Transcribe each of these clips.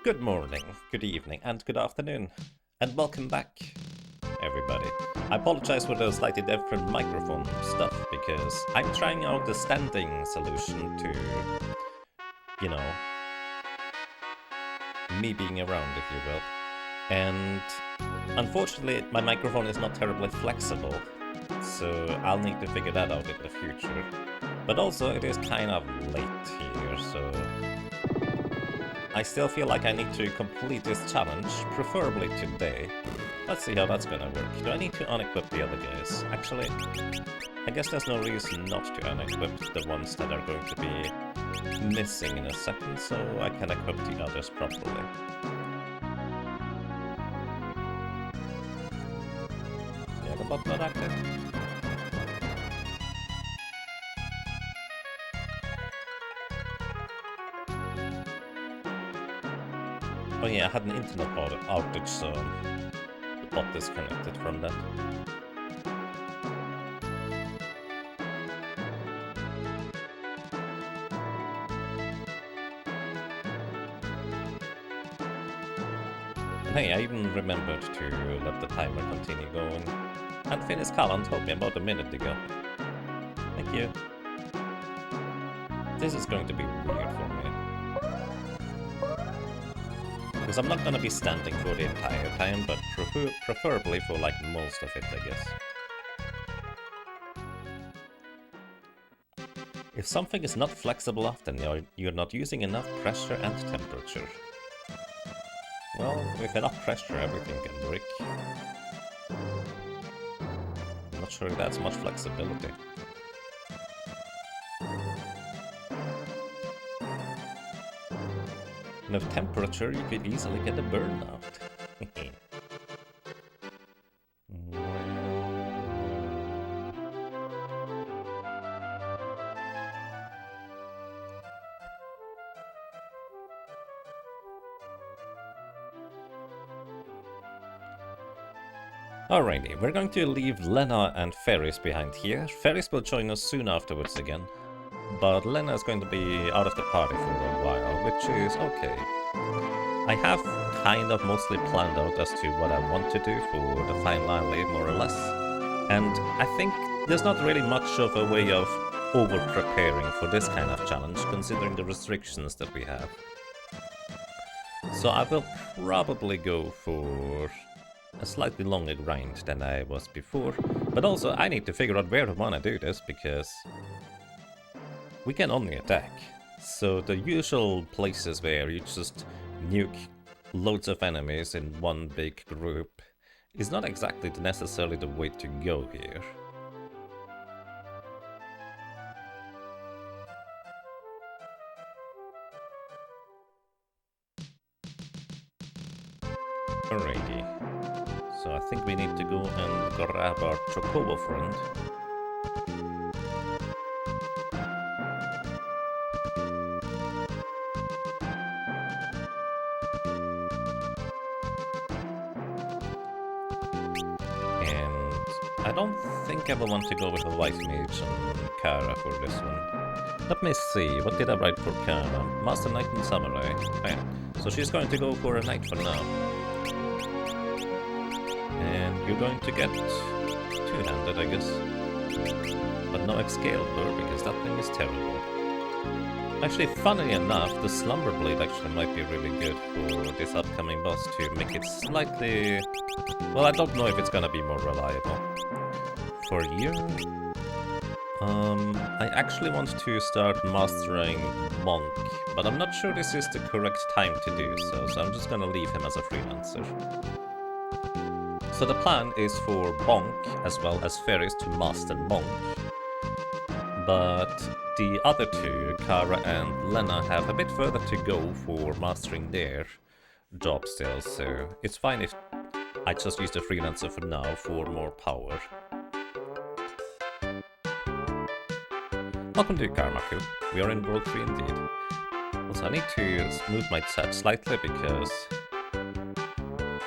Good morning, good evening, and good afternoon, and welcome back, everybody. I apologize for the slightly different microphone stuff because I'm trying out the standing solution to, you know, me being around, if you will. And unfortunately, my microphone is not terribly flexible, so I'll need to figure that out in the future. But also, it is kind of late here, so I still feel like I need to complete this challenge, preferably today. Let's see how that's gonna work. Do I need to unequip the other guys? Actually, I guess there's no reason not to unequip the ones that are going to be missing in a second, so I can equip the others properly. Jägerbot not active? Oh yeah, I had an internet outage, so the bot disconnected from that. And hey, I even remembered to let the timer continue going. And Finnish Kalan told me about a minute ago. Thank you. This is going to be weird for me. Because I'm not gonna be standing for the entire time, but preferably for like most of it, I guess. If something is not flexible enough, then you're not using enough pressure and temperature. Well, with enough pressure, everything can break. I'm not sure that's much flexibility. And with temperature, you could easily get a burnout. Alrighty, we're going to leave Lena and Ferris behind here. Ferris will join us soon afterwards again. But Lena is going to be out of the party for a while, which is okay. I have kind of mostly planned out as to what I want to do for the finale, more or less. And I think there's not really much of a way of over-preparing for this kind of challenge, considering the restrictions that we have. So I will probably go for a slightly longer grind than I was before. But also, I need to figure out where I want to do this, because we can only attack. So the usual places where you just nuke loads of enemies in one big group is not exactly necessarily the way to go here. Alrighty. So I think we need to go and grab our Chocobo friend. I don't think I will want to go with a White Mage and Kara for this one. Let me see, what did I write for Kara? Master Knight and Samurai. Oh yeah. So she's going to go for a Knight for now. And you're going to get two-handed, I guess. But no Excalibur, because that thing is terrible. Actually, funny enough, the Slumber Blade actually might be really good for this upcoming boss to make it slightly... Well, I don't know if it's gonna be more reliable. For you, I actually want to start mastering Monk, but I'm not sure this is the correct time to do so, so I'm just gonna leave him as a freelancer. So the plan is for Bonk, as well as Ferris, to master Monk. But the other two, Kara and Lena, have a bit further to go for mastering their job still, so it's fine if I just use the freelancer for now for more power. Welcome to Karmaku. We are in World 3 indeed. Also, I need to move my chat slightly because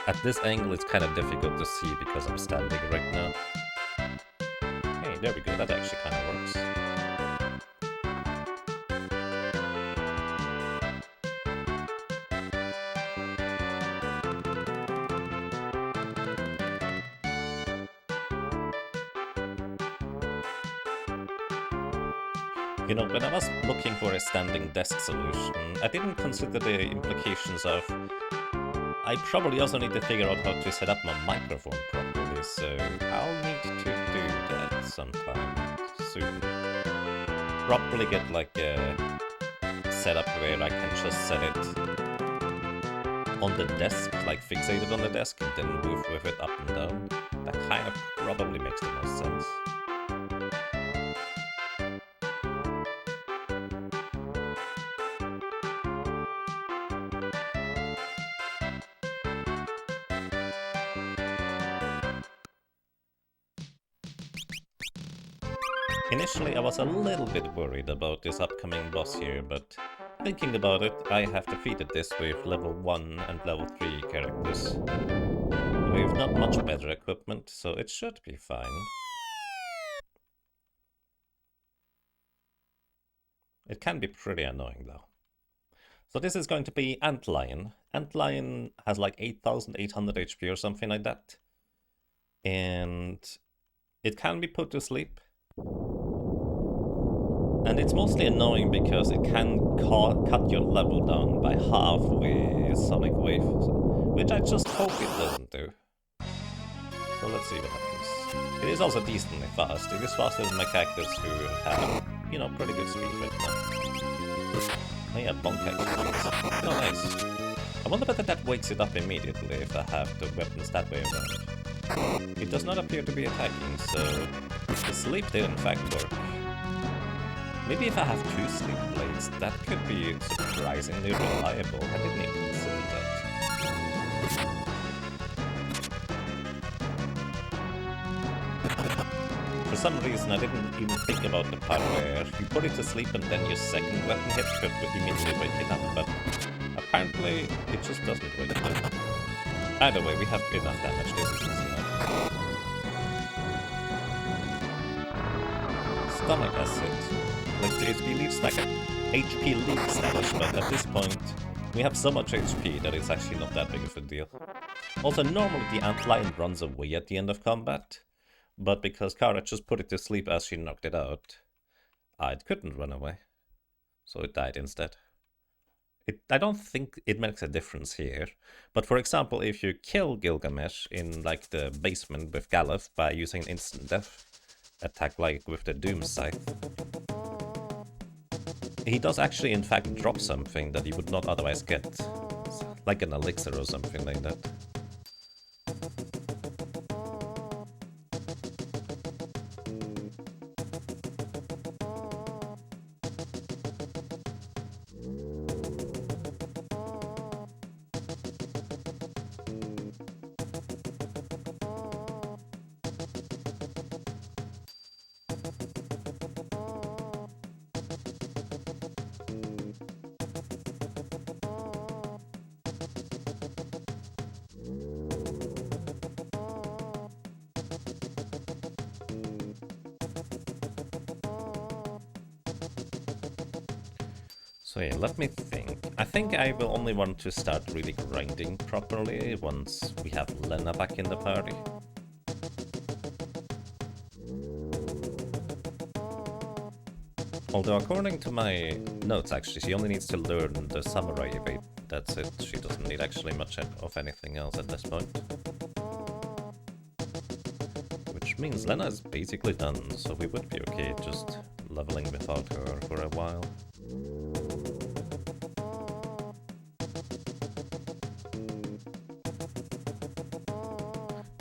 at this angle it's kind of difficult to see because I'm standing right now. Hey, there we go, that actually kind of works. You know, when I was looking for a standing desk solution, I didn't consider the implications of I probably also need to figure out how to set up my microphone properly, so I'll need to do that sometime soon. Probably get like a setup where I can just set it on the desk, like fixated on the desk, and then move with it up and down. That kind of probably makes the most sense. Initially, I was a little bit worried about this upcoming boss here, but thinking about it, I have defeated this with level 1 and level 3 characters. With not much better equipment, so it should be fine. It can be pretty annoying though. So this is going to be Antlion. Antlion has like 8,800 HP or something like that. And it can be put to sleep. And it's mostly annoying because it can cut your level down by half with Sonic Wave, which I just hope it doesn't do. So let's see what happens. It is also decently fast. It is faster than my characters who have, you know, pretty good speed right now. Oh yeah, Bonk actually. Oh nice. I wonder whether that wakes it up immediately if I have the weapons that way around. It does not appear to be attacking, so the sleep did in fact work. Maybe if I have 2 sleep blades, that could be surprisingly reliable. I didn't even consider that. For some reason, I didn't even think about the part where you put it to sleep and then your second weapon hit could immediately wake it up, but apparently it just doesn't wake it up. Either way, we have enough damage. This is easy enough. Stomach acid. Like the HP lead stack, HP lead status, but at this point we have so much HP that it's actually not that big of a deal. Also, normally the Antlion runs away at the end of combat, but because Kara just put it to sleep as she knocked it out, it couldn't run away, so it died instead. I don't think it makes a difference here, but for example, if you kill Gilgamesh in like the basement with Galuf by using an instant death attack like with the Doom Scythe, he does actually in fact drop something that he would not otherwise get, like an elixir or something like that. So yeah, let me think. I think I will only want to start really grinding properly once we have Lena back in the party. Although according to my notes actually, she only needs to learn the samurai evade. That's it. She doesn't need actually much of anything else at this point. Which means Lena is basically done, so we would be okay just leveling without her for a while.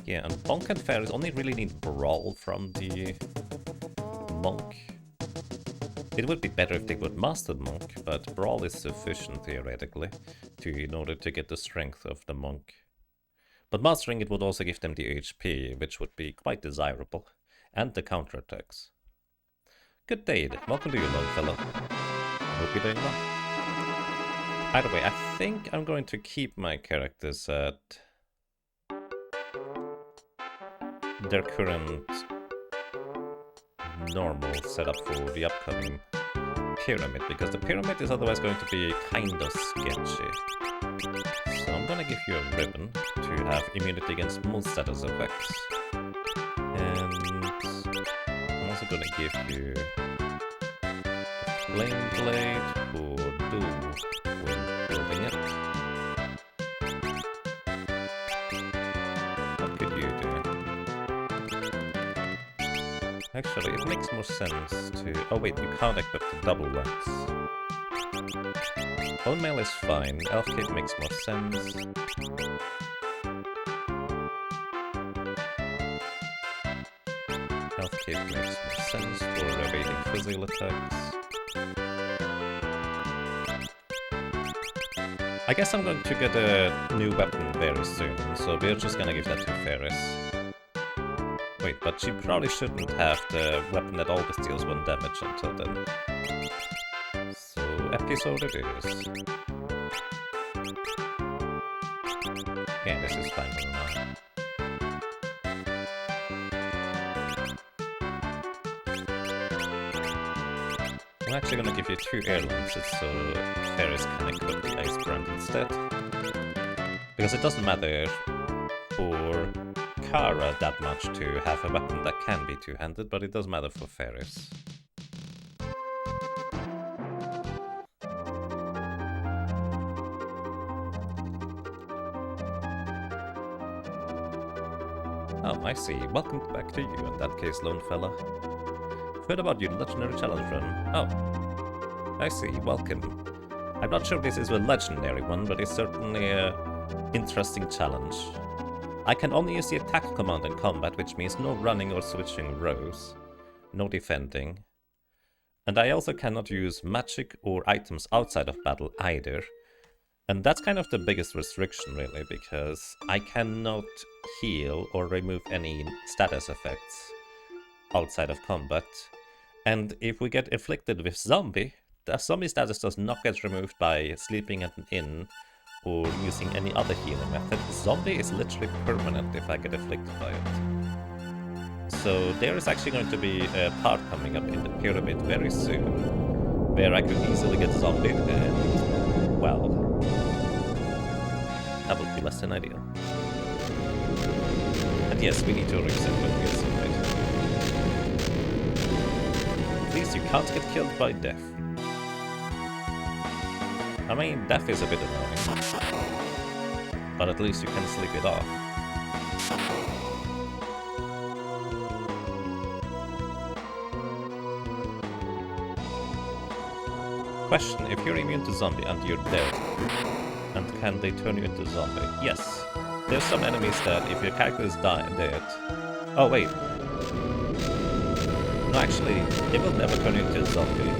Yeah, and Bonk and Fairies only really need Brawl from the Monk. It would be better if they would master the Monk, but Brawl is sufficient theoretically in order to get the strength of the Monk. But mastering it would also give them the HP, which would be quite desirable, and the counterattacks. Good day, welcome to you, Longfellow. Hope you're doing well. Either way, I think I'm going to keep my characters at their current normal setup for the upcoming pyramid, because the pyramid is otherwise going to be kind of sketchy. So I'm gonna give you a ribbon to have immunity against most status effects. And I'm also gonna give you Flame Blade or do when building it. What could you do? Actually, it makes more sense to... Oh wait, you can't equip the double lens. Bone Mail is fine, Elf Cape makes more sense. Elf Cape makes more sense for evading physical attacks. I guess I'm going to get a new weapon very soon, so we're just gonna give that to Ferris. Wait, but she probably shouldn't have the weapon that always deals 1 damage until then. So, episode it is. Yeah, this is fine for now. I'm actually gonna give you 2 air lances so Ferris can equip the Ice Brand instead. Because it doesn't matter for Kara that much to have a weapon that can be two-handed, but it does matter for Ferris. Oh, I see. Welcome back to you in that case, lone fella. Heard about your legendary challenge run. Oh, I see. Welcome. I'm not sure this is a legendary one, but it's certainly a interesting challenge. I can only use the attack command in combat, which means no running or switching rows, no defending. And I also cannot use magic or items outside of battle either. And that's kind of the biggest restriction really, because I cannot heal or remove any status effects outside of combat. And if we get afflicted with zombie, the zombie status does not get removed by sleeping at an inn or using any other healing method. Zombie is literally permanent if I get afflicted by it. So there is actually going to be a part coming up in the pyramid very soon, where I could easily get zombied and, well, that would be less than ideal. And yes, we need to reset when we get zombied. At least you can't get killed by death. I mean, death is a bit annoying, but at least you can sleep it off. Question, if you're immune to zombie and you're dead, and can they turn you into zombie? Yes. There's some enemies that if your character is dead... Oh wait. No, actually, they will never turn you into a zombie.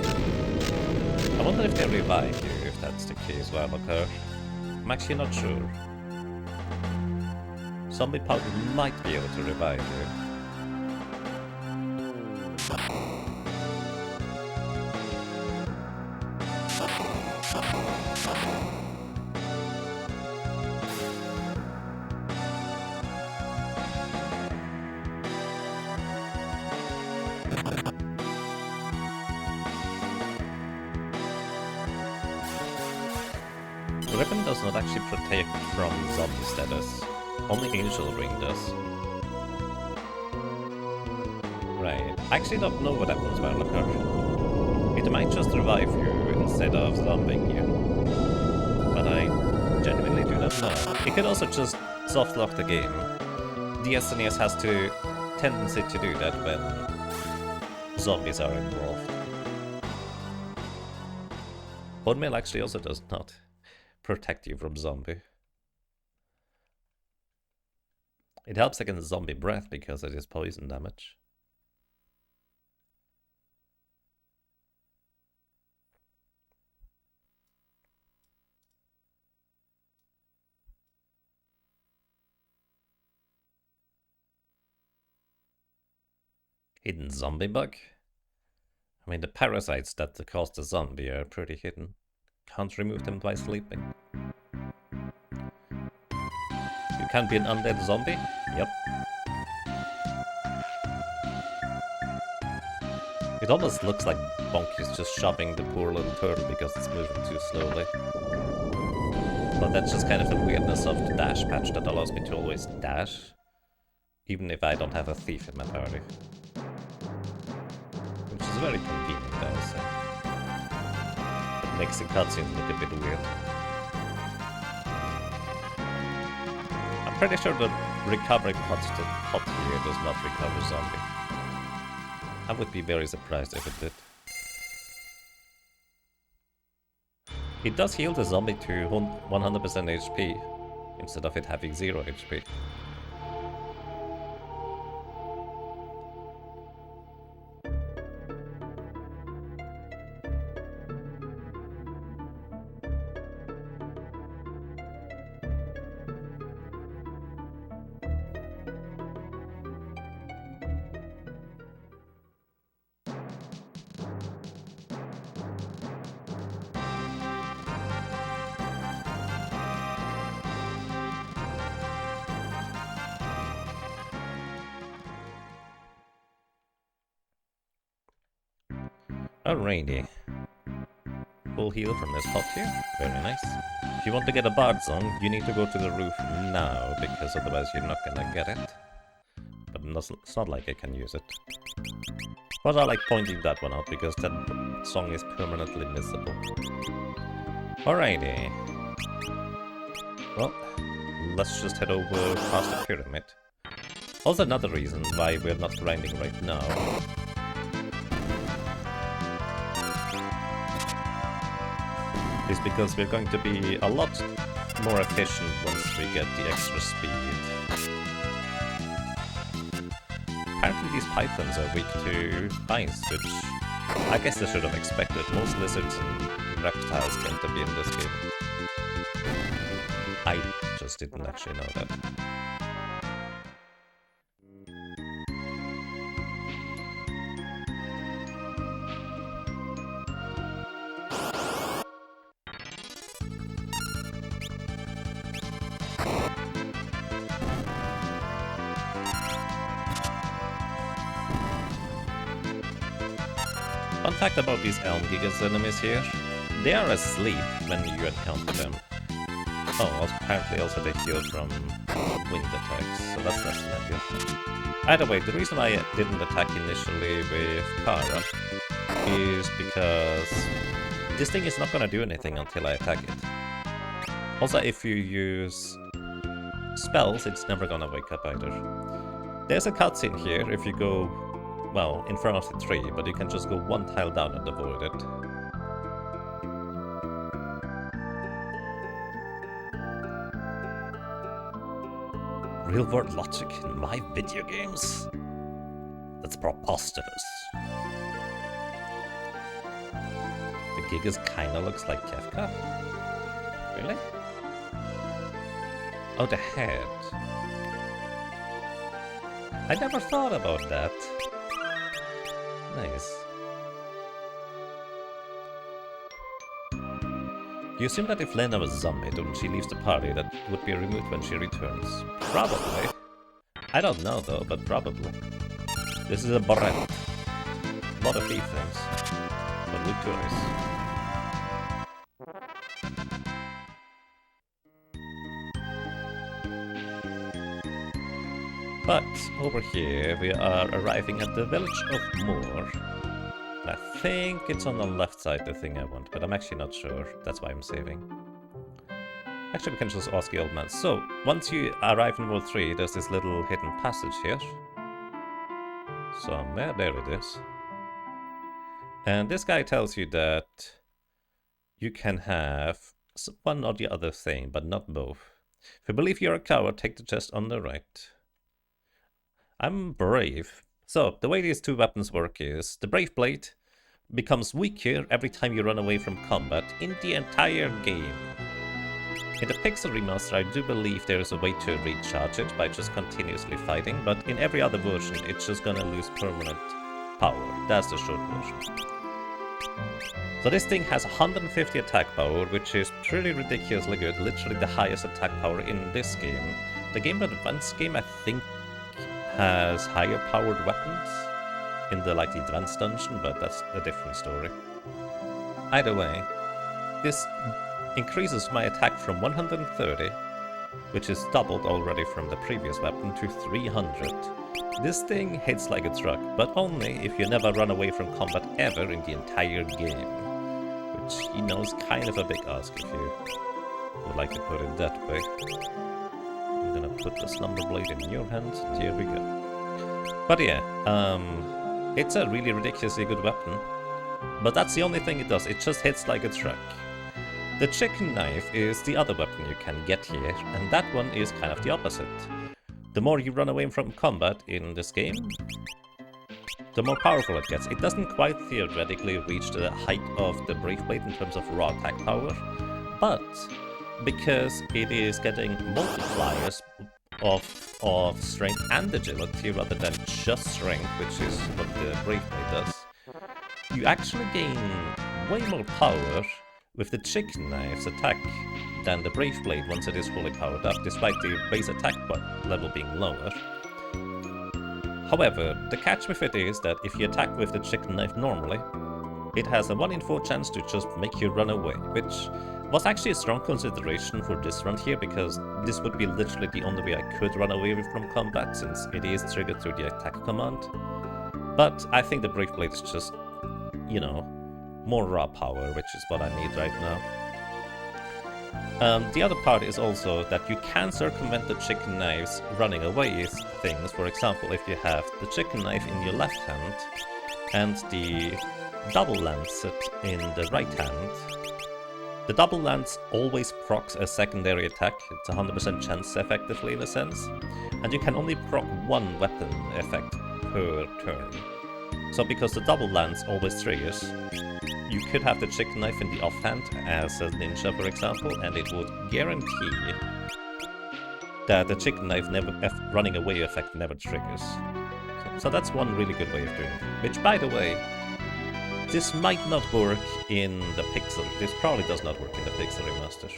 I wonder if they revive you, if that's the case while occur. I'm actually not sure. Zombie powder might be able to revive you. Ribbon does not actually protect from zombie status. Only Angel Ring does. Right. I actually don't know what happens while occur. It might just revive you instead of zombieing you. But I genuinely do not know. It could also just softlock the game. The SNES has the tendency to do that when zombies are involved. Bone Mail actually also does not protect you from zombie. It helps against zombie breath because it is poison damage. Hidden zombie bug? I mean, the parasites that cause the zombie are pretty hidden. Can't remove them by sleeping. You can be an undead zombie? Yep. It almost looks like Bonk is just shoving the poor little turtle because it's moving too slowly. But that's just kind of the weirdness of the dash patch that allows me to always dash, even if I don't have a thief in my party. Which is very convenient, I would say. makes the cutscenes look a bit weird. I'm pretty sure the recovery pot here does not recover zombie. I would be very surprised if it did. It does heal the zombie to 100% HP, instead of it having 0 HP. Alrighty. Full heal from this pot here. Very nice. If you want to get a bard song, you need to go to the roof now, because otherwise you're not gonna get it. But it's not like I can use it. But I like pointing that one out, because that song is permanently missable. Alrighty. Well, let's just head over past the pyramid. Also another reason why we're not grinding right now is because we're going to be a lot more efficient once we get the extra speed. Apparently these pythons are weak to ice, which I guess I should have expected. Most lizards and reptiles tend to be in this game. I just didn't actually know that. Fun fact about these Elm Gigas enemies here, they are asleep when you encounter them. Oh, apparently also they heal from wind attacks, so that's less than ideal. Either way, the reason I didn't attack initially with Kara is because this thing is not gonna do anything until I attack it. Also, if you use spells, it's never gonna wake up either. There's a cutscene here if you go, well, in front of the tree, but you can just go one tile down and avoid it. Real-world logic in my video games? That's preposterous. The Gigas kinda looks like Kefka? Really? Oh, the head. I never thought about that. Nice. You assume that if Lena was a zombie, when she leaves the party, that would be removed when she returns? Probably. I don't know though, but probably. This is a Brett. A lot of defense. But look nice. But over here we are arriving at the village of Moor. I think it's on the left side, the thing I want, but I'm actually not sure. That's why I'm saving. Actually, we can just ask the old man. So, once you arrive in World 3, there's this little hidden passage here. Somewhere, there it is. And this guy tells you that you can have one or the other thing, but not both. If you believe you're a coward, take the chest on the right. I'm brave. So, the way these two weapons work is, the Brave Blade becomes weaker every time you run away from combat in the entire game. In the Pixel Remaster, I do believe there is a way to recharge it by just continuously fighting, but in every other version, it's just gonna lose permanent power. That's the short version. So this thing has 150 attack power, which is pretty ridiculously good, literally the highest attack power in this game. The Game Boy Advance game, I think, has higher powered weapons in the advanced dungeon, but that's a different story. Either way, this increases my attack from 130, which is doubled already from the previous weapon, to 300. This thing hits like a truck, but only if you never run away from combat ever in the entire game, which, you know, is kind of a big ask if you would like to put it that way. I'm gonna put the Slumber Blade in your hand. Here we go. But yeah, it's a really ridiculously good weapon. But that's the only thing it does. It just hits like a truck. The chicken knife is the other weapon you can get here, and that one is kind of the opposite. The more you run away from combat in this game, the more powerful it gets. It doesn't quite theoretically reach the height of the Brave Blade in terms of raw attack power, but because it is getting multipliers of strength and agility rather than just strength, which is what the Brave Blade does, you actually gain way more power with the chicken knife's attack than the Brave Blade once it is fully powered up, despite the base attack level being lower. However, the catch with it is that if you attack with the chicken knife normally, it has a 1 in 4 chance to just make you run away, which was actually a strong consideration for this run here, because this would be literally the only way I could run away from combat, since it is triggered through the attack command. But I think the Brave Blade is just, you know, more raw power, which is what I need right now. The other part is also that you can circumvent the chicken knife's running away things. For example, if you have the chicken knife in your left hand and the double lancet in the right hand, the double lance always procs a secondary attack. It's a 100% chance effectively in a sense, and you can only proc one weapon effect per turn. So because the double lance always triggers, you could have the chicken knife in the offhand as a ninja, for example, and it would guarantee that the chicken knife running away effect never triggers. So that's one really good way of doing it. Which, by the way, this might not work in the Pixel. This probably does not work in the Pixel Remaster.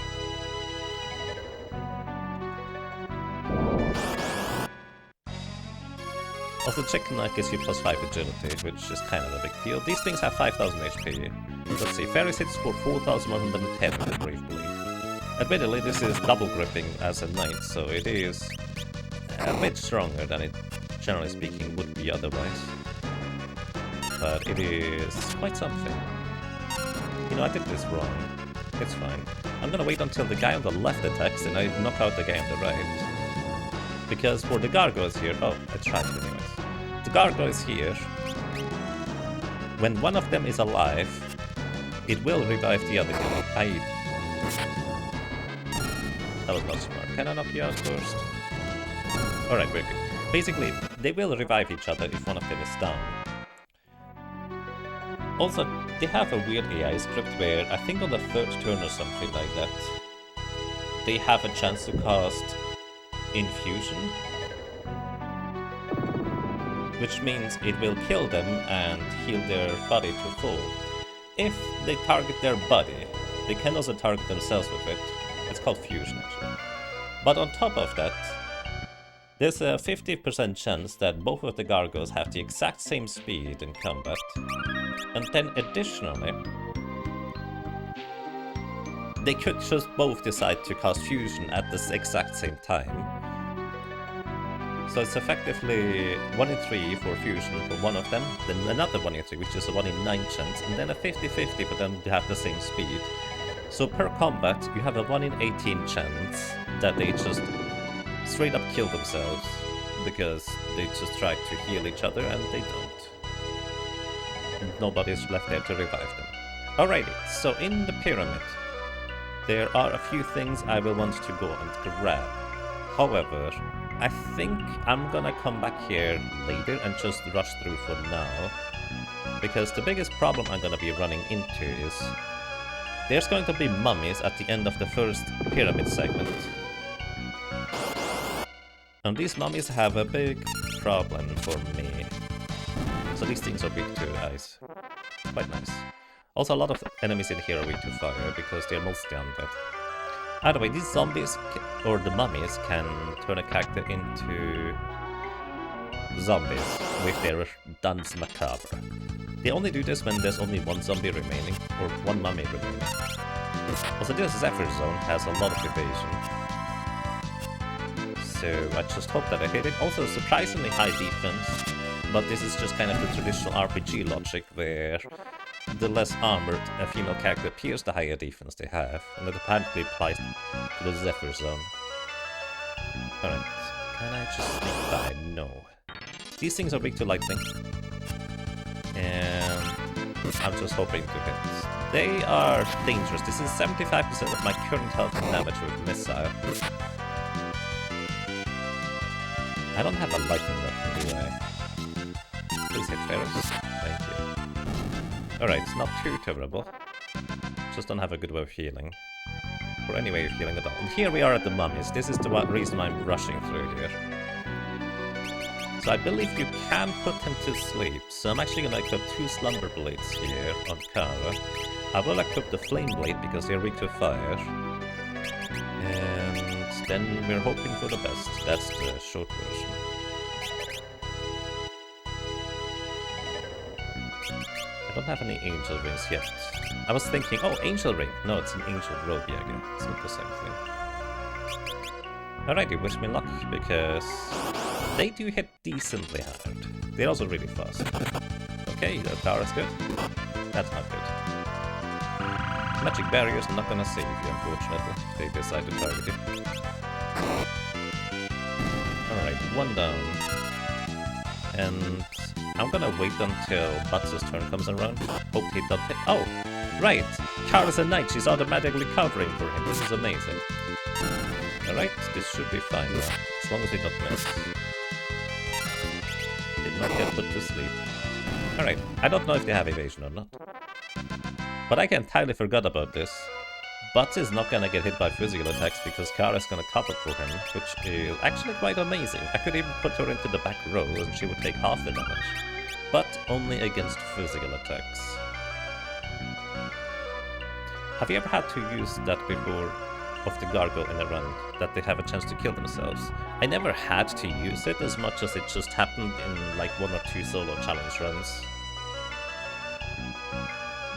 Also, chicken knife gives you +5 agility, which is kind of a big deal. These things have 5000 HP. Let's see, Ferris hits for 4110 with the Brave Blade. Admittedly, this is double gripping as a knight, so it is a bit stronger than it, generally speaking, would be otherwise. But it is quite something. You know, I did this wrong. It's fine. I'm gonna wait until the guy on the left attacks, and I knock out the guy on the right. Because for the gargoyles here... Oh, I tried it anyways. The gargoyles here, when one of them is alive, it will revive the other guy. That was not smart. Can I knock you out first? Alright, very good. Basically, they will revive each other if one of them is down. Also, they have a weird AI script where, I think on the 3rd turn or something like that, they have a chance to cast Infusion, which means it will kill them and heal their body to full. If they target their body, they can also target themselves with it. It's called Fusion, actually. But on top of that, there's a 50% chance that both of the gargoyles have the exact same speed in combat. And then additionally, they could just both decide to cast Fusion at the exact same time. So it's effectively 1 in 3 for Fusion for one of them, then another 1 in 3, which is a 1 in 9 chance, and then a 50-50 for them to have the same speed. So per combat, you have a 1 in 18 chance that they just straight up kill themselves, because they just try to heal each other and they don't. And nobody's left there to revive them. Alrighty, so in the pyramid, there are a few things I will want to go and grab. However, I think I'm gonna come back here later and just rush through for now, because the biggest problem I'm gonna be running into is there's going to be mummies at the end of the first pyramid segment. And these mummies have a big problem for me. So these things are weak to ice. Quite nice. Also, a lot of enemies in here are weak to fire because they're mostly undead. Either way, these zombies, or the mummies, can turn a character into zombies with their Danse Macabre. They only do this when there's only one zombie remaining, or one mummy remaining. Also, this Zephyr Zone has a lot of evasion, so I just hope that I hit it. Also, surprisingly high defense, but this is just kind of the traditional RPG logic where the less armored a female character appears, the higher defense they have, and that apparently applies to the Zephyr Zone. Alright, can I just sneak by? No. These things are weak to lightning, and I'm just hoping to hit. They are dangerous. This is 75% of my current health and damage with missile. I don't have a lightning weapon, do I? Please hit Ferris. Thank you. Alright, it's not too terrible. Just don't have a good way of healing. Or any way of healing at all. And here we are at the mummies. This is the reason I'm rushing through here. So I believe you can put him to sleep. So I'm actually gonna equip 2 Slumber Blades here on Kara. I will equip the Flame Blade because they're weak to fire. And then we're hoping for the best. That's the short version. I don't have any Angel Rings yet. I was thinking, oh, Angel Ring. No, it's an Angel Robe Jäger. It's not the same thing. Alrighty, wish me luck, because they do hit decently hard. They're also really fast. Okay, the power is good. That's not good. Magic barriers are not gonna save you, unfortunately, if they decide to target you. Alright, 1 down. And I'm gonna wait until Butts' turn comes around. Hope he doesn't hit. Oh! Right! Kara's a knight, she's automatically covering for him. This is amazing. Alright, this should be fine now, as long as he don't miss. Did not get put to sleep. Alright, I don't know if they have evasion or not. But I entirely forgot about this. Butts is not gonna get hit by physical attacks because Kara's gonna cover for him, which is actually quite amazing. I could even put her into the back row and she would take half the damage. But only against physical attacks. Have you ever had to use that before of the Gargoyle in a run, that they have a chance to kill themselves? I never had to use it as much as it just happened in like 1 or 2 solo challenge runs.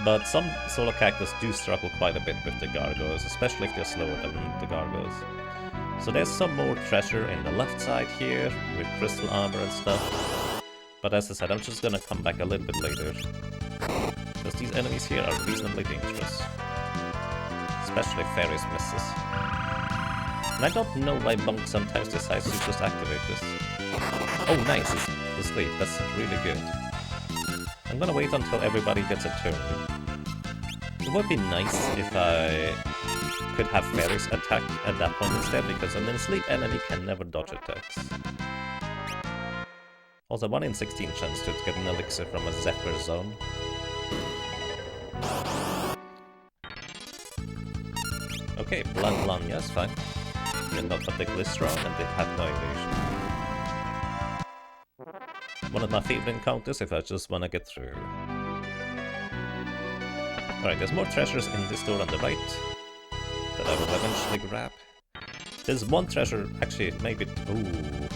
But some solo characters do struggle quite a bit with the Gargoyles, especially if they're slower than the Gargoyles. So there's some more treasure in the left side here, with crystal armor and stuff. But as I said, I'm just gonna come back a little bit later. Because these enemies here are reasonably dangerous. Especially if Fairies misses. And I don't know why Monk sometimes decides to just activate this. Oh nice, it's asleep, that's really good. I'm gonna wait until everybody gets a turn. It would be nice if I could have Fairies attack at that point instead, because an asleep enemy can never dodge attacks. Also 1 in 16 chance to get an elixir from a Zephyr Zone. Okay, Blanc, yes, fine. They're not particularly strong and they have no evasion. One of my favorite encounters if I just wanna get through. Alright, there's more treasures in this door on the right that I will eventually grab. There's 1 treasure, actually, maybe... Ooh.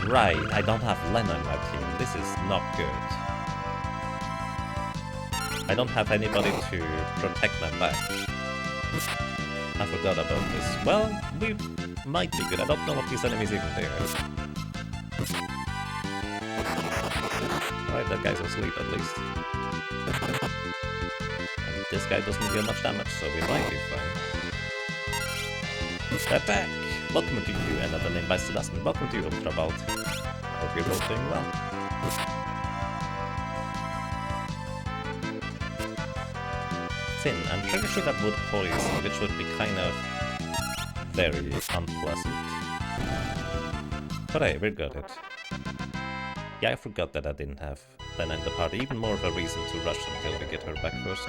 Right, I don't have Lena in my team. This is not good. I don't have anybody to protect my back. I forgot about this. Well, we might be good. I don't know what these enemies even there. Alright, that guy's asleep at least. And this guy doesn't deal much damage, so we might be fine. Attack! Welcome to you, another name by Sebastian. Welcome to you, Ultravald. Hope you're both doing well. Finn, I'm pretty sure that would poison, which would be kind of very unpleasant. But hey, we got it. Yeah, I forgot that I didn't have Lena in the party. Even more of a reason to rush until we get her back first.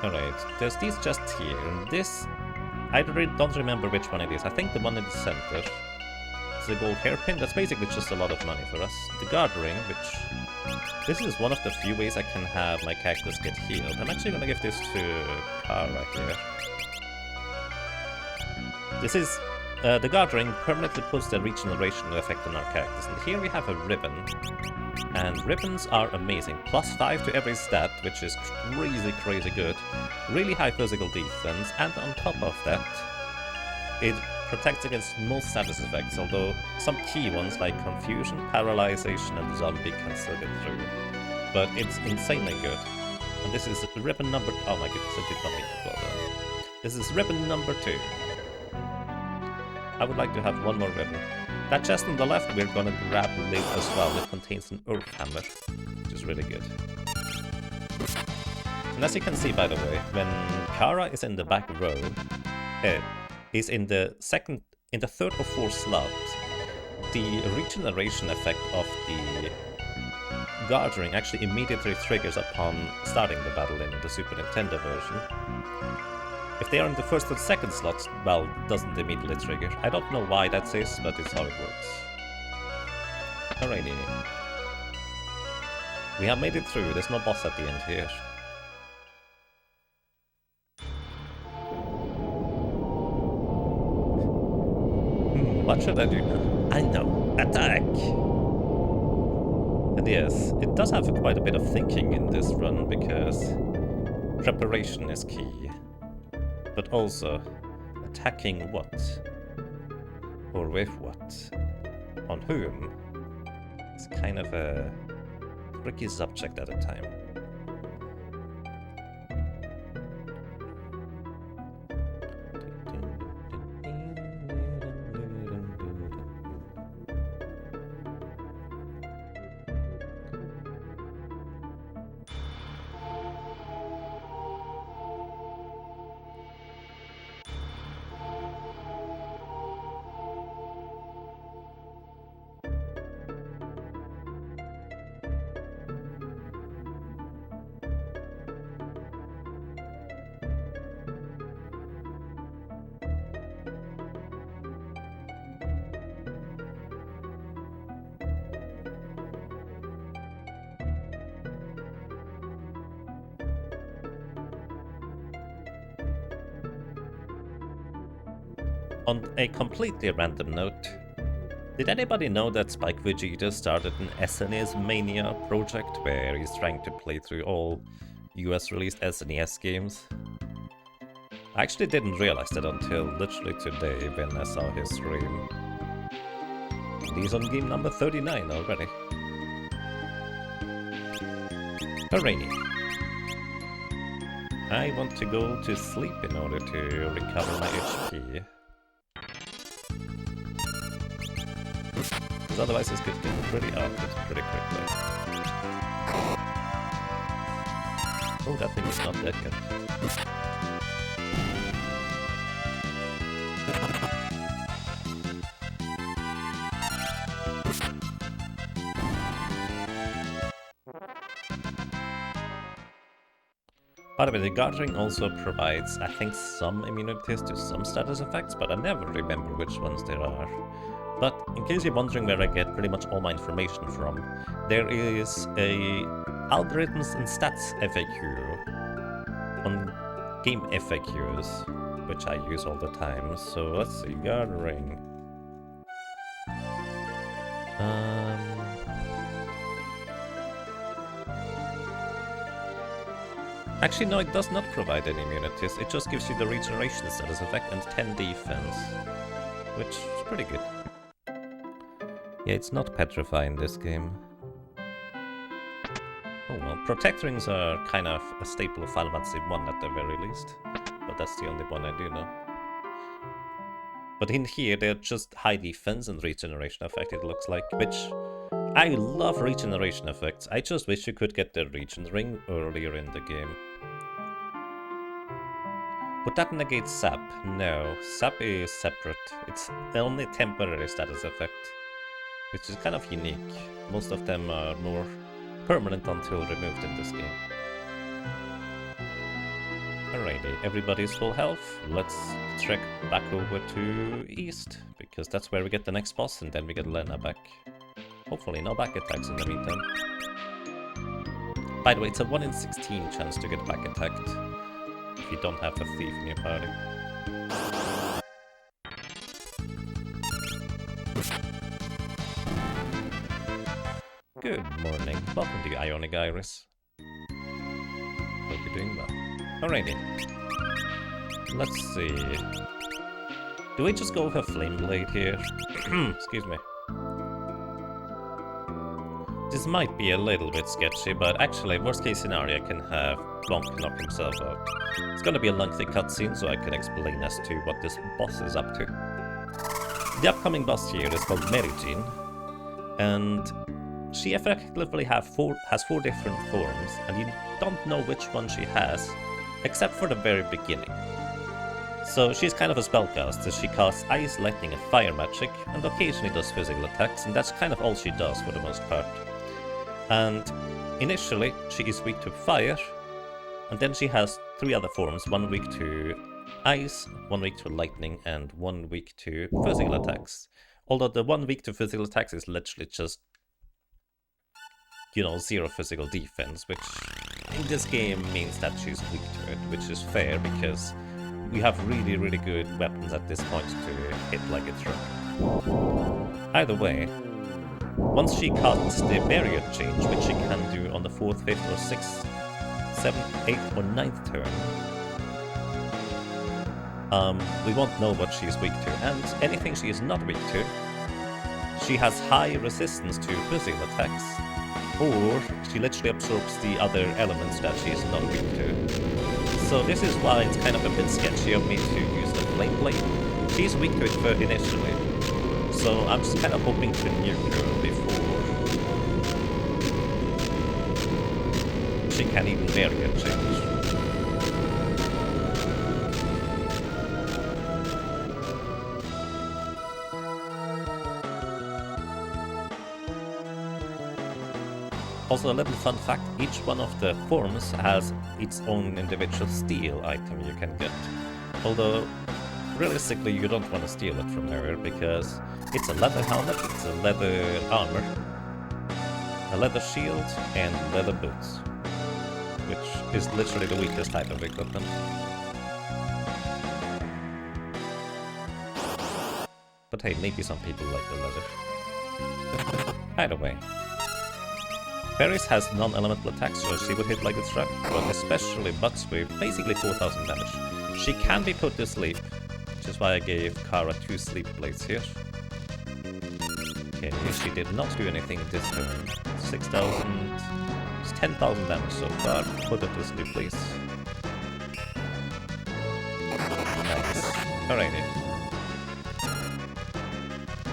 Alright, there's these chests here, and this... I don't remember which one it is. I think the one in the center. It's the gold hairpin. That's basically just a lot of money for us. The guard ring, which... This is one of the few ways I can have my characters get healed. I'm actually gonna give this to Kara here. This is... the guard ring permanently puts the regeneration effect on our characters. And here we have a ribbon. And ribbons are amazing. +5 to every stat, which is crazy good. Really high physical defense, and on top of that, it protects against most status effects, although some key ones like Confusion, Paralyzation, and Zombie can still get through. But it's insanely good. And this is ribbon number... Oh my goodness, I did not mean to go there. This is ribbon number 2. I would like to have one more ribbon. That chest on the left we're gonna grab later as well. It contains an Earth Hammer, which is really good. And as you can see, by the way, when Kara is in the back row, is in the third or fourth slot, the regeneration effect of the guard ring actually immediately triggers upon starting the battle in the Super Nintendo version. If they are in the first or second slots, well, it doesn't immediately trigger. I don't know why that is, but it's how it works. Alrighty. We have made it through, there's no boss at the end here. What should I do now? I know. Attack! And yes, it does have quite a bit of thinking in this run, because preparation is key. But also, attacking what? Or with what? On whom? It's kind of a tricky subject at a time. On a completely random note, did anybody know that Spike Vegeta started an SNES Mania project where he's trying to play through all US released SNES games? I actually didn't realize that until literally today when I saw his stream. He's on game number 39 already. Alrighty. I want to go to sleep in order to recover my HP. Because otherwise this could get pretty awkward pretty quickly. Oh, that thing is not dead yet. By the way, the guard ring also provides, I think, some immunities to some status effects, but I never remember which ones there are. But in case you're wondering where I get pretty much all my information from, there is a Algorithms and Stats FAQ on Game FAQs, which I use all the time. So let's see, guard ring. Actually, no, it does not provide any immunities. It just gives you the regeneration status effect and 10 defense, which is pretty good. Yeah, it's not Petrify in this game. Oh well, Protect Rings are kind of a staple of Final Fantasy 1 at the very least, but that's the only one I do know. But in here, they're just high defense and regeneration effect, it looks like, which I love regeneration effects. I just wish you could get the regen ring earlier in the game. Would that negate Sap? No, Sap is separate. It's the only temporary status effect, which is kind of unique. Most of them are more permanent until removed in this game. Alrighty, everybody's full health. Let's trek back over to East, because that's where we get the next boss, and then we get Lena back. Hopefully no back attacks in the meantime. By the way, it's a 1 in 16 chance to get back attacked if you don't have a thief in your party. Good morning. Welcome to Ionic Iris. Hope you're doing well. Alrighty. Let's see. Do we just go with a Flame Blade here? Excuse me. This might be a little bit sketchy, but actually, worst case scenario, I can have Blanc knock himself out. It's gonna be a lengthy cutscene, so I can explain as to what this boss is up to. The upcoming boss here is called Merijin, and she effectively has four different forms, and you don't know which one she has, except for the very beginning. So she's kind of a spellcaster. She casts ice, lightning, and fire magic, and occasionally does physical attacks, and that's kind of all she does for the most part. And initially, she is weak to fire, and then she has 3 other forms, 1 weak to ice, 1 weak to lightning, and 1 weak to physical attacks. Although the 1 weak to physical attacks is literally just, you know, 0 physical defense, which in this game means that she's weak to it, which is fair because we have really, really good weapons at this point to hit like a truck. Either way, once she casts the barrier change, which she can do on the 4th, 5th, or 6th, 7th, 8th, or 9th turn, we won't know what she's weak to, and anything she is not weak to, she has high resistance to physical attacks, or she literally absorbs the other elements that she is not weak to. So this is why it's kind of a bit sketchy of me to use the Flame Blade. She's weak to it initially, so I'm just kind of hoping to nuke her before she can even barrier change. Also, a little fun fact, each one of the forms has its own individual steal item you can get. Although, realistically, you don't want to steal it from her, because it's a leather helmet, it's a leather armor, a leather shield, and leather boots, which is literally the weakest type of equipment. But hey, maybe some people like the leather. Either way. Ferris has non-elemental attacks, so she would hit like a truck, but especially butts with basically 4000 damage. She can be put to sleep, which is why I gave Kara 2 sleep blades here. Okay, she did not do anything this turn. 6000... It's 10,000 damage so far. Put her to sleep, please. Nice. Alrighty.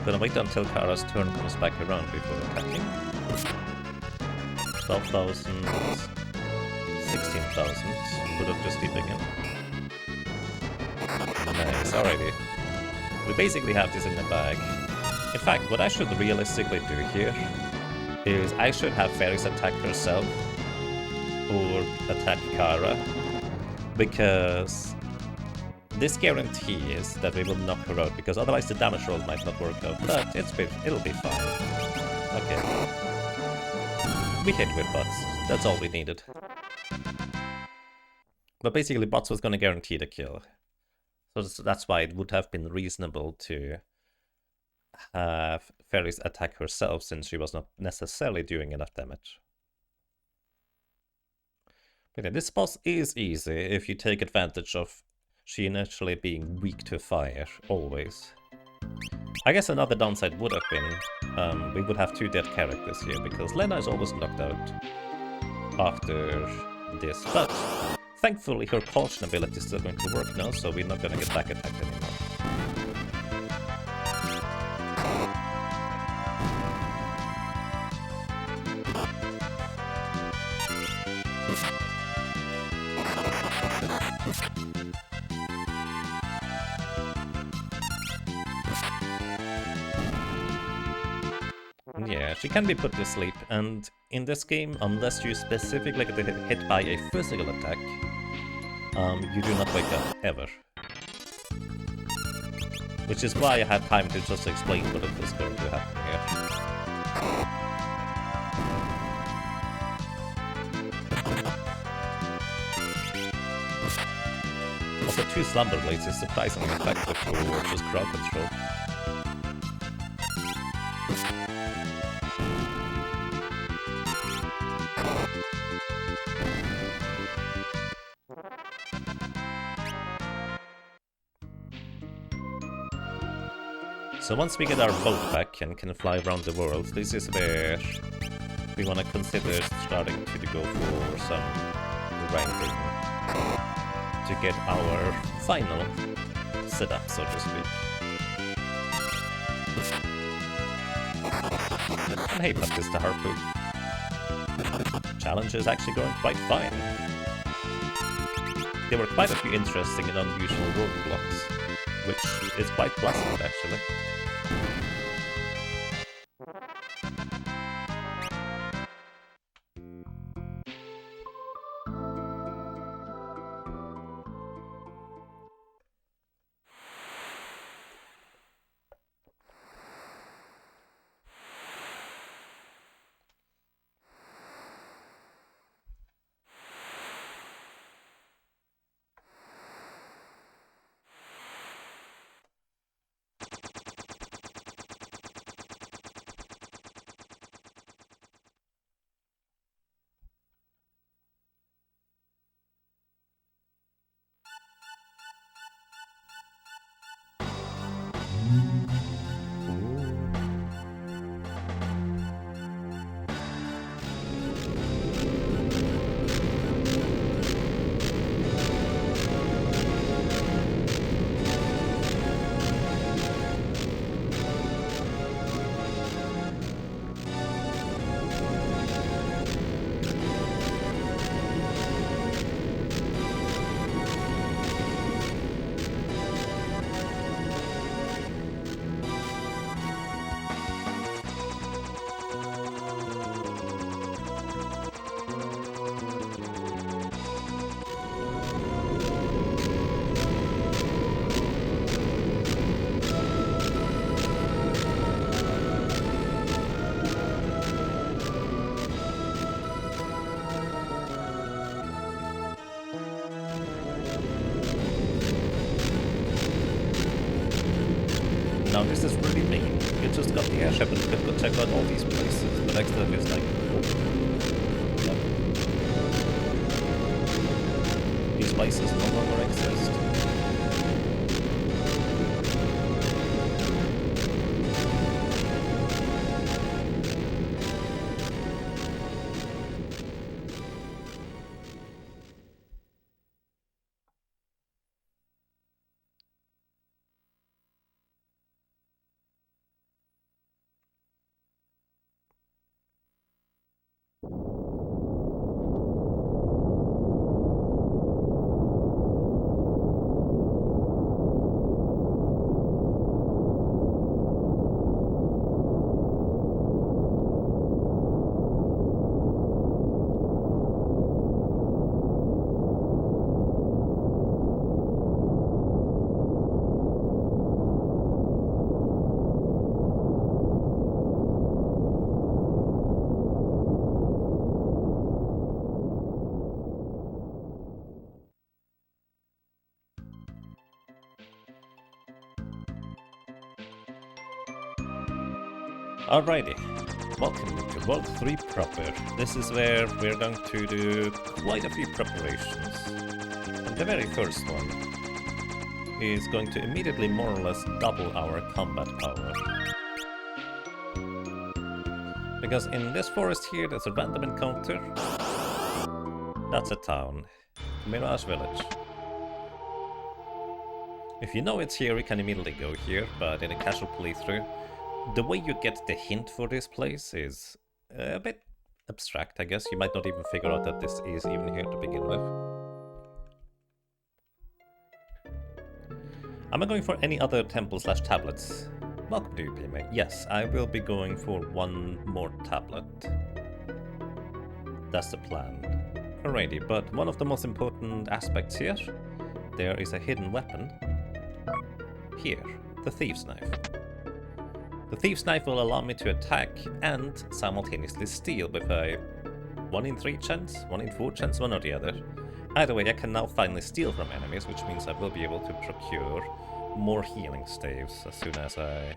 Gonna wait until Kara's turn comes back around before attacking. 12,000, 16,000, put up to sleep again. Nice, alrighty. We basically have this in the bag. In fact, what I should realistically do here is I should have Ferris attack herself or attack Kara, because this guarantees that we will knock her out, because otherwise the damage roll might not work out, but it'll be fine. Okay. We hit with bots. That's all we needed. But basically, bots was going to guarantee the kill. So that's why it would have been reasonable to have Ferris attack herself, since she was not necessarily doing enough damage. But yeah, this boss is easy if you take advantage of she initially being weak to fire, always. I guess another downside would have been, we would have 2 dead characters here, because Lena is always knocked out after this, but thankfully her caution ability is still going to work now, so we're not going to get back attacked anymore. Yeah, she can be put to sleep, and in this game, unless you specifically get hit by a physical attack, you do not wake up, ever. Which is why I had time to just explain what is going to happen here. Also, 2 Slumber Blades is surprisingly effective for just crowd control. So once we get our boat back and can fly around the world, this is where we want to consider starting to go for some grinding to get our final setup, so to speak. And hey, but this is the harpoon. Challenge is actually going quite fine. There were quite a few interesting and unusual roadblocks, which is quite pleasant actually. Now this is really mean. You just got the airship and could go check out all these places, but next time is like, oh, no. These places no longer exist. Alrighty, welcome to World 3 proper. This is where we're going to do quite a few preparations. And the very first one is going to immediately more or less double our combat power. Because in this forest here there's a random encounter. That's a town. Mirage Village. If you know it's here, you can immediately go here, but in a casual playthrough, the way you get the hint for this place is a bit abstract, I guess. You might not even figure out that this is even here to begin with. Am I going for any other temple/tablets? Welcome to UPMA. Yes, I will be going for one more tablet. That's the plan. Alrighty, but one of the most important aspects here, there is a hidden weapon. Here, the Thief's Knife. The Thief's Knife will allow me to attack and simultaneously steal with a 1 in 3 chance, 1 in 4 chance, one or the other. Either way, I can now finally steal from enemies, which means I will be able to procure more healing staves as soon as I...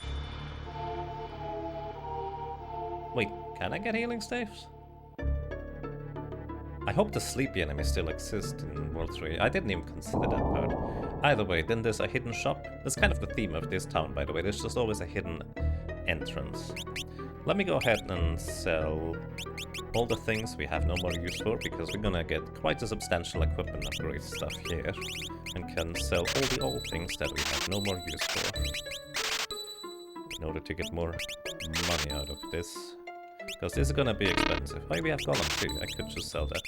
Wait, can I get healing staves? I hope the sleepy enemies still exist in World 3. I didn't even consider that part. Either way, then there's a hidden shop. That's kind of the theme of this town, by the way. There's just always a hidden entrance. Let me go ahead and sell all the things we have no more use for, because we're gonna get quite a substantial equipment upgrade stuff here, and can sell all the old things that we have no more use for, in order to get more money out of this. Because this is gonna be expensive. Oh, we have Golem too. I could just sell that.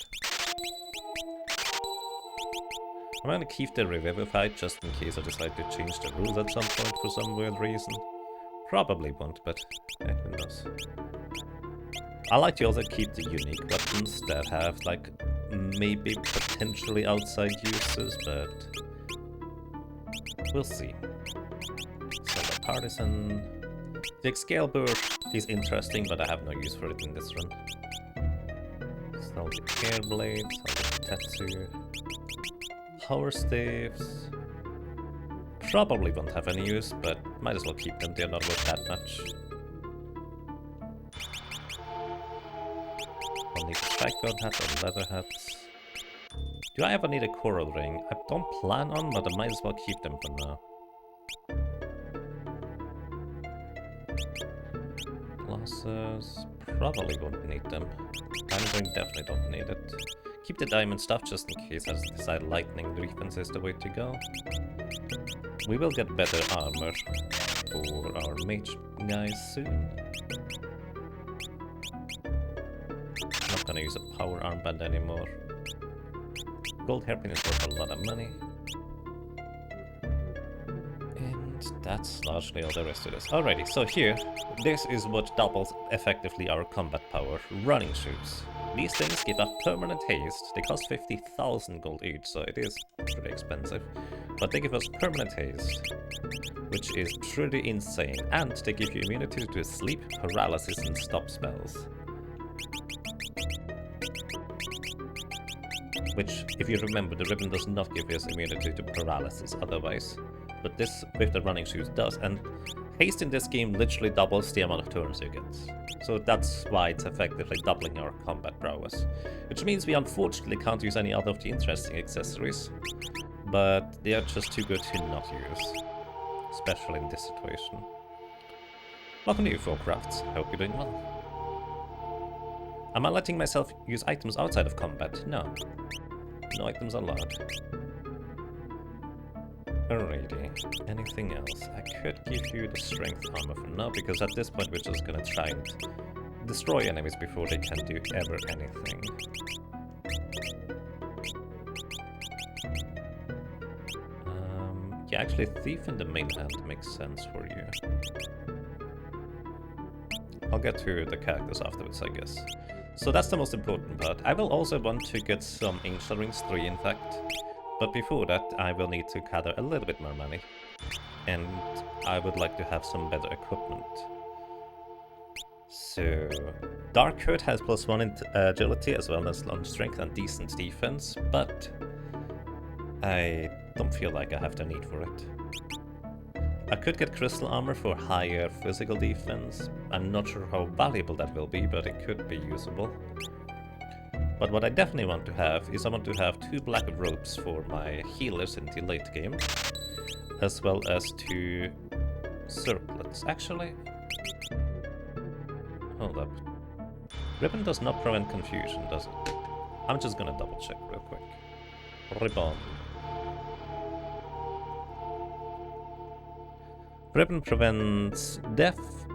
I'm gonna keep the Revivify just in case I decide to change the rules at some point for some weird reason. Probably won't, but who knows. I like to also keep the unique weapons that have, like, maybe potentially outside uses, but we'll see. So the Partisan... The Excalibur is interesting, but I have no use for it in this run. Sell the Air Blades, sell the Tattoo. Power Staves... Probably won't have any use, but might as well keep them, they're not worth that much. I'll need a shotgun hat or leather hats. Do I ever need a coral ring? I don't plan on, but I might as well keep them for now. Glasses... Probably won't need them. Diamond ring definitely don't need it. Keep the diamond stuff just in case I decide lightning defense is the way to go. We will get better armor for our mage guys soon. Not gonna use a power armband anymore. Gold hairpin is worth a lot of money. And that's largely all there is to this. Alrighty, so here, this is what doubles effectively our combat power. Running shoes. These things give up permanent haste. They cost 50,000 gold each, so it is pretty expensive. But they give us permanent haste, which is pretty insane. And they give you immunity to sleep, paralysis, and stop spells. Which, if you remember, the ribbon does not give us immunity to paralysis otherwise. But this, with the running shoes, does. And haste in this game literally doubles the amount of turns you get. So that's why it's effectively doubling our combat prowess. Which means we unfortunately can't use any other of the interesting accessories. But they are just too good to not use. Especially in this situation. Welcome to Warcraft. Hope you're doing well. Am I letting myself use items outside of combat? No. No items allowed. Alrighty. Anything else? I could give you the strength armor for now, because at this point we're just gonna try and destroy enemies before they can do ever anything. Yeah, actually Thief in the main hand makes sense for you. I'll get to the characters afterwards, I guess. So that's the most important part. I will also want to get some Angel Rings 3, in fact. But before that, I will need to gather a little bit more money. And I would like to have some better equipment. So... Dark Hood has +1 in agility as well as long strength and decent defense, but... I don't feel like I have the need for it. I could get crystal armor for higher physical defense. I'm not sure how valuable that will be, but it could be usable. But what I definitely want to have is I want to have 2 black robes for my healers in the late game, as well as 2 circlets. Actually, hold up. Ribbon does not prevent confusion, does it? I'm just gonna double check real quick. Ribbon. Ribbon prevents death,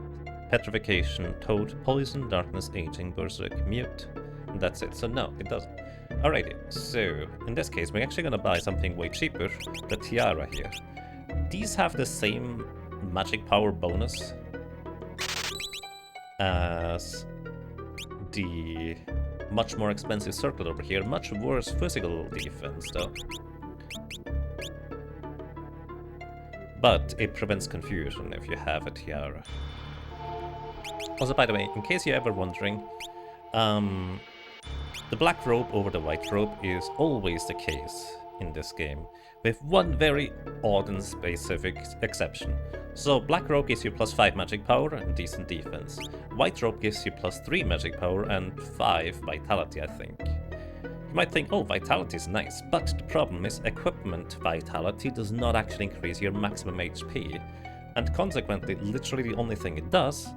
petrification, toad, poison, darkness, aging, berserk, mute. And that's it. So no, it doesn't. Alrighty, so in this case we're actually gonna buy something way cheaper, the tiara here. These have the same magic power bonus as the much more expensive circlet over here, much worse physical defense though. But it prevents confusion if you have a tiara. Also, by the way, in case you're ever wondering, the black robe over the white robe is always the case in this game, with one very odd and specific exception. So black robe gives you +5 magic power and decent defense. White robe gives you +3 magic power and 5 vitality, I think. You might think, oh, vitality is nice, but the problem is equipment vitality does not actually increase your maximum HP, and consequently, literally the only thing it does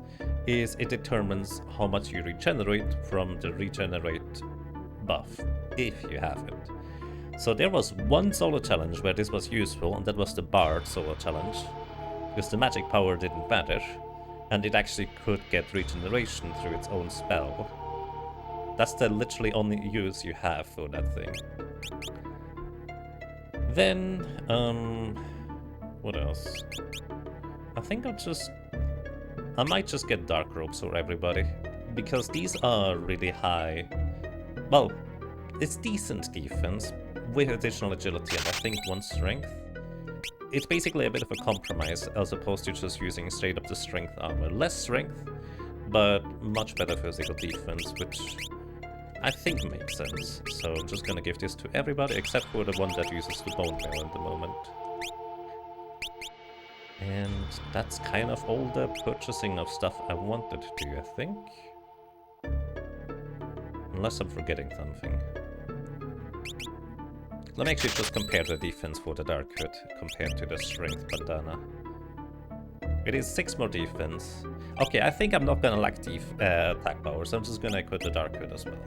is it determines how much you regenerate from the regenerate buff, if you have it. So there was one solo challenge where this was useful, and that was the Bard solo challenge, because the magic power didn't matter, and it actually could get regeneration through its own spell. That's the literally only use you have for that thing. Then, what else? I think I might just get Dark Robes for everybody, because these are really high. Well, it's decent defense with additional agility and I think 1 strength. It's basically a bit of a compromise as opposed to just using straight up the strength armor. Less strength, but much better physical defense, which I think makes sense. So I'm just gonna give this to everybody except for the one that uses the bone mail at the moment. And that's kind of all the purchasing of stuff I wanted to do, I think. Unless I'm forgetting something. Let me actually just compare the defense for the Dark Hood compared to the Strength Bandana. It is 6 more defense. Okay, I think I'm not gonna lack attack power, so I'm just gonna equip the Dark Hood as well.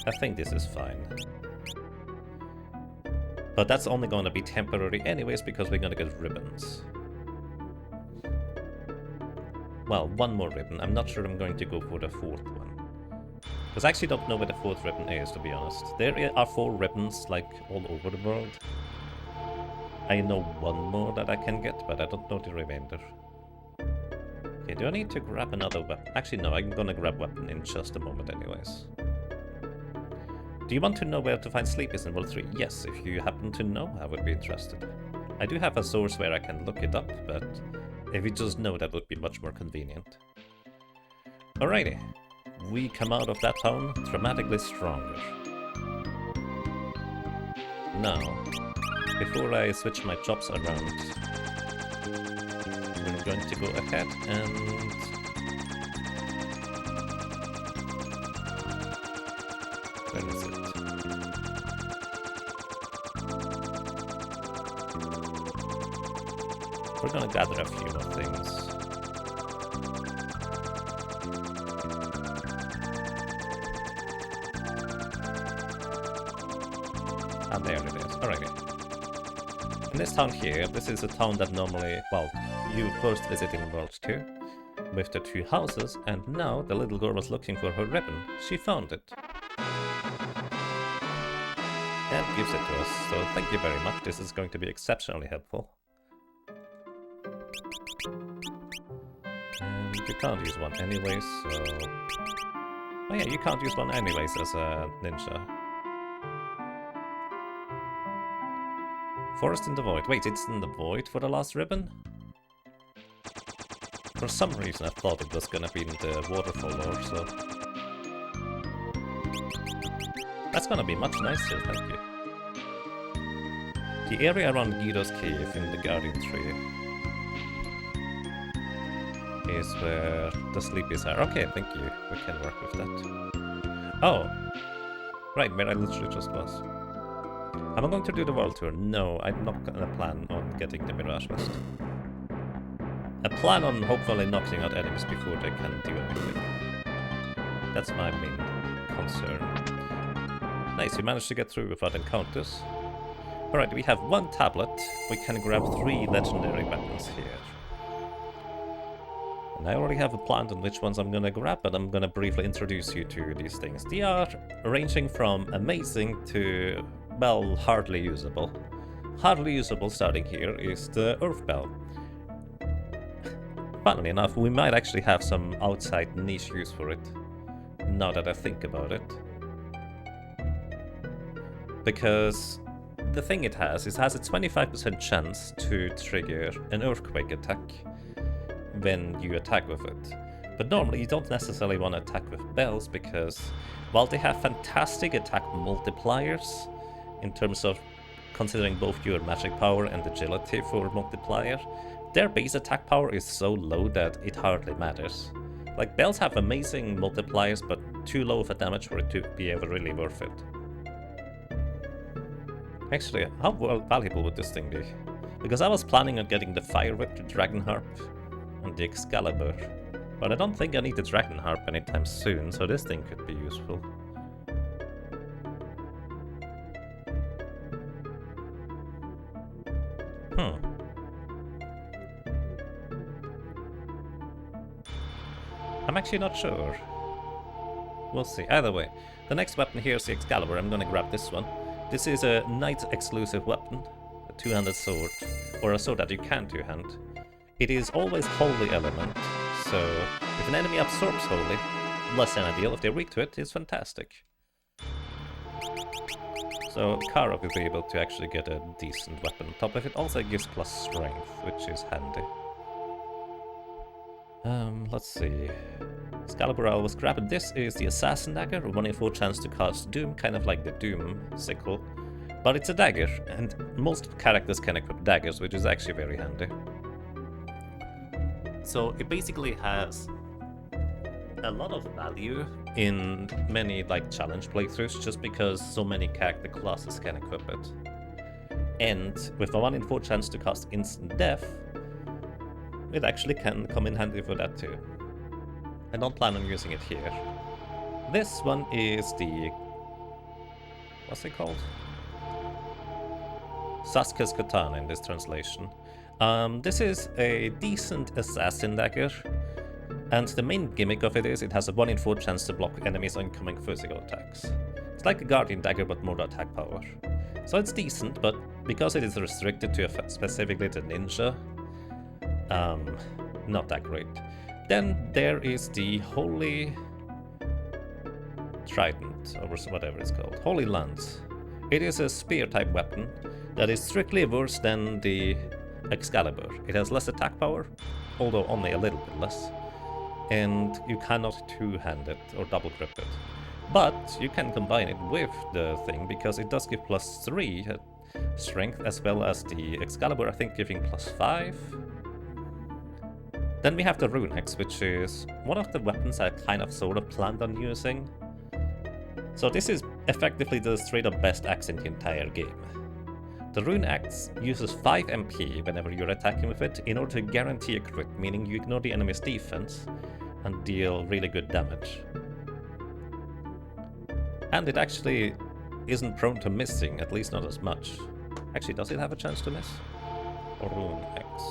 I think this is fine. But that's only gonna be temporary anyways, because we're gonna get ribbons. Well, 1 more ribbon. I'm not sure I'm going to go for the 4th one. Because I actually don't know where the 4th ribbon is, to be honest. There are 4 ribbons, like, all over the world. I know 1 more that I can get, but I don't know the remainder. Okay, do I need to grab another weapon? Actually, no, I'm gonna grab weapon in just a moment anyways. Do you want to know where to find Sleepies in World 3? Yes, if you happen to know, I would be interested. I do have a source where I can look it up, but if you just know, that would be much more convenient. Alrighty. We come out of that town dramatically stronger. Now, before I switch my jobs around, we're going to go ahead and... Where is it? We're gonna gather a few more things. And there it is. Alrighty. In this town here, this is a town that normally, well, you first visit in World 2 with the 2 houses, and now the little girl was looking for her ribbon. She found it. And gives it to us, so thank you very much. This is going to be exceptionally helpful. And you can't use one anyways, so... Oh yeah, you can't use one anyways as a ninja. Forest in the Void. Wait, it's in the Void for the last ribbon? For some reason I thought it was gonna be in the Waterfall Lore, so... That's gonna be much nicer, thank you. The area around Guido's Cave in the Guardian Tree is where the Sleepies are. Okay, thank you. We can work with that. Oh! Right, where I literally just was. Am I going to do the world tour? No, I'm not gonna plan on getting the Mirage Vest. I plan on hopefully knocking out enemies before they can do anything. That's my main concern. Nice, we managed to get through without encounters. Alright, we have 1 tablet. We can grab 3 legendary weapons here. And I already have a plan on which ones I'm gonna grab, but I'm gonna briefly introduce you to these things. They are ranging from amazing to, well, hardly usable. Hardly usable starting here is the Earth Bell. Funnily enough, we might actually have some outside niche use for it, now that I think about it. Because the thing it has a 25% chance to trigger an earthquake attack when you attack with it. But normally you don't necessarily want to attack with bells because while they have fantastic attack multipliers in terms of considering both your magic power and agility for multiplier, their base attack power is so low that it hardly matters. Like, bells have amazing multipliers, but too low of a damage for it to be ever really worth it. Actually, how valuable would this thing be? Because I was planning on getting the Fire Whip, the Dragon Harp, and the Excalibur. But I don't think I need the Dragon Harp anytime soon, so this thing could be useful. I'm actually not sure. We'll see. Either way, the next weapon here is the Excalibur. I'm gonna grab this one. This is a knight exclusive weapon, a two-handed sword, or a sword that you can two-hand. It is always Holy Element, so if an enemy absorbs Holy, less than ideal. If they're weak to it, it's fantastic. So Kara will be able to actually get a decent weapon on top of it. Also it gives plus strength, which is handy. Let's see. Excalibur I was grabbing. This is the Assassin Dagger, 1 in 4 chance to cast Doom, kind of like the Doom sickle. But it's a dagger, and most characters can equip daggers, which is actually very handy. So it basically has a lot of value in many like challenge playthroughs, just because so many character classes can equip it. And with a 1 in 4 chance to cast instant death, it actually can come in handy for that too. I don't plan on using it here. This one is the... what's it called? Sasuke's Katana in this translation. This is a decent assassin dagger, and the main gimmick of it is it has a 1 in 4 chance to block enemies' incoming physical attacks. It's like a Guardian dagger but more attack power. So it's decent, but because it is restricted to specifically the ninja, not that great. Then there is the Holy Trident, or whatever it's called. Holy Lance. It is a spear type weapon that is strictly worse than the Excalibur. It has less attack power, although only a little bit less. And you cannot two-hand it or double grip it. But you can combine it with the thing, because it does give plus 3 strength, as well as the Excalibur, I think, giving plus 5. Then we have the Rune Axe, which is one of the weapons I kind of sort of planned on using. So this is effectively the straight up best axe in the entire game. The Rune Axe uses 5 MP whenever you're attacking with it in order to guarantee a crit, meaning you ignore the enemy's defense and deal really good damage. And it actually isn't prone to missing, at least not as much. Actually, does it have a chance to miss? Or Rune Axe?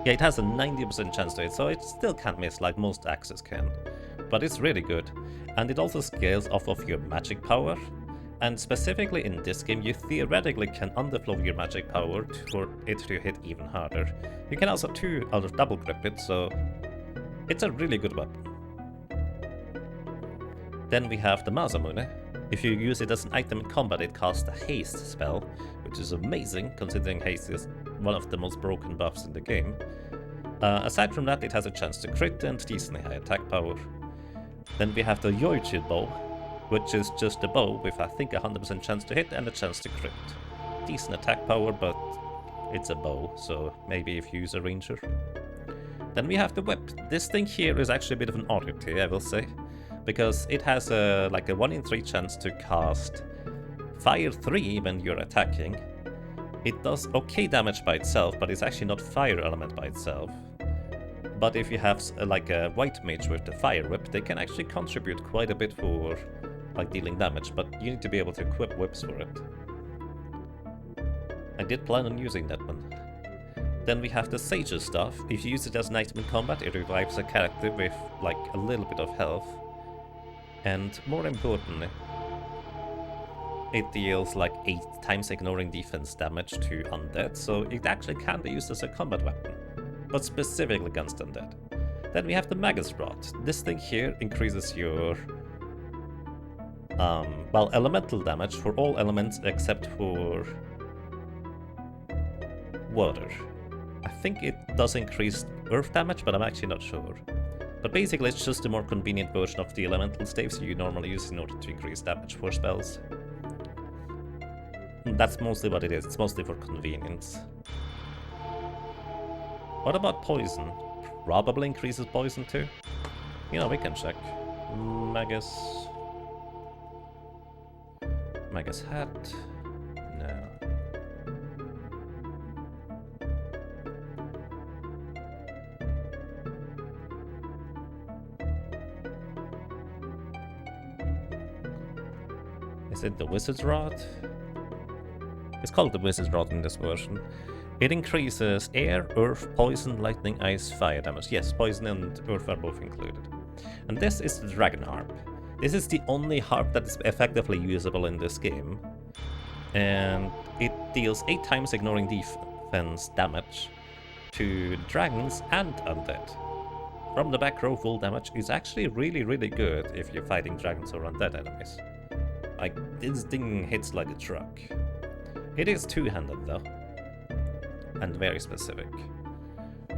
Yeah, it has a 90% chance to hit, so it still can't miss like most axes can. But it's really good. And it also scales off of your magic power. And specifically in this game, you theoretically can underflow your magic power for it to hit even harder. You can also double grip it, so it's a really good weapon. Then we have the Masamune. If you use it as an item in combat, it casts a haste spell, which is amazing, considering haste is one of the most broken buffs in the game. Aside from that, it has a chance to crit and decently high attack power. Then we have the Yoichi bow, which is just a bow with I think 100% chance to hit and a chance to crit. Decent attack power, but it's a bow, so maybe if you use a ranger. Then we have the whip. This thing here is actually a bit of an oddity, I will say, because it has like a 1 in 3 chance to cast Fire 3 when you're attacking. It does okay damage by itself, but it's actually not fire element by itself. But if you have like a white mage with the Fire Whip, they can actually contribute quite a bit for like dealing damage, but you need to be able to equip whips for it. I did plan on using that one. Then we have the Sage's Staff. If you use it as an item in combat, it revives a character with like a little bit of health. And more importantly, it deals like 8 times ignoring defense damage to undead, so it actually can be used as a combat weapon, but specifically against undead. Then we have the Magus Rod. This thing here increases your elemental damage for all elements except for water. I think it does increase earth damage, but I'm actually not sure. But basically it's just a more convenient version of the elemental staves you normally use in order to increase damage for spells. And that's mostly what it is, it's mostly for convenience. What about poison? probably increases poison too. You know, we can check. Magus... Magus hat... No. Is it the Wizard's Rod? It's called the Wizard's Rod in this version. It increases air, earth, poison, lightning, ice, fire damage. Yes, poison and earth are both included. And this is the Dragon Harp. This is the only harp that is effectively usable in this game. And it deals 8 times ignoring defense damage to dragons and undead. From the back row, full damage is actually really good if you're fighting dragons or undead enemies. Like, this thing hits like a truck. It is two-handed though. And very specific.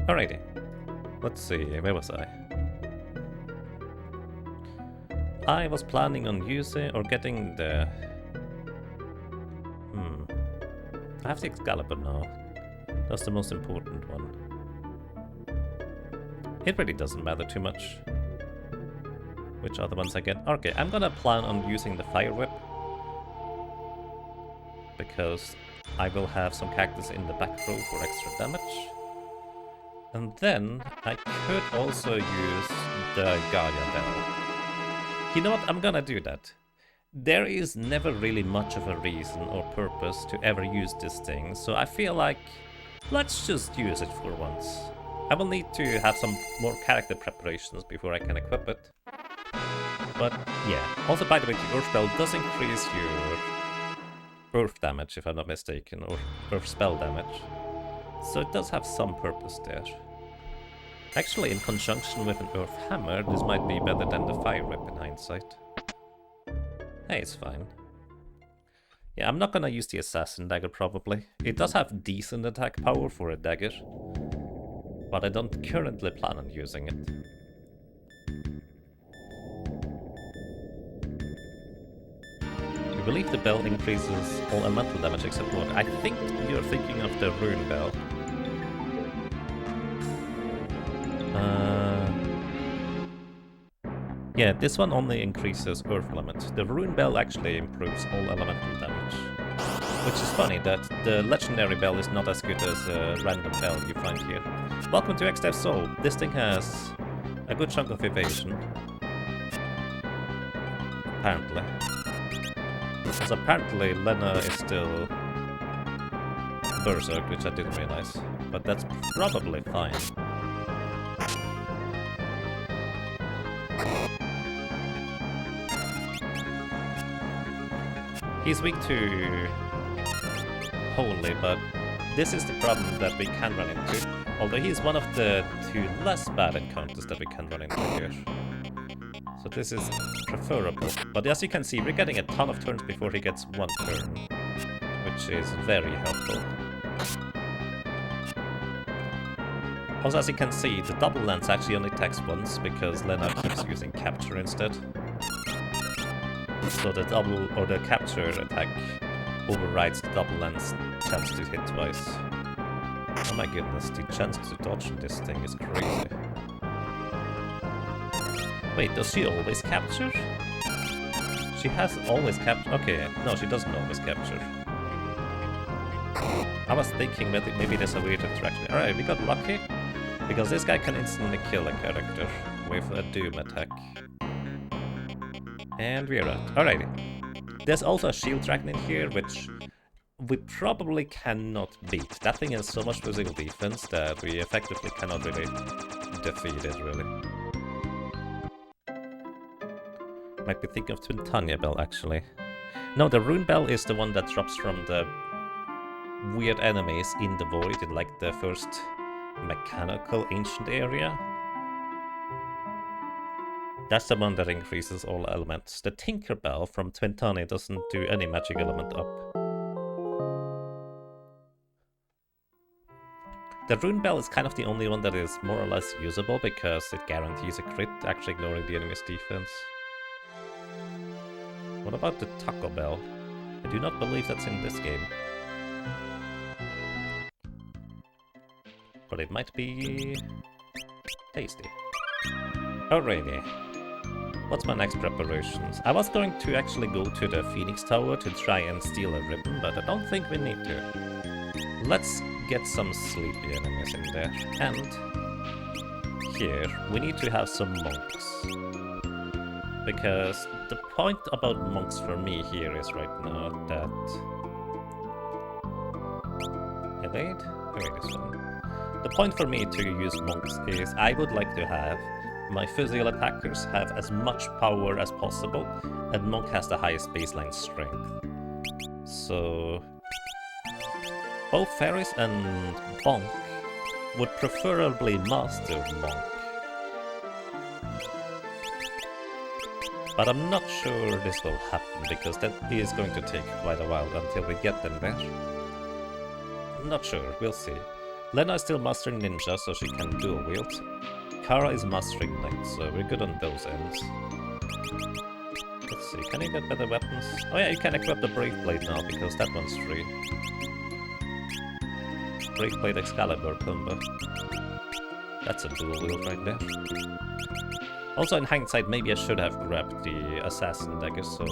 Alrighty. Let's see, where was I? I was planning on using or getting the... I have the Excalibur now. That's the most important one. It really doesn't matter too much which are the ones I get. Okay, I'm gonna plan on using the Fire Whip, because I will have some cactus in the back row for extra damage. And then I could also use the Gaia Bell. You know what? I'm gonna do that. There is never really much of a reason or purpose to ever use this thing, so I feel like let's just use it for once. I will need to have some more character preparations before I can equip it. But yeah, also by the way, the Earth Bell does increase your Earth damage, if I'm not mistaken, or Earth spell damage. So it does have some purpose there. Actually, in conjunction with an Earth Hammer, this might be better than the Fire Whip in hindsight. Hey, it's fine. Yeah, I'm not gonna use the Assassin Dagger probably. It does have decent attack power for a dagger, but I don't currently plan on using it. I believe the bell increases all elemental damage except water. I think you're thinking of the Rune Bell. Yeah, this one only increases Earth element. The Rune Bell actually improves all elemental damage. Which is funny that the Legendary Bell is not as good as a random bell you find here. Welcome to X-Dev Soul. This thing has a good chunk of evasion. Apparently. Because apparently Lena is still Berserk, which I didn't realize. But that's probably fine. He's weak to Holy, but this is the problem that we can run into. Although he's one of the 2 less bad encounters that we can run into here. So this is preferable. But as you can see, we're getting a ton of turns before he gets 1 turn, which is very helpful. Also, as you can see, the double lance actually only attacks once, because Lena keeps using capture instead. So the double or the capture attack overrides the double lance chance to hit twice. Oh my goodness, the chance to dodge this thing is crazy. Wait, does she always capture? She has always captured. Okay, no, she doesn't always capture. I was thinking that maybe there's a weird interaction. Alright, we got lucky, because this guy can instantly kill a character with a Doom attack. And we're out. Alrighty. There's also a shield dragon in here, which we probably cannot beat. That thing has so much physical defense that we effectively cannot really defeat it, really. Might be thinking of Twintania Bell, actually. No, the Rune Bell is the one that drops from the weird enemies in the void, in like the first mechanical ancient area. That's the one that increases all elements. The Tinker Bell from Twintania doesn't do any magic element up. The Rune Bell is kind of the only one that is more or less usable, because it guarantees a crit, actually ignoring the enemy's defense. What about the Taco Bell? I do not believe that's in this game. But it might be Tasty. Alrighty. What's my next preparations? I was going to actually go to the Phoenix Tower to try and steal a ribbon, but I don't think we need to. Let's get some sleepy enemies in there. And here, we need to have some monks. Because the point about monks for me here is right now that... Evade? Evade this one. The point for me to use monks is I would like to have my physical attackers have as much power as possible, and monk has the highest baseline strength. So... both Fairies and Bonk would preferably master monk. But I'm not sure this will happen, because that is going to take quite a while until we get them there. Not sure, we'll see. Lena is still mastering ninja, so she can dual wield. Kara is mastering knight, so we're good on those ends. Let's see, can you get better weapons? Oh yeah, you can equip the Brave Blade now, because that one's free. Brave Blade Excalibur combo. That's a dual wield right there. Also, in hindsight, maybe I should have grabbed the Assassin Dagger, so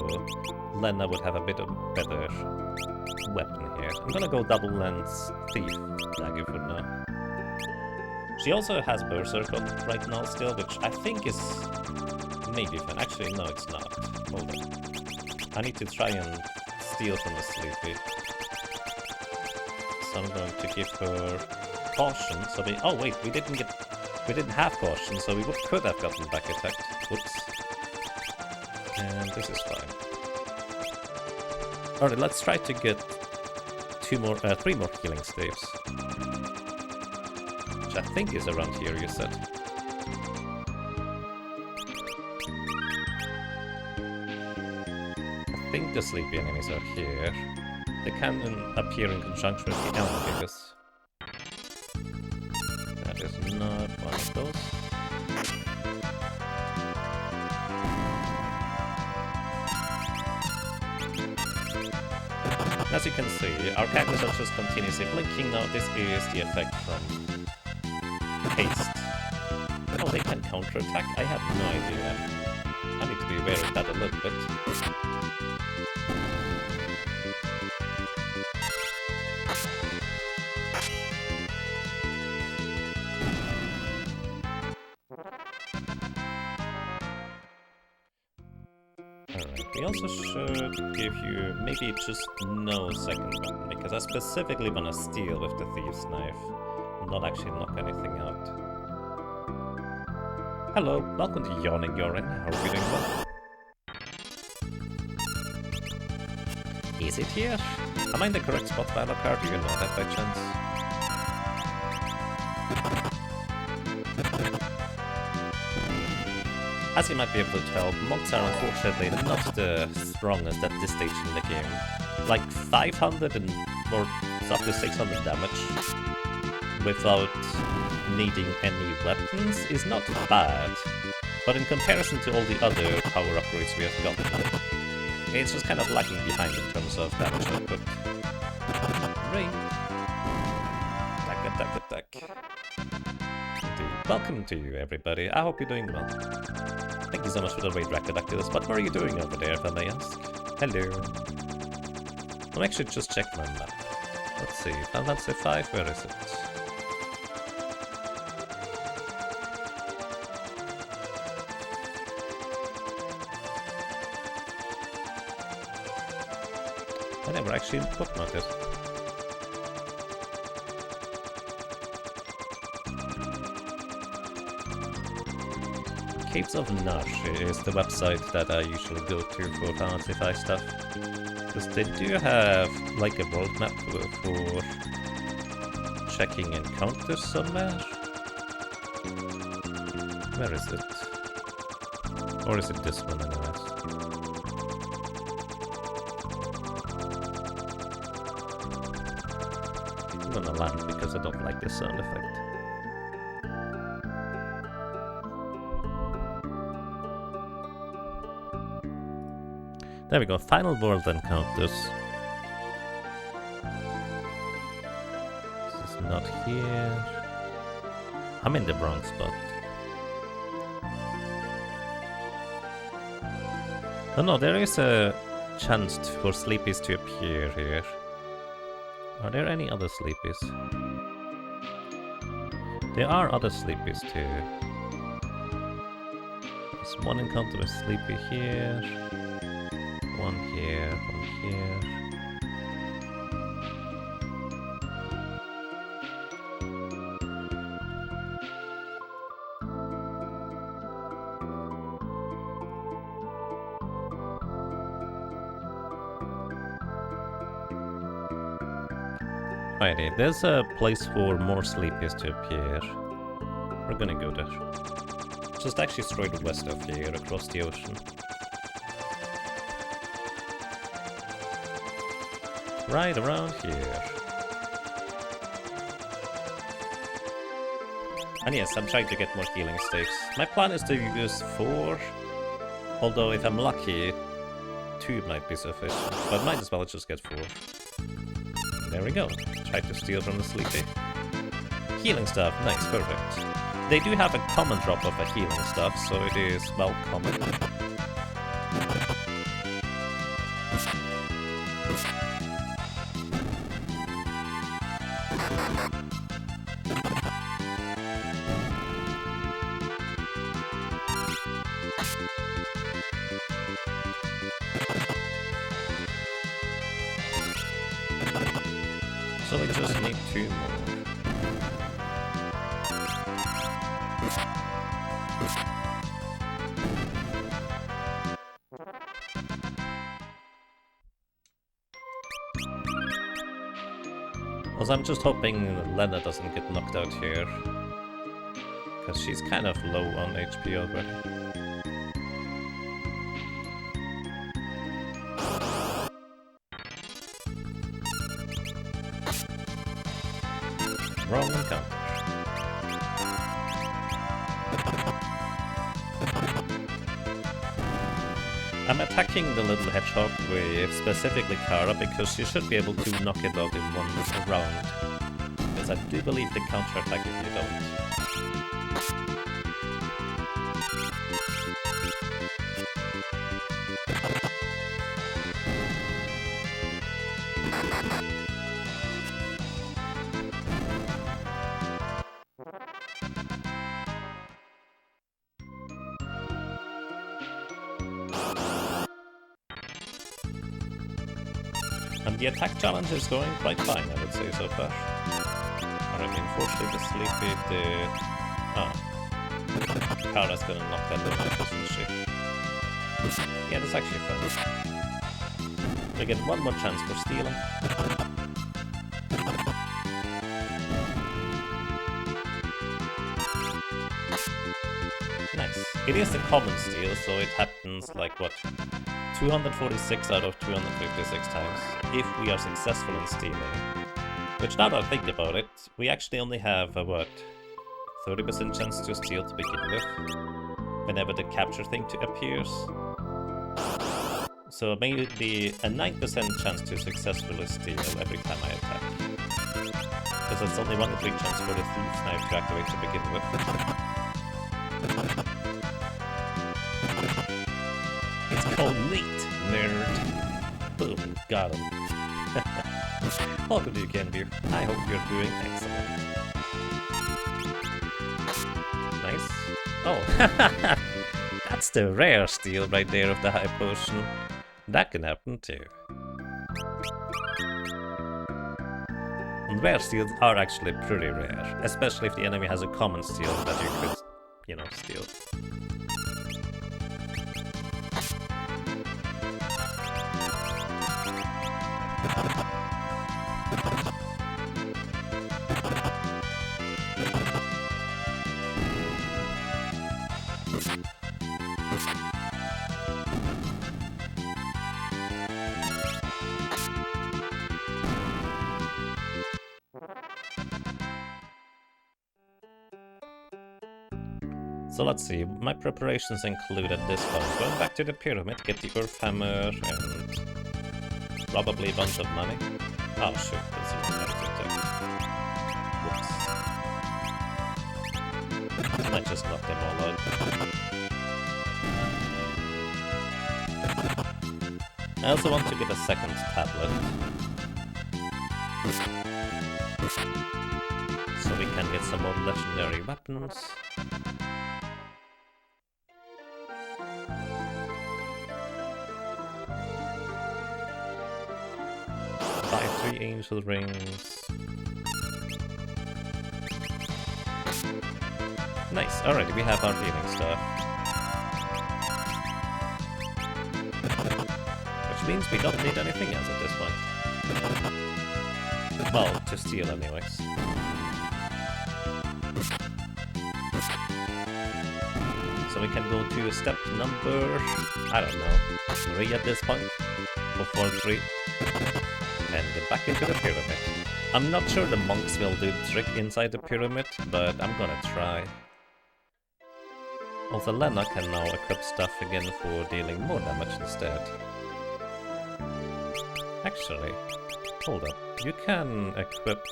Lena would have a bit of better weapon here. I'm gonna go double lens Thief Dagger for now. She also has Berserk on right now still, which I think is maybe fun. Actually, no, it's not. Hold on. I need to try and steal from the Sleepy. So I'm going to give her Caution, so we... Oh wait, we didn't have Caution, so we could have gotten back attacked. Whoops. And this is fine. Alright, let's try to get 3 more healing staves. Which I think is around here, you said. I think the sleepy enemies are here. They can appear in conjunction with the Elmagus. That is not one of those. As you can see, our characters are just continuously blinking now. This is the effect from haste. Oh, they can counterattack? I have no idea. I need to be aware of that a little bit. Alright, we also should give you maybe just no second weapon, because I specifically want to steal with the Thieves' Knife, not actually knock anything out. Hello, welcome to Yawning Yorin. How are you doing well? Is it here? Am I in the correct spot, Valakar? Do you know that by chance? As you might be able to tell, monks are unfortunately not the strongest at this stage in the game. Like 500 or up to 600 damage without needing any weapons is not bad. But in comparison to all the other power upgrades we have gotten, it's just kind of lagging behind in terms of damage output. Raid. Attack. Indeed. Welcome to you, everybody. I hope you're doing well. Thank you so much for the raid, Rakadactylus. What were you doing over there, if I may ask? Hello. I'll actually just check my map. Let's see. Final Fantasy 5, where is it? I never actually bookmarked it. Caves of Nash is the website that I usually go to for Final Fantasy 5 stuff. Because they do have like a world map for checking encounters somewhere. Where is it? Or is it this one anyways? I'm gonna land because I don't like this sound effect. There we go, final world encounters. This is not here. I'm in the wrong spot. Oh no, there is a chance for sleepies to appear here. Are there any other sleepies? There are other sleepies too. There's one encounter with sleepy here. One here, one here. Righty, there's a place for more sleepies to appear. We're gonna go there. Just actually straight west of here, across the ocean. Right around here. And yes, I'm trying to get more healing sticks. My plan is to use 4. Although if I'm lucky, 2 might be sufficient. But might as well just get 4. There we go. Try to steal from the sleepy. Healing stuff, nice, perfect. They do have a common drop of a healing stuff, so it is well common. So we just need 2 more. Also, I'm just hoping Lena doesn't get knocked out here. Because she's kind of low on HP already. Wrong encounter. I'm attacking the little hedgehog with specifically Kara because she should be able to knock it out in one round. Because I do believe they counterattack if you don't. And the attack challenge is going quite fine, I would say, so far. Alright, unfortunately the sleepy did... Oh. Kara's gonna knock that out, isn't she? Yeah, that's actually fun. We get one more chance for stealing. Nice. It is a common steal, so it happens like, what? 246 out of 256 times, if we are successful in stealing. Which, now that I think about it, we actually only have a, what, 30% chance to steal to begin with, whenever the capture thing appears. So maybe a 9% chance to successfully steal every time I attack. Because it's only 1 in 3 chance for the Thief's Knife to activate to begin with. It's called neat, nerd. Boom, got him. Welcome to Kenview. I hope you're doing excellent. Nice. Oh, that's the rare steal right there of the high potion. That can happen too. And rare steals are actually pretty rare, especially if the enemy has a common steal that you could, you know, steal. So let's see, my preparations included this one. Going back to the pyramid, get the earth hammer and probably a bunch of money. Oh shoot, that's a wrong attack. Whoops. I might just knock them all out. I also want to get a second tablet. So we can get some more legendary weapons. Buy 3 angel rings. Nice, alright, we have our healing stuff. Which means we don't need anything else at this point. Well, to steal anyways. So we can go to step number, I don't know, 3 at this point, before 3, and get back into the pyramid. I'm not sure the monks will do the trick inside the pyramid, but I'm gonna try. Also, Lena can now equip stuff again for dealing more damage instead. Actually, hold up, you can equip...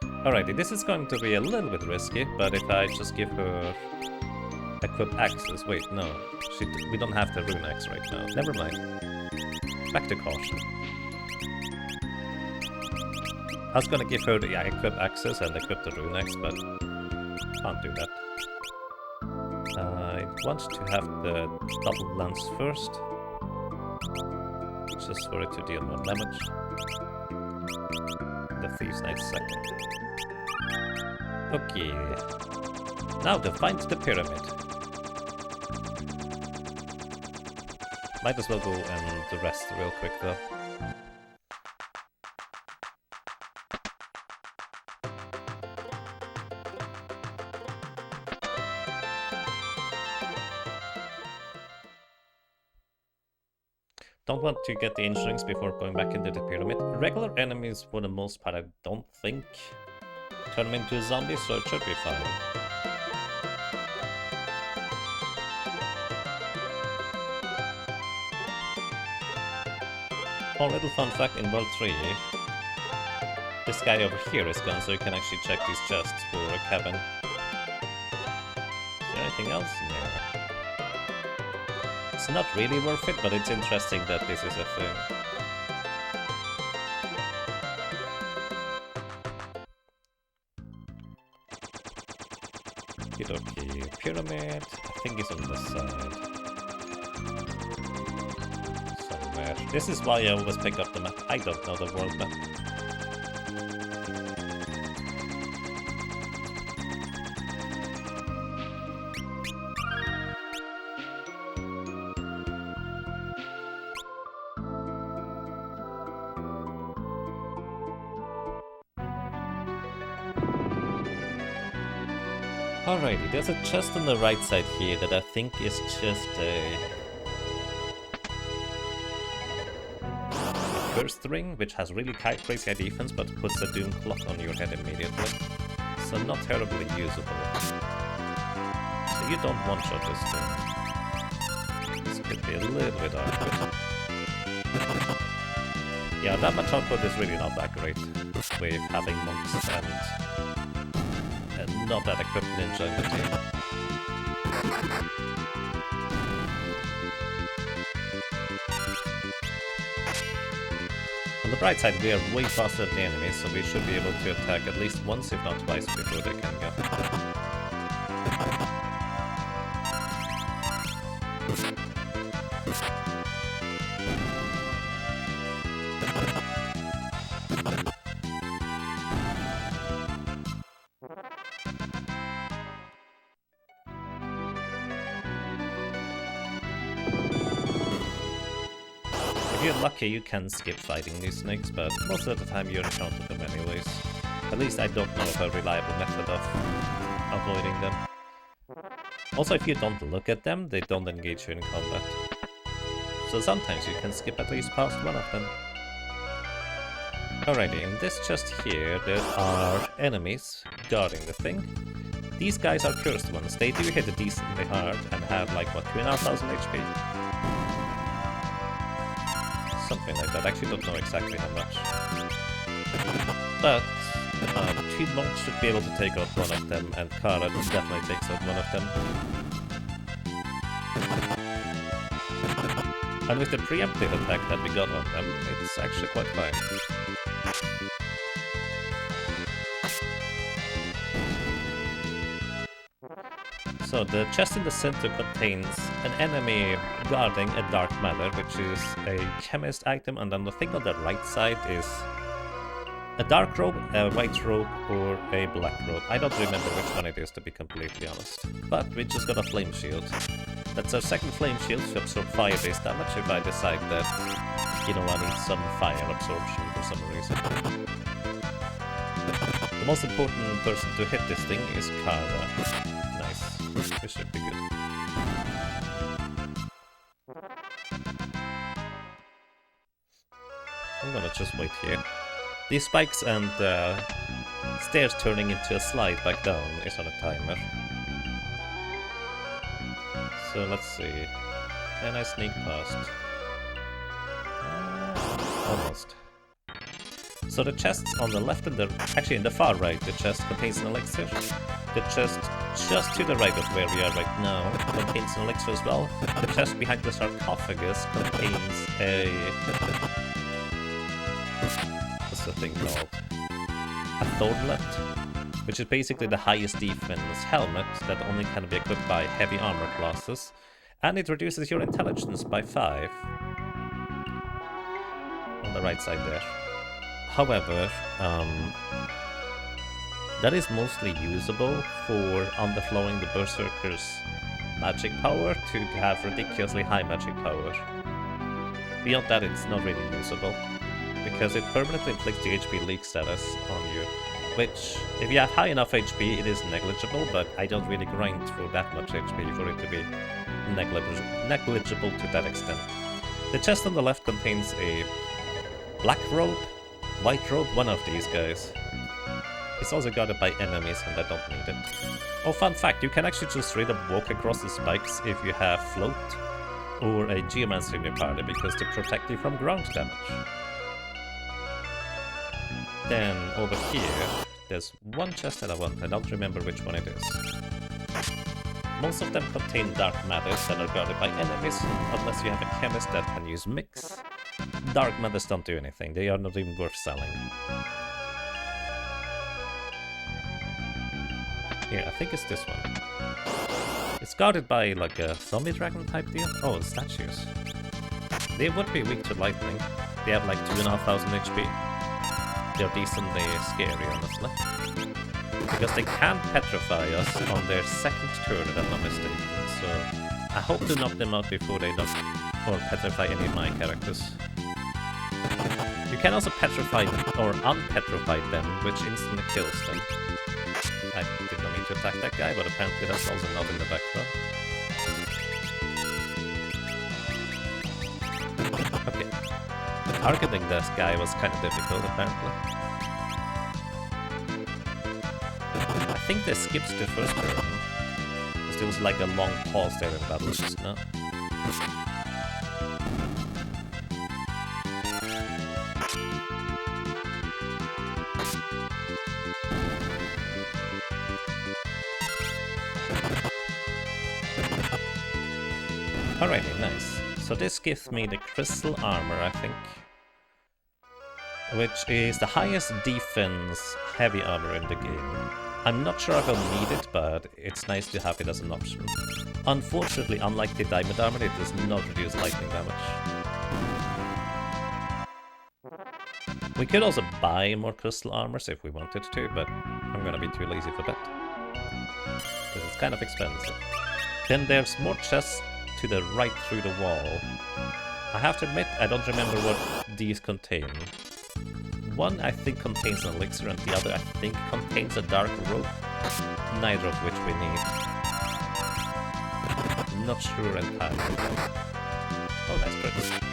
Alrighty, this is going to be a little bit risky, but if I just give her equip access... Wait, no, we don't have the rune axe right now. Never mind. Back to caution. I was gonna give her the equip access and equip the rune axe, but can't do that. I want to have the double lance first, just for it to deal more damage. The Thieves' Knight second. Okay, now to find the pyramid. Might as well go and rest real quick though. Don't want to get the angel rings before going back into the pyramid. Regular enemies, for the most part, I don't think turn them into a zombie, so it should be fine. Oh, little fun fact in World 3, this guy over here is gone, so you can actually check these chests for a cabin. Is there anything else? No. It's not really worth it, but it's interesting that this is a thing. Okay, pyramid, I think it's on this side. Somewhere. This is why I always pick up the map. I don't know the world map. Alrighty, there's a chest on the right side here that I think is just a cursed ring, which has really crazy high defense, but puts a doom clock on your head immediately. So not terribly usable. So you don't one-shot this thing. This could be a little bit awkward. Yeah, that much output is really not that great with having monks and not that equipped ninja in the team. On the bright side, we are way faster than the enemies, so we should be able to attack at least once, if not twice, before they can go. If you're lucky, you can skip fighting these snakes, but most of the time you encounter them anyways. At least I don't know of a reliable method of avoiding them. Also, if you don't look at them, they don't engage you in combat. So sometimes you can skip at least past one of them. Alrighty, in this chest here, there are enemies guarding the thing. These guys are cursed ones. They do hit decently hard and have like, what, 2,500 HP? Something like that. I actually don't know exactly how much. But 2 monks should be able to take out one of them, and Kara definitely takes out one of them. And with the preemptive attack that we got on them, it's actually quite fine. So the chest in the center contains an enemy guarding a dark matter, which is a chemist item, and then the thing on the right side is a dark robe, a white robe, or a black robe. I don't remember which one it is, to be completely honest. But we just got a flame shield. That's our second flame shield to absorb fire-based damage if I decide that, you know, I need some fire absorption for some reason. The most important person to hit this thing is Kara. Nice. This should be good. I'm gonna just wait here. These spikes and stairs turning into a slide back down is on a timer. So let's see. Can I sneak past? Almost. So the chests on the left and actually in the far right, the chest contains an elixir. The chest just to the right of where we are right now contains an elixir as well. The chest behind the sarcophagus contains a... what's the thing called? A Thornlet, which is basically the highest defense helmet that only can be equipped by heavy armor classes, and it reduces your intelligence by 5. On the right side there. However, that is mostly usable for underflowing the Berserker's magic power to have ridiculously high magic power. Beyond that, it's not really usable, because it permanently inflicts the HP leak status on you, which, if you have high enough HP, it is negligible, but I don't really grind for that much HP for it to be negligible to that extent. The chest on the left contains a black robe, white robe, one of these guys. It's also guarded by enemies and I don't need it. Oh, fun fact, you can actually just straight up walk across the spikes if you have float or a geomancer in your party, because they protect you from ground damage. Then over here, there's one chest that I want. I don't remember which one it is. Most of them contain dark matters that are guarded by enemies, unless you have a chemist that can use mix. Dark matters don't do anything, they are not even worth selling. Here, I think it's this one. It's guarded by like a zombie dragon type deal. Oh, the statues. They would be weak to lightning. They have like 2,500 HP. They're decently scary, honestly. Because they can petrify us on their second turn, if I'm not mistaken. So I hope to knock them out before they knock or petrify any of my characters. You can also petrify or unpetrify them, which instantly kills them. I did not mean to attack that guy, but apparently that's also not in the background. Okay. Targeting this guy was kind of difficult, apparently. I think this skips the first turn, because there was like a long pause there in battle just now. Alrighty, nice. So this gives me the crystal armor, I think, which is the highest defense heavy armor in the game. I'm not sure if I'll need it, but it's nice to have it as an option. Unfortunately, unlike the diamond armor, it does not reduce lightning damage. We could also buy more crystal armors if we wanted to, but I'm gonna be too lazy for that, because it's kind of expensive. Then there's more chests to the right through the wall. I have to admit, I don't remember what these contain. One I think contains an elixir and the other I think contains a dark rope. Neither of which we need. Not sure entirely. Oh, that's pretty.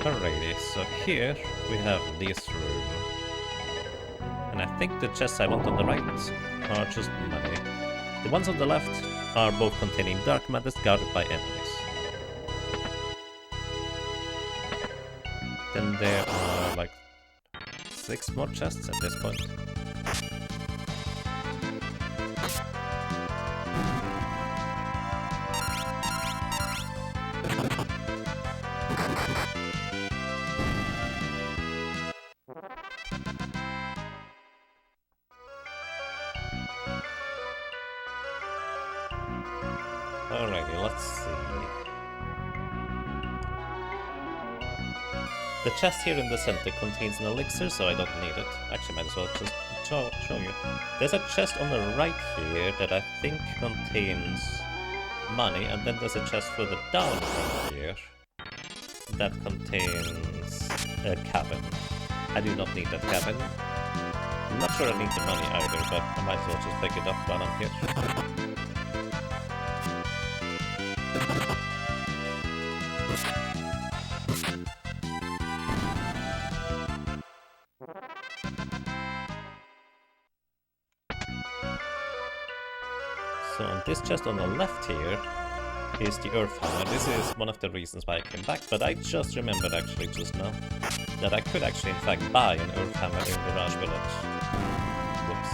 Alrighty, so here we have this room. And I think the chests I want on the right are just money. The ones on the left are both containing dark matters guarded by enemies. Then there are like 6 more chests at this point. Alrighty, let's see. The chest here in the center contains an elixir, so I don't need it. Actually, might as well just show you. There's a chest on the right here that I think contains money, and then there's a chest further down from here that contains a cabin. I do not need that cabin. I'm not sure I need the money either, but I might as well just pick it up while I'm here. So on this chest on the left here is the Earth Hammer. This is one of the reasons why I came back, but I just remembered actually just now that I could actually in fact buy an Earth Hammer in Mirage Village. Whoops.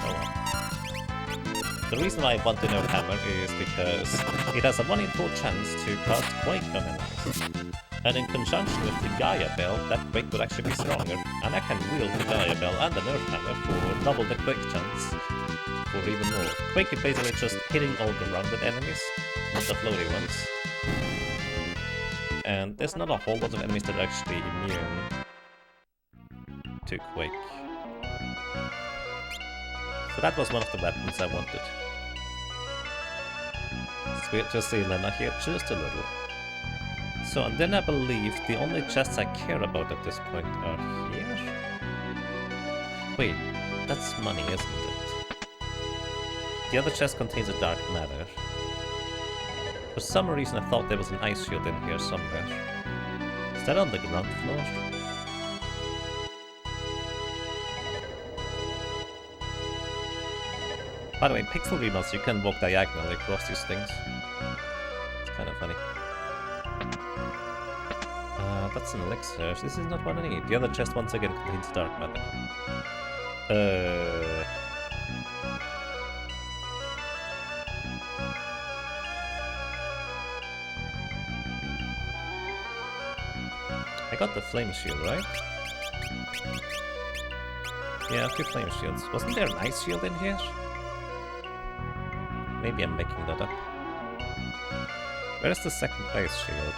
Oh well. The reason why I want an Earth Hammer is because it has a 1 in 4 chance to cast Quake on enemies. And in conjunction with the Gaia Bell, that Quake would actually be stronger, and I can wield the Gaia Bell and an Earth Hammer for double the Quake chance. Or even more. Quake is basically just hitting all the rounded enemies, not the floaty ones. And there's not a whole lot of enemies that are actually immune to Quake. So that was one of the weapons I wanted. It's weird to see Lena here just a little. So, and then I believe the only chests I care about at this point are here? Wait, that's money, isn't it? The other chest contains a dark matter. For some reason I thought there was an ice shield in here somewhere. Is that on the ground floor? By the way, in Pixel Remods you can walk diagonally across these things. It's kind of funny. That's an elixir. This is not what I need. The other chest once again contains dark matter. I got the flame shield, right? Yeah, 2 flame shields. Wasn't there an ice shield in here? Maybe I'm making that up. Where's the second ice shield?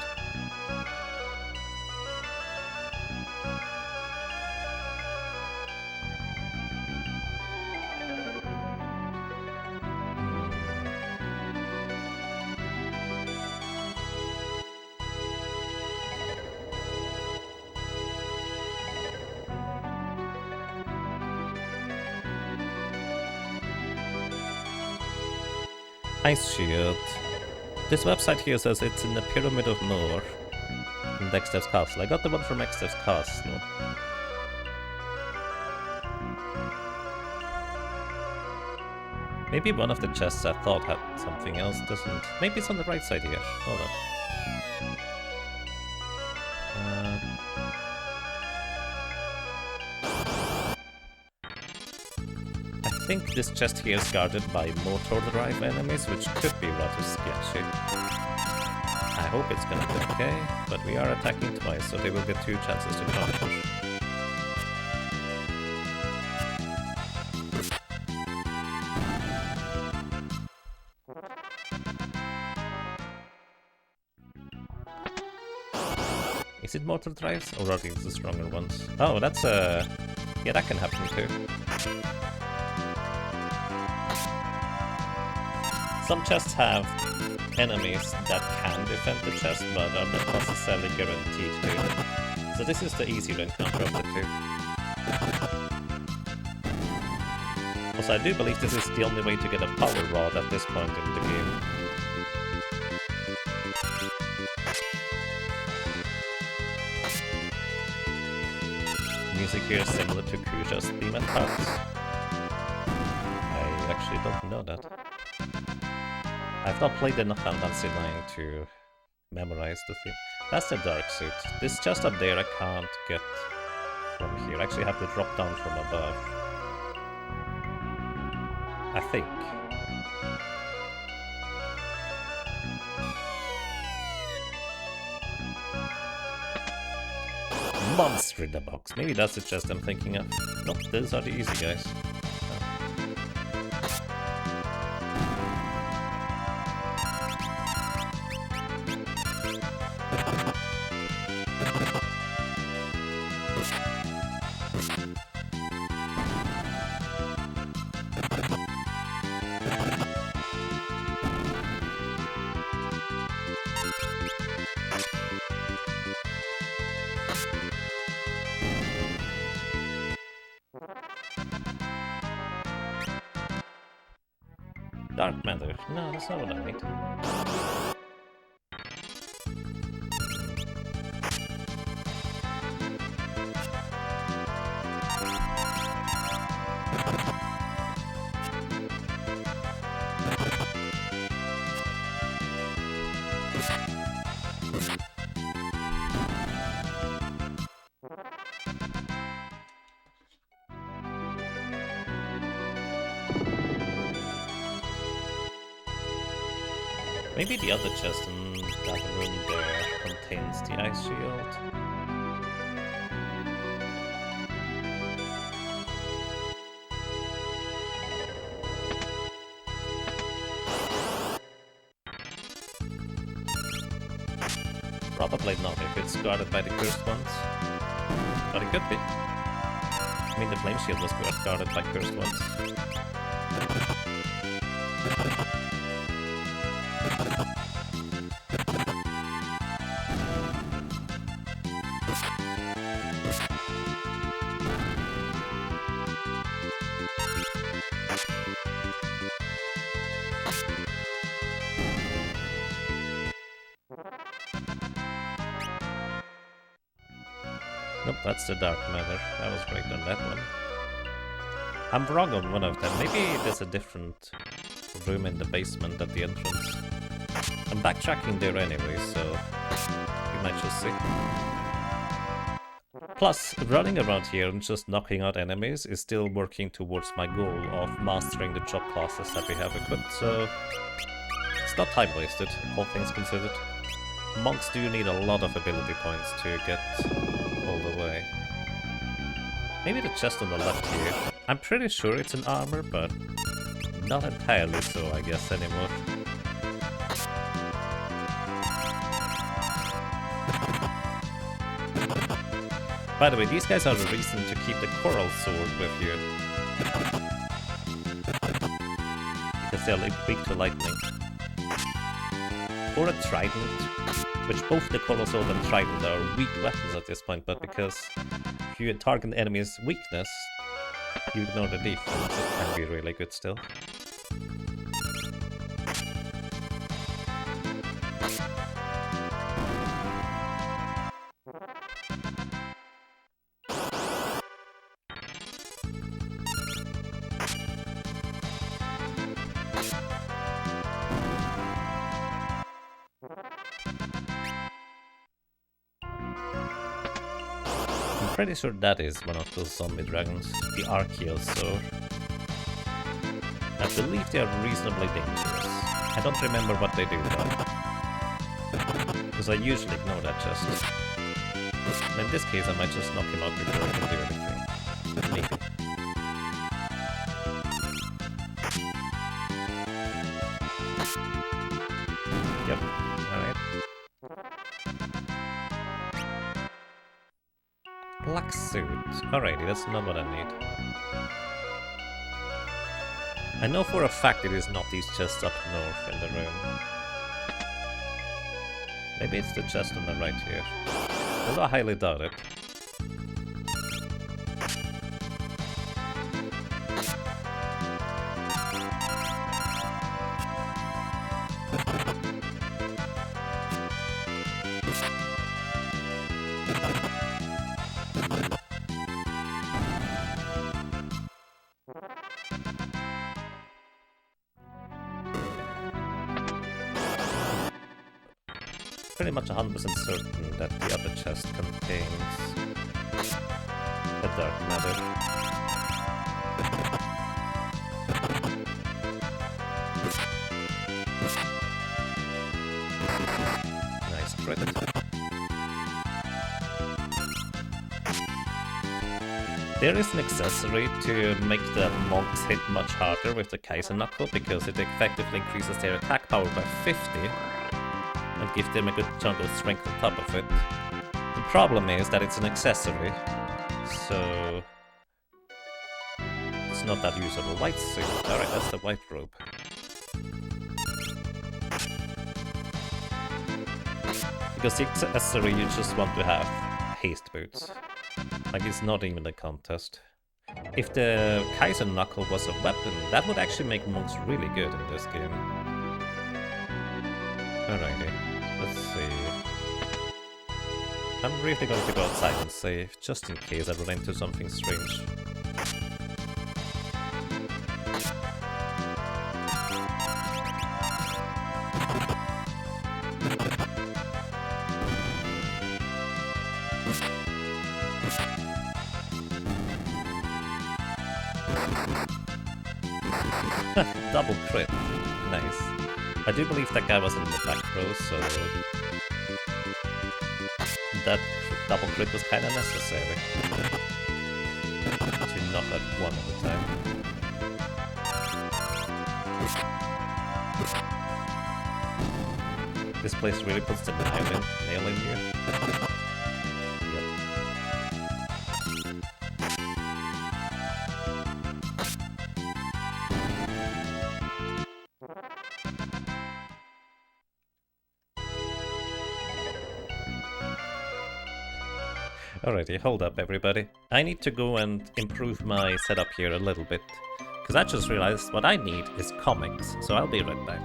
Ice shield. This website here says it's in the Pyramid of Moor in Extev's Castle. I got the one from Extev's Castle. Maybe one of the chests I thought had something else doesn't. Maybe it's on the right side here. Hold on. I think this chest here is guarded by motor drive enemies, which could be rather sketchy. I hope it's gonna be okay, but we are attacking twice, so they will get 2 chances to counter. Is it motor drives, or are these the stronger ones? Oh, that's yeah, that can happen too. Some chests have enemies that can defend the chest, but are not necessarily guaranteed to. So this is the easier encounter of the 2. Also, I do believe this is the only way to get a power rod at this point in the game. music here similar to Kuja's theme at parts? I actually don't know that. I've not played enough Final Fantasy 9 to memorize the theme. That's the Dark Suit. This chest up there I can't get from here. I actually have to drop down from above. I think. Monster in the box. Maybe that's the chest I'm thinking of. Nope, those are the easy guys. Dark matter. No, that's not what I need. Maybe the other chest in that room there contains the ice shield. Probably not if it's guarded by the cursed ones. But it could be. I mean, the flame shield was guarded by cursed ones. Nope, that's the dark matter. I was right on that one. I'm wrong on one of them. Maybe there's a different room in the basement at the entrance. I'm backtracking there anyway, so we might just see. Plus, running around here and just knocking out enemies is still working towards my goal of mastering the job classes that we have equipped, so it's not time wasted, all things considered. Monks do need a lot of ability points to get all the way. Maybe the chest on the left here. I'm pretty sure it's an armor, but not entirely so, I guess, anymore. By the way, these guys are the reason to keep the coral sword with you. Because they're weak to lightning. Or a trident, which both the coral sword and trident are weak weapons at this point, but because if you target an enemy's weakness, you ignore the defense, it can be really good still. Pretty sure that is one of those zombie dragons, the Archaeosaur. I believe they are reasonably dangerous. I don't remember what they do though, because I usually ignore that chest. And in this case I might just knock him out before I can do anything. Maybe. Yep, alright. Black suit. Alrighty, that's not what I need. I know for a fact it is not these chests up north in the room. Maybe it's the chest on the right here. Although I highly doubt it. pretty much 100% certain that the other chest contains a dark matter. Nice crit. There is an accessory to make the monks hit much harder with the Kaiser Knuckle, because it effectively increases their attack power by 50 and gives them a good chunk of strength on top of it. The problem is that it's an accessory, so it's not that usable. White suit, alright, that's the white robe. Because the accessory you just want to have haste boots. Like, it's not even a contest. If the Kaiser Knuckle was a weapon, that would actually make monks really good in this game. Alrighty, let's see. I'm really going to go outside and save, just in case I run into something strange. Double crit. Nice. I do believe that guy was in the back row, so that double crit was kind of necessary to knock out one at a time. This place really puts the nail in you. Alrighty, hold up everybody. I need to go and improve my setup here a little bit, because I just realized what I need is comics, so I'll be right back.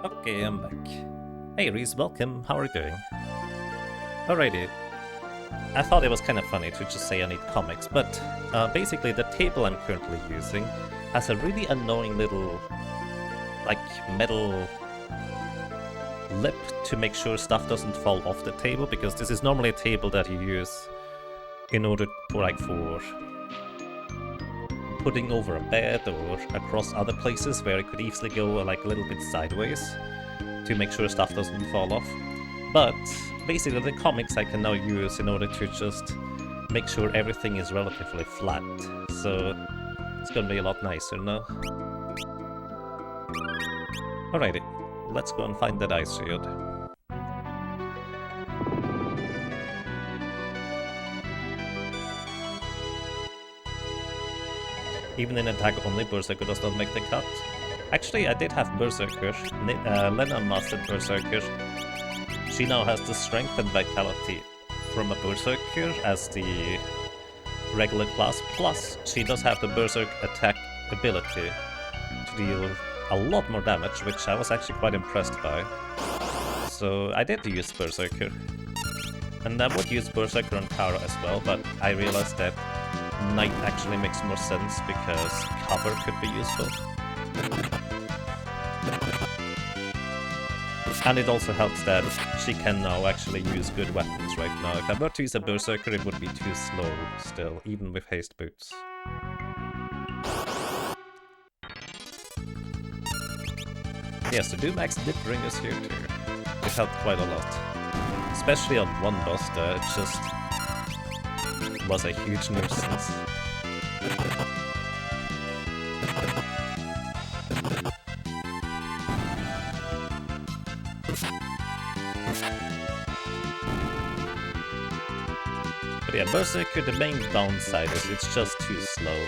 Okay, I'm back. Hey Reese, welcome, how are you doing? Alrighty. I thought it was kind of funny to just say I need comics, but basically the table I'm currently using has a really annoying little, like, metal lip to make sure stuff doesn't fall off the table, because this is normally a table that you use in order for, like, for putting over a bed or across other places where it could easily go like a little bit sideways to make sure stuff doesn't fall off. But basically the comics I can now use in order to just make sure everything is relatively flat, so it's gonna be a lot nicer now. Alrighty, let's go and find that ice shield. Even in attack only, Berserker does not make the cut. Actually, I did have Berserker. Lena mastered Berserker. She now has the strength and vitality from a Berserker as the regular class, plus she does have the Berserk attack ability to deal a lot more damage, which I was actually quite impressed by. So I did use Berserker. And I would use Berserker on Kara as well, but I realized that Knight actually makes more sense because cover could be useful. And it also helps that she can now actually use good weapons right now. If I were to use a Berserker, it would be too slow still, even with haste boots. Yes, the Doom Axe did bring us here too. It helped quite a lot. Especially on one boss that just was a huge nuisance. But yeah, Berserker, the main downside is it's just too slow.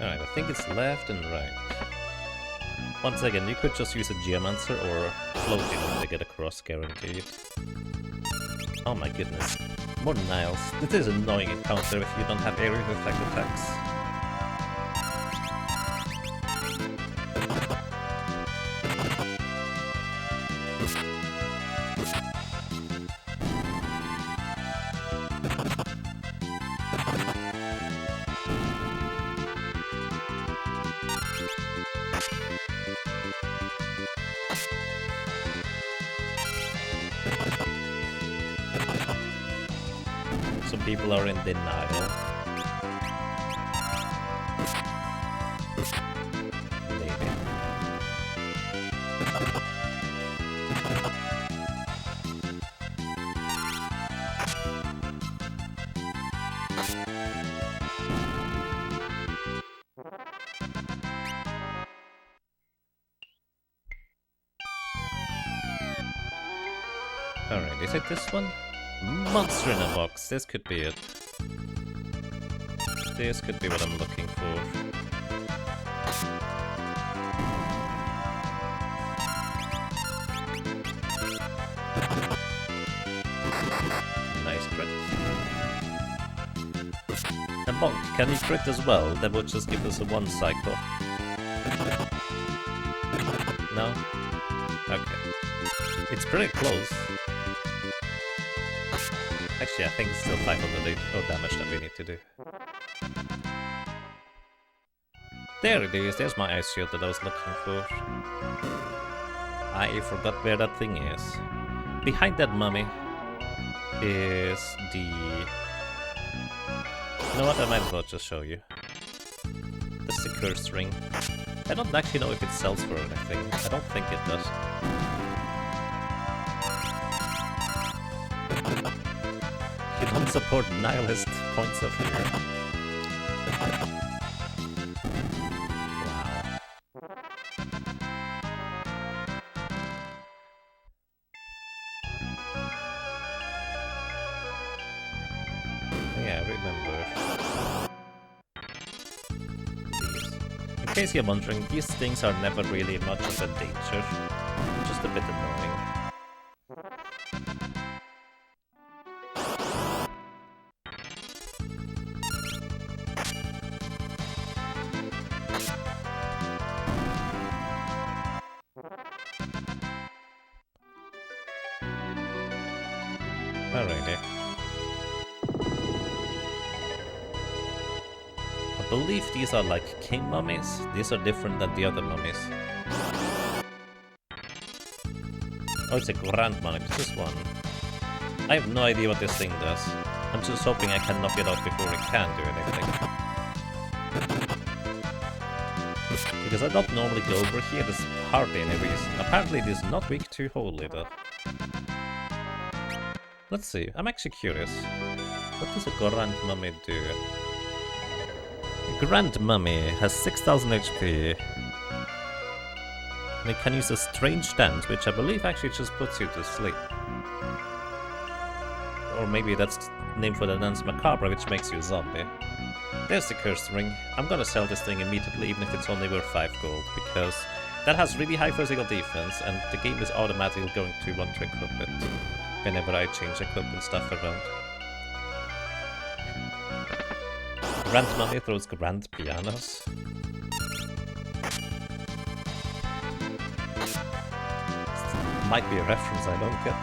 Alright, I think it's left and right. Once again, you could just use a Geomancer or float in to get across, guaranteed. Oh my goodness. More Niles. This is an annoying encounter if you don't have area effect attacks. Some people are in denial. Maybe. Alright, is it this one? Monster in a box, this could be it. This could be what I'm looking for. Nice crit. And Bonk, can you crit as well? That would just give us a 1 cycle. No? Okay. It's pretty close. Actually, I think it's still 500 damage that we need to do. There it is, there's my ice shield that I was looking for. I forgot where that thing is. Behind that mummy is the... You know what, I might as well just show you. The secure string. I don't actually know if it sells for anything. I don't think it does. You don't support nihilist points of view. Wow. Yeah, I remember. These. In case you're wondering, these things are never really much of a danger. Just a bit annoying. Alrighty. I believe these are like king mummies. These are different than the other mummies. Oh, it's a grand mummy. This is one. I have no idea what this thing does. I'm just hoping I can knock it out before it can do anything. Because I don't normally go over here, there's hardly any reason. Apparently it is not weak to holy though. Let's see, I'm actually curious. What does a Grand Mummy do? A Grand Mummy has 6000 HP. And it can use a strange dance, which I believe actually just puts you to sleep. Or maybe that's named for the dance macabre, which makes you a zombie. There's the cursed ring. I'm gonna sell this thing immediately, even if it's only worth 5 gold, because that has really high physical defense, and the game is automatically going to want to equip it whenever I change equipment stuff around. Grand Mummy throws grand pianos. Might be a reference I don't get.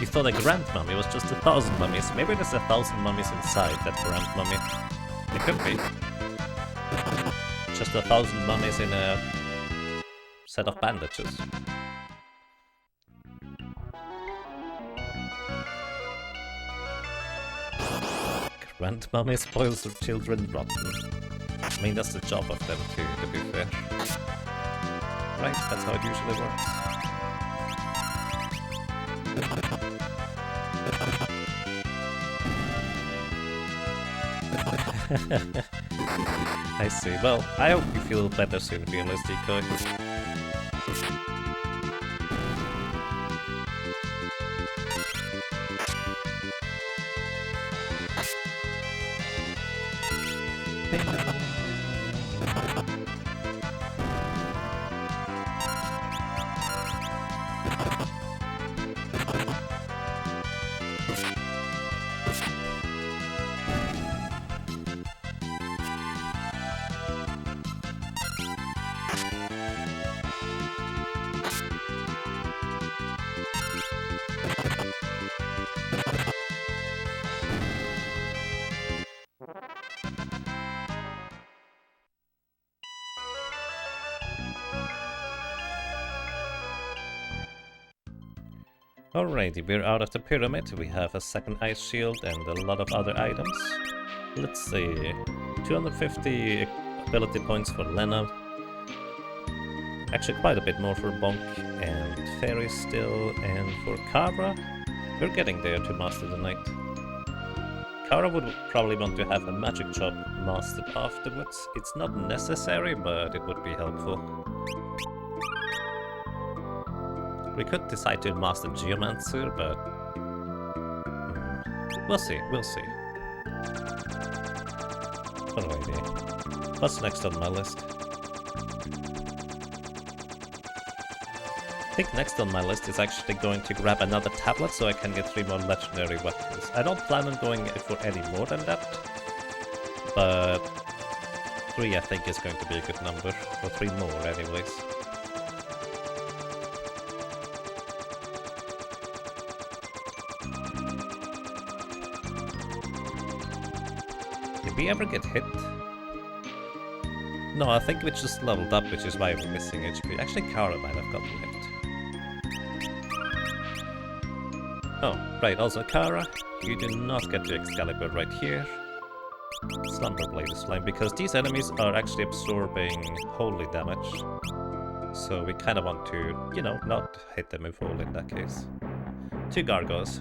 You thought a Grand Mummy was just 1,000 mummies. Maybe there's 1,000 mummies inside that Grand Mummy. It could be. Just 1,000 mummies in a set of bandages. Grand Mummy spoils her children rotten. I mean, that's the job of them too, to be fair. Right, that's how it usually works. I see. Well, I hope you feel better soon, Fearless Decoy. Alrighty, we're out of the pyramid. We have a second ice shield and a lot of other items. Let's see. 250 ability points for Lena. Actually quite a bit more for Bonk and Fairy still, and for Kara, we're getting there to master the Knight. Kara would probably want to have the magic chop mastered afterwards. It's not necessary, but it would be helpful. We could decide to master Geomancer, but we'll see, we'll see. Alrighty, what's next on my list? I think next on my list is actually going to grab another tablet so I can get 3 more legendary weapons. I don't plan on going for any more than that, but 3 I think is going to be a good number, or 3 more anyways. Did we ever get hit? No, I think we just leveled up, which is why we're missing HP. Actually, Kara might have gotten hit. Oh, right, also Kara, you do not get your Excalibur right here. Slumber Blade is flying, because these enemies are actually absorbing holy damage. So we kind of want to, you know, not hit them with holy in that case. 2 Gargoyles.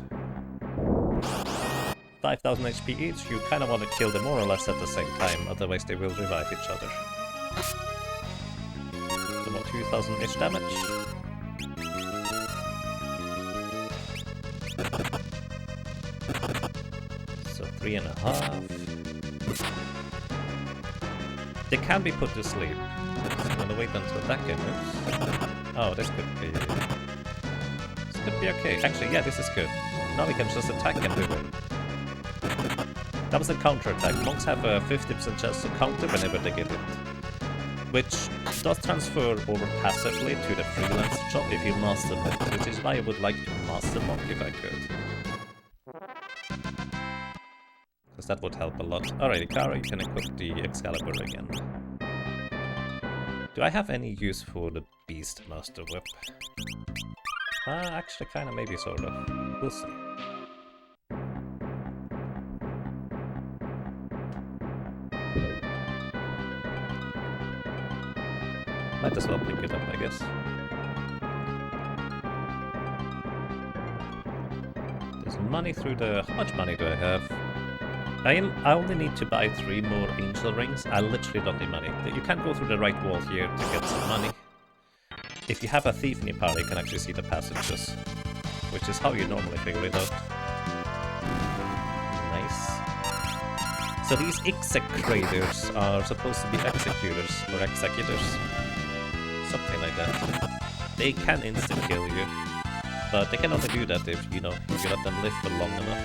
5,000 HP each, you kind of want to kill them more or less at the same time, otherwise they will revive each other. About 2,000-ish damage. So 3.5. They can be put to sleep. So I'm gonna wait until that guy moves. Oh, this could be... This could be okay. Actually, yeah, this is good. Now we can just attack and do it. That was a counter-attack. Monks have a 50% chance to counter whenever they get hit, which does transfer over passively to the freelance job if you master Monk, which is why I would like to master Monk if I could. Because that would help a lot. Alrighty, Kara, you can equip the Excalibur again. Do I have any use for the Beastmaster Whip? Actually, kinda, maybe, sort of. We'll see. Might as well pick it up, I guess. There's money through the... How much money do I have? I only need to buy 3 more Angel Rings. I literally don't need money. You can't go through the right wall here to get some money. If you have a thief in your power, you can actually see the passages, which is how you normally figure it out. Nice. So these execrators are supposed to be executors, or executors. Something like that. They can insta-kill you, but they can only do that if, you know, if you let them live for long enough.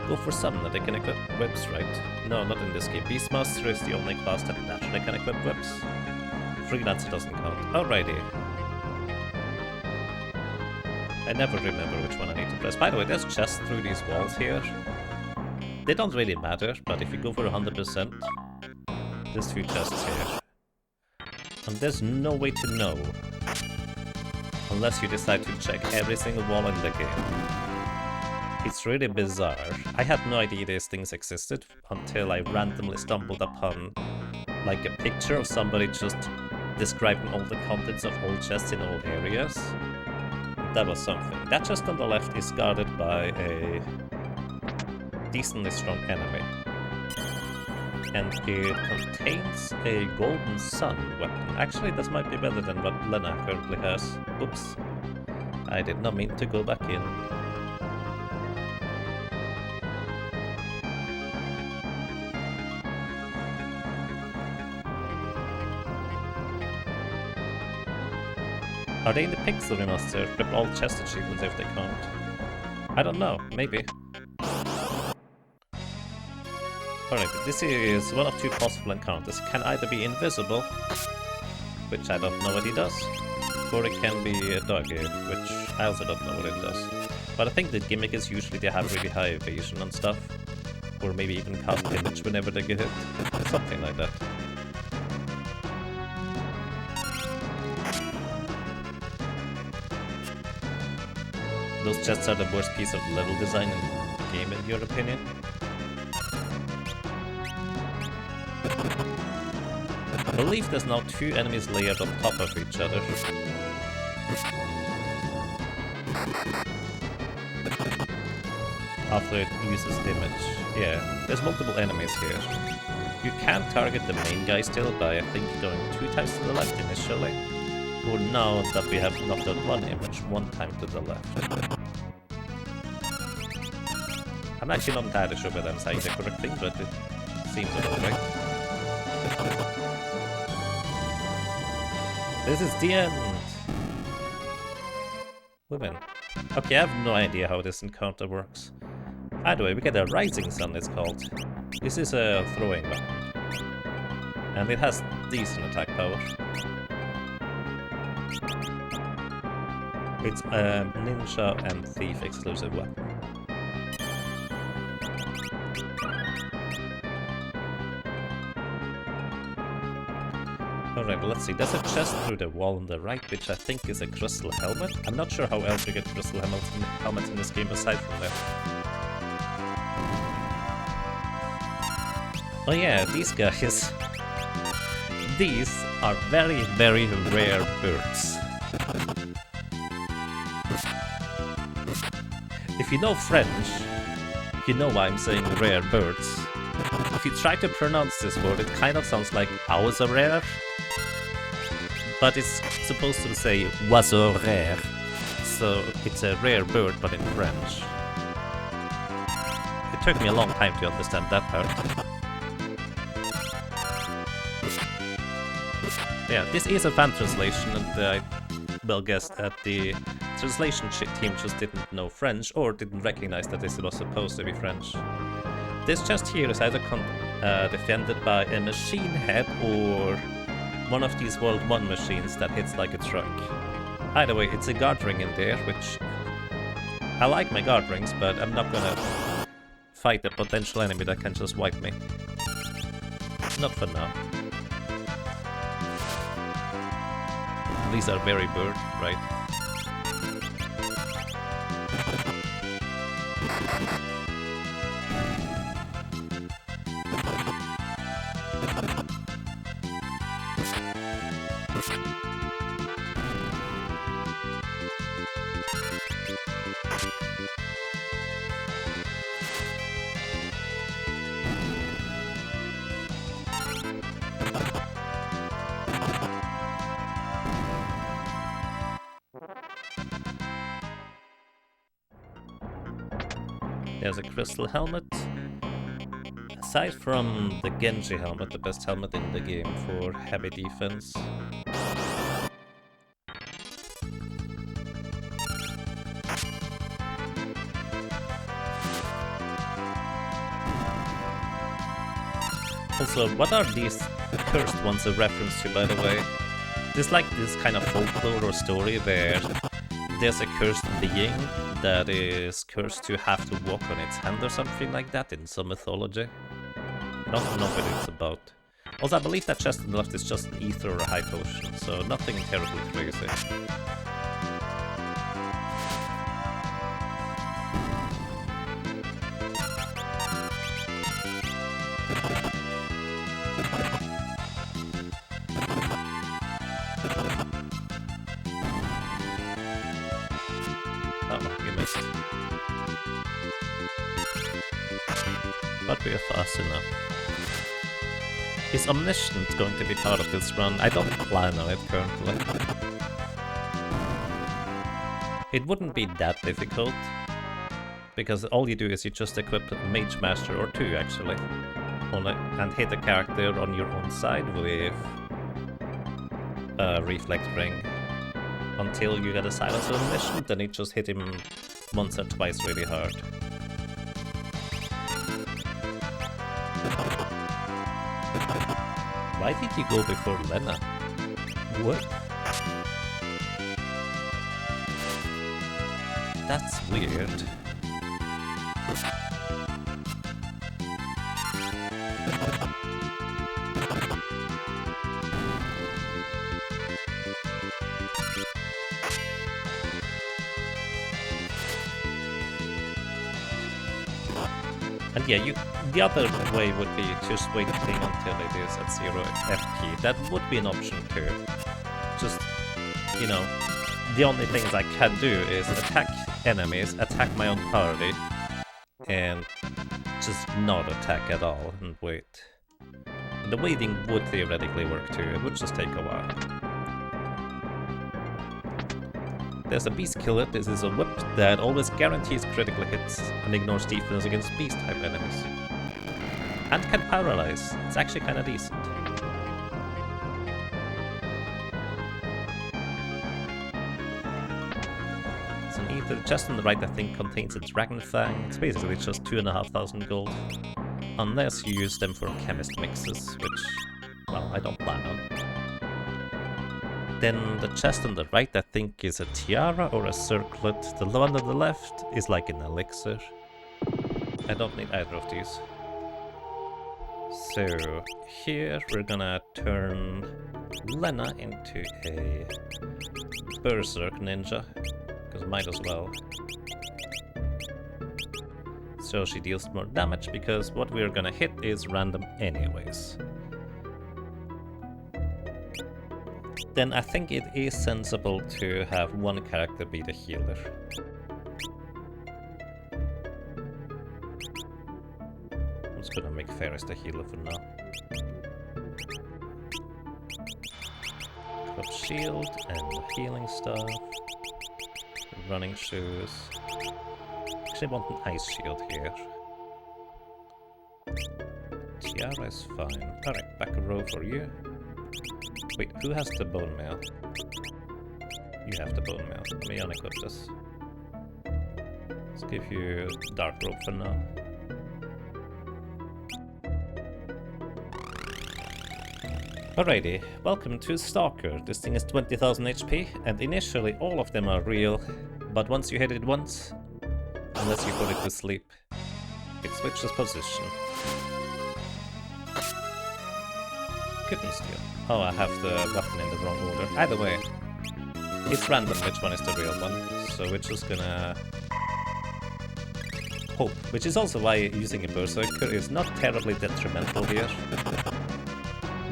Go for Summoner, they can equip whips, right? No, not in this game. Beastmaster is the only class that naturally can equip whips. Freelancer doesn't count. Alrighty. I never remember which one I need to press. By the way, there's chests through these walls here. They don't really matter, but if you go for 100%, there's 2 chests here. And there's no way to know, unless you decide to check every single wall in the game. It's really bizarre. I had no idea these things existed until I randomly stumbled upon like a picture of somebody just describing all the contents of all chests in all areas. That was something. That chest on the left is guarded by a decently strong enemy. And it contains a golden sun weapon. Actually, this might be better than what Lena currently has. Oops. I did not mean to go back in. Are they in the Pixel Remaster? Rip all chest achievements if they can't. I don't know, maybe. Alright, this is one of two possible encounters. It can either be invisible, which I don't know what he does, or it can be a doggy, which I also don't know what it does. But I think the gimmick is usually they have really high evasion and stuff, or maybe even cast damage whenever they get hit. Something like that. Those chests are the worst piece of level design in the game, in your opinion? I believe there's now two enemies layered on top of each other. After it uses damage. Yeah, there's multiple enemies here. You can target the main guy still by, I think, going 2 times to the left initially. Or now that we have knocked out one image, 1 time to the left. I'm actually not entirely sure whether I'm saying the correct thing, but it seems about right. This is the end! We win. Okay, I have no idea how this encounter works. Either way, we get a Rising Sun, it's called. This is a throwing weapon. And it has decent attack power. It's a ninja and thief exclusive weapon. Alright, let's see. There's a chest through the wall on the right, which I think is a crystal helmet. I'm not sure how else you get crystal helmets in this game aside from that. Oh yeah, these guys. These are very, very rare birds. If you know French, you know why I'm saying rare birds. If you try to pronounce this word, it kind of sounds like oiseau rare. But it's supposed to say oiseau rare, so it's a rare bird, but in French. It took me a long time to understand that part. Yeah, this is a fan translation, and I well guess that the translation team just didn't know French, or didn't recognize that this was supposed to be French. This chest here is either defended by a machine head, or one of these World 1 machines that hits like a truck. Either way, it's a guard ring in there, which... I like my guard rings, but I'm not gonna fight a potential enemy that can just wipe me. Not for now. These are very bird, right? There's a crystal helmet. Aside from the Genji helmet, the best helmet in the game for heavy defense. Also, what are these cursed ones a reference to, by the way? There's like this kind of folklore or story where there's a cursed being that is cursed to have to walk on its hand or something like that in some mythology. I don't know what it's about. Also, I believe that chest on the left is just an ether or a high potion, so nothing terribly crazy. not be fast enough. Is Omniscient going to be part of this run? I don't plan on it currently. It wouldn't be that difficult, because all you do is you just equip a Mage Master, or two actually, and hit a character on your own side with a Reflect Ring until you get a Silence Omniscient, then you just hit him once or twice really hard. Why did you go before Lena? What? That's weird. And yeah, the other way would be just waiting until it is at 0 FP. That would be an option too. Just, you know, the only things I can do is attack enemies, attack my own party, and just not attack at all and wait. And the waiting would theoretically work too, it would just take a while. There's a Beast Killer. This is a whip that always guarantees critical hits and ignores defense against beast-type enemies. And can paralyze. It's actually kinda decent. So either the chest on the right I think contains a Dragon Fang. It's basically just 2,500 gold. Unless you use them for chemist mixes, which, well, I don't plan on. Then the chest on the right I think is a tiara or a circlet. The one on the left is like an elixir. I don't need either of these. So here we're gonna turn Lena into a Berserk ninja, because might as well. So she deals more damage, because what we're gonna hit is random anyways. Then I think it is sensible to have one character be the healer. I'm just gonna make Ferris the healer for now. Got shield and healing stuff. Running shoes. Actually, I want an ice shield here. Tiara is fine. Alright, back a row for you. Wait, who has the bone mail? You have the bone mail. Let me unequip this. Let's give you dark robe for now. Alrighty, welcome to Stalker. This thing is 20,000 HP, and initially all of them are real, but once you hit it once, unless you put it to sleep, it switches position. Couldn't steal. Oh, I have the weapon in the wrong order. Either way, it's random which one is the real one, so we're just gonna hope. Which is also why using a Berserker is not terribly detrimental here,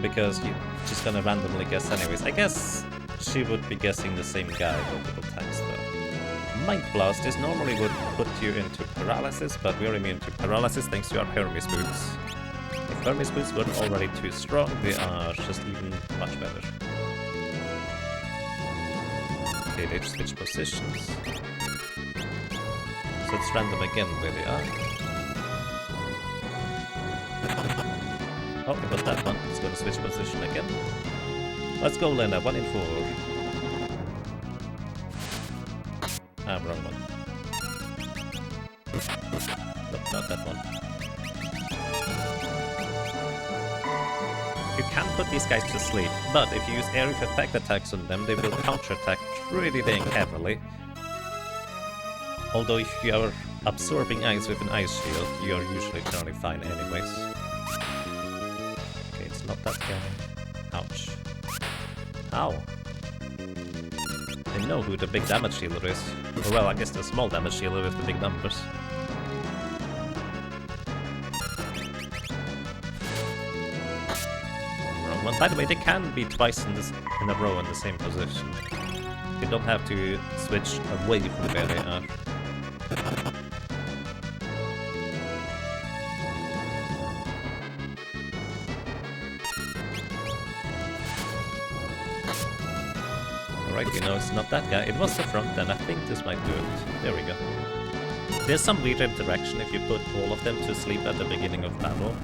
because you're just gonna randomly guess anyways. I guess she would be guessing the same guy multiple times though. Mind Blast is normally would put you into paralysis, but we're immune to paralysis thanks to our Hermes boots. If Hermes boots weren't already too strong, they are just even much better. Okay, they switch positions. So it's random again where they are. Oh, it was that one. It's gonna switch position again. Let's go, Lena. 1 in 4. Ah, wrong one. Nope, not that one. You can put these guys to sleep, but if you use area of effect attacks on them, they will counterattack pretty dang heavily. Although if you are absorbing ice with an ice shield, you are usually generally fine anyways. Okay, it's not that guy. Ouch. Ow. They know who the big damage dealer is. Or well, I guess the small damage dealer with the big numbers. By the way, they can be twice in a row in the same position. You don't have to switch away from where they are. Alright, we know it's not that guy. It was the front then. I think this might do it. There we go. There's some weird interaction if you put all of them to sleep at the beginning of battle,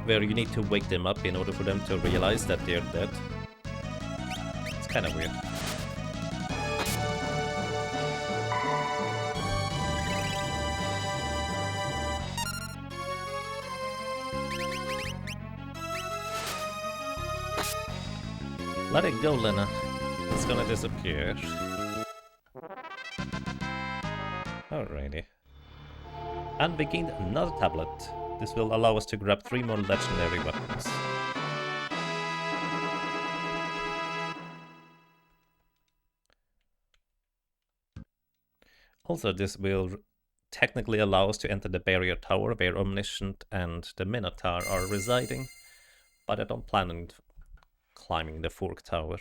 where you need to wake them up in order for them to realize that they're dead. It's kind of weird. Let it go, Lena. It's gonna disappear. Alrighty. And we gained another tablet. This will allow us to grab 3 more legendary weapons. Also, this will technically allow us to enter the barrier tower where Omniscient and the Minotaur are residing, but I don't plan on climbing the Fork Tower.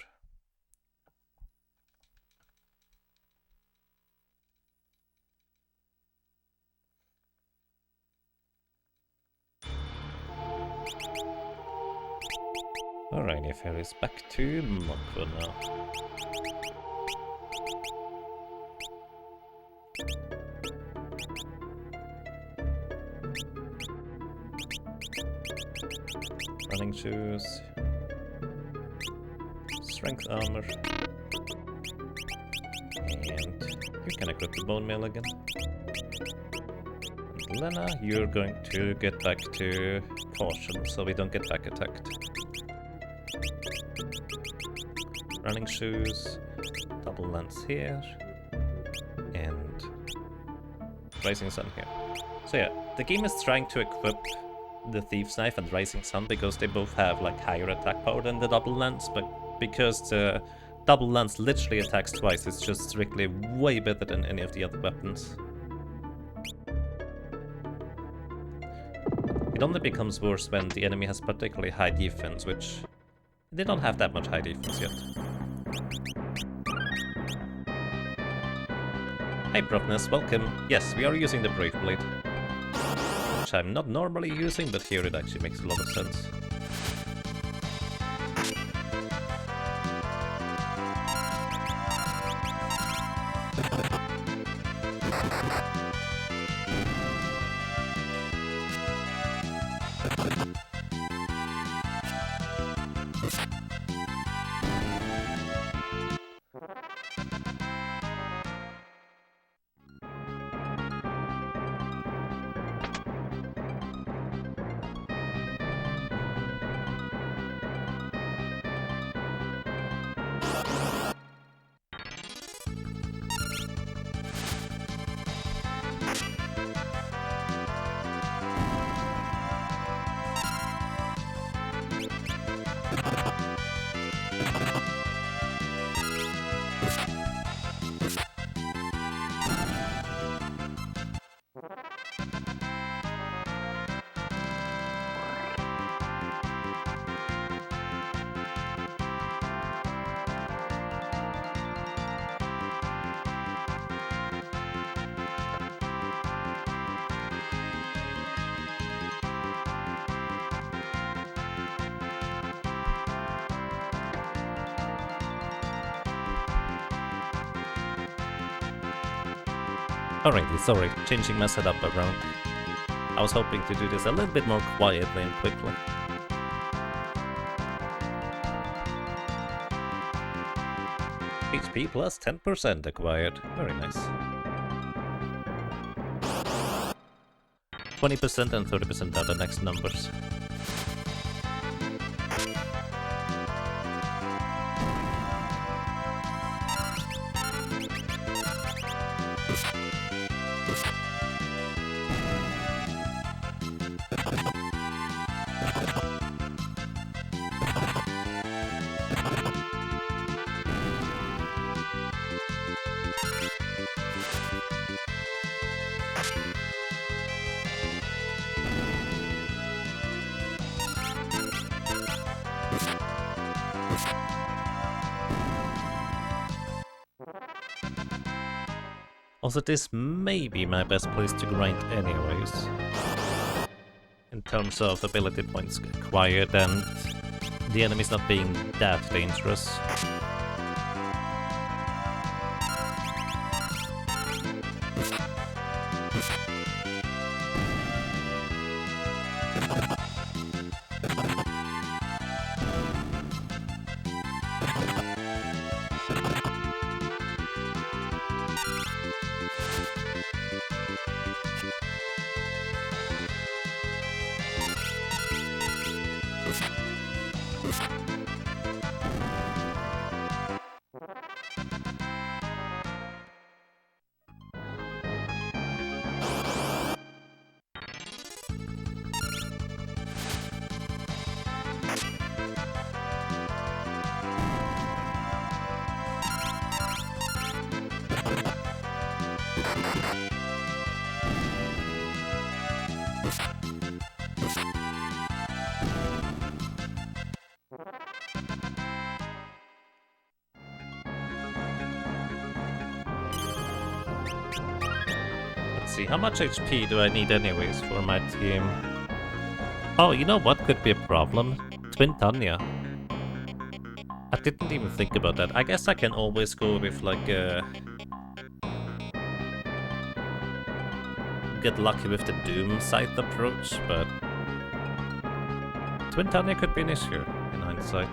Alrighty, Ferris, back to Mokwa now. Running shoes. Strength armor. And you can equip the bone mail again. And Lena, you're going to get back to caution so we don't get back attacked. Running shoes, double lance here, and Rising Sun here. So yeah, the game is trying to equip the Thief's Knife and Rising Sun because they both have like higher attack power than the double lance, but because the double lance literally attacks twice, it's just strictly way better than any of the other weapons. It only becomes worse when the enemy has particularly high defense, which they don't have that much high defense yet. Hey Brofness, welcome. Yes, we are using the Brave Blade, which I'm not normally using, but here it actually makes a lot of sense. Alrighty, sorry, changing my setup around. I was hoping to do this a little bit more quietly and quickly. HP plus 10% acquired. Very nice. 20% and 30% are the next numbers. Also, this may be my best place to grind anyways, in terms of ability points acquired and the enemies not being that dangerous. Let's see, how much HP do I need anyways for my team? Oh, you know what could be a problem? Twin Tanya. I didn't even think about that. I guess I can always go with like get lucky with the Doom scythe approach, but Twin Tanya could be an issue in hindsight.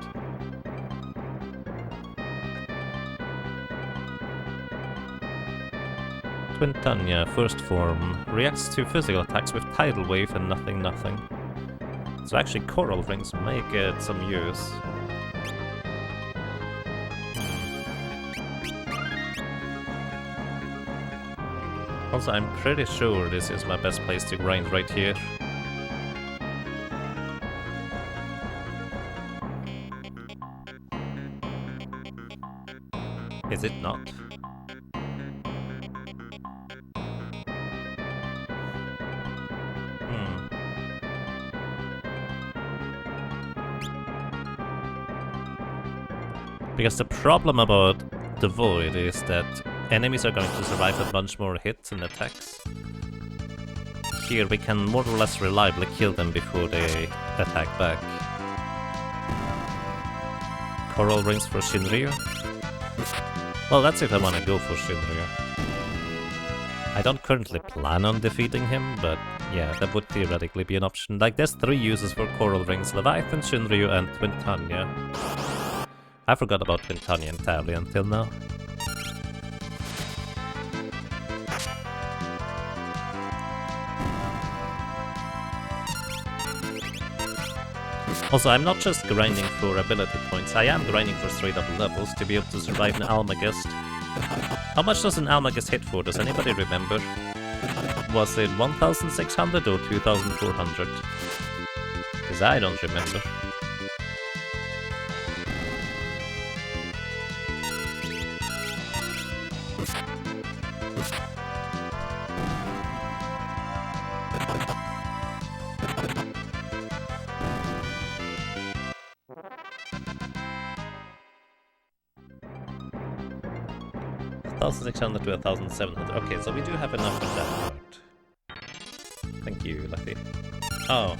Twin Tanya, first form, reacts to physical attacks with Tidal Wave and nothing. So actually Coral Rings may get some use. Also, I'm pretty sure this is my best place to grind right here. Is it not? Because the problem about the Void is that enemies are going to survive a bunch more hits and attacks. Here we can more or less reliably kill them before they attack back. Coral Rings for Shinryu? Well, that's if I want to go for Shinryu. I don't currently plan on defeating him, but yeah, that would theoretically be an option. Like, there's 3 uses for Coral Rings: Leviathan, Shinryu, and Twin Tanya. I forgot about Twin Tanya entirely until now. Also, I'm not just grinding for ability points, I am grinding for straight up levels to be able to survive an Almagest. How much does an Almagest hit for? Does anybody remember? Was it 1600 or 2400? Because I don't remember. $1,600 to 1,700. Okay, so we do have enough for that part. Thank you, Lucky. Oh.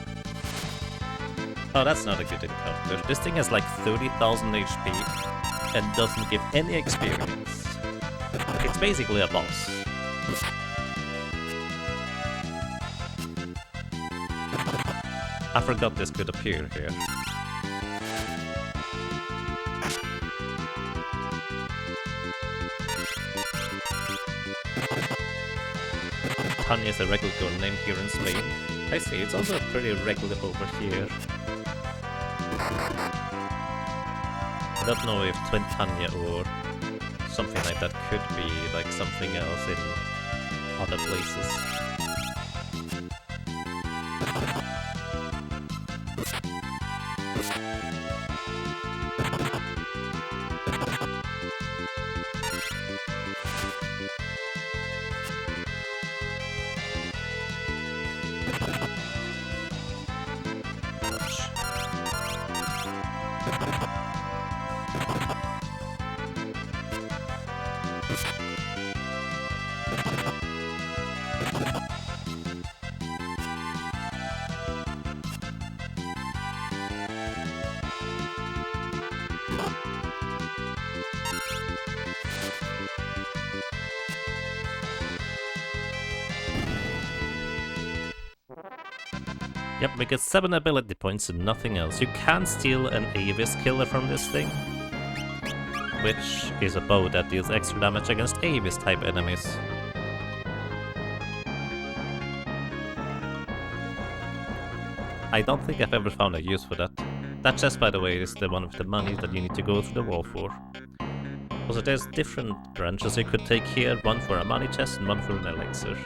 Oh, that's not a good encounter. This thing has like 30,000 HP and doesn't give any experience. It's basically a boss. I forgot this could appear here. Tanya is a regular name here in Spain. I see, it's also pretty regular over here. I don't know if Twin Tanya or something like that could be like something else in other places. Yep, we get 7 ability points and nothing else. You can steal an Avis killer from this thing, which is a bow that deals extra damage against Avis type enemies. I don't think I've ever found a use for that. That chest, by the way, is the one with the money that you need to go through the wall for. Also, there's different branches you could take here, one for a money chest and one for an elixir.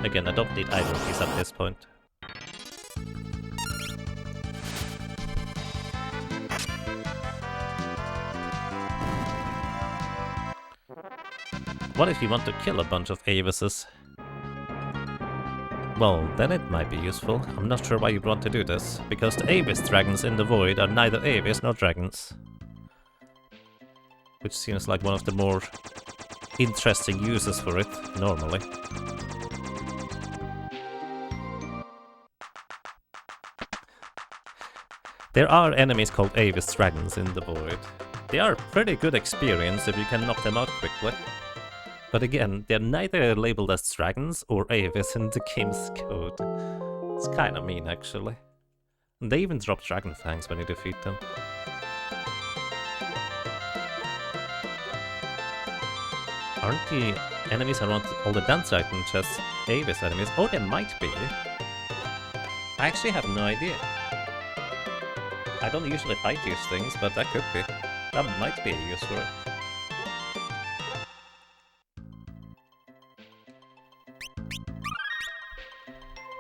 Again, I don't need either of these at this point. What if you want to kill a bunch of Avises? Well, then it might be useful. I'm not sure why you'd want to do this, because the Avis dragons in the void are neither Avis nor dragons. Which seems like one of the more interesting uses for it, normally. There are enemies called Avis dragons in the void. They are pretty good experience if you can knock them out quickly. But again, they're neither labeled as dragons or Avis in the game's code. It's kinda mean, actually. And they even drop dragon fangs when you defeat them. Aren't the enemies around all the dance items just Avis enemies? Oh, they might be. I actually have no idea. I don't usually fight these things, but that could be. That might be a use for it.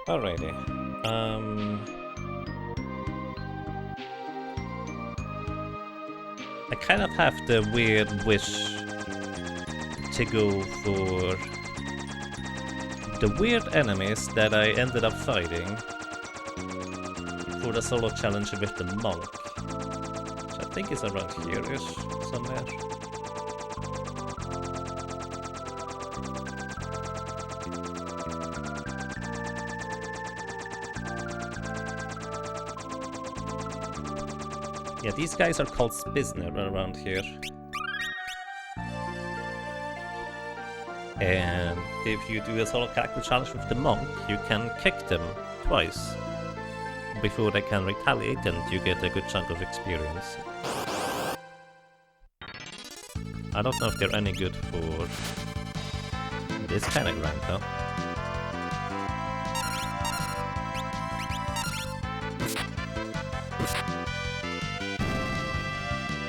Alrighty. I kind of have the weird wish to go for the weird enemies that I ended up fighting for the solo challenge with the monk, which I think is around here-ish somewhere. Yeah, these guys are called Spizner around here. And if you do a solo character challenge with the monk, you can kick them twice before they can retaliate, and you get a good chunk of experience. I don't know if they're any good for this kind of grind though.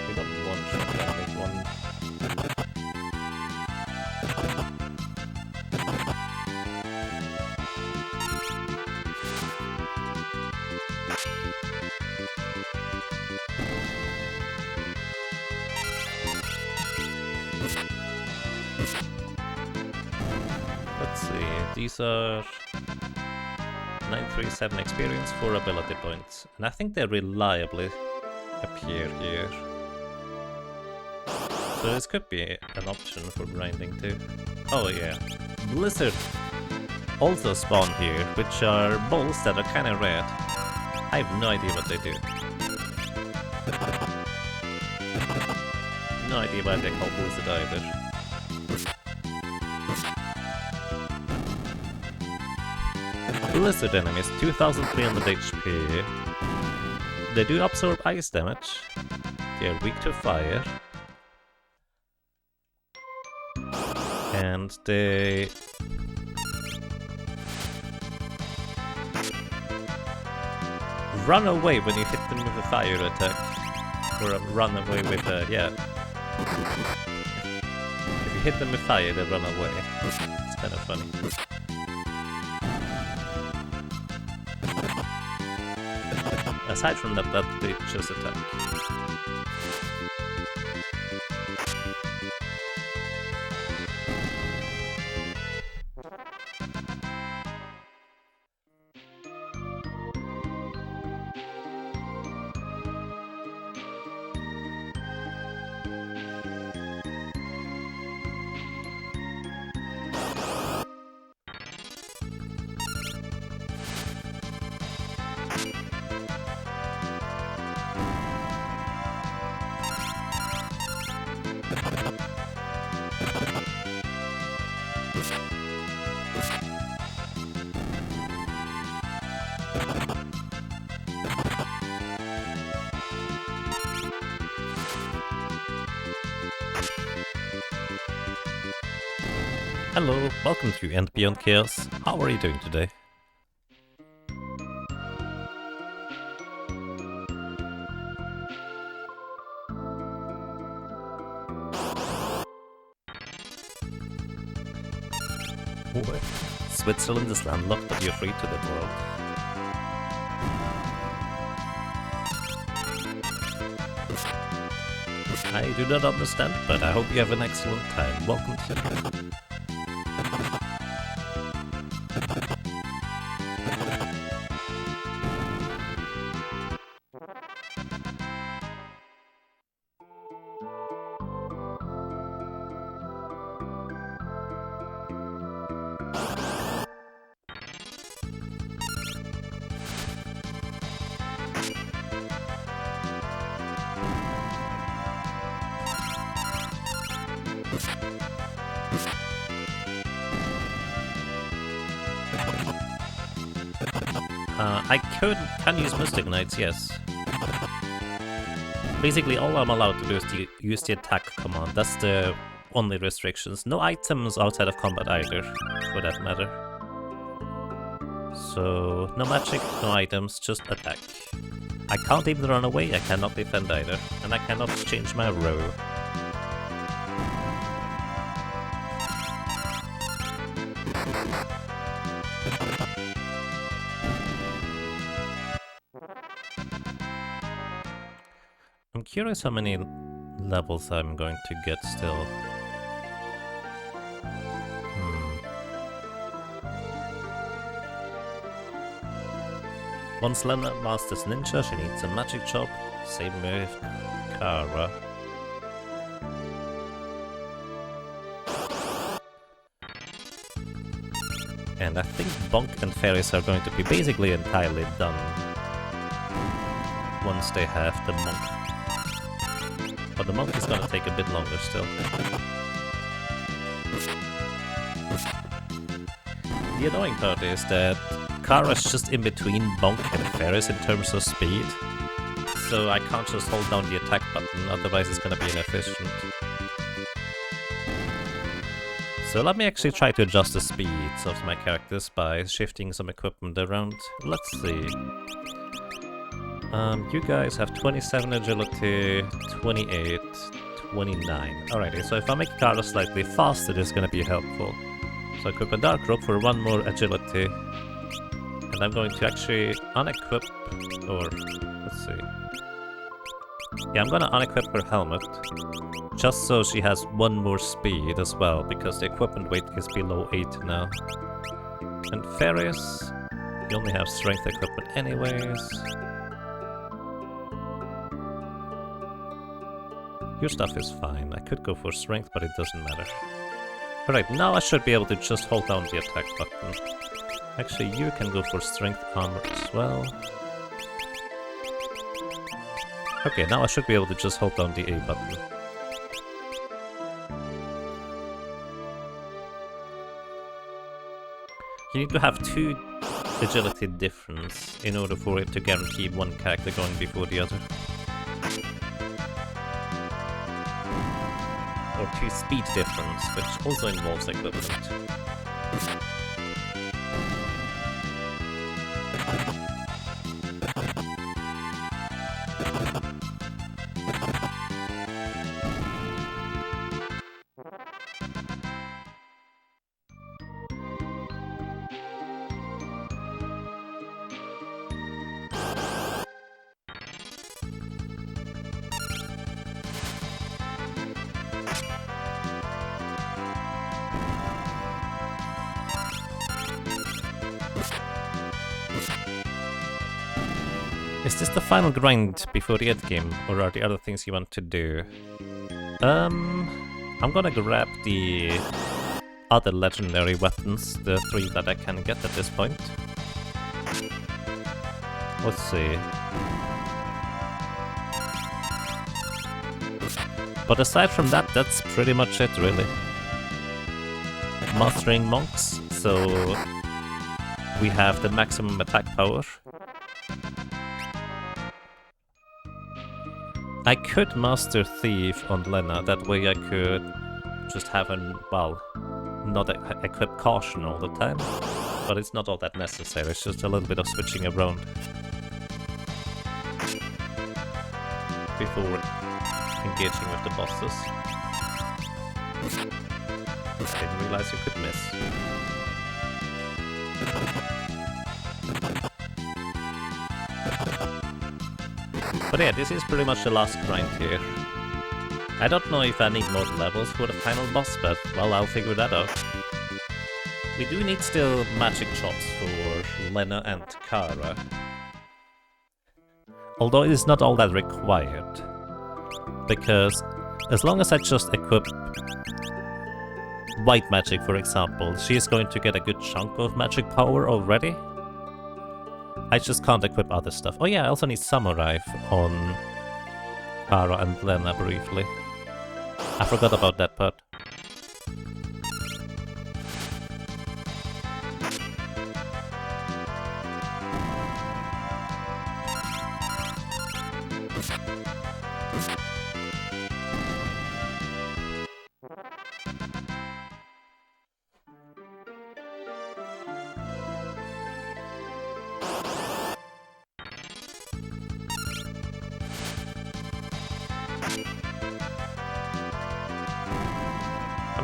We got one shot damage, one. Let's see, these are 937 experience, 4 ability points, and I think they reliably appear here. So this could be an option for grinding too. Oh yeah, Blizzard also spawn here, which are balls that are kinda red. I have no idea what they do. No idea why they're called Blizzard either. Blizzard enemies, 2300 HP. They do absorb ice damage. They are weak to fire. And they... run away when you hit them with a fire attack. Or run away with a... yeah. If you hit them with fire, they run away. It's kind of funny. Aside from that, they just attack. Hello, welcome to And Beyond Chaos. How are you doing today? What? Switzerland is landlocked, but you're free to the world. I do not understand, but I hope you have an excellent time. Welcome to... I can use Mystic Knights, yes. Basically, all I'm allowed to do is to use the attack command. That's the only restrictions. No items outside of combat either, for that matter. So, no magic, no items, just attack. I can't even run away, I cannot defend either, and I cannot change my row. I'm curious how many levels I'm going to get still. Once Lena masters Ninja, she needs a magic chop. Same with Kara. And I think Bonk and Fairies are going to be basically entirely done once they have the Monk. But the Monk is gonna take a bit longer still. The annoying part is that Kara's just in between Bonk and Fairies in terms of speed, so I can't just hold down the attack button, otherwise it's gonna be inefficient. So let me actually try to adjust the speeds of my characters by shifting some equipment around. Let's see. You guys have 27 agility, 28, 29. Alrighty, so if I make Kara slightly faster, this is gonna be helpful. So equip a Dark Robe for 1 more agility. And I'm going to actually unequip, or let's see. Yeah, I'm gonna unequip her helmet, just so she has 1 more speed as well, because the equipment weight is below 8 now. And Fairies, you only have strength equipment anyways. Your stuff is fine. I could go for strength, but it doesn't matter. Alright, now I should be able to just hold down the attack button. Actually, you can go for strength armor as well. Okay, now I should be able to just hold down the A button. You need to have 2 agility difference in order for it to guarantee one character going before the other. Or 2 speed difference, which also involves equipment. Is this the final grind before the end game, or are there other things you want to do? I'm gonna grab the other legendary weapons, the 3 that I can get at this point. Let's see. But aside from that, that's pretty much it, really. Mastering monks, so we have the maximum attack power. I could master Thief on Lena, that way I could just have an, well, not equip Caution all the time, but it's not all that necessary, it's just a little bit of switching around before engaging with the bosses. I didn't realize you could miss. But yeah, this is pretty much the last grind here. I don't know if I need more levels for the final boss, but well, I'll figure that out. We do need still magic chops for Lena and Kara. Although it is not all that required. Because as long as I just equip White Magic, for example, she is going to get a good chunk of magic power already. I just can't equip other stuff. Oh yeah, I also need Samurai on Kara and Lena briefly. I forgot about that part.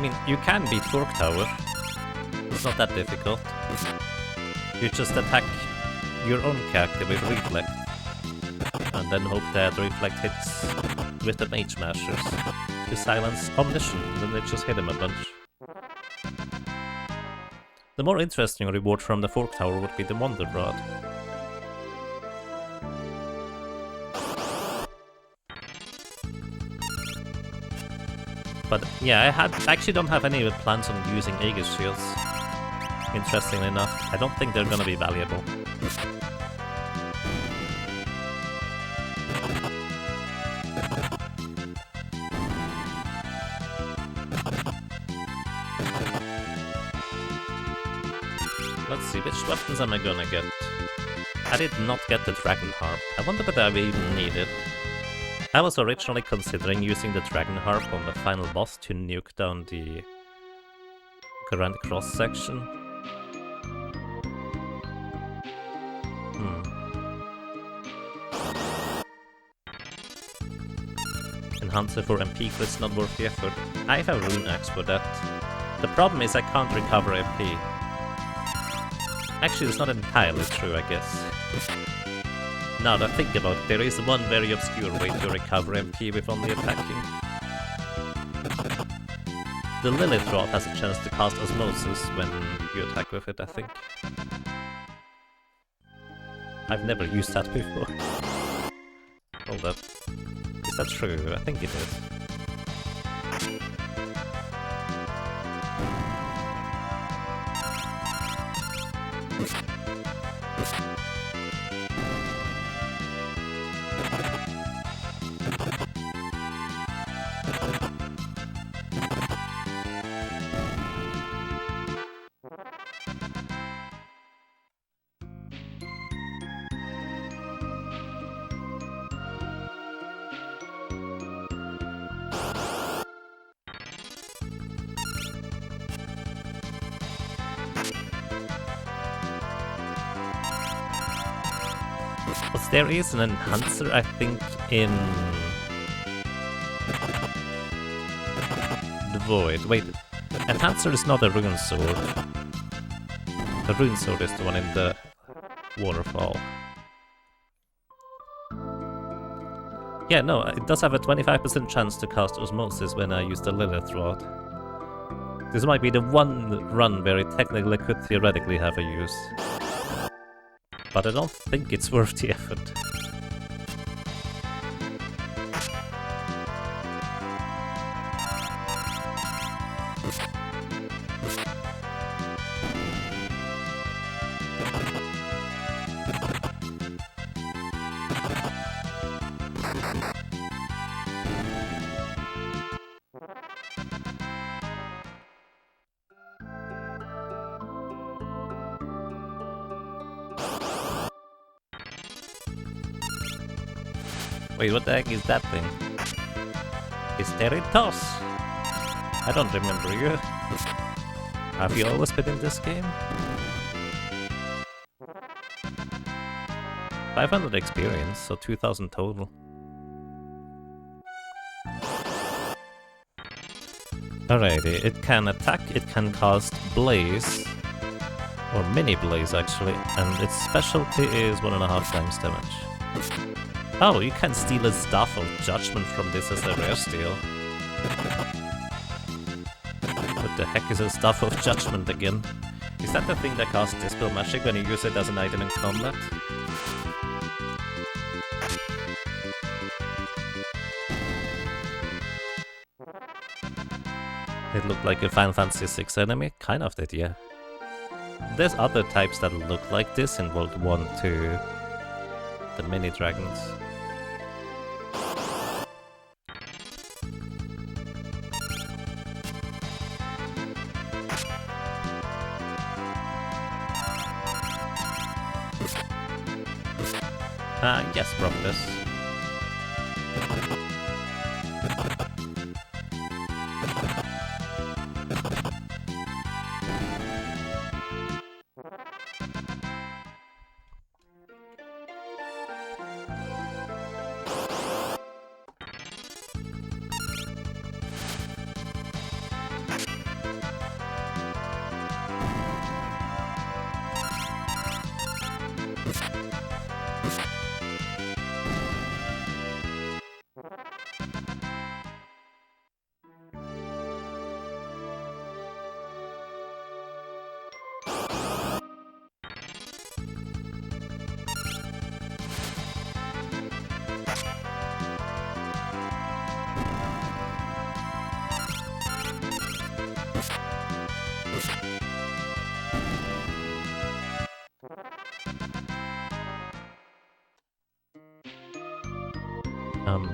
mean, you can beat Fork Tower. It's not that difficult. You just attack your own character with Reflect, and then hope that Reflect hits with the Mage Mashers to silence Omniscient, and then they just hit him a bunch. The more interesting reward from the Fork Tower would be the Wonder Rod. But yeah, I actually don't have any plans on using Aegis Shields. Interestingly enough, I don't think they're gonna be valuable. Let's see, which weapons am I gonna get? I did not get the Dragon Harp. I wonder whether I even need it. I was originally considering using the Dragon Harp on the final boss to nuke down the Grand Cross section. Enhancer for MP crits not worth the effort. I have a Rune Axe for that. The problem is I can't recover MP. Actually, it's not entirely true, I guess. Now that I think about it, there is one very obscure way to recover MP with only attacking. The Lilith Rod has a chance to cast Osmosis when you attack with it, I think. I've never used that before. Hold up. Is that true? I think it is. There is an enhancer, I think, in the Void. Wait, enhancer is not a rune sword. The rune sword is the one in the waterfall. Yeah, no, it does have a 25% chance to cast Osmosis when I use the Lilith Rod. This might be the one run where it technically could theoretically have a use. But I don't think it's worth the effort. Wait, what the heck is that thing? Is Teritos? I don't remember you. Have you always been in this game? 500 experience, so 2000 total. Alrighty, it can attack, it can cast Blaze, or Mini Blaze actually, and its specialty is 1.5 times damage. Oh, you can steal a Staff of Judgment from this as a rare steal. What the heck is a Staff of Judgment again? Is that the thing that casts Dispel Magic when you use it as an item in combat? It looked like a Final Fantasy VI enemy? Kind of did, yeah. There's other types that look like this in World 1 too. The mini dragons. Yes, Prophetess.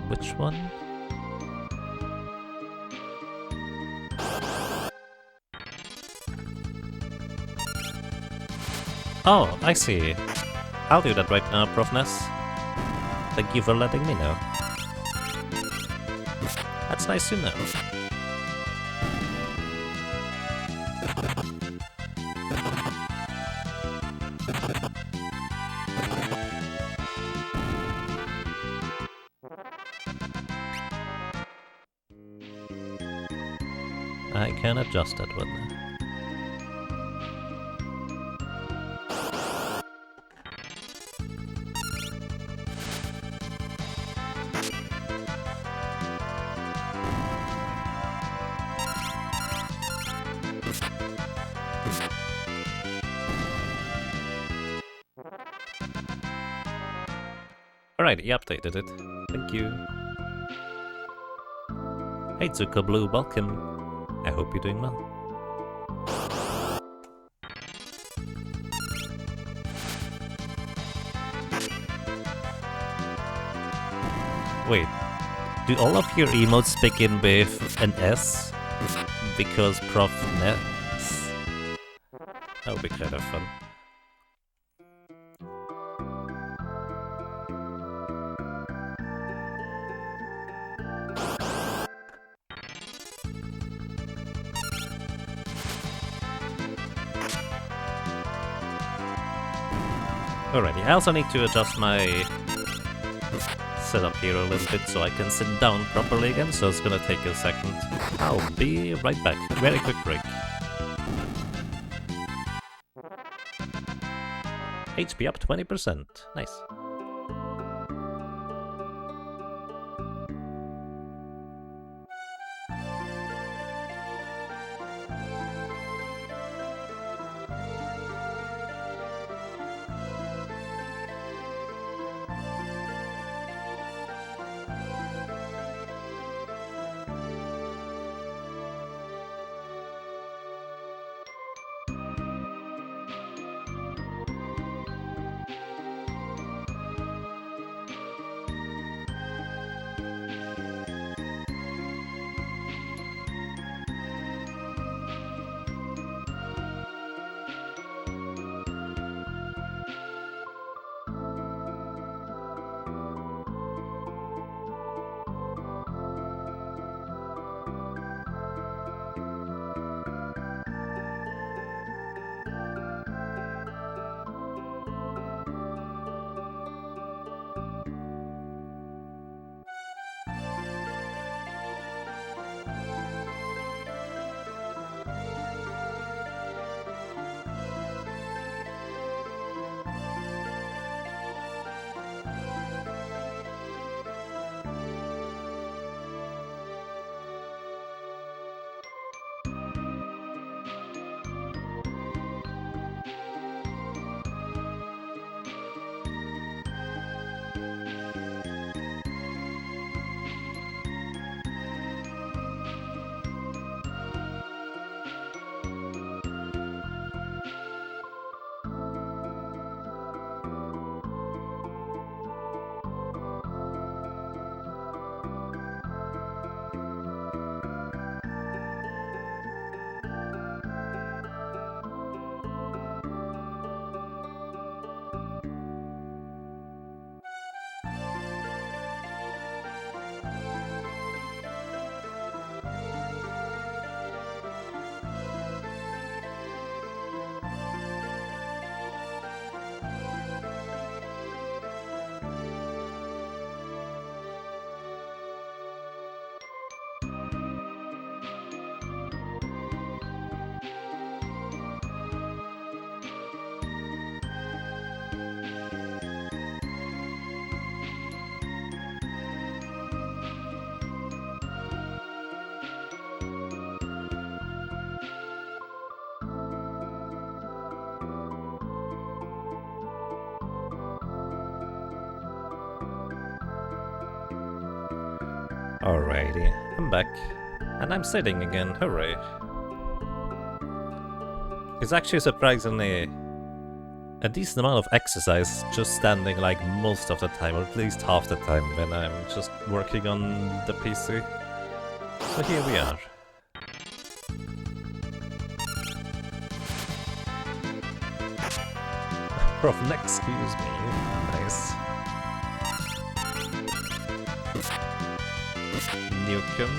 Which one? Oh, I see. I'll do that right now, Prof. Ness. Thank you for letting me know. That's nice to know. I can adjust that one. Alright, he updated it. Thank you. Hey Zuko Blue, welcome. I hope you're doing well. Wait, do all of your emotes begin with an S? Because Prof. Ness? That would be kind of fun. Alrighty, I also need to adjust my setup here a little bit so I can sit down properly again, so it's gonna take a second. I'll be right back. Very quick break. HP up 20%. Nice. Alrighty, I'm back. And I'm sitting again, hooray. It's actually surprisingly a decent amount of exercise just standing like most of the time, or at least half the time when I'm just working on the PC. So here we are. Prof, excuse me. Nice. Nukem.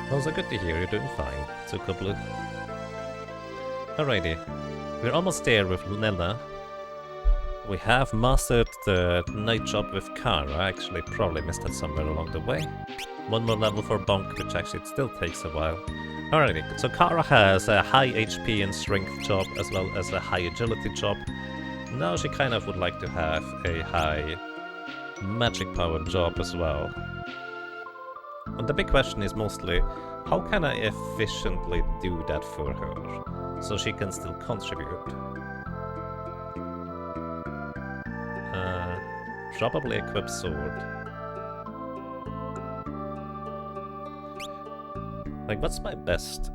Well, so good to hear you're doing fine, Tsukablu. Alrighty, we're almost there with Lena. We have mastered the night job with Kara. I actually probably missed that somewhere along the way. One more level for Bonk, which actually it still takes a while. Alrighty, so Kara has a high HP and strength job as well as a high agility job. Now she kind of would like to have a high magic power job as well. And the big question is mostly, how can I efficiently do that for her, so she can still contribute? Probably equip sword. Like, what's my best?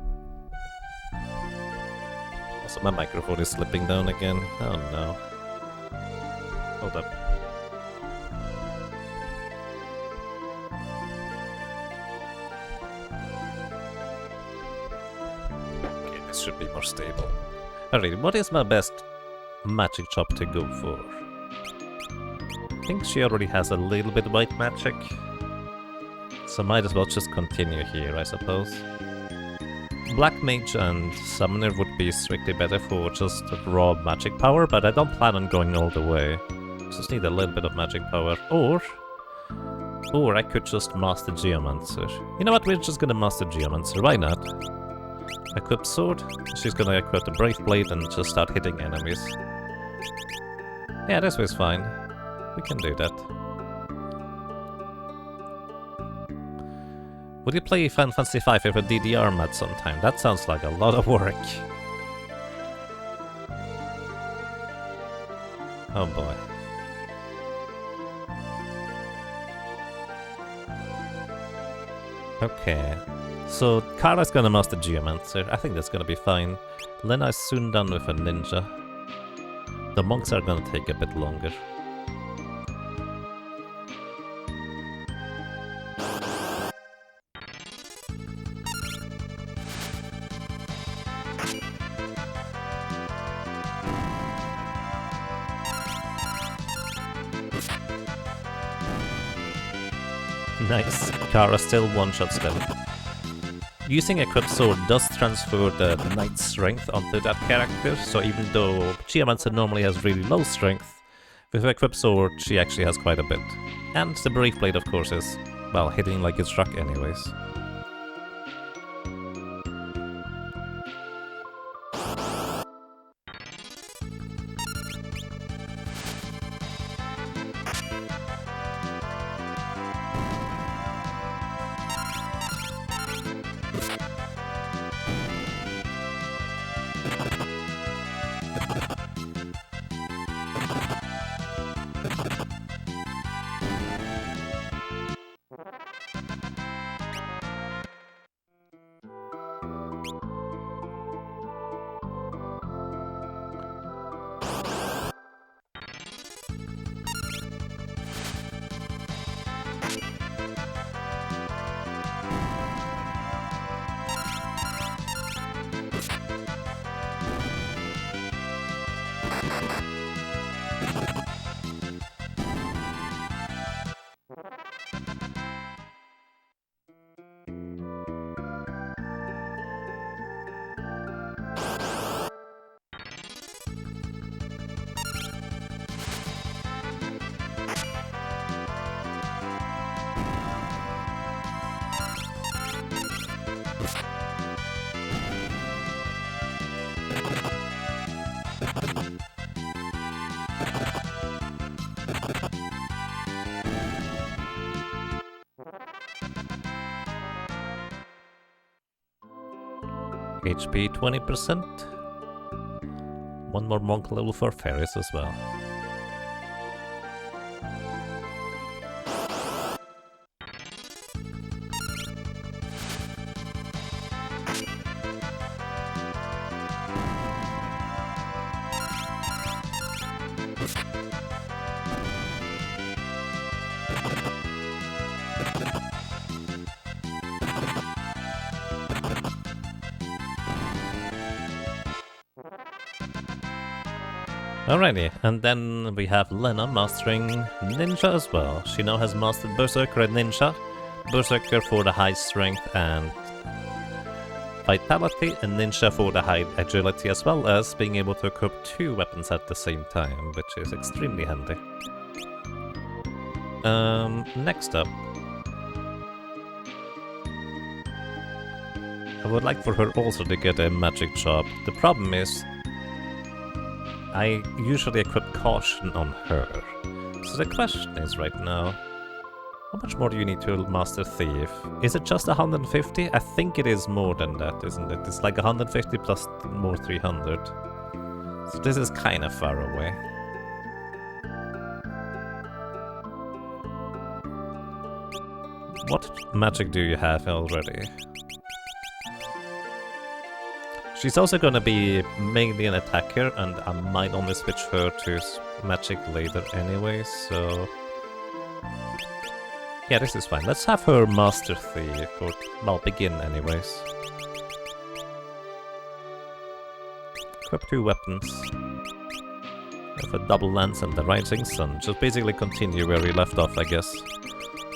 Also, my microphone is slipping down again. Oh no. Hold up. Should be more stable. Alright, what is my best magic job to go for? I think she already has a little bit of white magic, so might as well just continue here, I suppose. Black Mage and Summoner would be strictly better for just raw magic power, but I don't plan on going all the way. Just need a little bit of magic power, or I could just master Geomancer. You know what, we're just gonna master Geomancer, why not? Equip sword, she's gonna equip the Brave Blade and just start hitting enemies. Yeah, this was fine. We can do that. Would you play Final Fantasy V with a DDR mat sometime? That sounds like a lot of work. Oh boy. Okay. So, Kara's gonna master Geomancer. I think that's gonna be fine. Lena is soon done with a ninja. The monks are gonna take a bit longer. Nice. Kara still one-shots them. Using Equip Sword does transfer the Knight's strength onto that character, so even though Geomancer normally has really low strength, with Equip Sword she actually has quite a bit. And the Brave Blade, of course, is, well, hitting like a truck anyways. HP 20%. One more monk level for Ferris as well. Alrighty, and then we have Lena mastering Ninja as well. She now has mastered Berserker and Ninja. Berserker for the high strength and vitality, and Ninja for the high agility, as well as being able to equip 2 weapons at the same time, which is extremely handy. Next up, I would like for her also to get a magic job. The problem is, I usually equip Caution on her. So the question is right now, how much more do you need to master Thief? Is it just 150? I think it is more than that, isn't it? It's like 150 plus more 300. So this is kind of far away. What magic do you have already? She's also gonna be mainly an attacker, and I might only switch her to magic later anyway, so... Yeah, this is fine. Let's have her Master Thief, or, well, begin anyways. Equip 2 weapons. With a double lance and the Rising Sun. Just basically continue where we left off, I guess.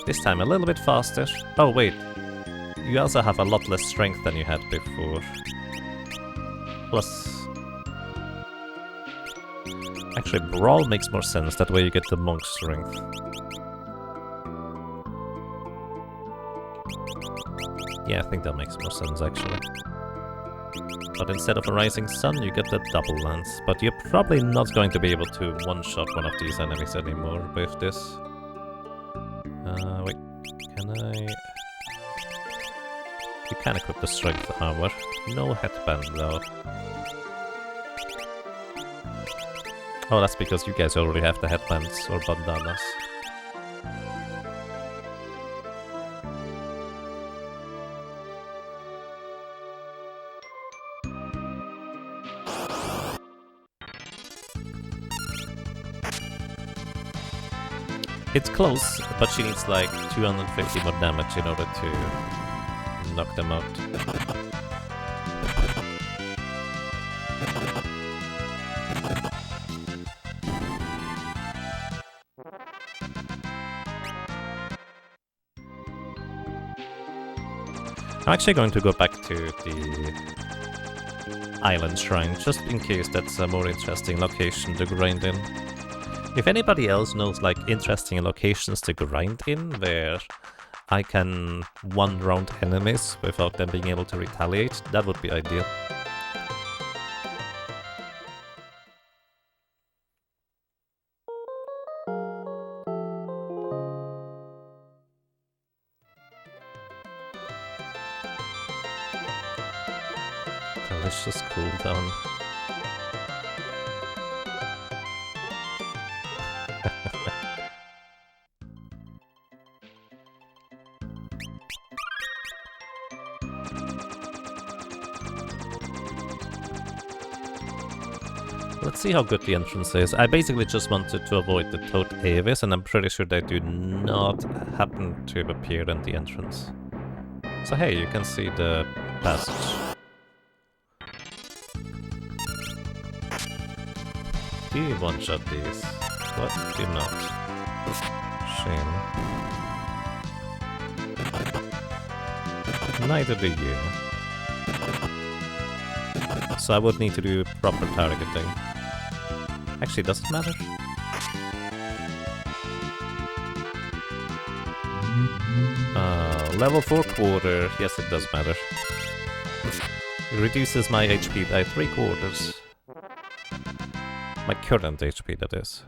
This time a little bit faster. Oh, wait. You also have a lot less strength than you had before. Plus... Actually, Brawl makes more sense, that way you get the Monk Strength. Yeah, I think that makes more sense, actually. But instead of a Rising Sun, you get the Double Lance. But you're probably not going to be able to one-shot one of these enemies anymore with this. Wait, can I... You can equip the Strength Armor. No headband, though. Oh, that's because you guys already have the headbands or bandanas. It's close, but she needs like 250 more damage in order to knock them out. I'm actually going to go back to the Island Shrine, just in case that's a more interesting location to grind in. If anybody else knows like interesting locations to grind in, where I can one-round enemies without them being able to retaliate, that would be ideal. Delicious cooldown. Let's see how good the entrance is. I basically just wanted to avoid the Toad Avis, and I'm pretty sure they do not happen to appear in the entrance. So hey, you can see the passage. Do you one-shot these? What? Do not. Shame. Neither do you. So I would need to do proper targeting. Actually, does it matter? Level 4 quarter. Yes, it does matter. It reduces my HP by 3/4. My current HP, that is.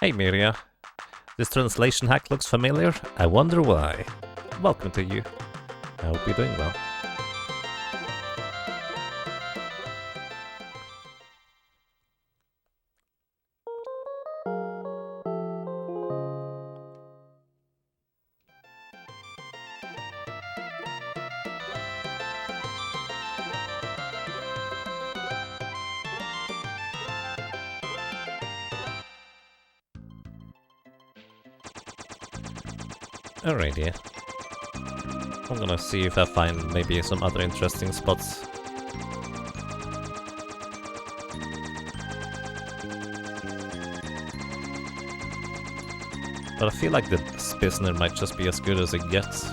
Hey Miria, this translation hack looks familiar. I wonder why. Welcome to you. I hope you're doing well. Alrighty. I'm gonna see if I find maybe some other interesting spots. But I feel like the Spizner might just be as good as it gets.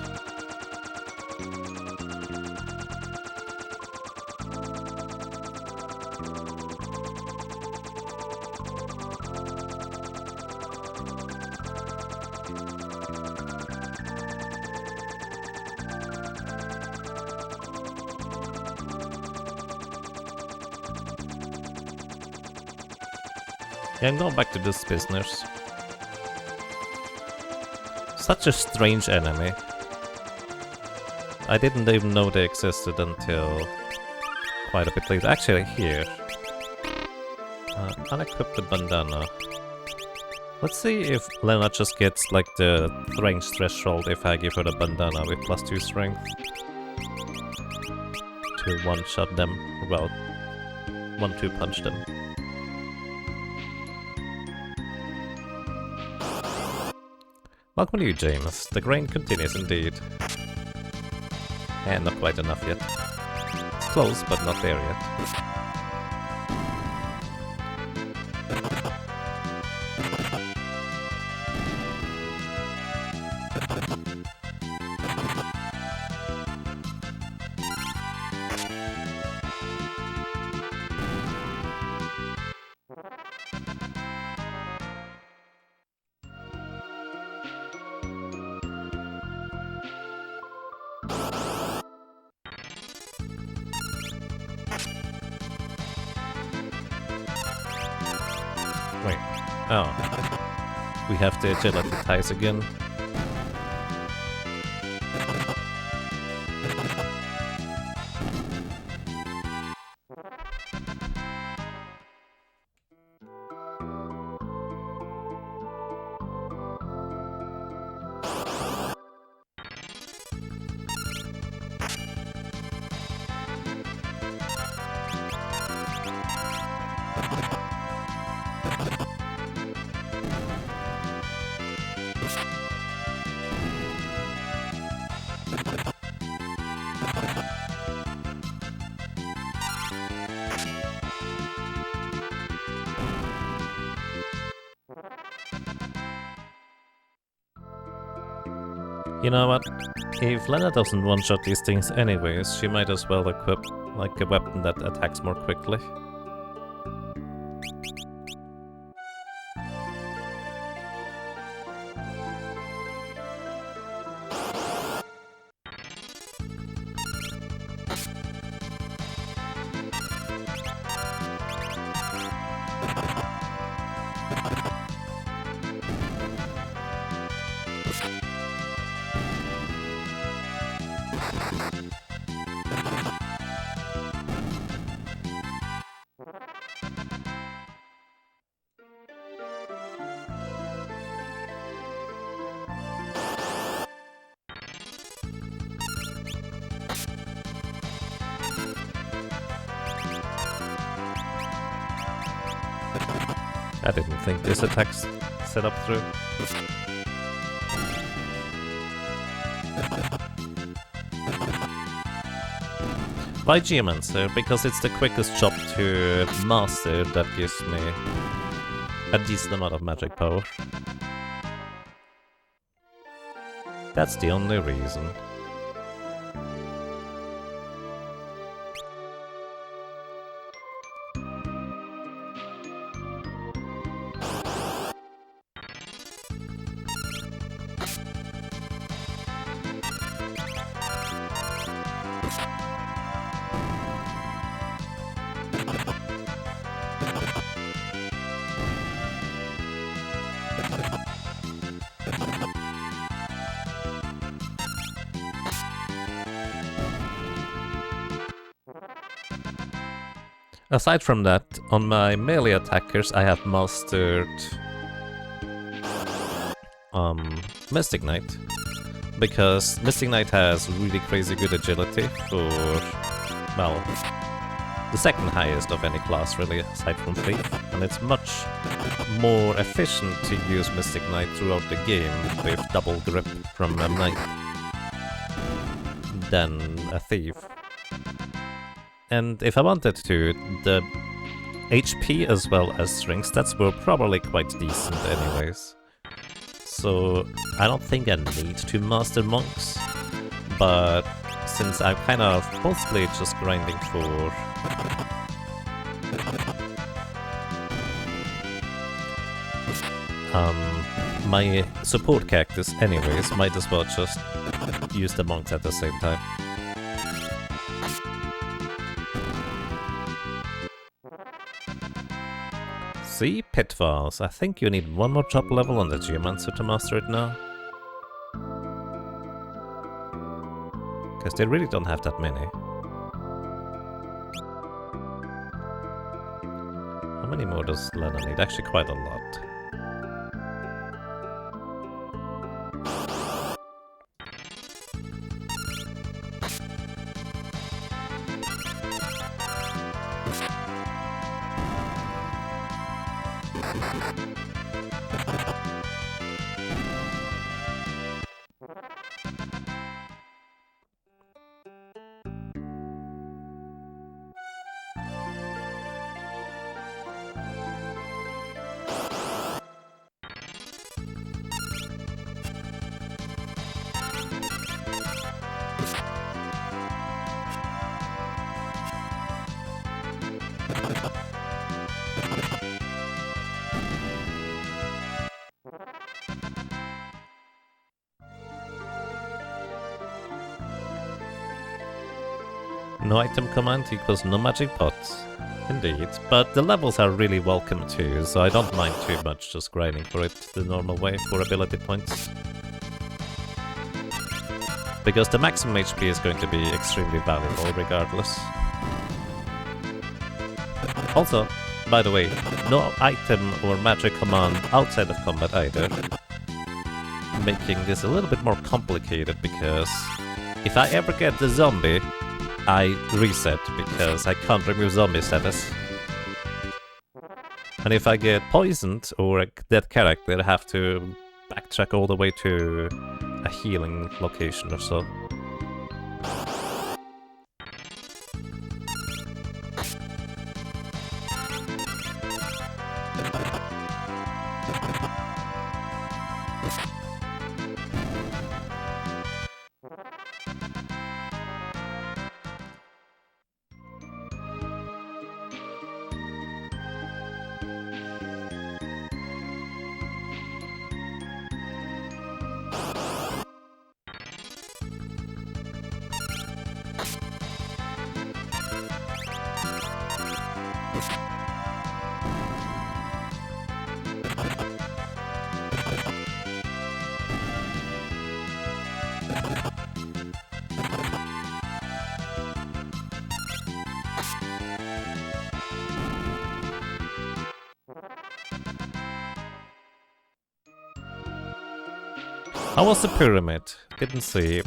Yeah, I'm going back to the Spizners. Such a strange enemy. I didn't even know they existed until quite a bit later. Actually, here. Unequip the bandana. Let's see if Lena just gets like the range threshold if I give her the bandana with +2 strength. To one-shot them. Well, 1-2 punch them. Welcome to you, James. The grain continues indeed. And not quite enough yet. It's close, but not there yet. Wait. Oh. We have the agility ties again. You know what? If Lena doesn't one-shot these things anyways, she might as well equip like a weapon that attacks more quickly. I didn't think this attack's set up through. Why Geomancer? Because it's the quickest chop to master that gives me a decent amount of magic power. That's the only reason. Aside from that, on my melee attackers I have mastered Mystic Knight, because Mystic Knight has really crazy good agility for, well, the second highest of any class really, aside from Thief, and it's much more efficient to use Mystic Knight throughout the game with double grip from a Knight than a Thief. And if I wanted to, the HP as well as strength stats were probably quite decent anyways. So I don't think I need to master monks, but since I'm kind of mostly just grinding for my support cactus anyways, might as well just use the monks at the same time. See? Pitfalls. I think you need one more top level on the Geomancer to master it now. Because they really don't have that many. How many more does Lena need? Actually quite a lot. No item command equals no magic pots. Indeed, but the levels are really welcome too, so I don't mind too much just grinding for it the normal way for ability points. Because the maximum HP is going to be extremely valuable regardless. Also, by the way, no item or magic command outside of combat either, making this a little bit more complicated because if I ever get the zombie, I reset because I can't remove zombie status. And if I get poisoned or a dead character, I have to backtrack all the way to a healing location or so. How was the pyramid? Didn't see.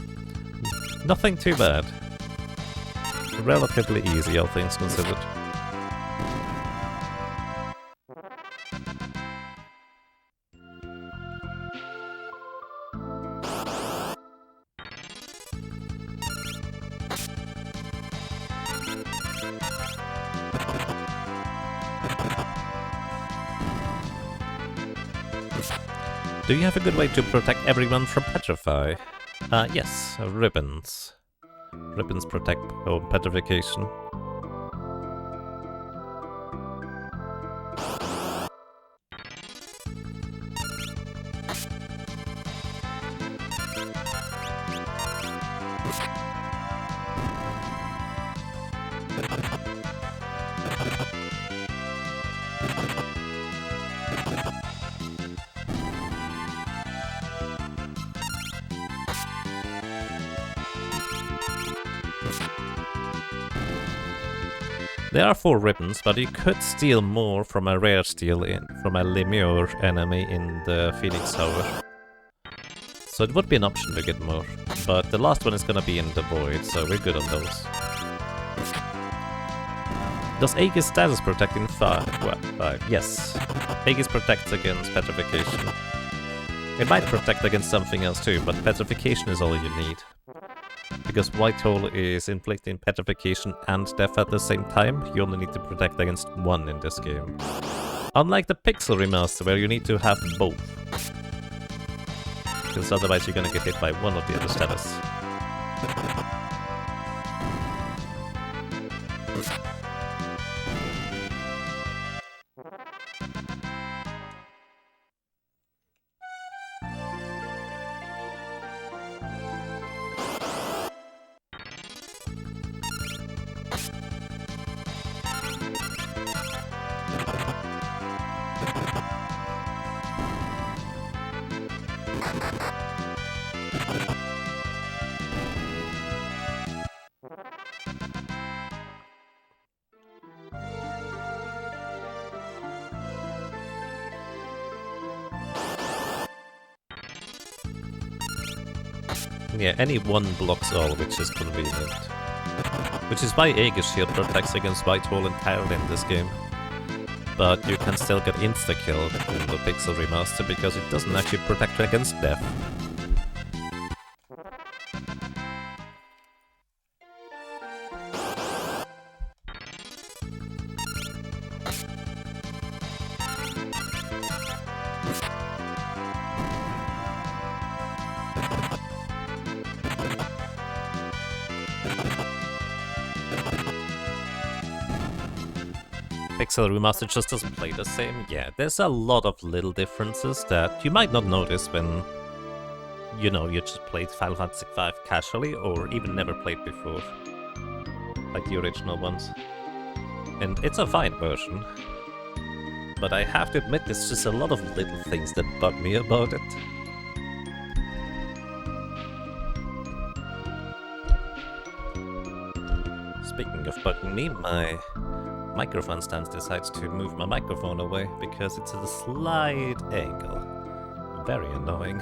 Nothing too bad. Relatively easy, all things considered. Do you have a good way to protect everyone from petrify? Yes, ribbons. Ribbons protect petrification. There are 4 ribbons, but you could steal more from a rare steal from a Lemure enemy in the Phoenix Tower. So it would be an option to get more. But the last one is gonna be in the Void, so we're good on those. Does Aegis status protect in 5? Well, 5. Yes. Aegis protects against petrification. It might protect against something else too, but petrification is all you need. Because White Hole is inflicting petrification and death at the same time, you only need to protect against one in this game. Unlike the Pixel Remaster, where you need to have both. Because otherwise you're gonna get hit by one of the other status. Yeah, any one blocks all, which is convenient. Which is why Aegis Shield protects against White Hole entirely in this game. But you can still get insta-killed in the Pixel Remaster because it doesn't actually protect against death. Pixel Remaster just doesn't play the same. Yeah, there's a lot of little differences that you might not notice when, you know, you just played Final Fantasy V casually or even never played before. Like the original ones. And it's a fine version. But I have to admit, there's just a lot of little things that bug me about it. Speaking of bugging me, my microphone stand decides to move my microphone away because it's at a slight angle. Very annoying.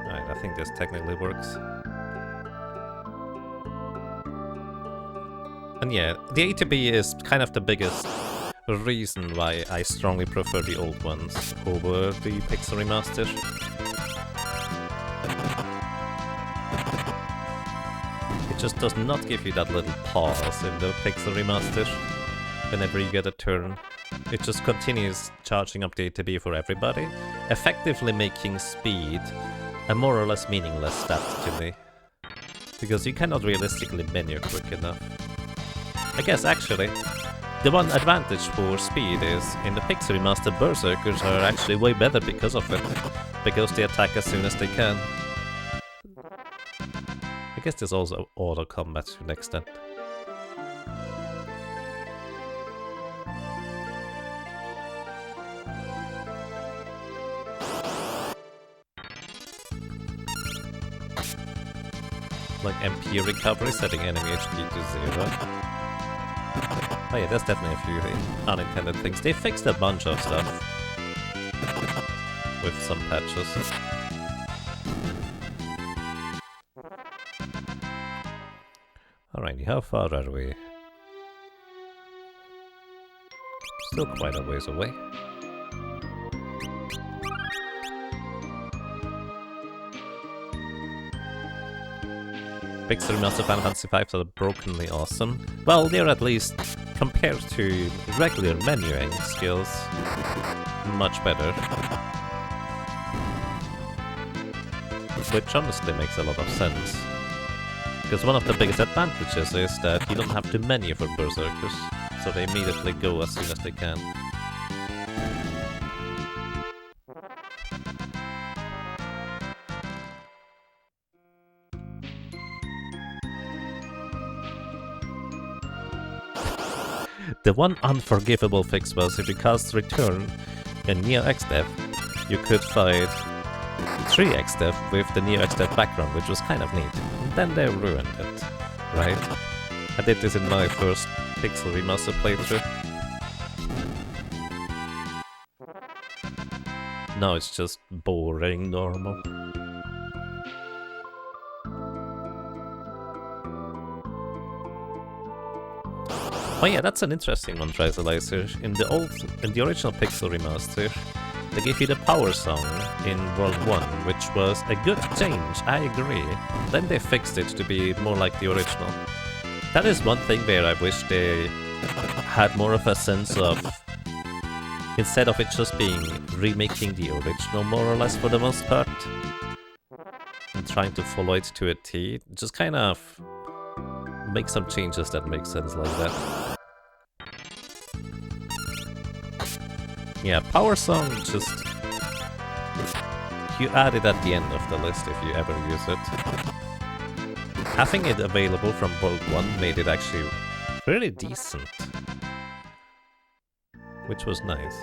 Alright, I think this technically works. And yeah, the A2B is kind of the biggest reason why I strongly prefer the old ones over the Pixel Remaster. Just does not give you that little pause in the Pixel Remaster whenever you get a turn. It just continues charging up the ATB for everybody, effectively making speed a more or less meaningless stat to me. Because you cannot realistically menu quick enough. I guess actually, the one advantage for speed is in the Pixel Remaster Berserkers are actually way better because of it. Because they attack as soon as they can. I guess there's also auto combat to an extent. Like MP recovery, setting enemy HP to 0. Oh yeah, there's definitely a few unintended things. They fixed a bunch of stuff with some patches. Alrighty, how far are we? Still quite a ways away. Pixel Remaster Final Fantasy V are brokenly awesome. Well, they're at least, compared to regular menuing skills, much better. Which honestly makes a lot of sense. Because one of the biggest advantages is that you don't have to menu for Berserkers, so they immediately go as soon as they can. The one unforgivable fix was if you cast Return in Neo X-Dev, you could fight 3 X-Dev with the Neo X-Dev background, which was kind of neat. And then they ruined it, right? I did this in my first Pixel Remaster playthrough. Now it's just boring normal. Oh yeah, that's an interesting one, Tricelizer. In the original Pixel Remaster, they gave you the power song in World 1, which was a good change, I agree. Then they fixed it to be more like the original. That is one thing where I wish they had more of a sense of, instead of it just being remaking the original more or less for the most part, and trying to follow it to a T, just kind of make some changes that make sense like that. Yeah, Power Song just... you add it at the end of the list if you ever use it. Having it available from World 1 made it actually really decent. Which was nice.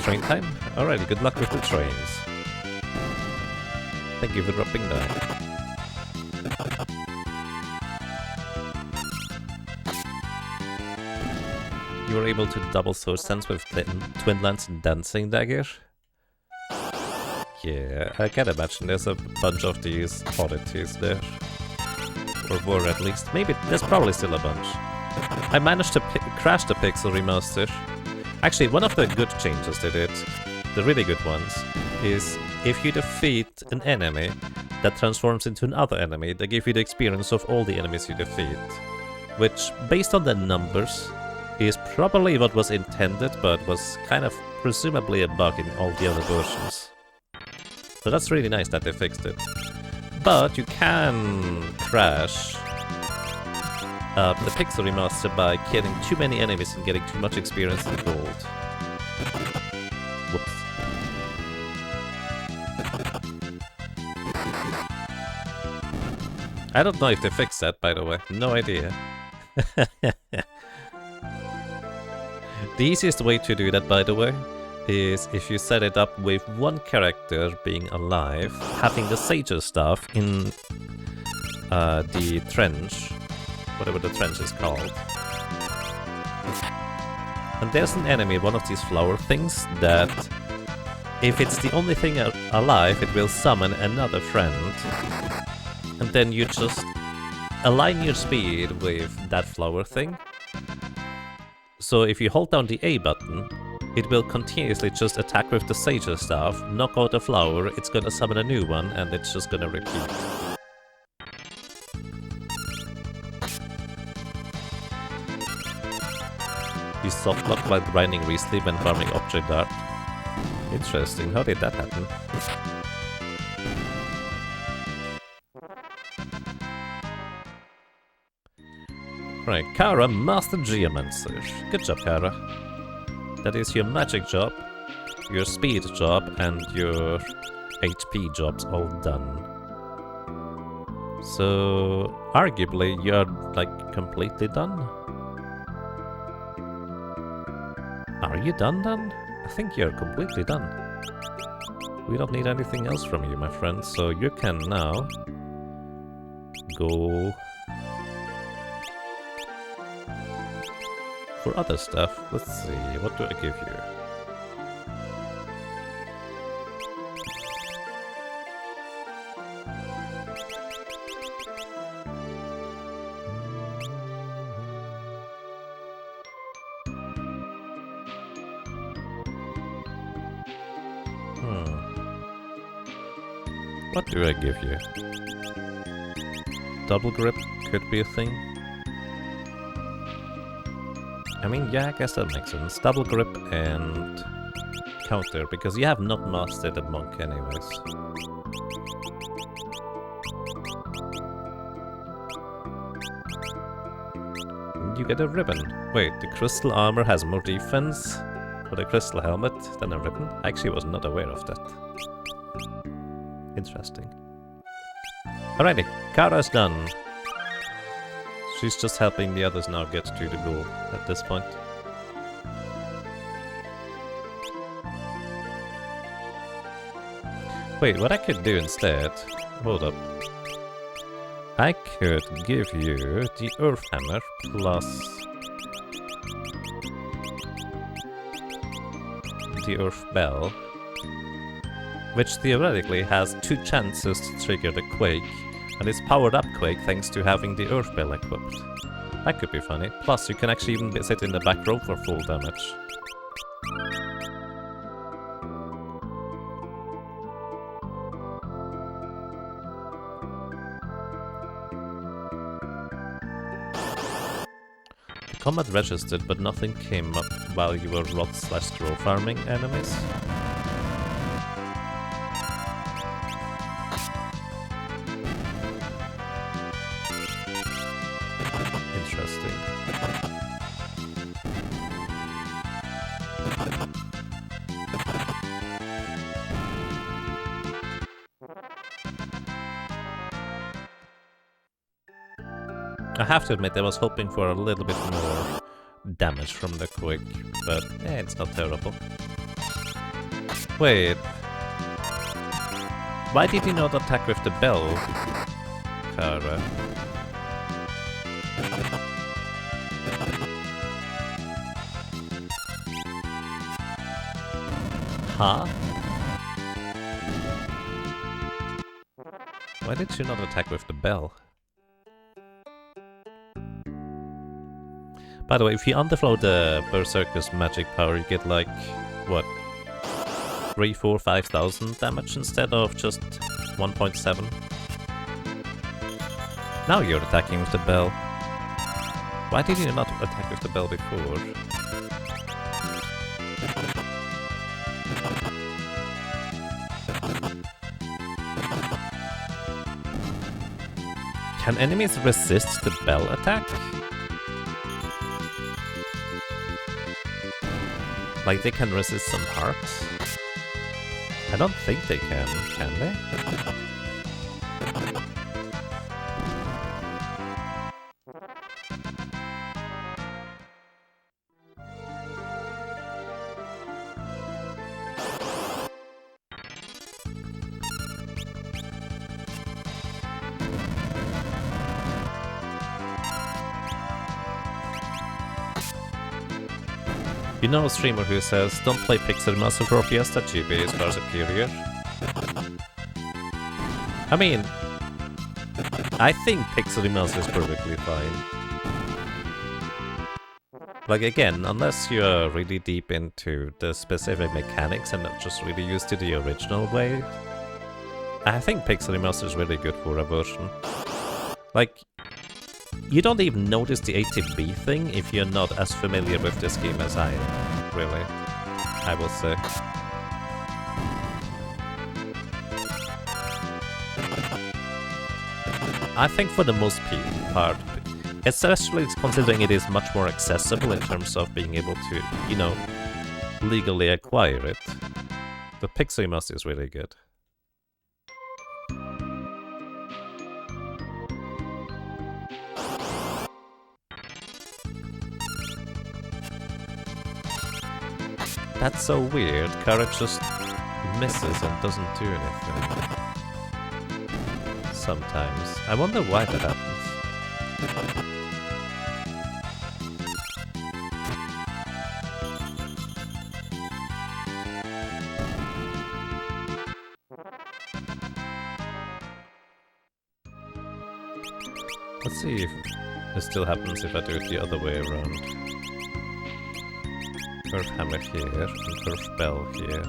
Train time? Alrighty, good luck with the trains. Thank you for dropping by. You were able to double Sword Stance with Twin Lance and Dancing Dagger? Yeah, I can imagine there's a bunch of these oddities there. Or were at least. Maybe, there's probably still a bunch. I managed to crash the Pixel Remaster. Actually, one of the good changes they did, the really good ones, is if you defeat an enemy that transforms into another enemy, they give you the experience of all the enemies you defeat. Which, based on the numbers, is probably what was intended, but was kind of presumably a bug in all the other versions. So that's really nice that they fixed it. But you can crash the Pixel Remaster by killing too many enemies and getting too much experience and gold. Whoops. I don't know if they fixed that, by the way. No idea. The easiest way to do that, by the way, is if you set it up with one character being alive, having the Sager Staff in the trench, whatever the trench is called. And there's an enemy, one of these flower things, that if it's the only thing alive, it will summon another friend. And then you just align your speed with that flower thing. So if you hold down the A button, it will continuously just attack with the Sager Staff, knock out a flower, it's gonna summon a new one, and it's just gonna repeat. You softlock while grinding Riesli when farming Object Dart. Interesting, how did that happen? Right, Kara, Master Geomancer. Good job, Kara. That is your magic job, your speed job, and your HP jobs all done. So, arguably, you're, like, completely done? Are you done, then? I think you're completely done. We don't need anything else from you, my friend, so you can now go for other stuff. Let's see, what do I give you? What do I give you? Double grip could be a thing. I mean, yeah, I guess that makes sense. Double grip and counter, because you have not mastered the monk anyways. You get a ribbon. Wait, the crystal armor has more defense for the crystal helmet than a ribbon? I actually was not aware of that. Interesting. Alrighty, Kara's done. She's just helping the others now get to the goal at this point. Wait, what I could do instead... Hold up. I could give you the Earth Hammer plus... the Earth Bell, which theoretically has 2 chances to trigger the Quake, and it's powered up Quake thanks to having the Earth Bell equipped. That could be funny. Plus, you can actually even sit in the back row for full damage. Combat registered, but nothing came up while you were rot/grow farming enemies. Interesting. I have to admit, I was hoping for a little bit more damage from the Quake, but it's not terrible. Wait. Why did you not attack with the bell, Kara? Huh? Why did you not attack with the bell? By the way, if you underflow the Berserker's magic power, you get like, what, 3, 4, 5,000 damage instead of just 1.7. Now you're attacking with the bell. Why did you not attack with the bell before? Can enemies resist the bell attack? Like, they can resist some hearts? I don't think they can they? You know a streamer who says, don't play Pixel Master for Fiesta, GB is far superior. I mean, I think Pixel Master is perfectly fine. Like, again, unless you're really deep into the specific mechanics and not just really used to the original way, I think Pixel Master is really good for a version. Like, you don't even notice the ATB thing if you're not as familiar with this game as I am, really, I will say. I think for the most part, especially considering it is much more accessible in terms of being able to, you know, legally acquire it, the Pixel Master is really good. That's so weird. Kara just misses and doesn't do anything. Sometimes. I wonder why that happens. Let's see if it still happens if I do it the other way around. Earth Hammer here, and Earth Bell here.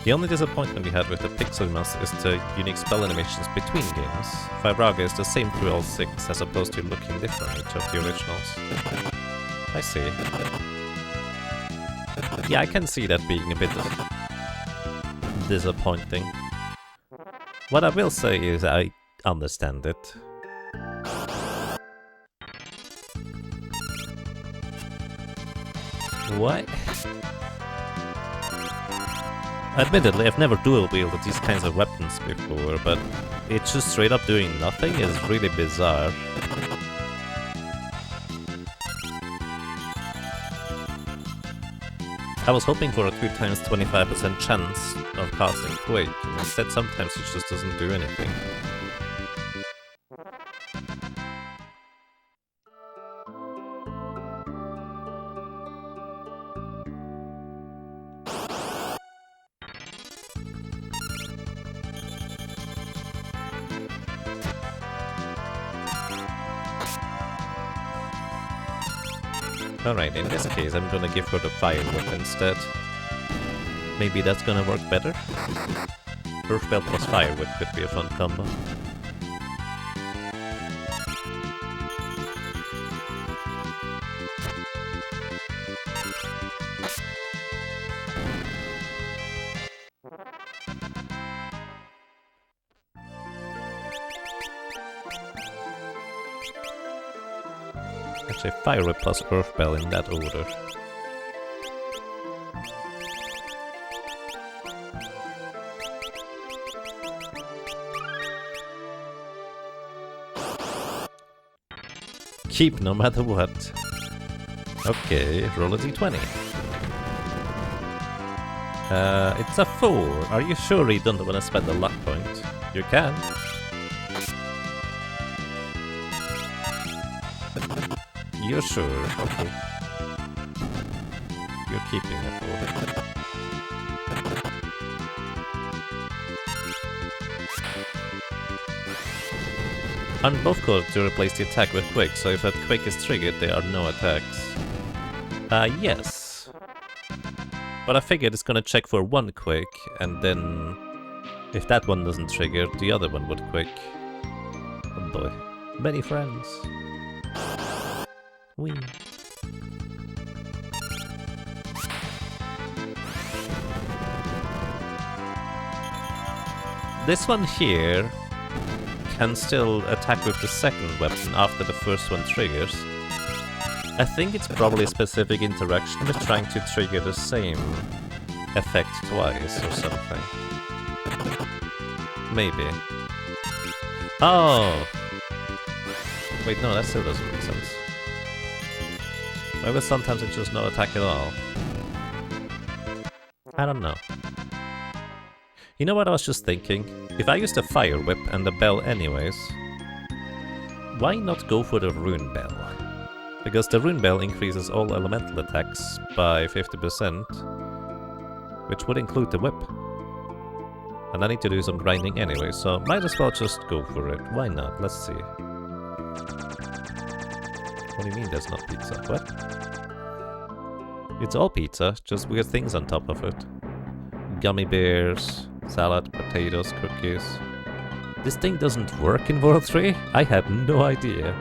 The only disappointment we had with the Pixel Master is the unique spell animations between games. Firaga is the same through all 6, as opposed to looking different in each of the originals. I see. Yeah, I can see that being a bit disappointing. What I will say is I understand it. Why? Admittedly, I've never dual-wielded these kinds of weapons before, but it's just straight up doing nothing is really bizarre. I was hoping for a 2 times 25% chance of casting Quake, and instead sometimes it just doesn't do anything. Alright, in this case I'm gonna give her the Fire Whip instead. Maybe that's gonna work better? Earth Spell plus Fire Whip could be a fun combo. Actually, Fire Whip plus Earth Spell in that order. Keep no matter what. Okay, roll a d20. It's a 4. Are you sure you don't want to spend a luck point? You can. You're sure? Okay. You're keeping a 4. On both cards to replace the attack with Quake, so if that Quake is triggered, there are no attacks. Yes. But I figured it's gonna check for one Quake, and then if that one doesn't trigger, the other one would Quake. Oh boy. Many friends. Wee. This one here can still attack with the second weapon after the first one triggers. I think it's probably a specific interaction with trying to trigger the same effect twice or something. Maybe. Oh! Wait, no, that still doesn't make sense. Maybe sometimes it's just no attack at all. I don't know. You know what I was just thinking? If I used a Fire Whip and the Bell anyways, why not go for the Rune Bell? Because the Rune Bell increases all elemental attacks by 50%, which would include the Whip. And I need to do some grinding anyway, so might as well just go for it. Why not? Let's see. What do you mean there's not pizza? What? It's all pizza, just weird things on top of it. Gummy bears, salad, potatoes, cookies. This thing doesn't work in World 3? I had no idea.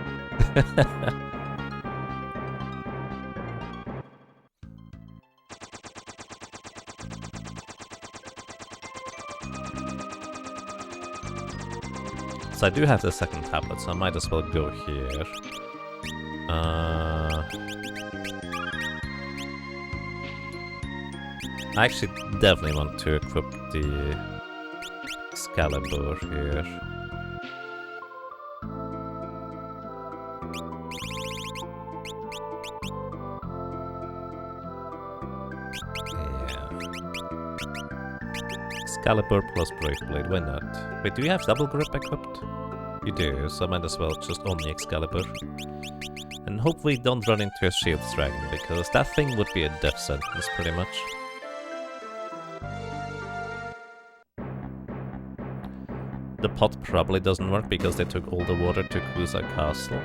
So I do have the second tablet, so I might as well go here. I actually definitely want to equip the Excalibur here. Yeah. Excalibur plus Breakblade, why not? Wait, do you have double grip equipped? You do, so I might as well just own the Excalibur. And hopefully don't run into a Shield Dragon, because that thing would be a death sentence pretty much. The pot probably doesn't work because they took all the water to Kusa Castle.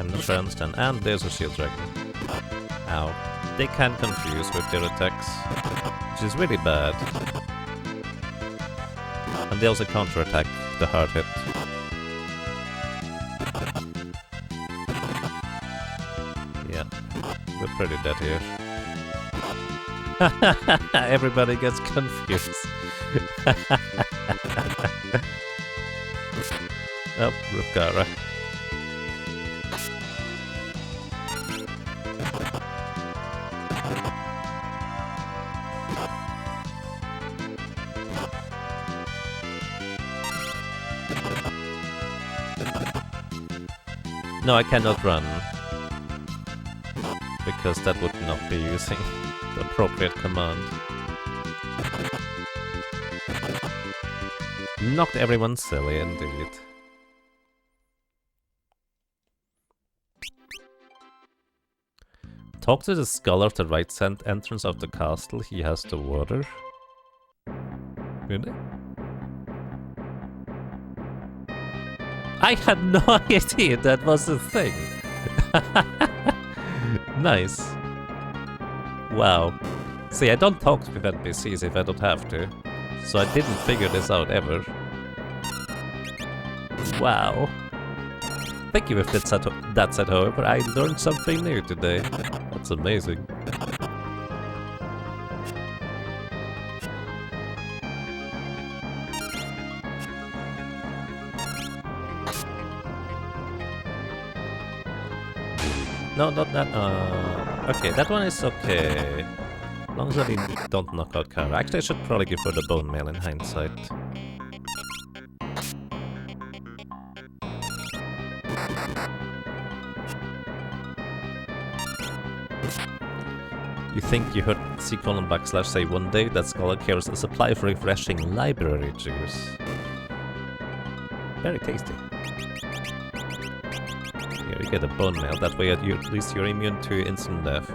I'm not sure I understand. And there's a Shield Dragon. Ow. They can confuse with their attacks, which is really bad. And they also counter-attack the hard hit. Yeah, we're pretty dead here. Everybody gets confused. Oh, Rukara. No, I cannot run. Because that would not be using the appropriate command. Knocked everyone silly indeed. Talk to the scholar at the right entrance of the castle. He has the water. Really? I had no idea that was a thing. Nice. Wow. See, I don't talk with NPCs if I don't have to. So I didn't figure this out ever. Wow. Thank you if that said, however, I learned something new today. That's amazing. No, not that. Okay, that one is okay. As long as I don't knock out Kara. Actually, I should probably give her the bone mail in hindsight. You think you heard C:\/ say one day that Scholar carries a supply of refreshing library juice. Very tasty. Here you get a bone mail, that way at least you're immune to instant death.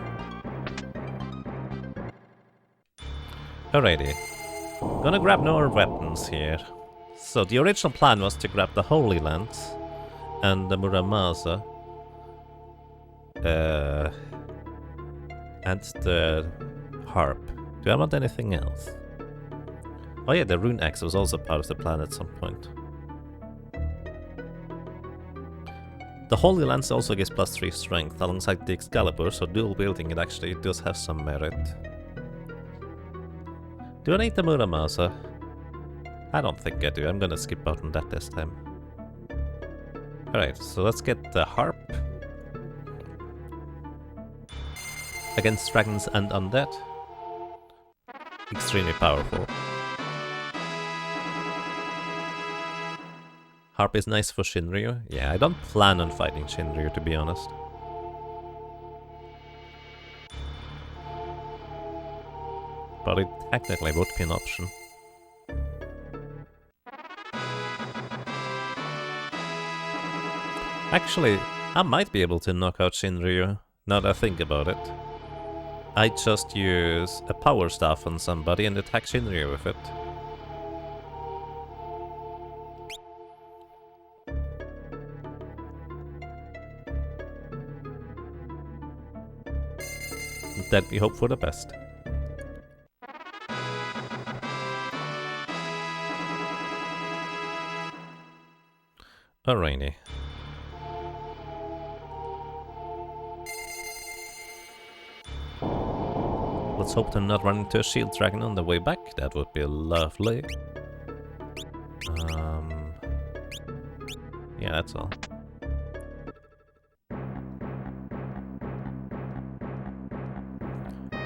Alrighty. Gonna grab more weapons here. So the original plan was to grab the Holy Lance and the Muramasa. And the harp. Do I want anything else? Oh yeah, the rune axe was also part of the plan at some point. The Holy Lance also gives +3 strength alongside the Excalibur, so dual wielding it actually does have some merit. Do I need the Muramasa? I don't think I do. I'm gonna skip out on that this time. Alright, so let's get the harp. Against dragons and undead. Extremely powerful. Harp is nice for Shinryu. Yeah, I don't plan on fighting Shinryu, to be honest. But it technically would be an option. Actually, I might be able to knock out Shinryu, now that I think about it. I just use a power staff on somebody and attack Shinryu with it. Then we hope for the best. Alrighty. Let's hope to not run into a shield dragon on the way back. That would be lovely. Yeah, that's all.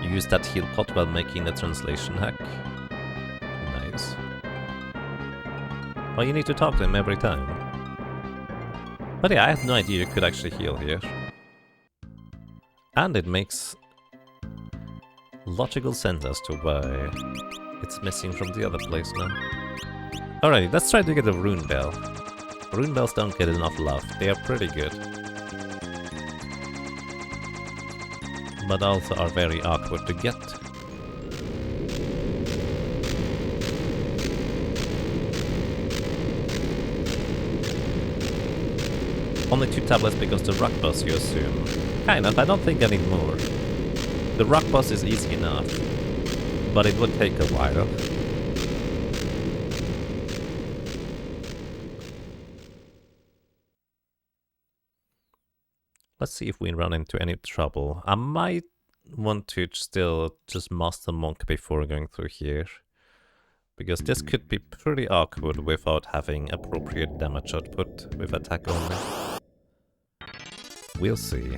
You use that heal pot while making the translation hack. Nice. Well, you need to talk to him every time. But yeah, I had no idea you could actually heal here. And it makes logical sense as to why it's missing from the other place now. Alrighty, let's try to get a rune bell. Rune bells don't get enough love, they are pretty good. But also are very awkward to get. Only 2 tablets because the rock boss, you assume. Kind of, I don't think I need more. The rock boss is easy enough, but it would take a while. Let's see if we run into any trouble. I might want to still just master Monk before going through here. Because this could be pretty awkward without having appropriate damage output with attack only. We'll see.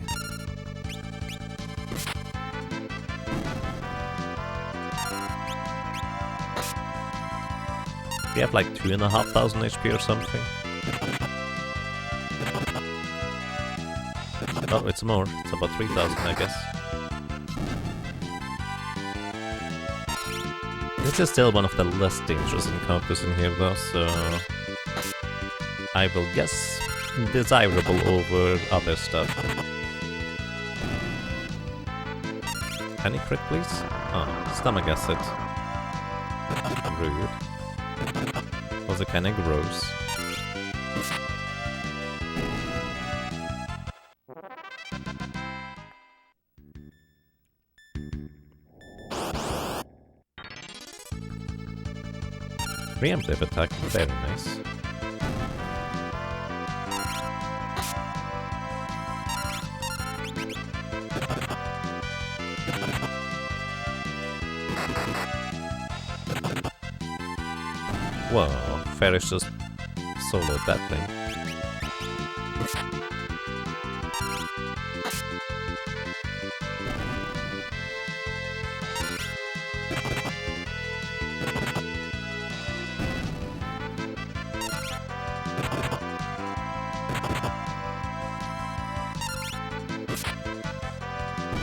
We have like 2,500 HP or something. Oh, it's more. It's about 3,000, I guess. This is still one of the less dangerous encounters in here though, so I will guess desirable over other stuff. Any crit, please? Oh, stomach acid. Rude. Also kinda gross. Preemptive attack, very nice. Whoa, Ferris just soloed that thing.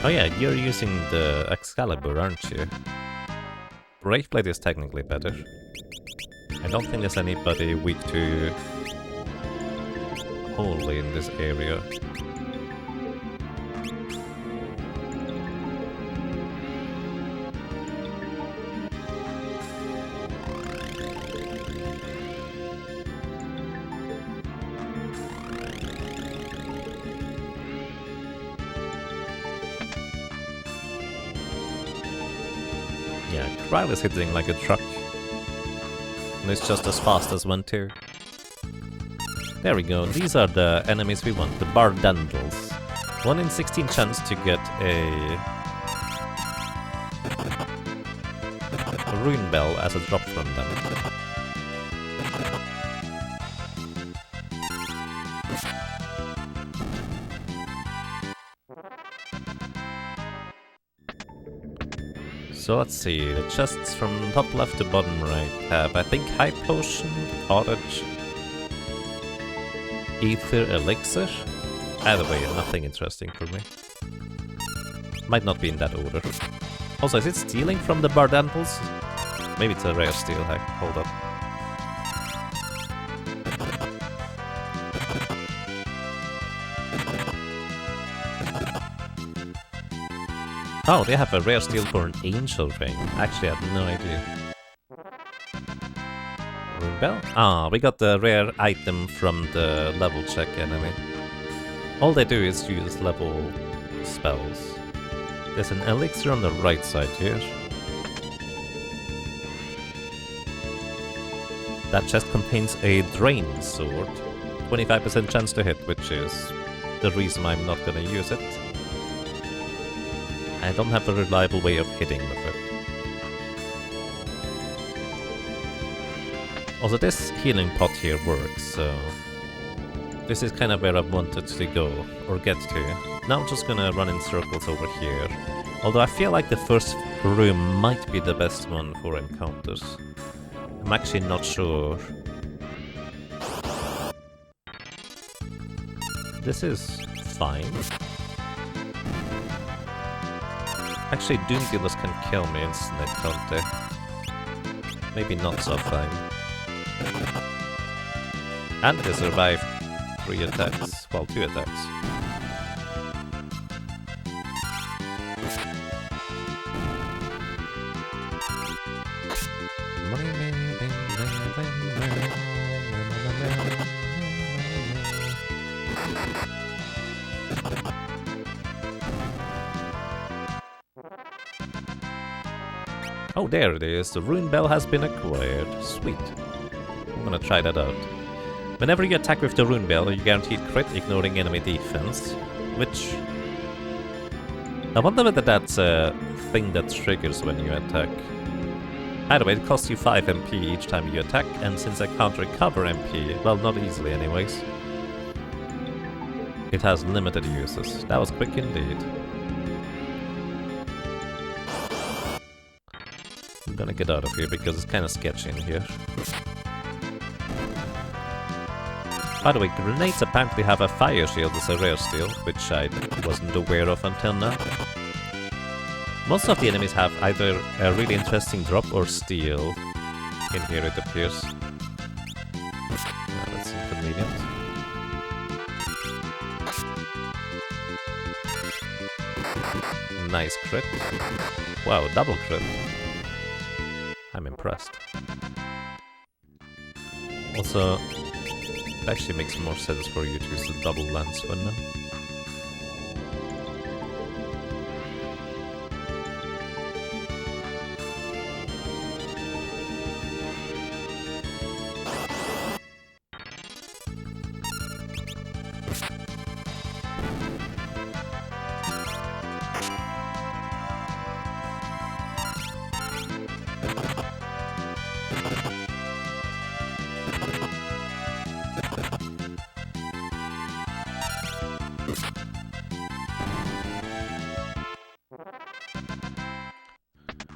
Oh yeah, you're using the Excalibur, aren't you? Braveblade is technically better. I don't think there's anybody weak to Holy in this area. Yeah, Krile is hitting like a truck. And it's just as fast as one too. There we go, these are the enemies we want, the Bardandals. 1 in 16 chance to get a Rune Bell as a drop from them. So let's see, the chests from top left to bottom right have, I think, High Potion, Cottage, Ether, Elixir. Either way, nothing interesting for me. Might not be in that order. Also, is it stealing from the Bardandals? Maybe it's a rare steal hack, hold up. Oh, they have a rare steal for an Angel Ring. Actually, I had no idea. Rune Bell? Ah, we got the rare item from the level check enemy. All they do is use level spells. There's an elixir on the right side here. That chest contains a Drain Sword. 25% chance to hit, which is the reason I'm not gonna use it. I don't have a reliable way of hitting with it. Also, this healing pot here works, so this is kind of where I wanted to go, or get to. Now I'm just gonna run in circles over here. Although I feel like the first room might be the best one for encounters. I'm actually not sure. This is fine. Actually, Doom Dealers can kill me instantly, can't they? Maybe not so fine. And they survived 3 attacks. Well, 2 attacks. Oh, there it is. The Rune Bell has been acquired. Sweet. I'm gonna try that out. Whenever you attack with the Rune Bell, you guaranteed crit ignoring enemy defense, which I wonder whether that's a thing that triggers when you attack. Either way, it costs you 5 MP each time you attack, and since I can't recover MP, well, not easily anyways, it has limited uses. That was quick indeed. I'm gonna get out of here because it's kind of sketchy in here. By the way, grenades apparently have a fire shield as a rare steal, which I wasn't aware of until now. Most of the enemies have either a really interesting drop or steal. In here it appears. That's inconvenient. Nice crit. Wow, double crit. I'm impressed. Also, it actually makes more sense for you to use the double lance one now.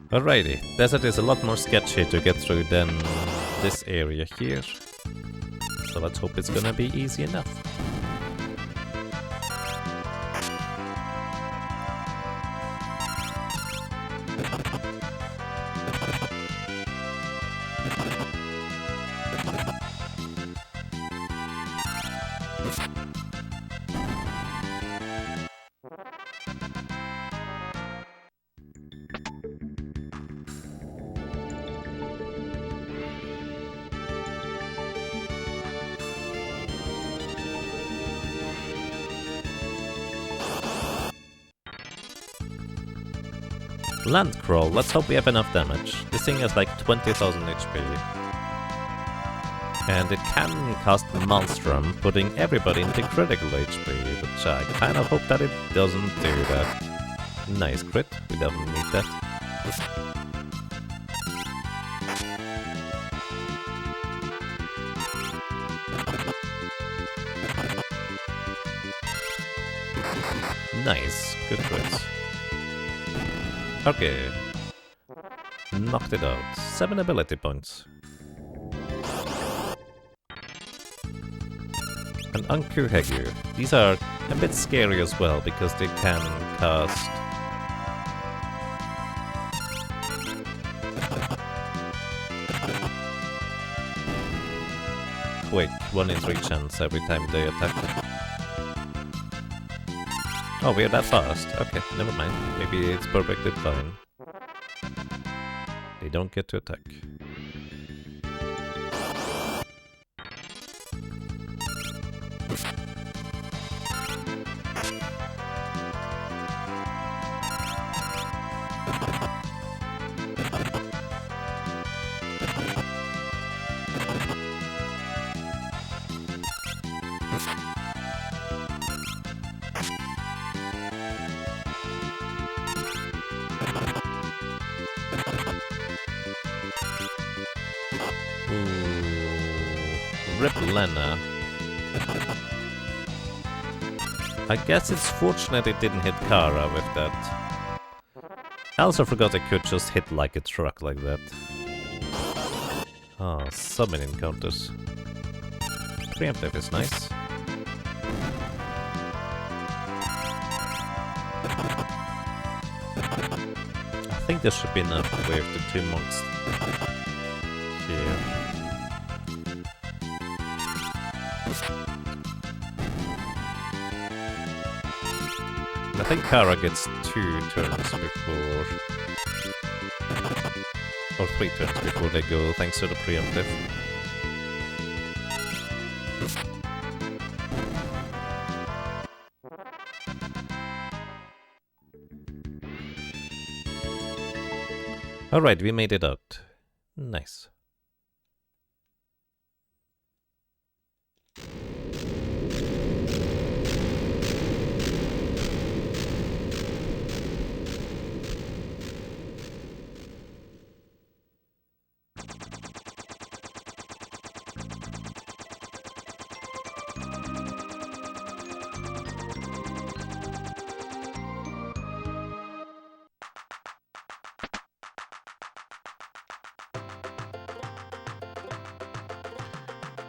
Alrighty, desert is a lot more sketchy to get through than this area here. So let's hope it's gonna be easy enough. Land Crawl, let's hope we have enough damage. This thing has like 20,000 HP. And it can cast Maelstrom, putting everybody into critical HP, which I kind of hope that it doesn't do that. Nice crit, we definitely need that. Nice, good crits. Okay. Knocked it out. 7 ability points. And Ankuhegu. These are a bit scary as well, because they can cast... Quake, 1 in 3 chance every time they attack. Oh, we're that fast. Okay, never mind. Maybe it's perfectly fine. They don't get to attack. Rip Lena. I guess it's fortunate it didn't hit Kara with that. I also forgot I could just hit like a truck like that. Oh, so many encounters. Preemptive is nice. I think there should be enough with the 2 monks here. I think Kara gets 2 turns before... or 3 turns before they go, thanks to the preemptive. Alright, we made it out. Nice.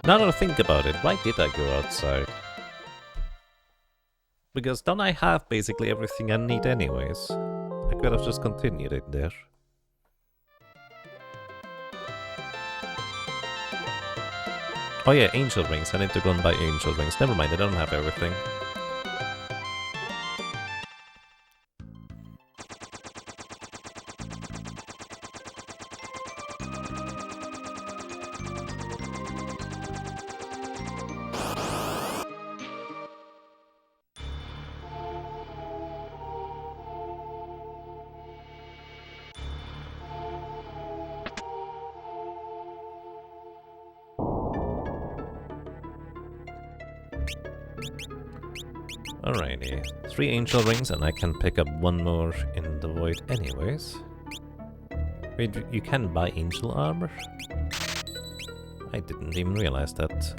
Now that I think about it, why did I go outside? Because don't I have basically everything I need anyways? I could have just continued it there. Oh yeah, angel rings. I need to go and buy angel rings. Never mind, I don't have everything. Alrighty, 3 angel rings and I can pick up 1 more in the void anyways. Wait, you can buy angel armor? I didn't even realize that.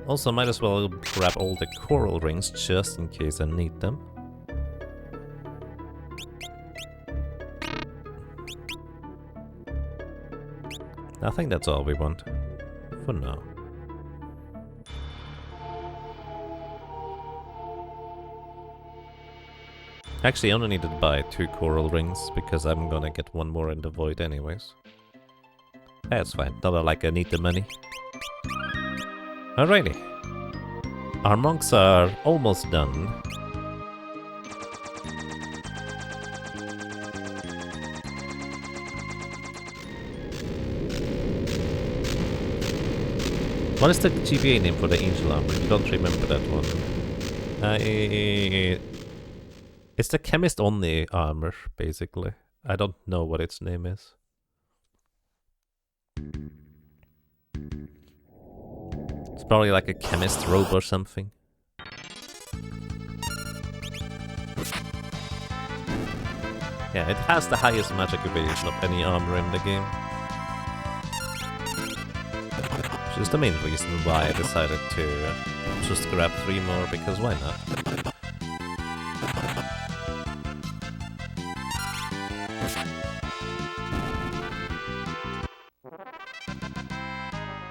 Also, might as well grab all the coral rings just in case I need them. I think that's all we want for now. Actually, I only needed to buy 2 coral rings, because I'm gonna get 1 more in the void anyways. That's fine, not like I need the money. Alrighty. Our monks are almost done. What is the GBA name for the angel armor? I don't remember that one. It's the chemist only armor, basically. I don't know what its name is. It's probably like a chemist robe or something. Yeah, it has the highest magic evasion of any armor in the game. Which is the main reason why I decided to just grab 3 more, because why not?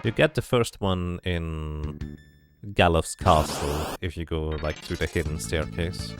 You get the first one in Galuf's castle if you go like through the hidden staircase.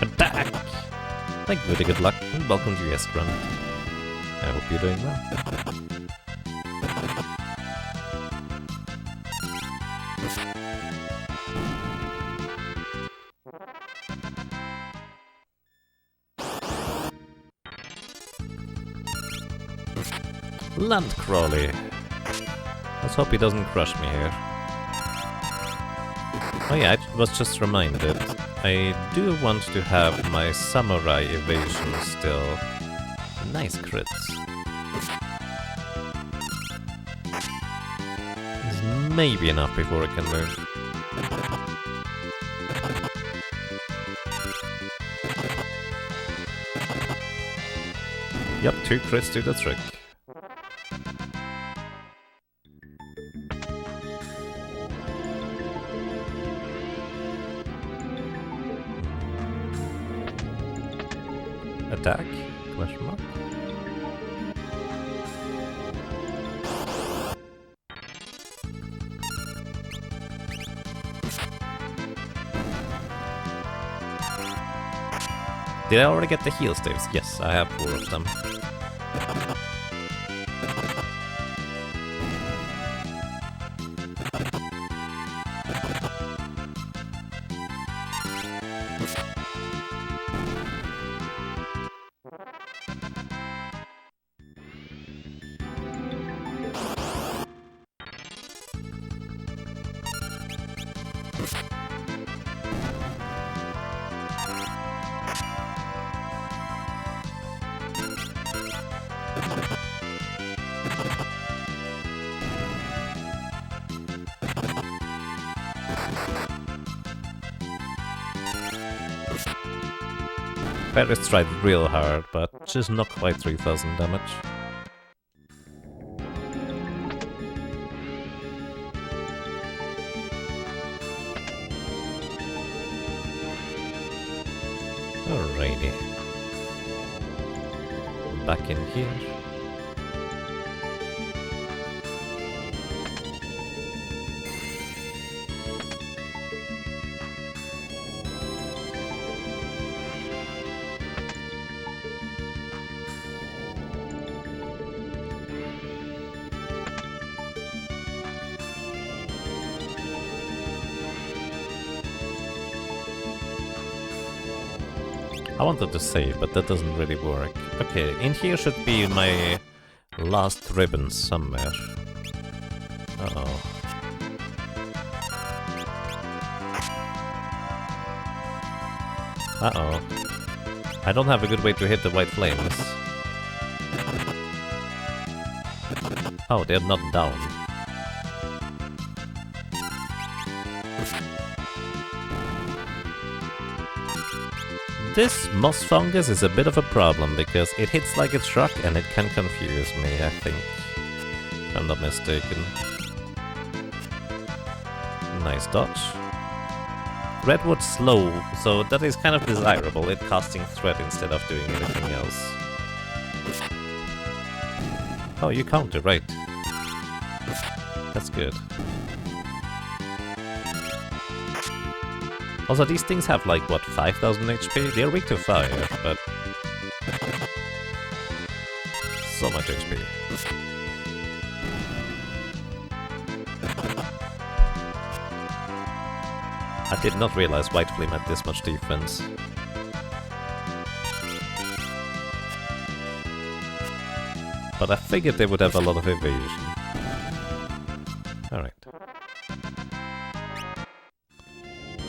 Attack! Thank you for the good luck, and welcome to Eskrand. I hope you're doing well. Landcrawley. Let's hope he doesn't crush me here. Oh yeah, I was just reminded. I do want to have my samurai evasion still. Nice crits. It's maybe enough before I can move. Yep, 2 crits do the trick. Attack? Question mark? Did I already get the heal staves? Yes, I have 4 of them. Ferris tried real hard, but just not quite 3000 damage. Alrighty. Back in here. I wanted to save, but that doesn't really work. Okay, in here should be my last ribbon somewhere. Uh-oh. Uh-oh. I don't have a good way to hit the white flames. Oh, they're not down. This moss fungus is a bit of a problem because it hits like a truck and it can confuse me, I think. If I'm not mistaken. Nice dodge. Redwood's slow, so that is kind of desirable, it casting threat instead of doing anything else. Oh, you counter, right. That's good. Also, these things have like, what, 5000 HP? They're weak to fire, but... so much HP. I did not realize White Flame had this much defense. But I figured they would have a lot of evasion. Alright.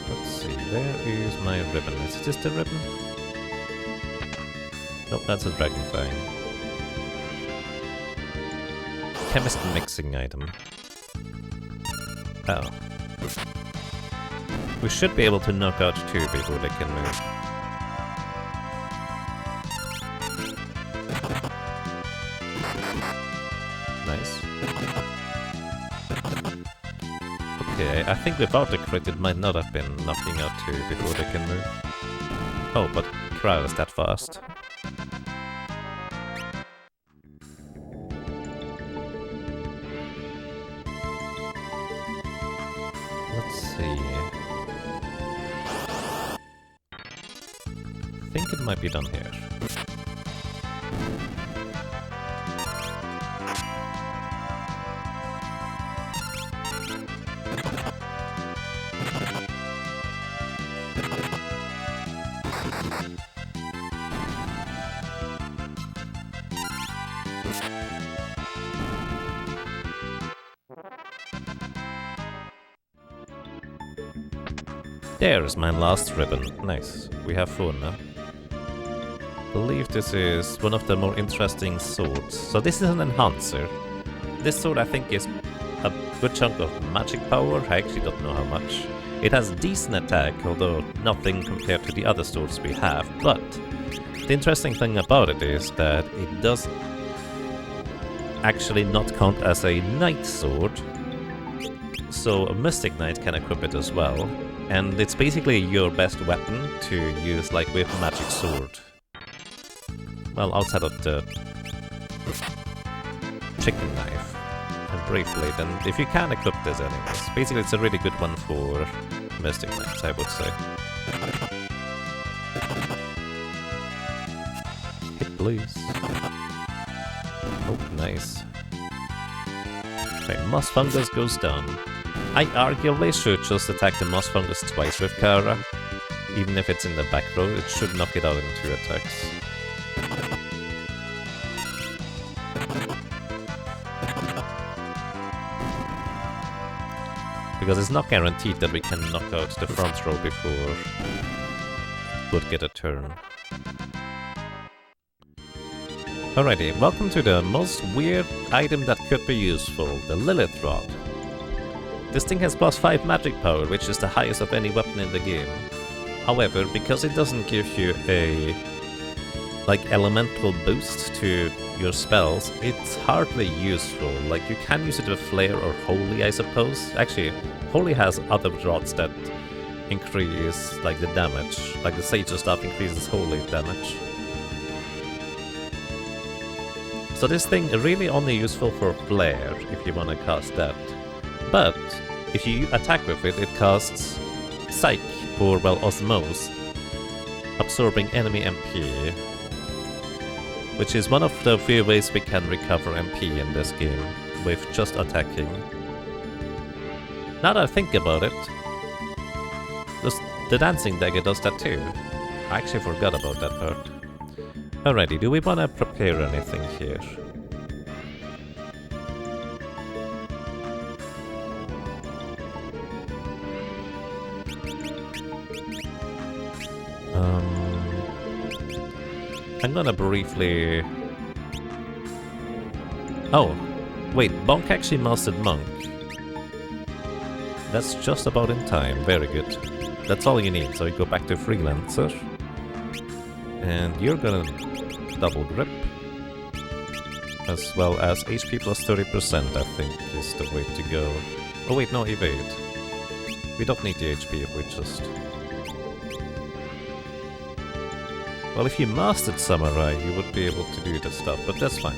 Let's see, where is my ribbon? Is it just a ribbon? Nope, that's a Dragonfang. Chemist mixing item. Oh. We should be able to knock out two before they can move. Nice. Okay, I think without the crit it might not have been knocking out two before they can move. Oh, but Cryo is that fast. Let's see. I think it might be done here. There's my last ribbon. Nice. We have four now. I believe this is one of the more interesting swords. So this is an enhancer. This sword I think is a good chunk of magic power. I actually don't know how much. It has decent attack, although nothing compared to the other swords we have. But the interesting thing about it is that it does actually not count as a knight sword. So a Mystic Knight can equip it as well. And it's basically your best weapon to use like with magic sword. Well, outside of the chicken knife and brave blade, and if you can equip this anyways. Basically it's a really good one for Mystic Knights, I would say. Hit please. Oh, nice. Okay, Moss Fungus goes down. I arguably should just attack the Moss Fungus twice with Kara. Even if it's in the back row, it should knock it out in 2 attacks. Because it's not guaranteed that we can knock out the front row before it would get a turn. Alrighty, welcome to the most weird item that could be useful, the Lilith Rod. This thing has +5 magic power, which is the highest of any weapon in the game. However, because it doesn't give you a like elemental boost to your spells, it's hardly useful. Like, you can use it with Flare or Holy, I suppose. Actually, Holy has other rods that increase, like, the damage. Like, the Sage stuff increases Holy damage. So this thing is really only useful for Flare, if you want to cast that. But, if you attack with it, it casts Psych, or, well, Osmose, absorbing enemy MP. Which is one of the few ways we can recover MP in this game, with just attacking. Now that I think about it, the Dancing Dagger does that too. I actually forgot about that part. Alrighty, do we want to prepare anything here? I'm gonna briefly... Oh, wait, Bonk actually mastered Monk. That's just about in time, very good. That's all you need, so you go back to Freelancer. And you're gonna double grip. As well as HP plus 30%, I think, is the way to go. Oh wait, no, evade. We don't need the HP if we just... Well, if you mastered Samurai, you would be able to do that stuff, but that's fine.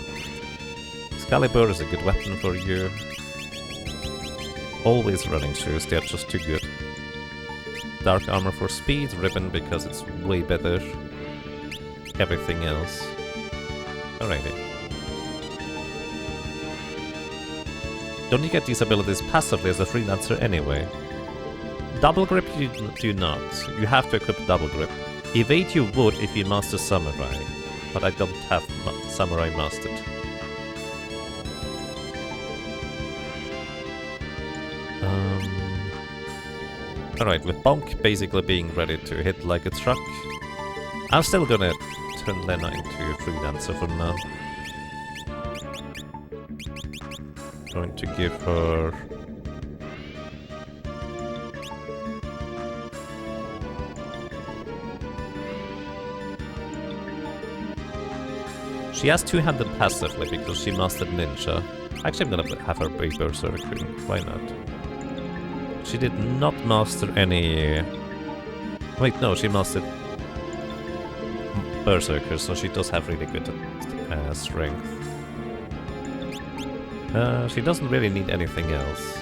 Excalibur is a good weapon for you. Always running shoes, they're just too good. Dark armor for speed, ribbon because it's way better. Everything else. Alrighty. Don't you get these abilities passively as a freelancer anyway? Double grip you do not. You have to equip double grip. Evade you would if you master Samurai, but I don't have Samurai mastered. Alright, with Bonk basically being ready to hit like a truck, I'm still gonna turn Lena into a freelancer for now. Going to give her... She has two-handed passively because she mastered Ninja. Actually, I'm gonna have her be Berserker. Why not? She did not master any... Wait, no, she mastered Berserker, so she does have really good strength. She doesn't really need anything else.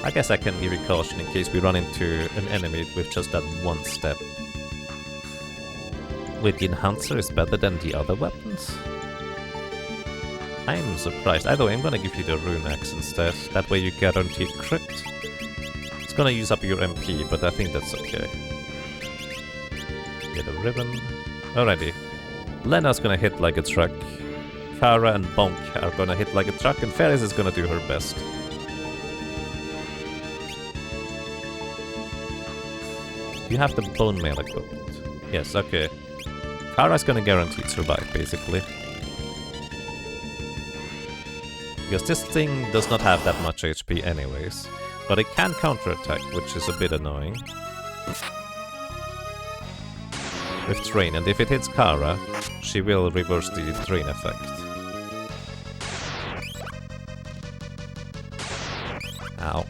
I guess I can give you caution in case we run into an enemy with just that one step. Wait, the Enhancer is better than the other weapons? I'm surprised. Either way, I'm gonna give you the Rune Axe instead. That way you guaranteed crit. It's gonna use up your MP, but I think that's okay. Get a ribbon. Alrighty. Lena's gonna hit like a truck. Kara and Bonk are gonna hit like a truck, and Ferris is gonna do her best. You have the Bone Mail equipped. Yes, okay. Kara's gonna guarantee survive, basically. Because this thing does not have that much HP anyways. But it can counterattack, which is a bit annoying. With Drain, and if it hits Kara, she will reverse the Drain effect. Ow.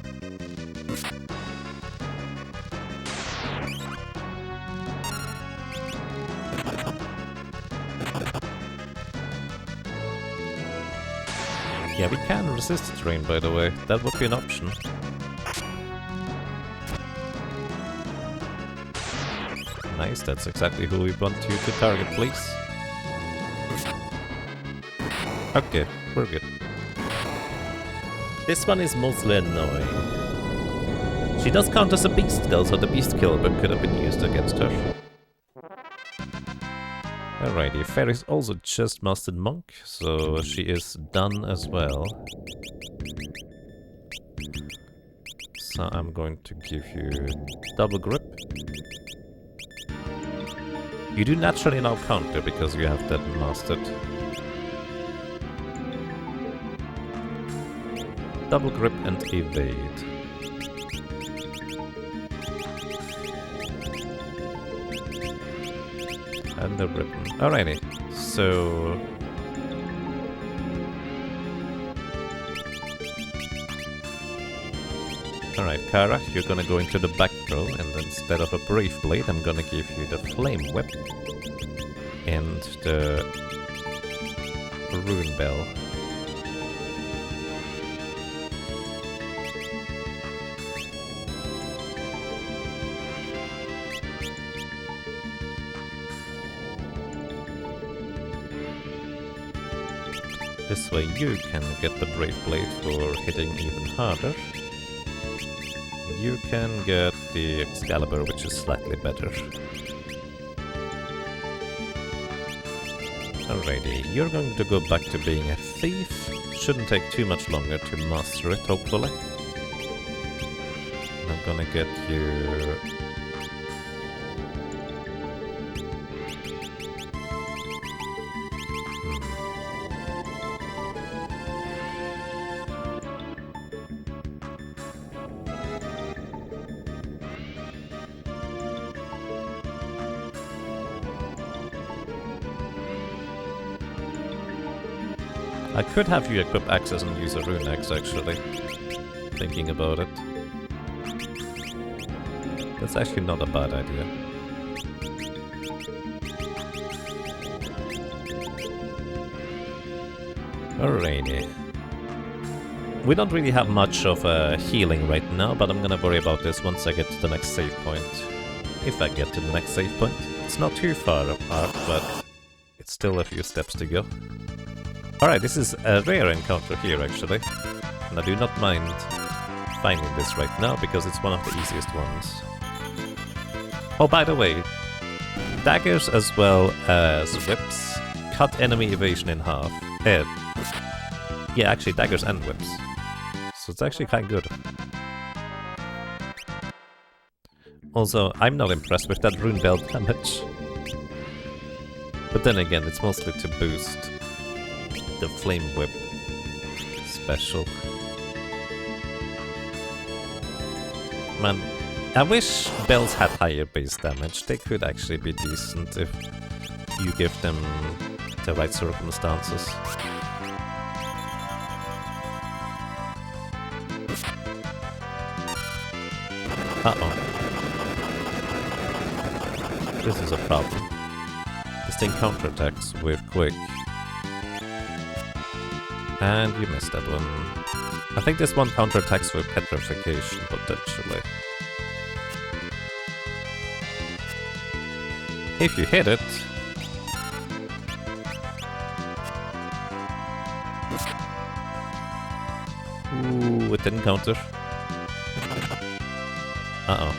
Yeah, we can resist the Drain, by the way. That would be an option. Nice, that's exactly who we want you to target, please. Okay, we're good. This one is mostly annoying. She does count as a beast though, so the beast killer could have been used against her. Alrighty, Ferris also just mastered Monk, so she is done as well. So I'm going to give you double grip. You do naturally now counter because you have that mastered. Double grip and evade. And And the ribbon. Alrighty. So... Alright, Kara, you're gonna go into the back row, and instead of a Brave Blade, I'm gonna give you the Flame Whip. And the... Rune Bell. This way you can get the Brave Blade for hitting even harder. You can get the Excalibur, which is slightly better. Alrighty, you're going to go back to being a thief. Shouldn't take too much longer to master it, hopefully. And I'm gonna get you... I could have you equip Access and use a Rune Axe, actually. Thinking about it. That's actually not a bad idea. Alrighty. We don't really have much of healing right now, but I'm gonna worry about this once I get to the next save point. If I get to the next save point. It's not too far apart, but it's still a few steps to go. Alright, this is a rare encounter here, actually. And I do not mind finding this right now, because it's one of the easiest ones. Oh, by the way, daggers as well as whips cut enemy evasion in half. Yeah, actually, daggers and whips. So it's actually kind of good. Also, I'm not impressed with that Rune Bell damage. But then again, it's mostly to boost the Flame Whip special. Man, I wish bells had higher base damage. They could actually be decent if you give them the right circumstances. Uh-oh. This is a problem. This thing counterattacks with Quick. And you missed that one. I think this one counterattacks with Petrification, potentially. If you hit it... Ooh, it didn't counter. Uh-oh.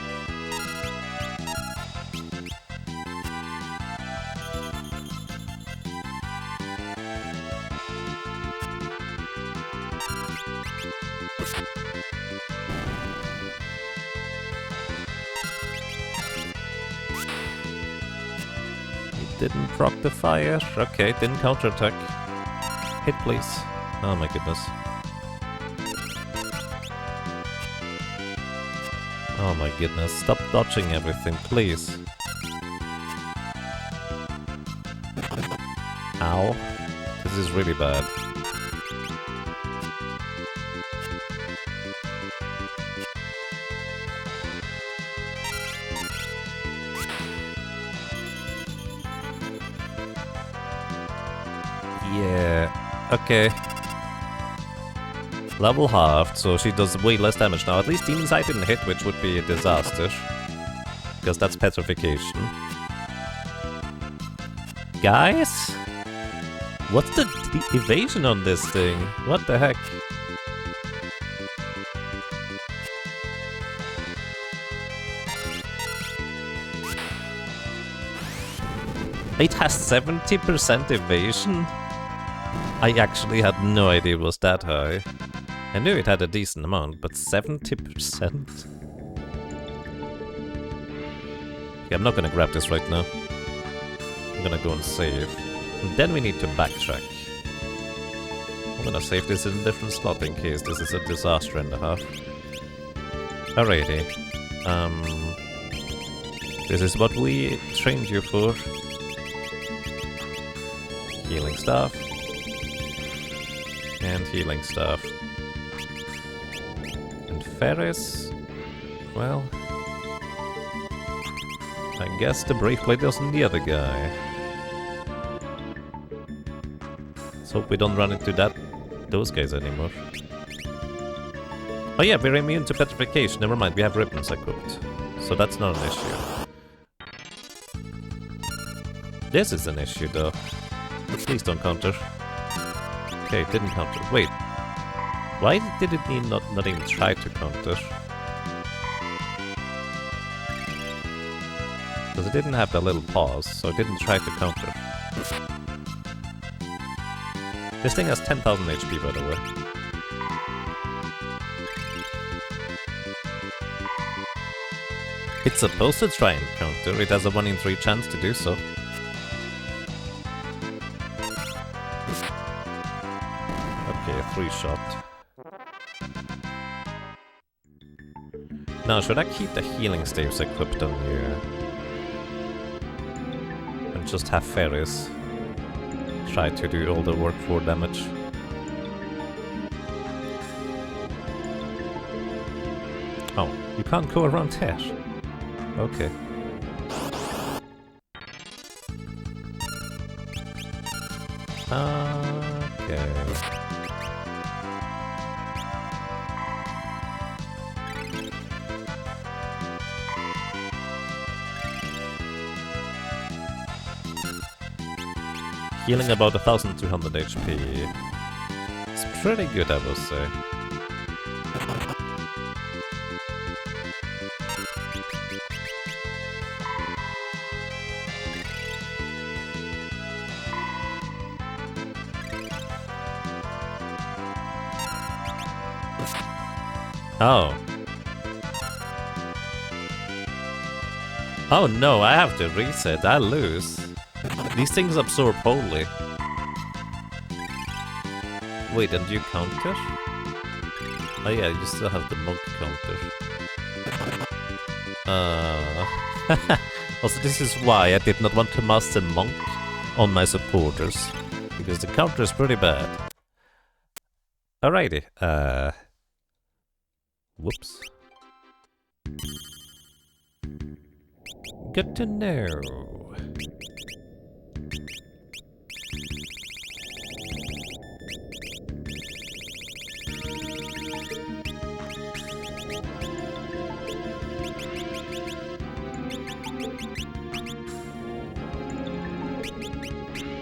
Didn't proc the fire. Okay, didn't counterattack. Hit, please. Oh my goodness. Oh my goodness. Stop dodging everything, please. Ow. This is really bad. Yeah, okay. Level halved, so she does way less damage now. At least Demon's Eye didn't hit, which would be a disaster. Because that's Petrification. Guys? What's the evasion on this thing? What the heck? It has 70% evasion? I actually had no idea it was that high. I knew it had a decent amount, but 70%? Okay, I'm not gonna grab this right now. I'm gonna go and save. And then we need to backtrack. I'm gonna save this in a different slot in case this is a disaster and a half. Alrighty. This is what we trained you for. healing stuff. And healing stuff. And Ferris... well... I guess the Brave Blade isn't the other guy. Let's hope we don't run into those guys anymore. Oh yeah, we're immune to petrification. Never mind, we have ribbons equipped. So that's not an issue. This is an issue though. But please don't counter. Okay, it didn't counter. Wait. Why did it not even try to counter? Because it didn't have that little pause, so it didn't try to counter. This thing has 10,000 HP, by the way. It's supposed to try and counter. It has a 1 in 3 chance to do so. Okay, a 3-shot. Now, should I keep the healing staves equipped on you? And just have Ferris try to do all the work for damage? Oh, you can't go around here. Okay. Okay. Healing about 1,200 HP. It's pretty good, I will say. Oh. Oh no, I have to reset. I lose. These things absorb wholly. Wait, and you counter? Oh yeah, you still have the monk counter. Also, this is why I did not want to master monk on my supporters. Because the counter is pretty bad. Alrighty, whoops. Good to know.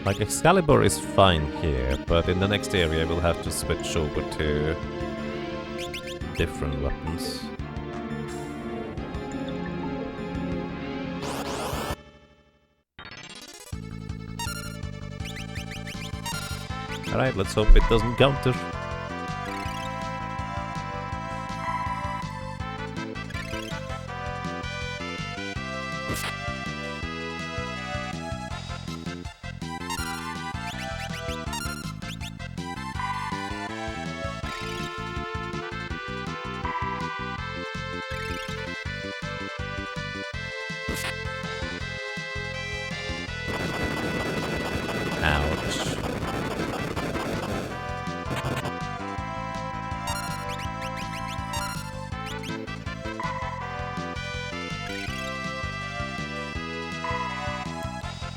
Like, Excalibur is fine here, but in the next area we'll have to switch over to different weapons. Alright, let's hope it doesn't counter. Ouch.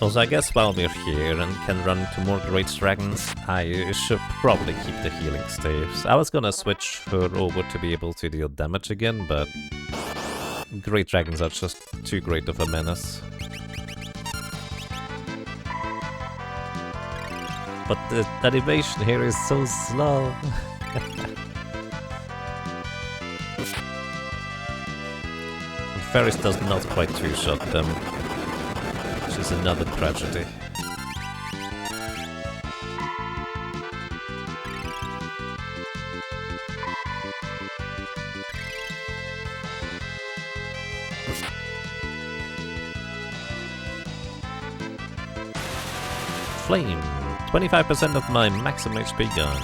Also, I guess while we're here and can run into more Great Dragons, I should probably keep the healing staves. I was gonna switch her over to be able to deal damage again, but Great Dragons are just too great of a menace. But the animation here is so slow. And Ferris does not quite two-shot them, which is another tragedy. Flame. 25% of my maximum HP gone.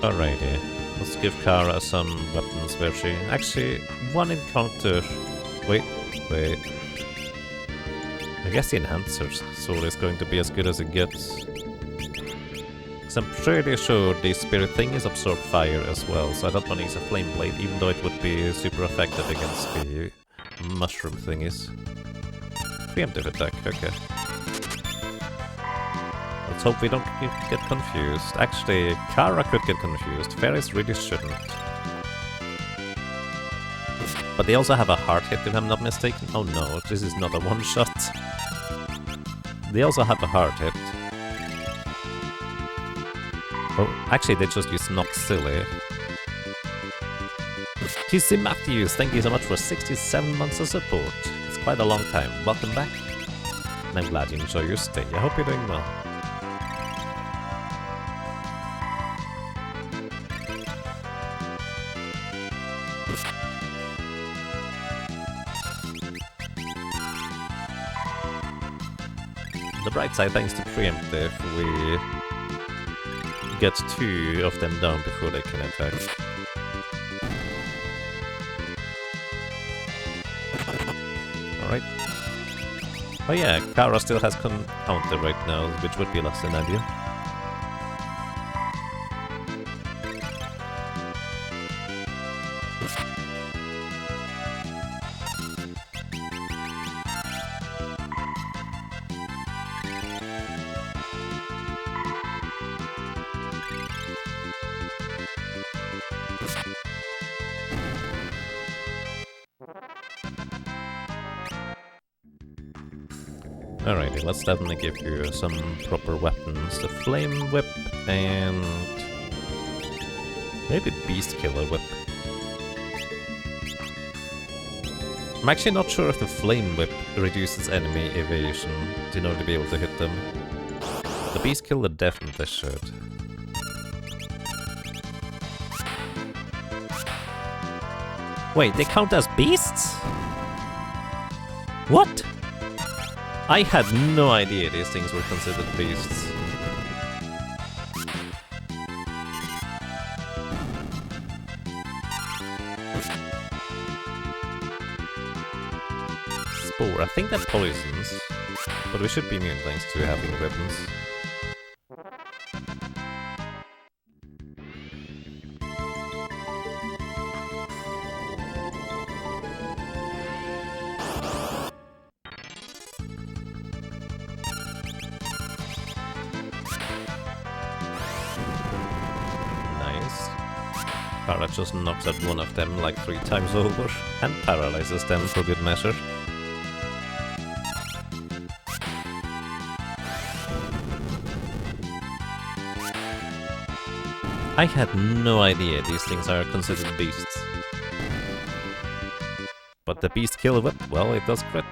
Alrighty, let's give Kara some weapons where she... Actually, one encounter... Wait. I guess the Enhancer's sword is going to be as good as it gets. Because I'm pretty sure the spirit thing is absorb fire as well, so I don't want to use a flame blade, even though it would be super effective against the mushroom thingies. Preemptive attack, okay. Let's hope we don't get confused. Actually, Kara could get confused. Fairies really shouldn't. But they also have a hard hit, if I'm not mistaken. Oh no, this is not a one-shot. They also have a hard hit. Oh, actually they just use Not Silly. TC Matthews, thank you so much for 67 months of support. It's quite a long time. Welcome back. And I'm glad you enjoy your stay. I hope you're doing well. On the bright side, thanks to Preemptive, we get 2 of them down before they can attack. Alright. Oh yeah, Kara still has counter right now, which would be less than ideal. Alrighty, let's definitely give you some proper weapons. The Flame Whip and... maybe Beast Killer Whip. I'm actually not sure if the Flame Whip reduces enemy evasion in order to be able to hit them. The Beast Killer definitely should. Wait, they count as beasts? What? I had no idea these things were considered beasts. Spore, I think that poisons, but we should be immune thanks to having weapons. Kara just knocks out one of them like 3 times over, and paralyzes them for good measure. I had no idea these things are considered beasts. But the Beast Killer Whip, well, it does crit.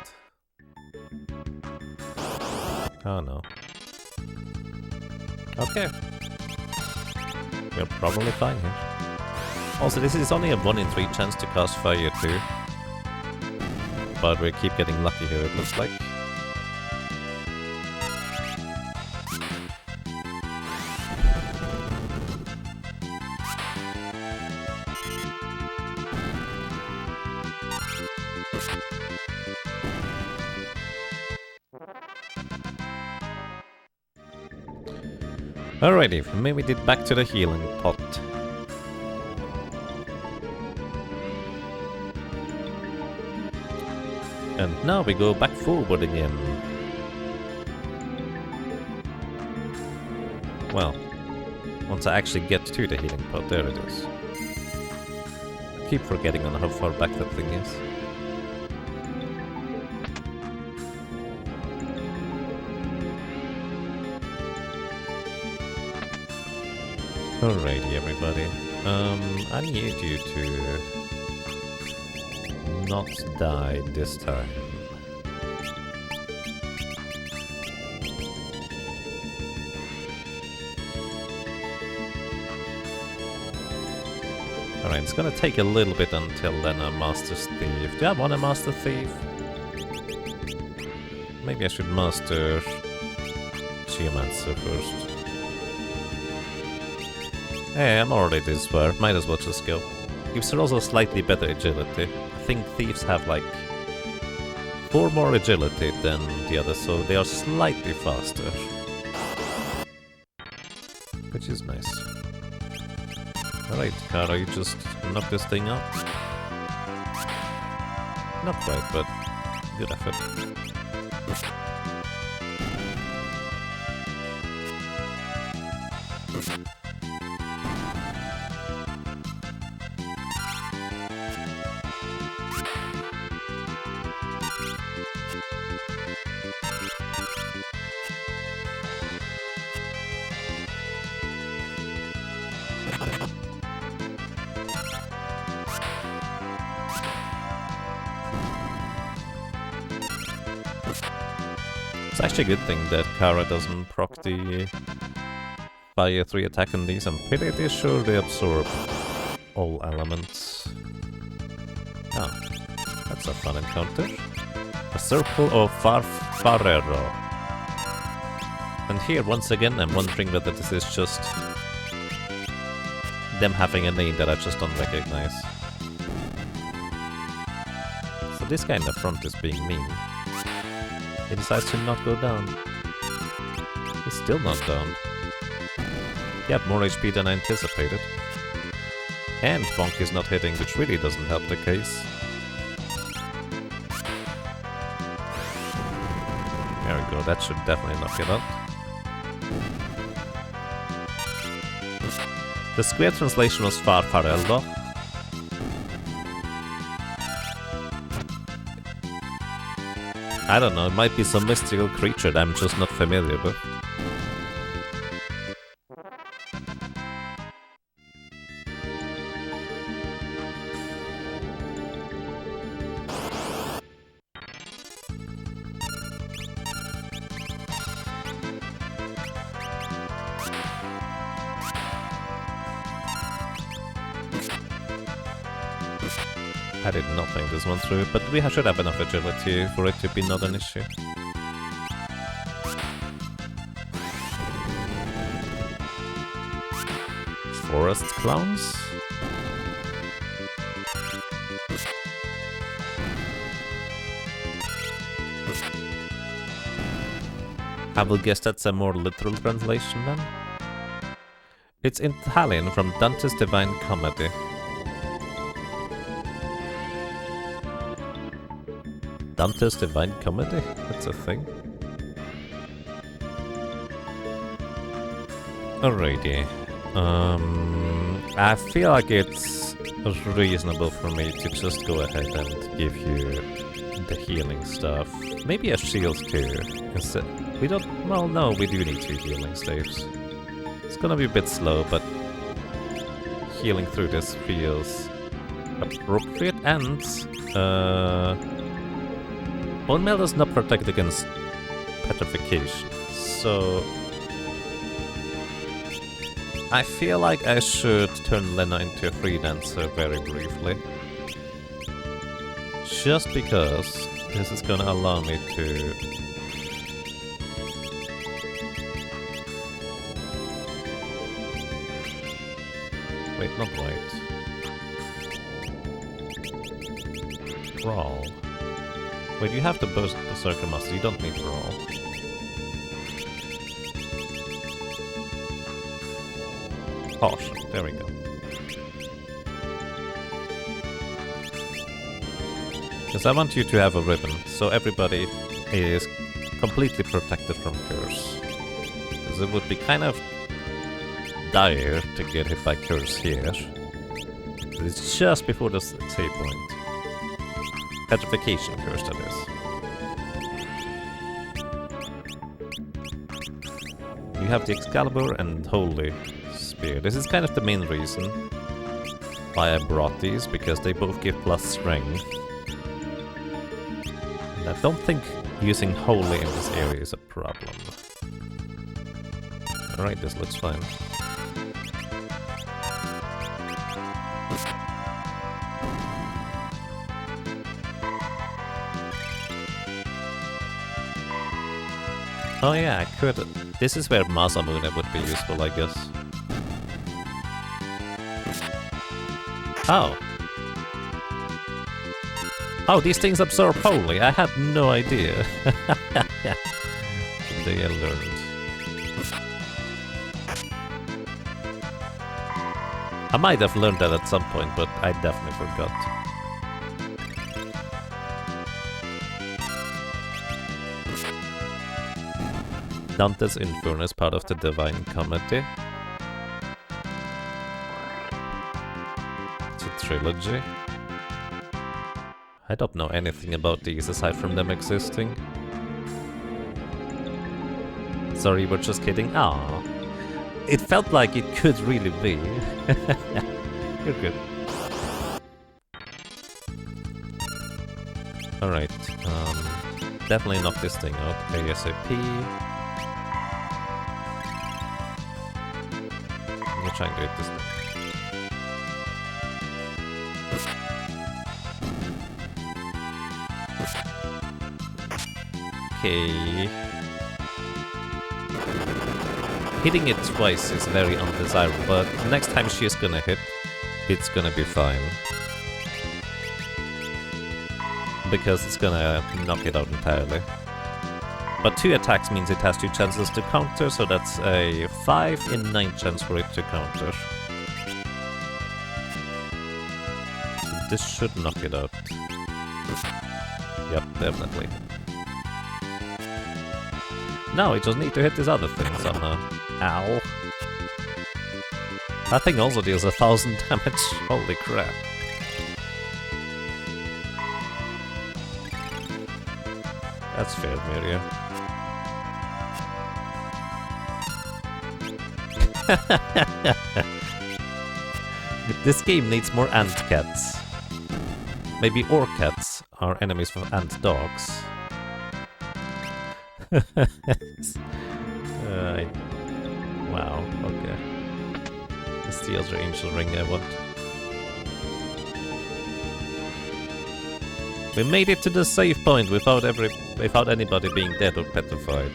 Oh no. Okay. We're probably fine here. Also, this is only a 1 in 3 chance to cast fire too. But we keep getting lucky here, it looks like. Alrighty, maybe did back to the healing pot. And now we go back forward again. Well, once I actually get to the healing pot, there it is. I keep forgetting on how far back that thing is. Alrighty, everybody. I need you to not die this time. Alright, it's gonna take a little bit until Lena masters Thief. Do I want to master Thief? Maybe I should master Geomancer first. Hey, I'm already this far. Might as well just go. Gives her also slightly better agility. I think thieves have like 4 more agility than the others, so they are slightly faster. Which is nice. Alright, Kara, you just knock this thing out? Not quite, but good effort. It's actually a good thing that Kara doesn't proc the Fire 3 attack on these. I'm pretty sure they absorb all elements. Oh, that's a fun encounter. A circle of Farero. And here, once again, I'm wondering whether this is just them having a name that I just don't recognize. So this guy in the front is being mean. He decides to not go down. He's still not down. He had more HP than I anticipated. And Bonk is not hitting, which really doesn't help the case. There we go, that should definitely knock it out. The square translation was Farfarello. I don't know, it might be some mystical creature that I'm just not familiar with. I did not think this one through, but we should have enough agility for it to be not an issue. Forest clowns? I will guess that's a more literal translation then. It's Italian from Dante's Divine Comedy. Dante's Divine Comedy? That's a thing. Alrighty. I feel like it's reasonable for me to just go ahead and give you the healing stuff. Maybe a shield too. Instead, we don't... well, no, we do need 2 healing staves. It's gonna be a bit slow, but healing through this feels appropriate, and Bone Mail does not protect against petrification, so I feel like I should turn Lena into a free dancer very briefly. Just because this is gonna allow me to... wait, not right. Brawl. Wait, you have the Berserker Master, you don't need Brawl. Harsh, there we go. Because I want you to have a ribbon, so everybody is completely protected from curse. Because it would be kind of dire to get hit by curse here. It's just before the save point. Petrification curse, that is. You have the Excalibur and Holy Spear. This is kind of the main reason why I brought these, because they both give plus strength. And I don't think using Holy in this area is a problem. Alright, this looks fine. Oh yeah, I could... this is where Masamune would be useful, I guess. Oh. Oh, these things absorb holy. I had no idea. They learned. I might have learned that at some point, but I definitely forgot. Dante's Inferno is part of the Divine Comedy. It's a trilogy. I don't know anything about these aside from them existing. Sorry, we're just kidding. Ah, it felt like it could really be. You're good. Alright, definitely knock this thing out ASAP. I'm gonna try and do it this time. Okay. Hitting it twice is very undesirable, but next time she's gonna hit, it's gonna be fine. Because it's gonna knock it out entirely. But 2 attacks means it has 2 chances to counter, so that's a 5 in 9 chance for it to counter. So this should knock it out. Yep, definitely. Now we just need to hit this other thing somehow. Ow. That thing also deals 1000 damage. Holy crap. That's fair, Miria. This game needs more ant cats. Maybe orc cats are enemies for ant dogs. Wow, okay. That's the other angel ring I want. We made it to the save point without anybody being dead or petrified.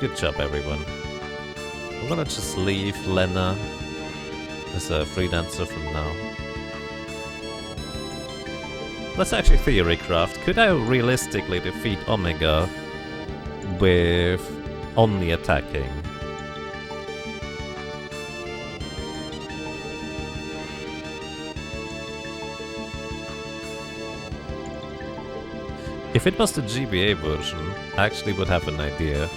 Good job, everyone. I'm gonna just leave Lena as a freelancer from now. Let's actually theorycraft. Could I realistically defeat Omega with only attacking? If it was the GBA version, I actually would have an idea.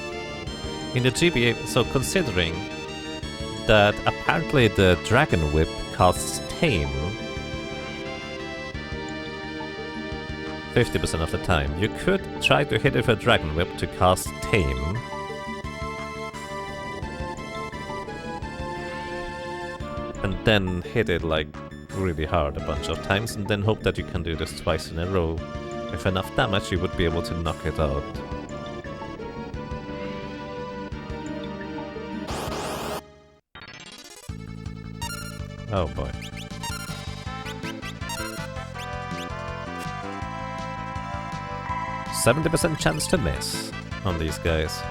In the GBA, so considering that apparently the Dragon Whip costs Tame 50% of the time, you could try to hit it with a Dragon Whip to cast Tame. And then hit it like really hard a bunch of times, and then hope that you can do this twice in a row. With enough damage, you would be able to knock it out. Oh boy. %70% chance to miss on these guys.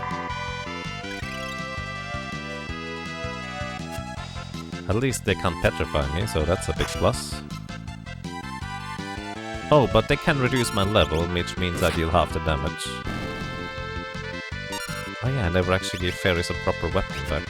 At least they can't petrify me, so that's a big plus. Oh, but they can reduce my level, which means I deal half the damage. Oh yeah, I never actually gave fairies a proper weapon back.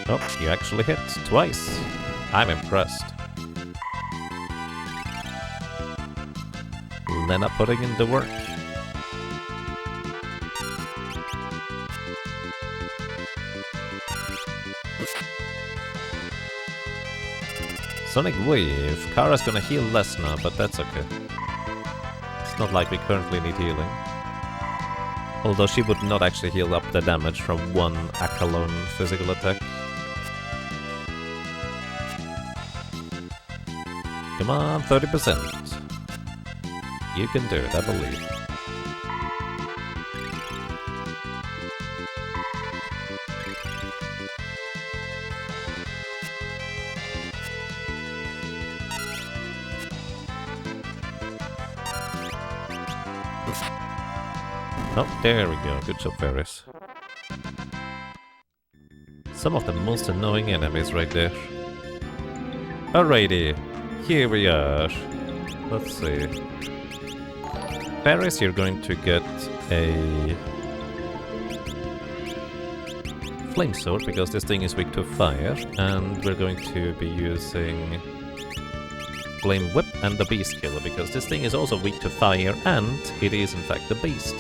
Oh, you actually hit twice. I'm impressed. Lena putting in the work. Sonic Wave. Kara's gonna heal less now, but that's okay. It's not like we currently need healing. Although she would not actually heal up the damage from one Akalone physical attack. Come on, 30%. You can do it, I believe. Oh, there we go. Good job, Ferris. Some of the most annoying enemies right there. Alrighty, here we are. Let's see. Ferris, you're going to get a flame sword because this thing is weak to fire, and we're going to be using flame whip and the beast killer because this thing is also weak to fire and it is in fact the beast.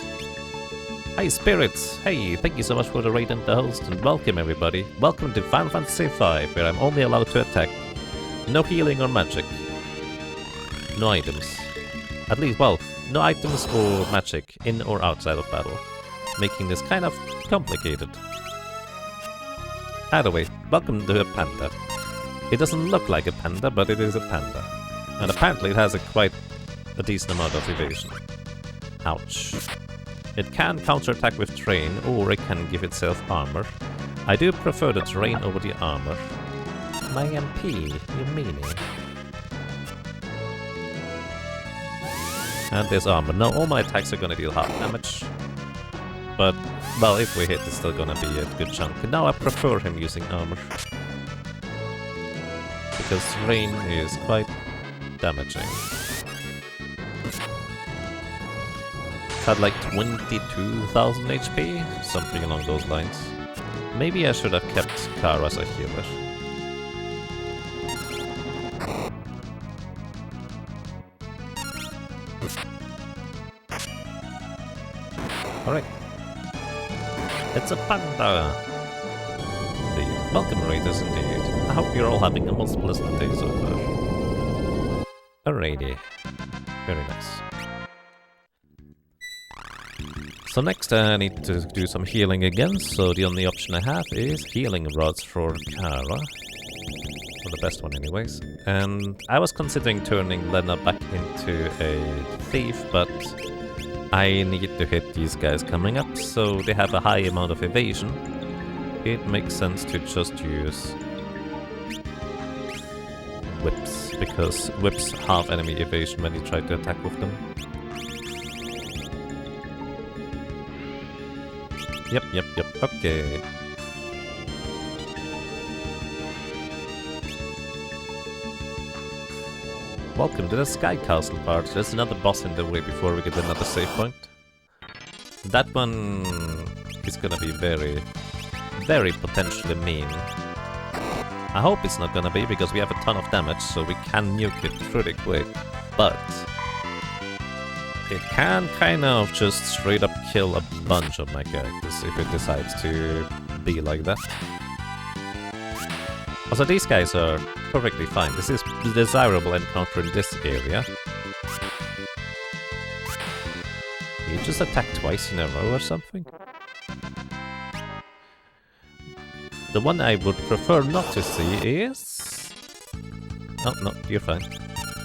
Hey spirits! Hey, thank you so much for the raid and the host, and welcome everybody. Welcome to Final Fantasy V, where I'm only allowed to attack. No healing or magic. No items. At least, well, no items or magic in or outside of battle. Making this kind of complicated. Either way, welcome to a panda. It doesn't look like a panda, but it is a panda. And apparently it has quite a decent amount of evasion. Ouch. It can counterattack with terrain, or it can give itself armor. I do prefer the terrain over the armor. My MP, you meanie. And there's armor. Now all my attacks are gonna deal half damage. But, well, if we hit, it's still gonna be a good chunk. Now I prefer him using armor. Because terrain is quite damaging. Had like 22,000 HP, something along those lines. Maybe I should have kept Kara as a healer. Alright. It's a panda! Indeed. Welcome, raiders, indeed. I hope you're all having a most pleasant day so far. Alrighty. Very nice. So next I need to do some healing again, so the only option I have is healing rods for Kara. Or the best one anyways. And I was considering turning Lena back into a thief, but I need to hit these guys coming up, so they have a high amount of evasion. It makes sense to just use whips, because whips half enemy evasion when you try to attack with them. Yep, okay. Welcome to the Sky Castle part. There's another boss in the way before we get another save point. That one is gonna be very, very potentially mean. I hope it's not gonna be, because we have a ton of damage, so we can nuke it pretty quick. But it can kind of just straight up kill a bunch of my characters if it decides to be like that. Also, these guys are perfectly fine. This is the desirable encounter in this area. You just attack twice in a row or something? The one I would prefer not to see is... Oh, no, you're fine.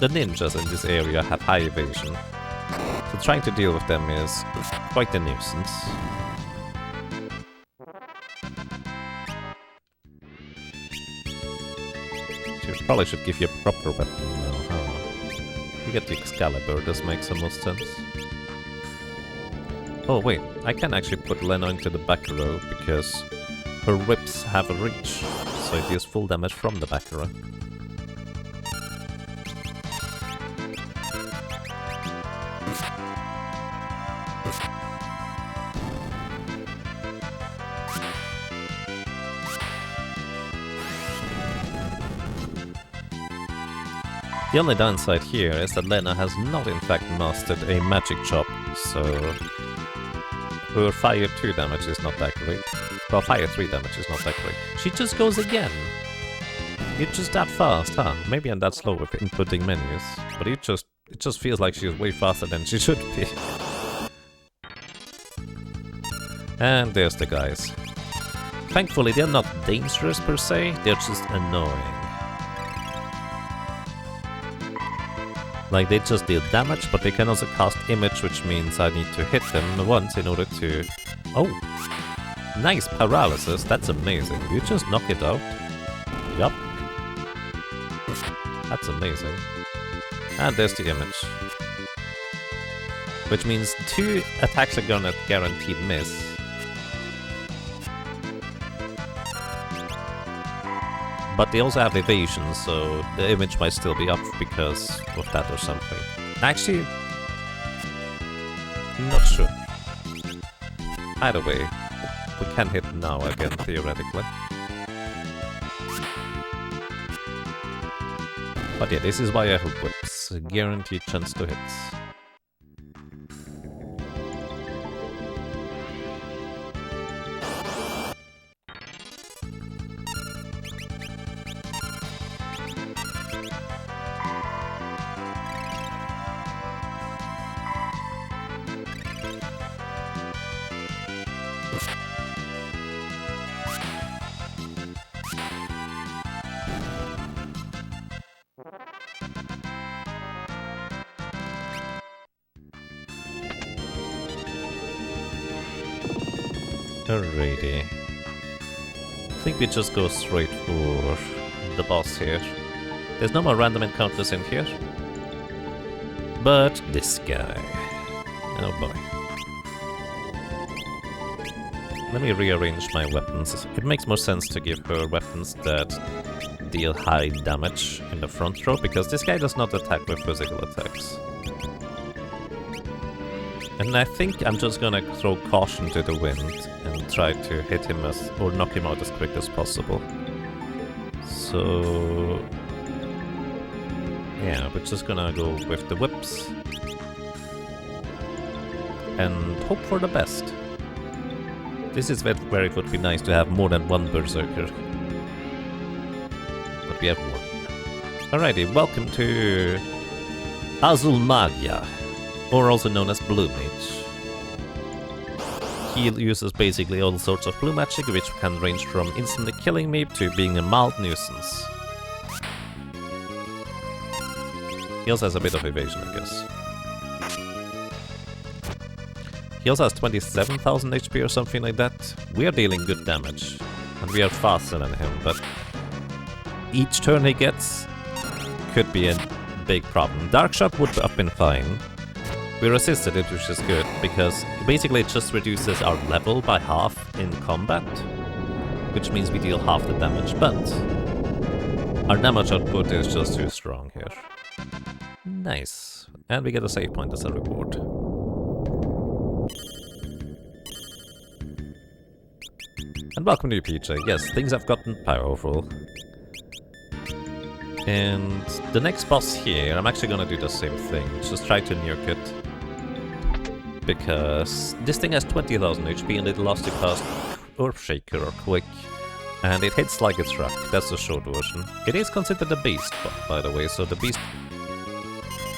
The ninjas in this area have high evasion. So trying to deal with them is quite a nuisance. You probably should give you a proper weapon now, huh? You get the Excalibur, this makes the most sense. Oh wait, I can actually put Lena into the back row because her whips have a reach, so it deals full damage from the back row. The only downside here is that Lena has not in fact mastered a magic chop, so her fire 2 damage is not that great. Well, fire 3 damage is not that great. She just goes again! You're just that fast, huh? Maybe I'm that slow with inputting menus, but you just It just feels like she's way faster than she should be. And there's the guys. Thankfully, they're not dangerous per se, they're just annoying. Like, they just deal damage, but they can also cast image, which means I need to hit them once in order to... Oh! Nice paralysis, that's amazing. You just knock it out. Yup. That's amazing. And there's the image. Which means 2 attacks are gonna guaranteed miss. But they also have evasion, so the image might still be up because of that or something. Actually, not sure. Either way, we can hit now again, theoretically. But yeah, this is why I have whips. A guaranteed chance to hit. Alrighty. I think we just go straight for the boss here. There's no more random encounters in here. But this guy. Oh boy. Let me rearrange my weapons. It makes more sense to give her weapons that deal high damage in the front row, because this guy does not attack with physical attacks. And I think I'm just gonna throw caution to the wind and try to hit him or knock him out as quick as possible. So... yeah, we're just gonna go with the whips. And hope for the best. This is where it would be nice to have more than one berserker. But we have one. Alrighty, welcome to Azul Magia, or also known as Blue Mage. He uses basically all sorts of blue magic, which can range from instantly killing me to being a mild nuisance. He also has a bit of evasion, I guess. He also has 27,000 HP or something like that. We are dealing good damage, and we are faster than him, but each turn he gets could be a big problem. Darkshot would have been fine. We resisted it, which is good, because basically it just reduces our level by half in combat, which means we deal half the damage, but our damage output is just too strong here. Nice. And we get a save point as a reward. And welcome to you, PJ. Yes, things have gotten powerful. And the next boss here, I'm actually gonna do the same thing. Just try to nuke it. Because this thing has 20,000 HP and it lost to cast Earthshaker or Quick. And it hits like a truck. That's the short version. It is considered a beast, by the way, so the beast...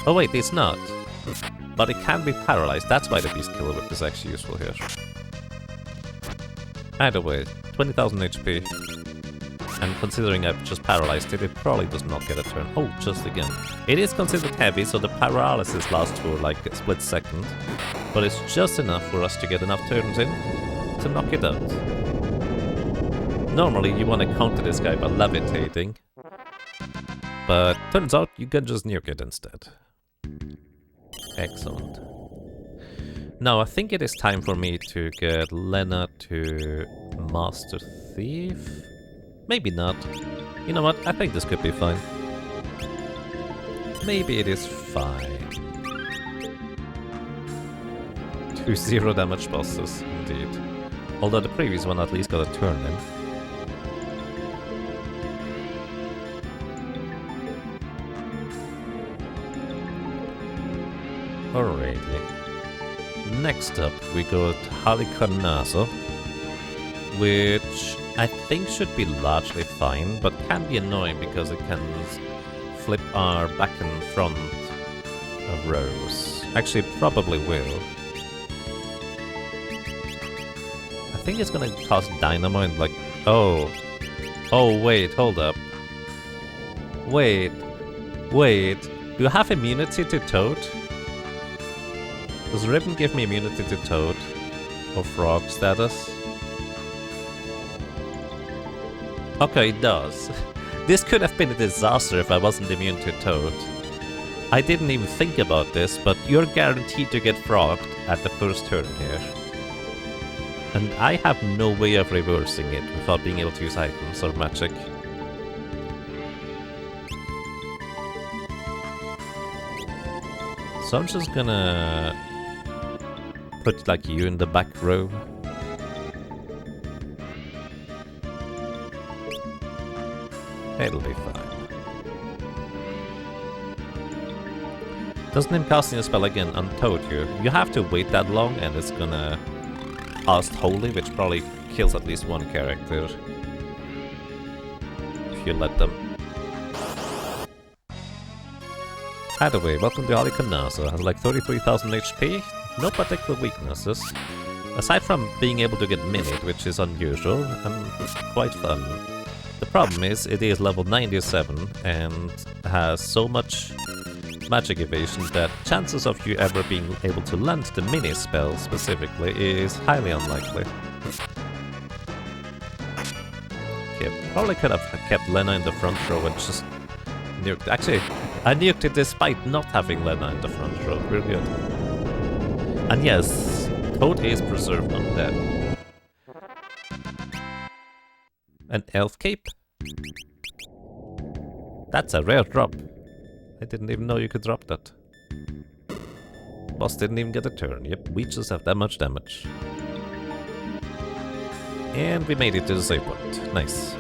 oh wait, it's not. But it can be paralyzed. That's why the beast killer whip is actually useful here. Either way, 20,000 HP. And considering I've just paralyzed it, it probably does not get a turn. Oh, just again. It is considered heavy, so the paralysis lasts for like a split second. But it's just enough for us to get enough turns in to knock it out. Normally you want to counter this guy by levitating. But turns out you can just nuke it instead. Excellent. Now I think it is time for me to get Lena to Master Thief. Maybe not. You know what? I think this could be fine. Maybe it is fine. 2 0 damage bosses, indeed. Although the previous one at least got a turn in. Alrighty. Next up, we got Halicarnaso, which I think should be largely fine, but can be annoying because it can flip our back and front a rose. Actually, it probably will. I think it's gonna cost dynamo and like... Oh. Oh, wait, hold up. Wait. Wait. Do you have immunity to Toad? Does Ribbon give me immunity to Toad? Or Frog status? Okay, it does. This could have been a disaster if I wasn't immune to Toad. I didn't even think about this, but you're guaranteed to get frogged at the first turn here. And I have no way of reversing it without being able to use items or magic. So I'm just gonna put like you in the back row. It'll be fine. Doesn't him casting a spell again untoad you? You have to wait that long and it's gonna cast Holy, which probably kills at least one character. If you let them. Either way, welcome to Alikanasa. Has like 33,000 HP, no particular weaknesses. Aside from being able to get minute, which is unusual and quite fun. The problem is, it is level 97 and has so much magic evasion that chances of you ever being able to land the mini spell specifically is highly unlikely. Okay, probably could have kept Lena in the front row and just nuked. Actually, I nuked it despite not having Lena in the front row. Real good. And yes, Toad is preserved undead. An elf cape? That's a rare drop. I didn't even know you could drop that. Boss didn't even get a turn. Yep, we just have that much damage. And we made it to the save point. Nice.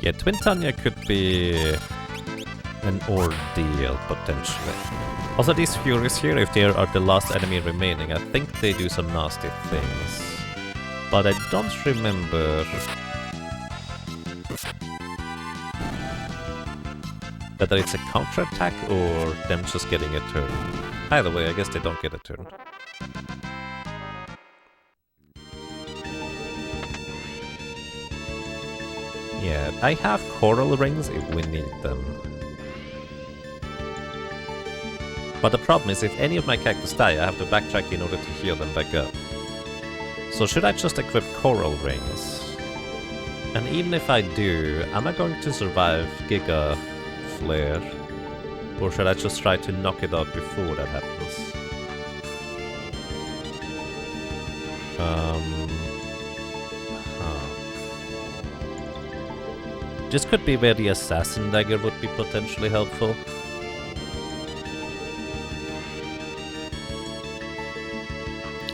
Yeah, Twin Tanya could be an ordeal, potentially. Also, these Furies here, if they are the last enemy remaining, I think they do some nasty things. But I don't remember whether it's a counterattack or them just getting a turn. Either way, I guess they don't get a turn. Yeah, I have coral rings if we need them. But the problem is, if any of my characters die, I have to backtrack in order to heal them back up. So should I just equip coral rings? And even if I do, am I going to survive Giga Flare? Or should I just try to knock it out before that happens? This could be where the Assassin Dagger would be potentially helpful.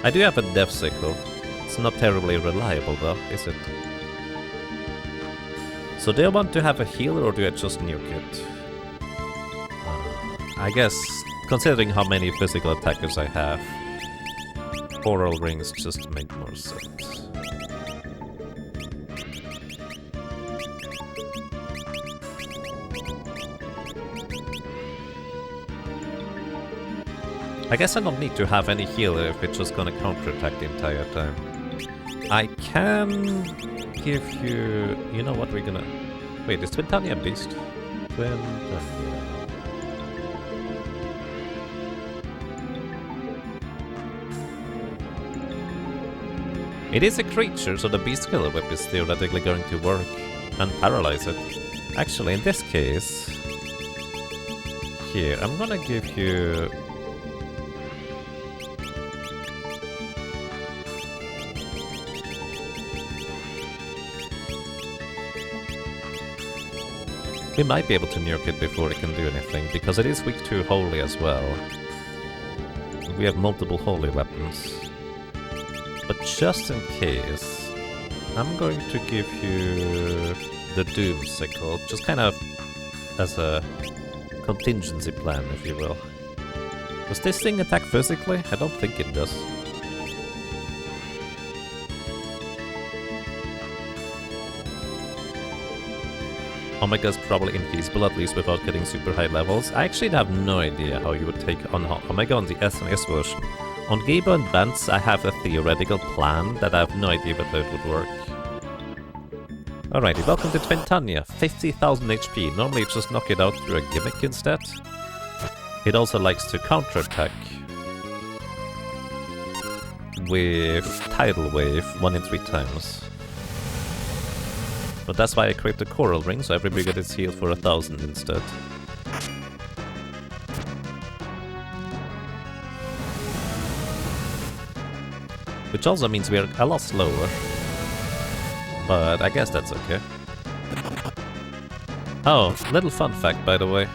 I do have a Death Sickle. It's not terribly reliable though, is it? So do I want to have a healer or do I just nuke it? I guess, considering how many physical attackers I have, coral rings just make more sense. I guess I don't need to have any healer if it's just gonna counterattack the entire time. I can give you... You know what, we're gonna... Wait, is Twin Tanya a beast? Twin Tanya... It is a creature, so the Beast Killer Whip is theoretically going to work and paralyze it. Actually, in this case... Here, I'm gonna give you... We might be able to nuke it before it can do anything, because it is weak to Holy as well. We have multiple Holy weapons. But just in case... I'm going to give you the Doom Sickle, just kind of as a contingency plan, if you will. Does this thing attack physically? I don't think it does. Omega's probably infeasible, at least without getting super high levels. I actually have no idea how you would take on Omega on the SNES version. On Game Boy Advance, I have a theoretical plan that I have no idea whether it would work. Alrighty, welcome to Twintania. 50,000 HP. Normally you just knock it out through a gimmick instead. It also likes to counterattack with Tidal Wave 1 in 3 times. But that's why I create the Coral Ring, so every brigade is healed for 1,000 instead. Which also means we're a lot slower. But I guess that's okay. Oh, little fun fact by the way.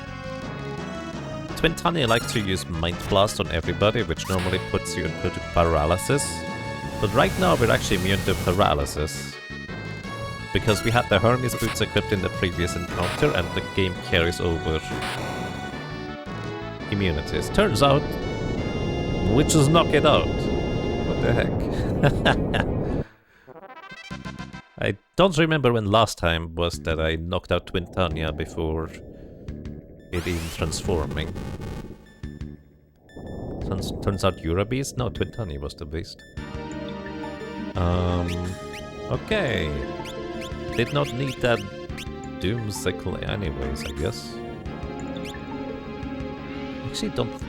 Twintania likes to use Mind Blast on everybody, which normally puts you into paralysis. But right now we're actually immune to paralysis. Because we had the Hermes boots equipped in the previous encounter and the game carries over immunities. Turns out, we just knock it out. What the heck? I don't remember when last time was that I knocked out Twintania before it even transforming. Turns out you're a beast? No, Twintania was the beast. Okay. Did not need that Doom Sickle anyways, I guess. Actually don't...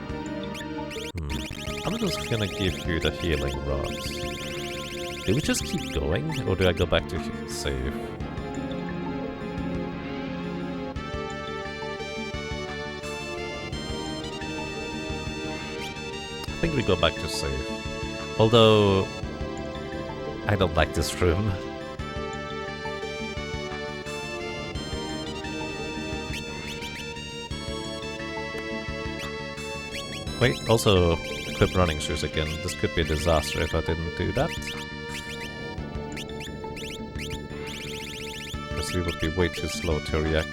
I'm just gonna give you the healing rods. Do we just keep going, or do I go back to save? I think we go back to save. Although... I don't like this room. Wait, also equip running shoes again. This could be a disaster if I didn't do that. Because we would be way too slow to react.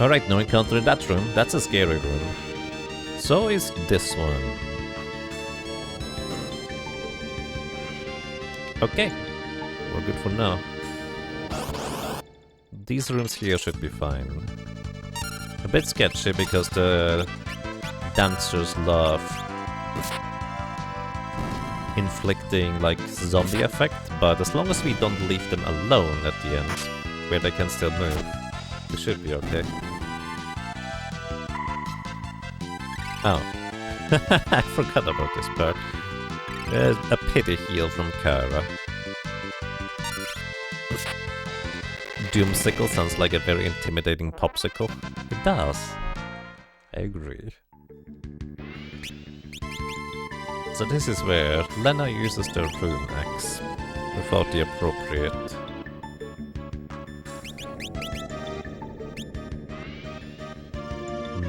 Alright, no encounter in that room. That's a scary room. So is this one. Okay, we're good for now. These rooms here should be fine. A bit sketchy because the dancers love inflicting like zombie effect, but as long as we don't leave them alone at the end, where they can still move, we should be okay. Oh, I forgot about this part. A pity heal from Kara. Doomsicle sounds like a very intimidating popsicle. It does. I agree. So this is where Lena uses the Rune Axe without the appropriate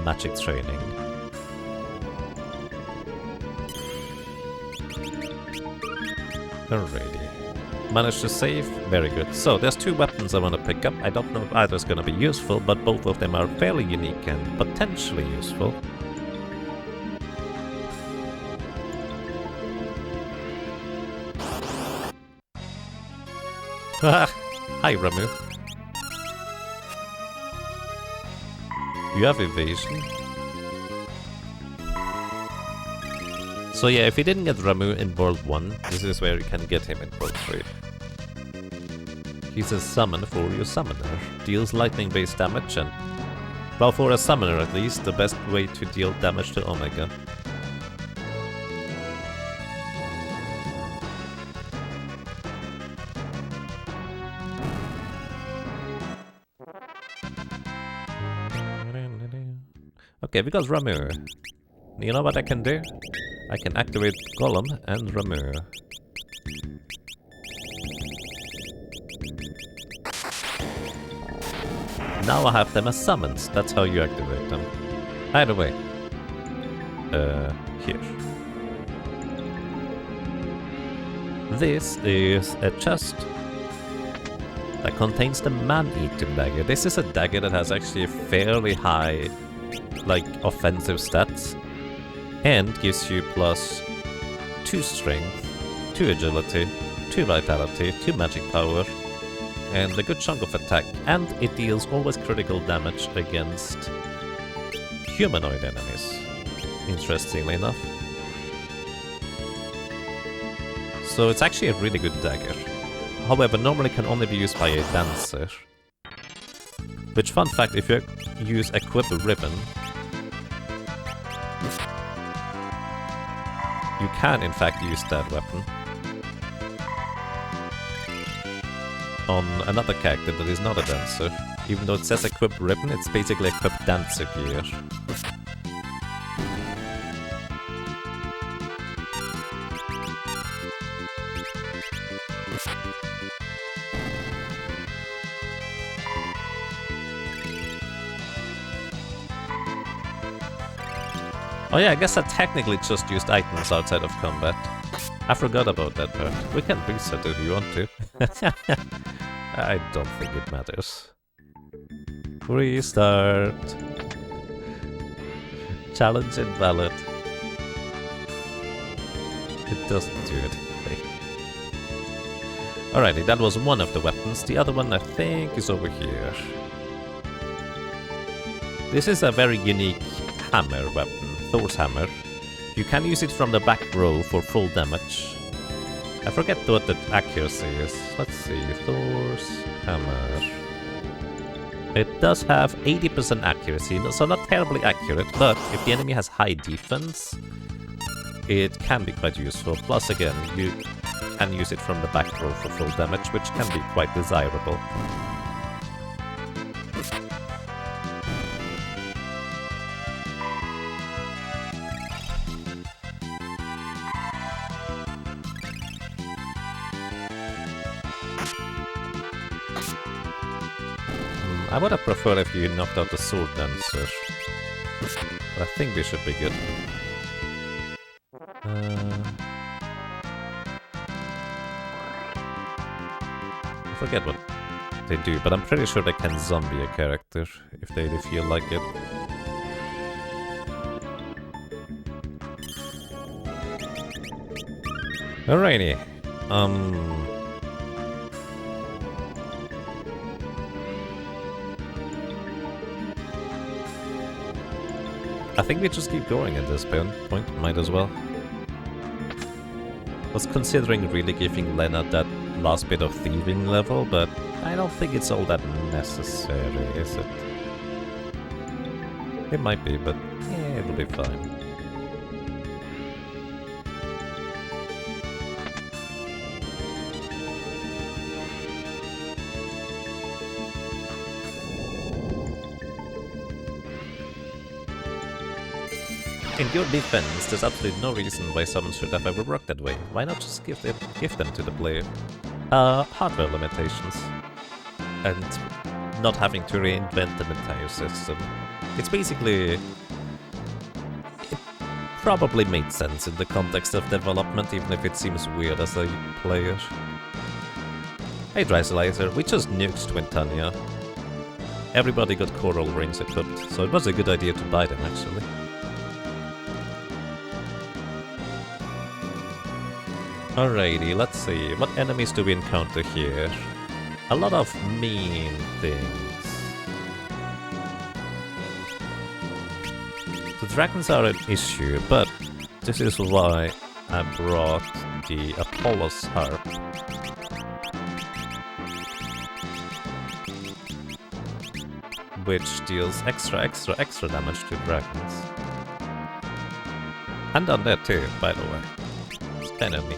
magic training. Alrighty. Managed to save? Very good. So, there's 2 weapons I want to pick up. I don't know if either's gonna be useful, but both of them are fairly unique and potentially useful. Hi, Ramu. You have evasion? So yeah, if you didn't get Ramu in World 1, this is where you can get him in World 3. He's a summon for your summoner. Deals lightning-based damage and... well, for a summoner at least, the best way to deal damage to Omega. Okay, we got Ramu. You know what I can do? I can activate Golem and Ramu. now I have them as summons. That's how you activate them. Either way. Here. This is a chest that contains the Man-Eater dagger. This is a dagger that has actually fairly high, like, offensive stats. And gives you plus 2 strength, 2 agility, 2 vitality, 2 magic power, and a good chunk of attack. And it deals always critical damage against humanoid enemies, interestingly enough. So it's actually a really good dagger. However, normally can only be used by a dancer. Which, fun fact, if you use Equip Ribbon, you can in fact use that weapon on another character that is not a dancer. Even though it says Equip Ribbon, it's basically Equip Dancer gear. Oh yeah, I guess I technically just used items outside of combat. I forgot about that part. We can reset if you want to. I don't think it matters. Restart. Challenge invalid. It doesn't do it. Alrighty, that was one of the weapons. The other one, I think, is over here. This is a very unique hammer weapon, Thor's hammer. You can use it from the back row for full damage. I forget what the accuracy is. Let's see, Thor's hammer. It does have 80% accuracy, so not terribly accurate, but if the enemy has high defense, it can be quite useful. Plus again, you can use it from the back row for full damage, which can be quite desirable. I would have preferred if you knocked out the sword dancer, but I think this should be good. I forget what they do, but I'm pretty sure they can zombie a character if they feel like it. Alrighty. I think we just keep going at this point, might as well. I was considering really giving Lena that last bit of thieving level, but I don't think it's all that necessary, is it? It might be, but yeah, it'll be fine. In your defense, there's absolutely no reason why summons should have ever worked that way. Why not just give them to the player? Hardware limitations. And not having to reinvent an entire system. It's basically... It probably made sense in the context of development, even if it seems weird as a player. Hey Dryselizer, we just nuked Twintania. Everybody got coral rings equipped, so it was a good idea to buy them actually. Alrighty, let's see. What enemies do we encounter here? A lot of mean things. The dragons are an issue, but this is why I brought the Apollo's harp. Which deals extra damage to dragons. And undead too, by the way. It's kinda neat.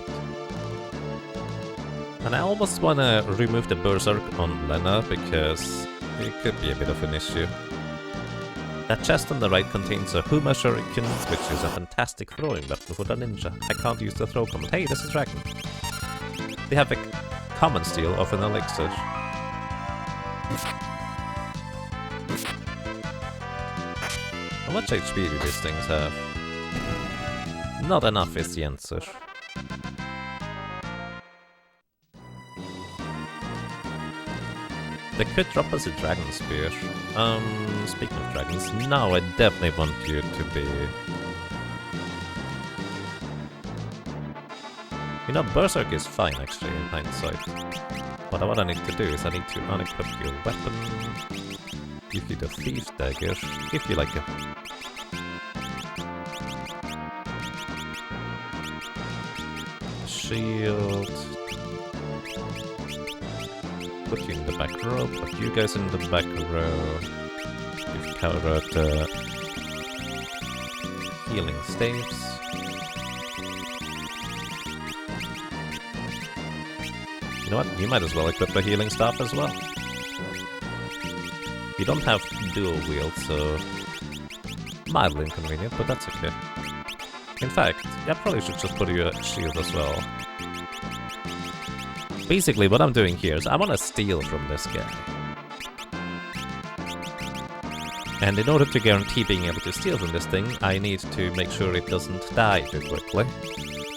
And I almost wanna remove the Berserk on Lena, because it could be a bit of an issue. That chest on the right contains a Huma Shuriken, which is a fantastic throwing weapon for the ninja. I can't use the throw command. Hey, this is Dragon. They have a common steal of an elixir. How much HP do these things have? Not enough is the answer. They could drop us a Dragon Spear. Speaking of dragons, now I definitely want you to be... You know, Berserk is fine actually in hindsight. But what I need to do is I need to unequip your weapon, give you the Thief's Dagger, give you like a... shield... Put you in the back row, put you guys in the back row, give Kara the healing staves. You know what, you might as well equip the healing staff as well. You don't have dual wield, so mildly inconvenient, but that's okay. In fact, I probably should just put you a shield as well. Basically, what I'm doing here is I want to steal from this guy. And in order to guarantee being able to steal from this thing, I need to make sure it doesn't die too quickly.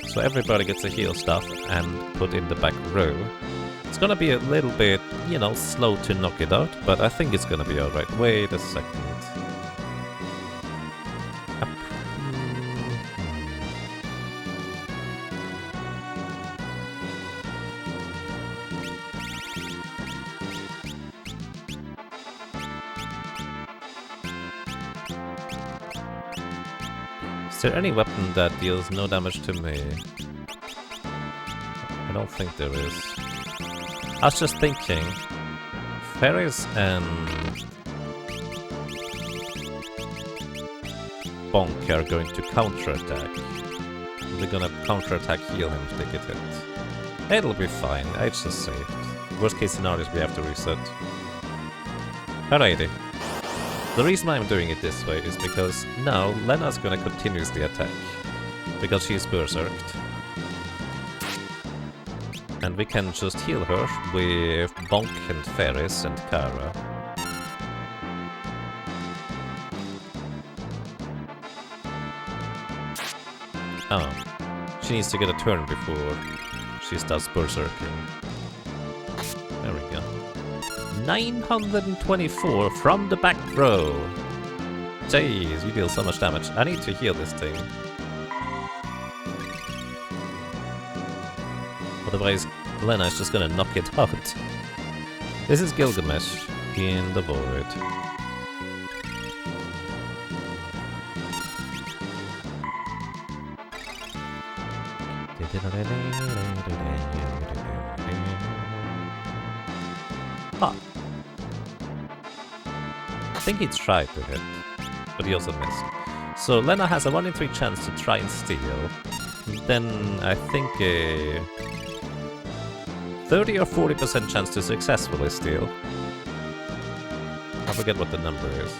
So everybody gets a heal stuff and put in the back row. It's gonna be a little bit, you know, slow to knock it out, but I think it's gonna be alright. Wait a second. Is there any weapon that deals no damage to me? I don't think there is. I was just thinking, Fairies and Bonk are going to counterattack. They're gonna counterattack heal him if they get hit. It'll be fine, I just saved. Worst case scenario is we have to reset. Alrighty. The reason I'm doing it this way is because now Lena's gonna continuously attack. Because she's berserked. And we can just heal her with Bonk and Ferris and Kara. Oh. She needs to get a turn before she starts berserking. There we go. 924 from the back row. Jeez, you deal so much damage. I need to heal this thing. Otherwise, Lena is just gonna knock it out. This is Gilgamesh in the void. Ah. I think he tried to hit, but he also missed. So Lena has a 1 in 3 chance to try and steal. Then I think a 30 or 40% chance to successfully steal. I forget what the number is.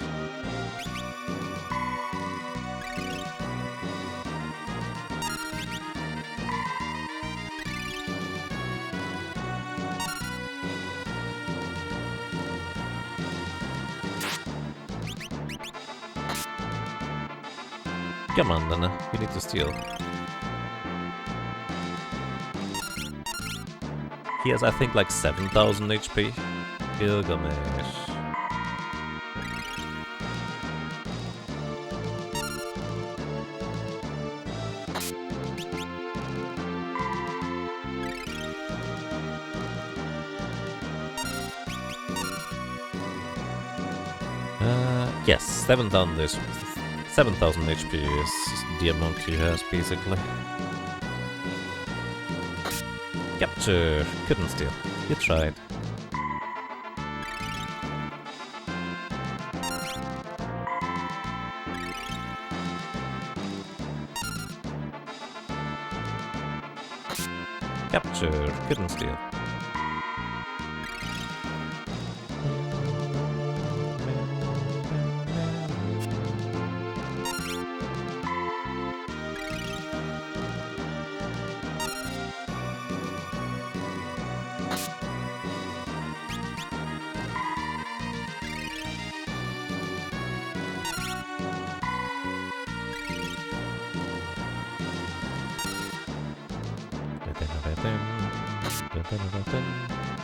Come on, Lena, you need to steal. He has, I think, like 7,000 HP. Gilgamesh. Yes, 7,000 HP is the amount he has, basically. Capture. Couldn't steal. You tried. Capture. Couldn't steal.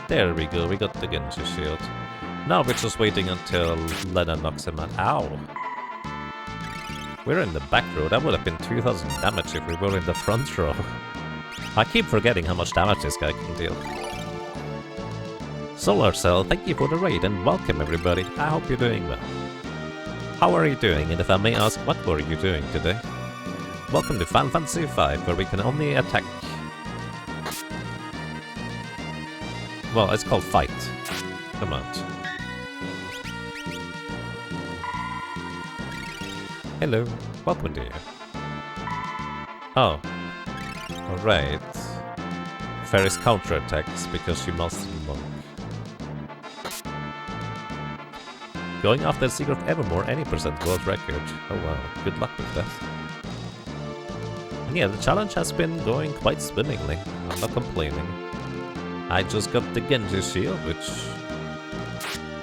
There we go, we got the Genji shield. Now we're just waiting until Lena knocks him out. Ow! We're in the back row. That would have been 2000 damage if we were in the front row. I keep forgetting how much damage this guy can deal. Solar Cell, thank you for the raid and welcome everybody. I hope you're doing well. How are you doing? And if I may ask, what were you doing today? Welcome to Final Fantasy V, where we can only attack... Well, it's called Fight. Come on. Hello, welcome to you. Oh. Alright. Ferris counterattacks because she mastered Monk. Going after the Secret of Evermore, any percent world record. Oh wow, good luck with that. And yeah, the challenge has been going quite swimmingly. I'm not complaining. I just got the Genji shield, which...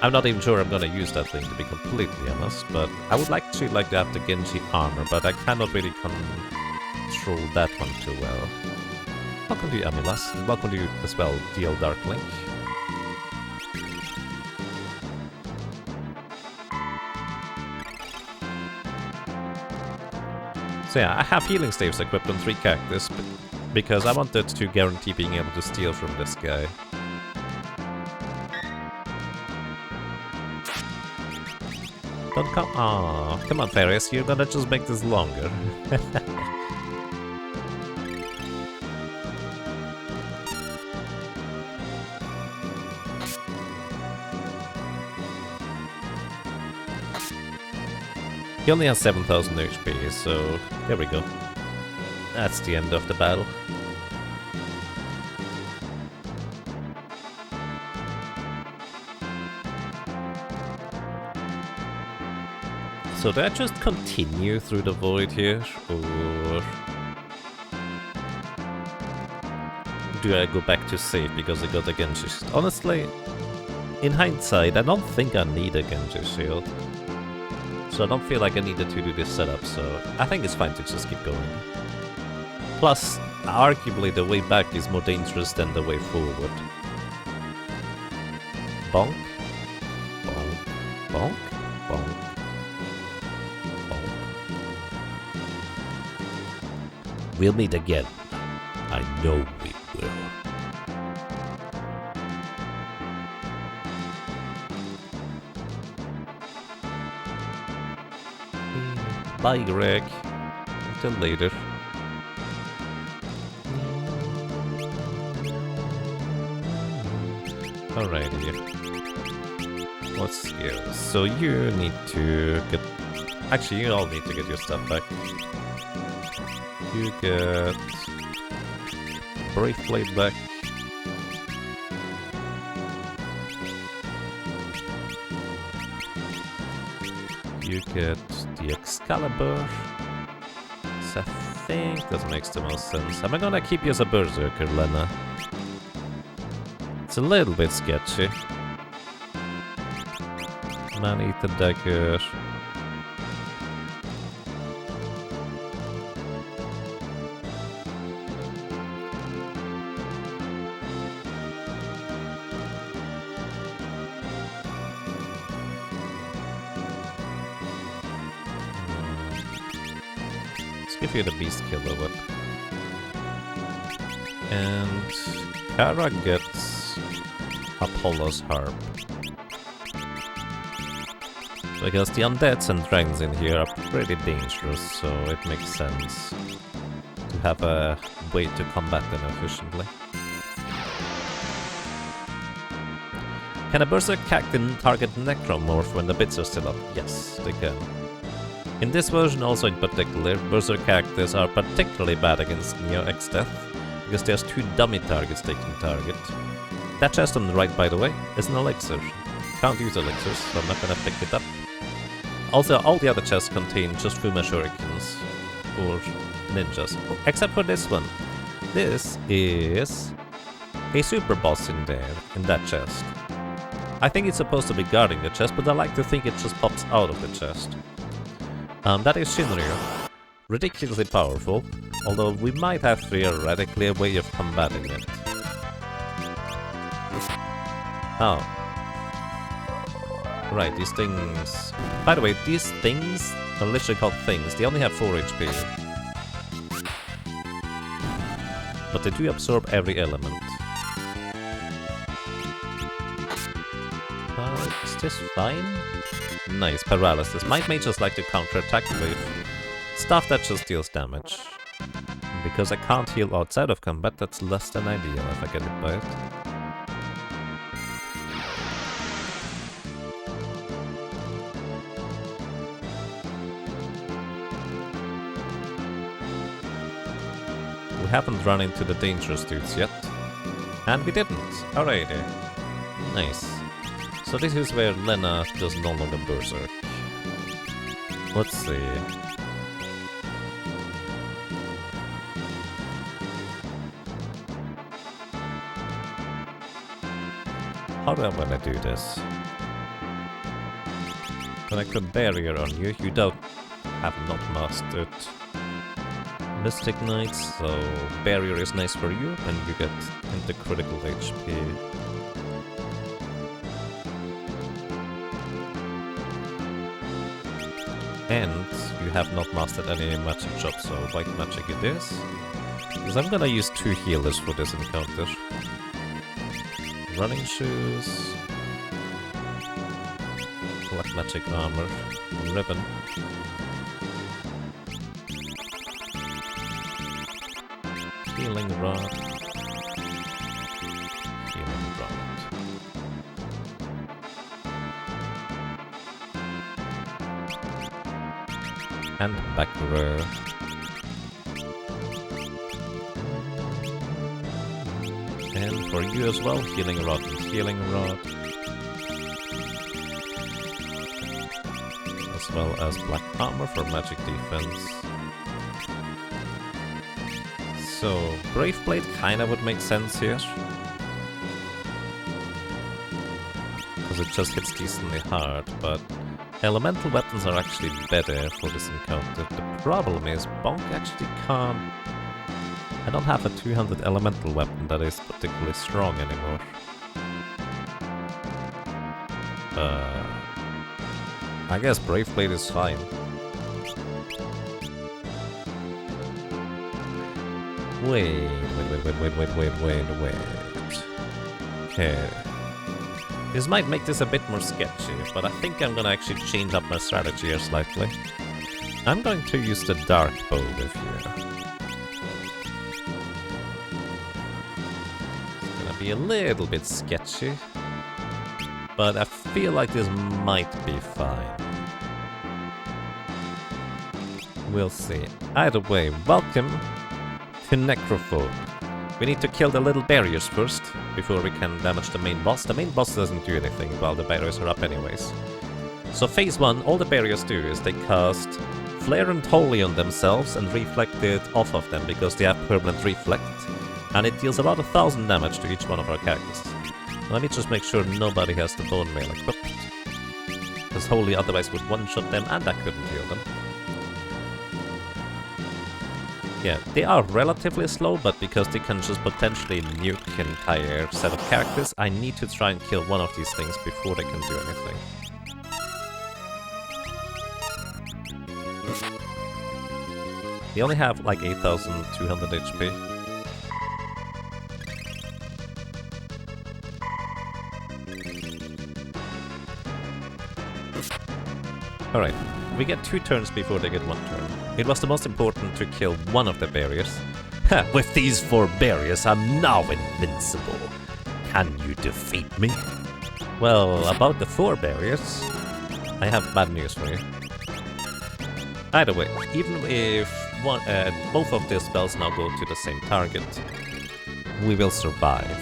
I'm not even sure I'm gonna use that thing, to be completely honest, but I would like to have the Genji armor, but I cannot really control that one too well. Welcome to you, Amilas, and welcome to you as well, DL Darklink. So yeah, I have healing staves equipped on 3 characters, because I wanted to guarantee being able to steal from this guy. Don't come. Aww, come on, Farius, you're gonna just make this longer. He only has 7000 HP, so there we go. That's the end of the battle. So do I just continue through the void here, or do I go back to save because I got a Genji shield? Honestly, in hindsight, I don't think I need a Genji shield. So I don't feel like I needed to do this setup, so I think it's fine to just keep going. Plus, arguably the way back is more dangerous than the way forward. Bonk. Bonk. Bonk. Bonk. We'll meet again. I know we will. Bye, Greg. Until later. Alrighty. What's skills? So you need to get... Actually, you all need to get your stuff back. You get Brave Blade back. You get the Excalibur. So I think that makes the most sense. Am I gonna keep you as a Berserker, Lena? It's a little bit sketchy. Man-Eater Dagger. Give you the Beast Killer whip. And Kara gets Apollo's Harp. Because the undeads and dragons in here are pretty dangerous, so it makes sense to have a way to combat them efficiently. Can a Berserk Cactus target Necromorph when the bits are still up? Yes, they can. In this version also in particular, Berserk Cactus are particularly bad against Neo X-Death, because there's 2 dummy targets taking target. That chest on the right, by the way, is an elixir. Can't use elixirs, so I'm not gonna pick it up. Also, all the other chests contain just Fuma Shurikens, or ninjas, except for this one. This is a super boss in there, in that chest. I think it's supposed to be guarding the chest, but I like to think it just pops out of the chest. That is Shinryu. ridiculously powerful, although we might have theoretically a way of combating it. Oh. Right, these things... By the way, these things are literally called things. They only have 4 HP. But they do absorb every element. Is this fine? Nice, paralysis. Might may just like to counterattack with stuff that just deals damage. Because I can't heal outside of combat, that's less than ideal if I get hit by it. We haven't run into the dangerous dudes yet. And we didn't. Alrighty. Nice. So this is where Lena does no longer berserk. Let's see. How do I want to do this? When I put barrier on you, you don't have not mastered Mystic Knights, so barrier is nice for you, and you get into critical HP. And you have not mastered any magic shops, so white magic it is. Because I'm gonna use 2 healers for this encounter. Running shoes, black magic armor, ribbon. Healing rod. Healing rod. And back row. And for you as well, healing rod and healing rod. As well as black armor for magic defense. So, Brave Blade kinda would make sense here. Because it just hits decently hard, but elemental weapons are actually better for this encounter. The problem is, Bonk actually can't... I don't have a 200 elemental weapon that is particularly strong anymore. I guess Brave Blade is fine. Wait. Okay. This might make this a bit more sketchy, but I think I'm gonna actually change up my strategy here slightly. I'm going to use the Dark Bow with you. It's gonna be a little bit sketchy, but I feel like this might be fine. We'll see. Either way, welcome to Necrophobe. We need to kill the little barriers first, before we can damage the main boss. The main boss doesn't do anything while the barriers are up anyways. So phase 1, all the barriers do is they cast Flare and Holy on themselves and reflect it off of them, because they have permanent reflect. And it deals about 1000 damage to each one of our characters. Let me just make sure nobody has the Bone Mail equipped. Because Holy otherwise would one-shot them and I couldn't heal them. Yeah, they are relatively slow, but because they can just potentially nuke an entire set of characters, I need to try and kill one of these things before they can do anything. They only have like 8200 HP. Alright, we get 2 turns before they get 1 turn. It was the most important to kill one of the barriers. Ha! With these 4 barriers, I'm now invincible. Can you defeat me? Well, about the 4 barriers, I have bad news for you. Either way, even if both of these spells now go to the same target, we will survive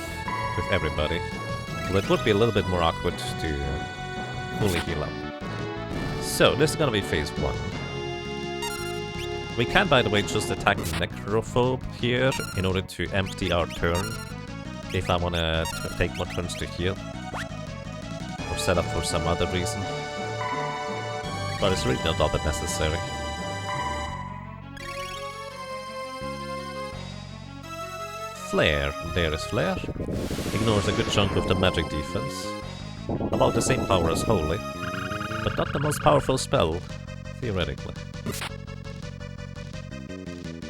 with everybody. But it would be a little bit more awkward to fully heal up. So, this is gonna be phase 1. We can, by the way, just attack Necrophobe here in order to empty our turn, if I wanna take more turns to heal, or set up for some other reason. But it's really not all that necessary. Flare. There is Flare. Ignores a good chunk of the magic defense. About the same power as Holy, but not the most powerful spell, theoretically.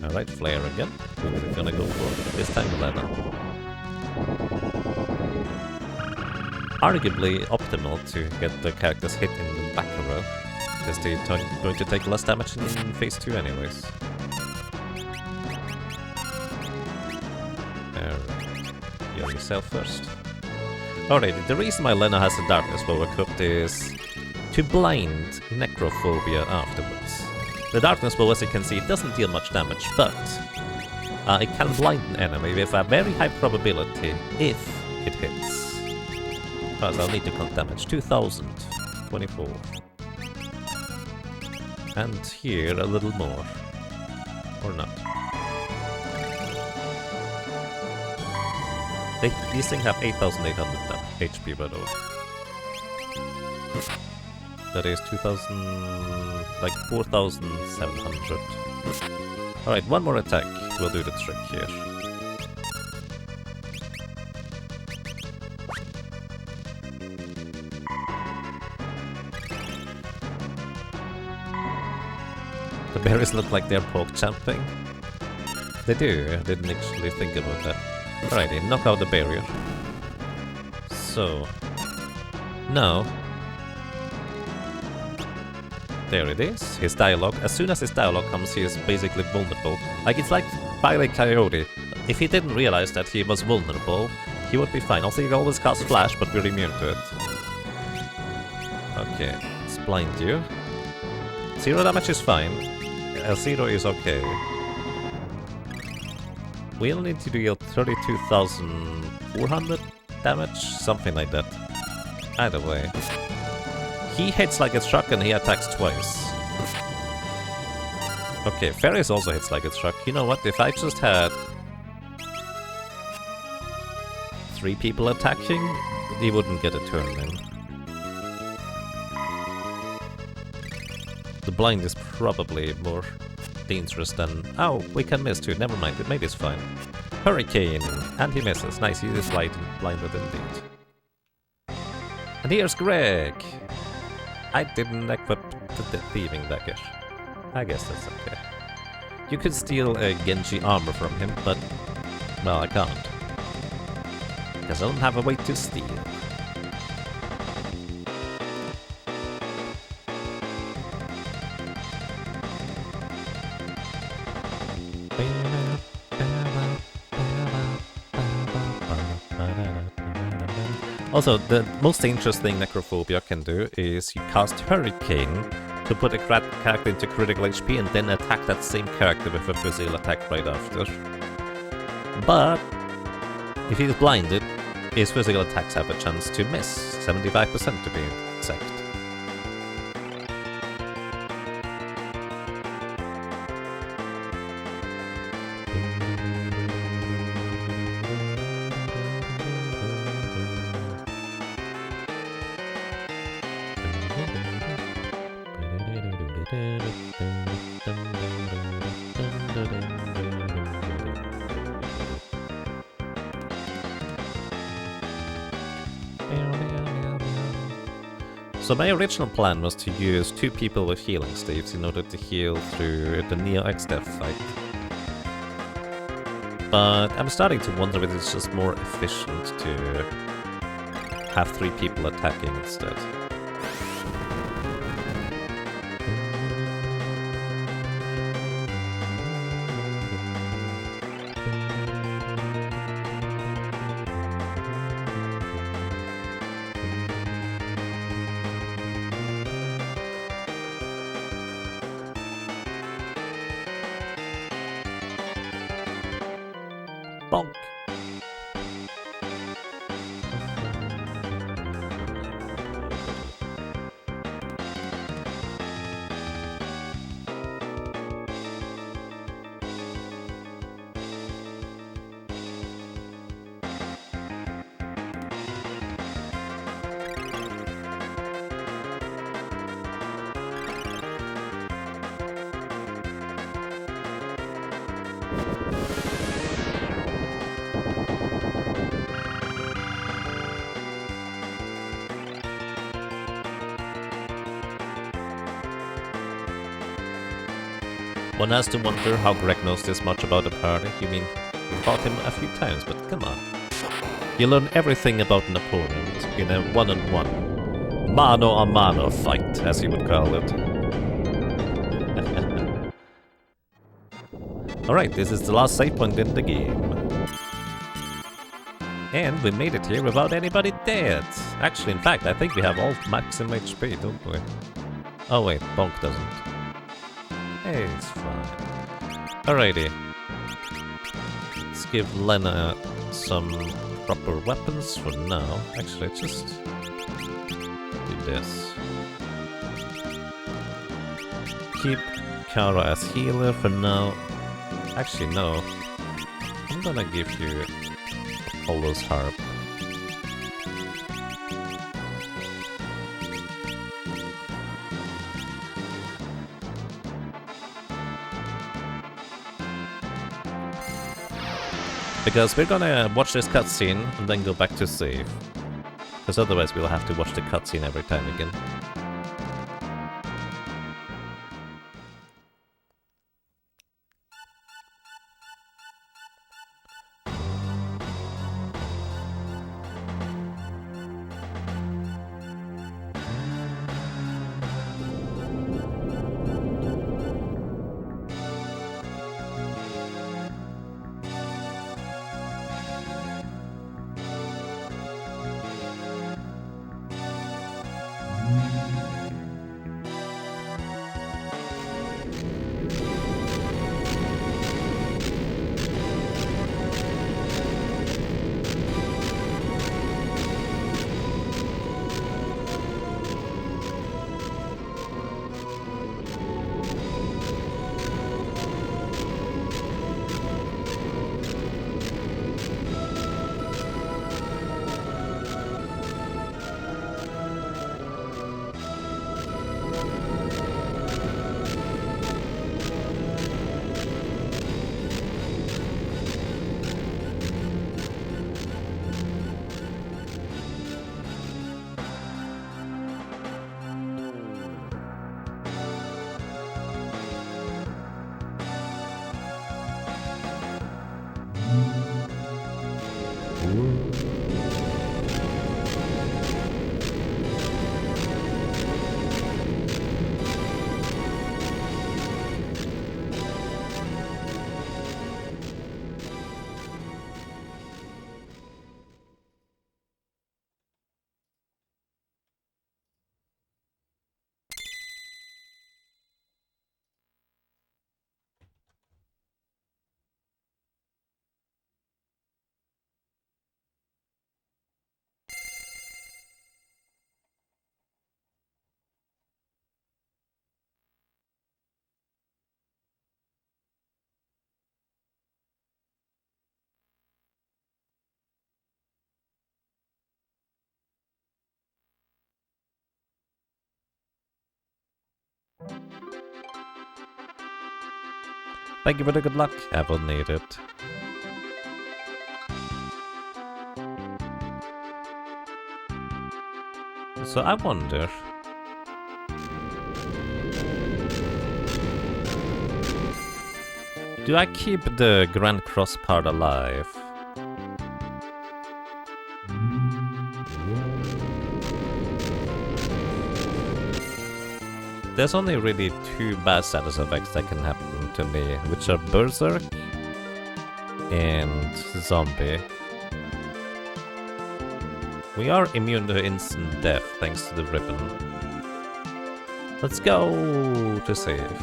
Alright, Flare again. Who is it gonna go for? This time Lena. Arguably optimal to get the characters hit in the back row, because they're going to take less damage in phase 2 anyways. Heal yourself first. Alright, the reason why Lena has the Darkness Bow equipped is to blind Necrophobia afterwards. The Darkness Bow, as you can see, doesn't deal much damage, but it can blind an enemy with a very high probability if it hits. Because I'll need to count damage. 2024. And here a little more. Or not. These things have 8,800 HP, by the way. That is 2,000... like 4,700. Alright, one more attack will do the trick here. The berries look like they're pork champing. They do, I didn't actually think about that. Alrighty, knock out the barrier. So... now... there it is, his dialogue. As soon as his dialogue comes, he is basically vulnerable. Like, it's like Wile E. Coyote. If he didn't realize that he was vulnerable, he would be fine. Also, he always casts Flash, but we're immune to it. Okay, let's blind you. 0 damage is fine. L0 is okay. We'll need to deal 32,400 damage, something like that. Either way. He hits like a truck and he attacks twice. Okay, Farius also hits like a truck. You know what, if I just had 3 people attacking, he wouldn't get a turn in. The blind is probably more dangerous than... oh, we can miss too, never mind, maybe it's fine. Hurricane, and he misses. Nice, he is blinded indeed. And here's Greg! I didn't equip the thieving dagger. I guess that's okay. You could steal a Genji armor from him, but... well, I can't. Because I don't have a way to steal. Also, the most dangerous thing Necrophobia can do is you cast Hurricane to put a character into critical HP and then attack that same character with a physical attack right after. But if he's blinded, his physical attacks have a chance to miss, 75% to be exact. So my original plan was to use 2 people with healing staves in order to heal through the Neo X-Death fight. But I'm starting to wonder if it's just more efficient to have 3 people attacking instead. Bonk! One has to wonder how Greg knows this much about the party. You mean, you fought him a few times, but come on. You learn everything about an opponent in a one-on-one, mano-a-mano fight, as you would call it. Alright, this is the last save point in the game. And we made it here without anybody dead. Actually, in fact, I think we have all maximum HP, don't we? Oh wait, Bonk doesn't. Hey, it's fine. Alrighty. Let's give Lena some proper weapons for now. Actually, just do this. Keep Kara as healer for now. Actually, no. I'm gonna give you Apollo's Harp. Because we're gonna watch this cutscene and then go back to save. Because otherwise we'll have to watch the cutscene every time again. Thank you for the good luck. I will need it. So I wonder... do I keep the Grand Cross part alive? There's only really two bad status effects that can happen to me, which are Berserk and Zombie. We are immune to instant death thanks to the ribbon. Let's go to save.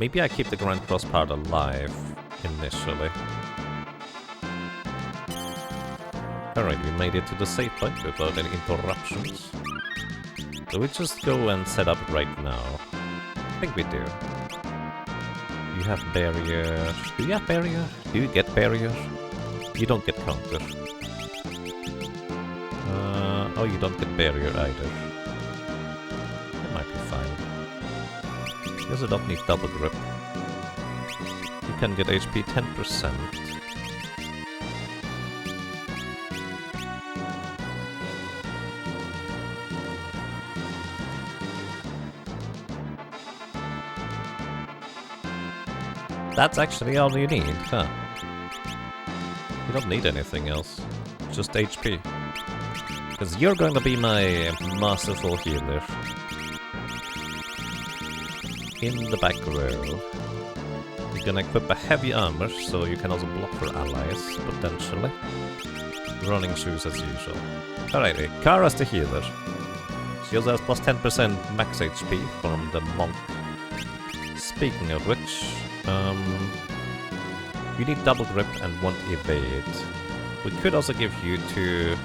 Maybe I keep the Grand Cross part alive initially. Alright, we made it to the save point without any interruptions. So we just go and set up right now. I think we do. You have barriers. Do you have barriers? Do you get barriers? You don't get counter. Oh, you don't get barrier either. That might be fine. You also don't need double grip. You can get HP 10%. That's actually all you need, huh? You don't need anything else. Just HP. Because you're going to be my masterful healer. In the back row. You're gonna equip a heavy armor, so you can also block for allies, potentially. Running shoes as usual. Alrighty, Kara's the healer. She also has plus 10% max HP from the monk. Speaking of which, you need double grip and 1 evade. We could also give you 2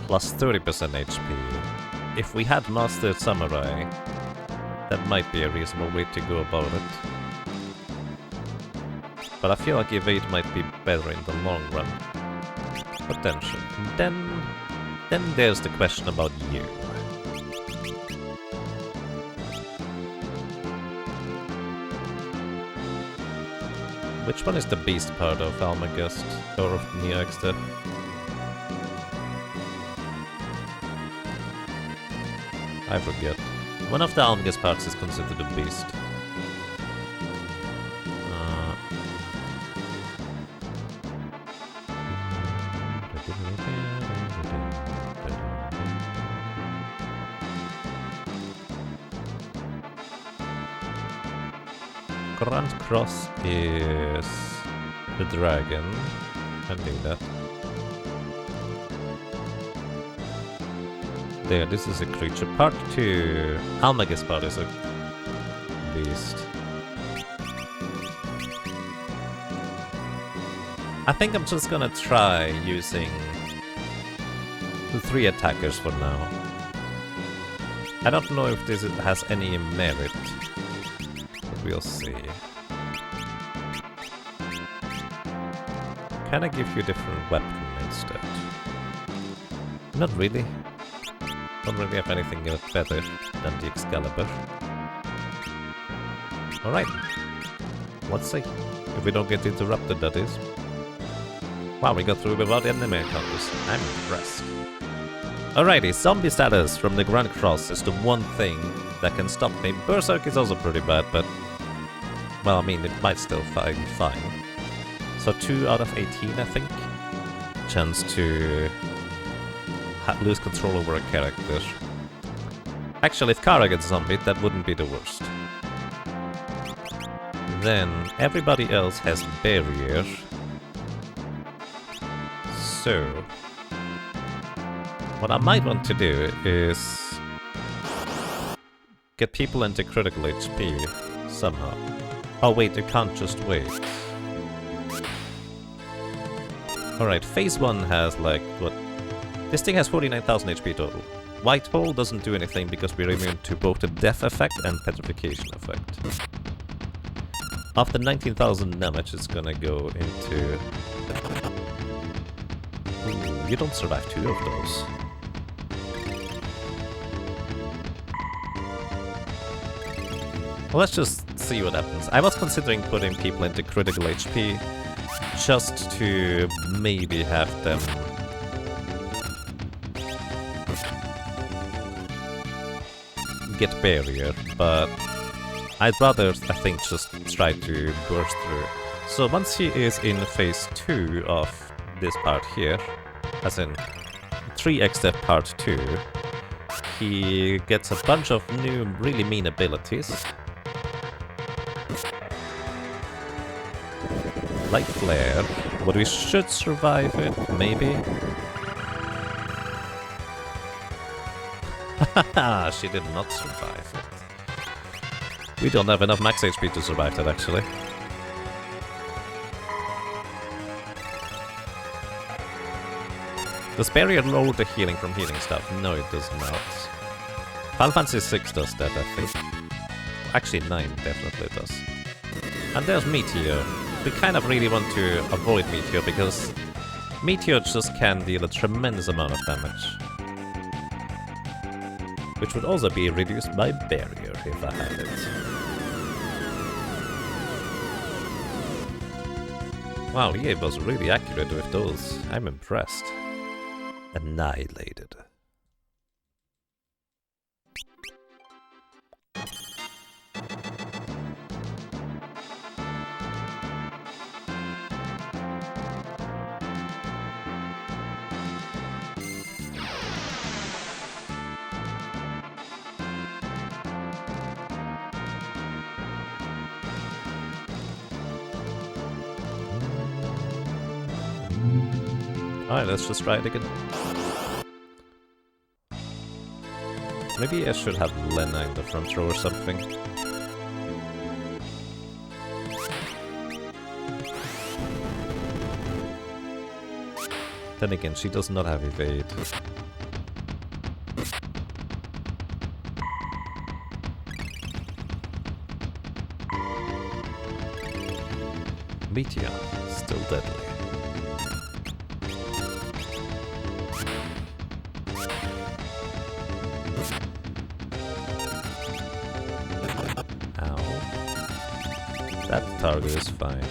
plus 30% HP. If we had Master Samurai, that might be a reasonable way to go about it. But I feel like evade might be better in the long run. Potential. Then there's the question about you. Which one is the beast part of Almagest or of Neoxter? I forget. One of the Almagest parts is considered a beast. Grand Cross is the dragon. I knew that. There, this is a creature. Part 2. Almagest part is a beast. I think I'm just gonna try using the 3 attackers for now. I don't know if this has any merit. We'll see. Can I give you a different weapon instead? Not really. Don't really have anything better than the Excalibur. Alright. Let's see. If we don't get interrupted, that is. Wow, we got through without enemy encounters. I'm impressed. Alrighty, zombie status from the Grand Cross is the one thing that can stop me. Berserk is also pretty bad, but... well, I mean, it might still be fine. So 2 out of 18, I think. Chance to lose control over a character. Actually, if Kara gets zombied, that wouldn't be the worst. Then, everybody else has barrier. So... what I might want to do is... get people into critical HP somehow. Oh wait, you can't just wait. Alright, phase 1 has like, what? This thing has 49,000 HP total. White hole doesn't do anything because we're immune to both the death effect and petrification effect. After 19,000 damage, it's gonna go into... ooh, you don't survive 2 of those. Well, let's just see what happens. I was considering putting people into critical HP just to maybe have them get barrier, but I'd rather, I think, just try to burst through. So once he is in phase 2 of this part here, as in 3xF part 2, he gets a bunch of new really mean abilities. Light Flare, but we should survive it, maybe. Haha, she did not survive it. We don't have enough max HP to survive that, actually. Does barrier lower the healing from healing stuff? No, it does not. Final Fantasy 6 does that, I think. Actually, 9 definitely does. And there's Meteor. We kind of really want to avoid Meteor because Meteor just can deal a tremendous amount of damage. Which would also be reduced by barrier if I had it. Wow, EA was really accurate with those. I'm impressed. Annihilated. Alright, let's just try it again. Maybe I should have Lena in the front row or something. Then again, she does not have evade. Meteor, still deadly. That target is fine.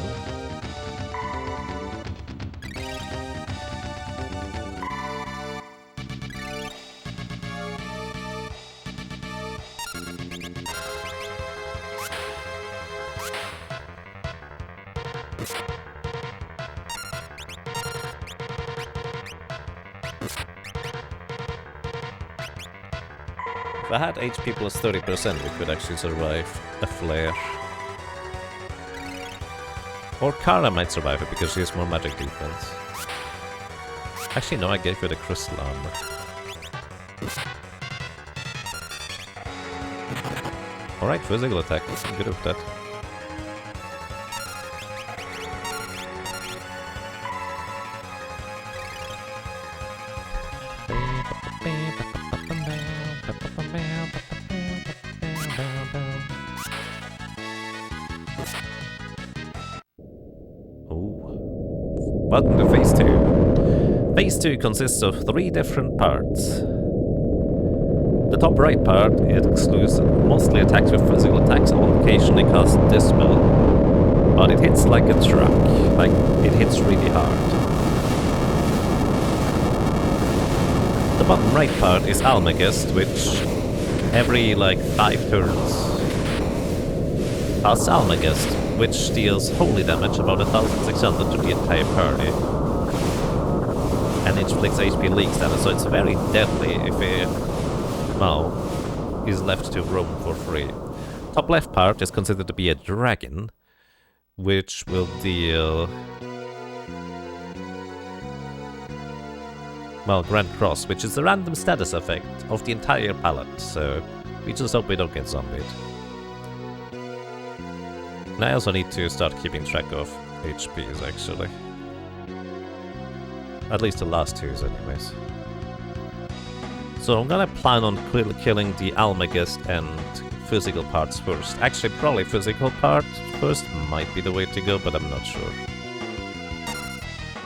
If I had HP plus 30%, we could actually survive a flare. Or Kara might survive it because she has more magic defense. Actually, no, I gave her the crystal armor. Alright, physical attack. Let's get up that. Welcome to Phase 2. Phase 2 consists of 3 different parts. The top right part, it excludes mostly attacks with physical attacks and will occasionally cast Dispel. But it hits like a truck, like it hits really hard. The bottom right part is Almagest, which every like 5 turns casts Almagest, which deals holy damage, about 1600 to the entire party. And inflicts HP leaks damage, so it's very deadly if a Mao is left to roam for free. Top left part is considered to be a dragon, which will deal... well, Grand Cross, which is the random status effect of the entire palette, so we just hope we don't get zombied. And I also need to start keeping track of HPs, actually. At least the last 2s, anyways. So I'm gonna plan on killing the Almagest and physical parts first. Actually, probably physical part first might be the way to go, but I'm not sure.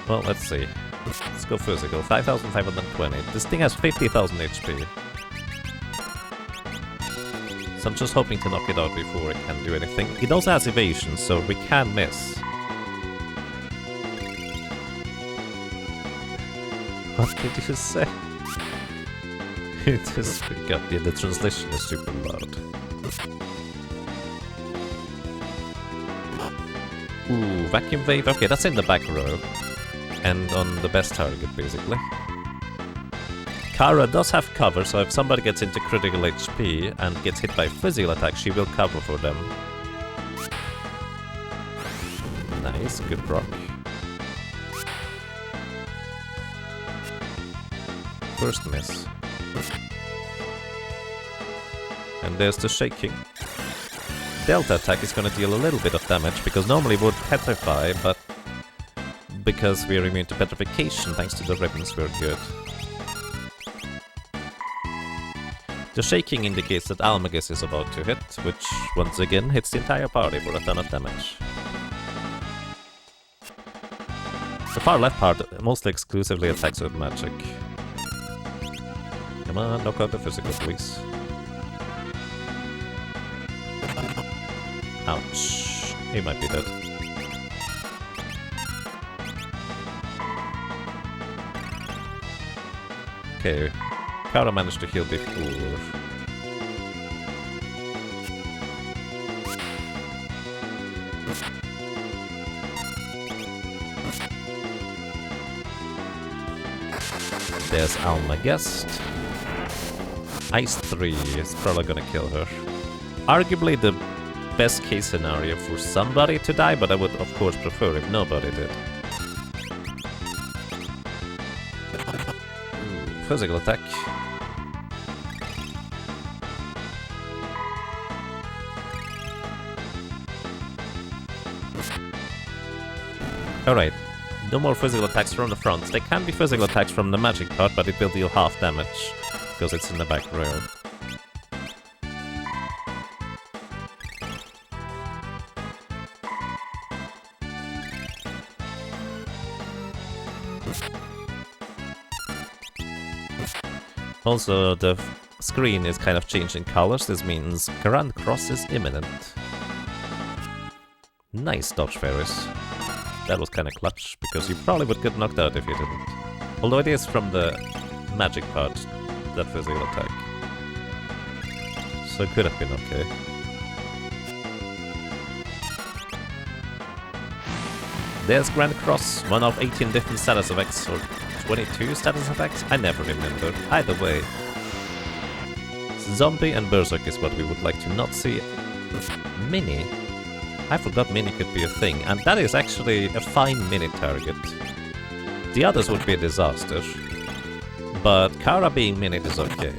Well, let's see. Let's go physical. 5,520. This thing has 50,000 HP. So I'm just hoping to knock it out before it can do anything. It also has evasion, so we can miss. What did you say? It just got the translation is super loud. Ooh, vacuum wave. Okay, that's in the back row. And on the best target, basically. Kara does have cover, so if somebody gets into critical HP and gets hit by physical attack, she will cover for them. Nice, good proc. First miss. And there's the shaking. Delta attack is gonna deal a little bit of damage, because normally it would petrify, but because we are immune to petrification thanks to the ribbons, we're good. The shaking indicates that Almagest is about to hit, which once again hits the entire party for a ton of damage. The far left part mostly exclusively attacks with magic. Come on, knock out the physical, please. Ouch. He might be dead. Okay. Kara managed to heal before. There's Almagest. Ice 3 is probably gonna kill her. Arguably the best case scenario for somebody to die, but I would of course prefer if nobody did. physical attack. Alright, no more physical attacks from the front. They can be physical attacks from the magic part, but it will deal half damage, because it's in the back row. Also, the screen is kind of changing colors. This means Grand Cross is imminent. Nice dodge, Ferris. That was kind of clutch, because you probably would get knocked out if you didn't. Although it is from the magic part, that physical attack. So it could have been okay. There's Grand Cross, one of 18 different status effects, or 22 status effects? I never remember. Either way. Zombie and Berserk is what we would like to not see. Mini? I forgot Mini could be a thing, and that is actually a fine Mini target. The others would be a disaster. But Kara being Mini is okay.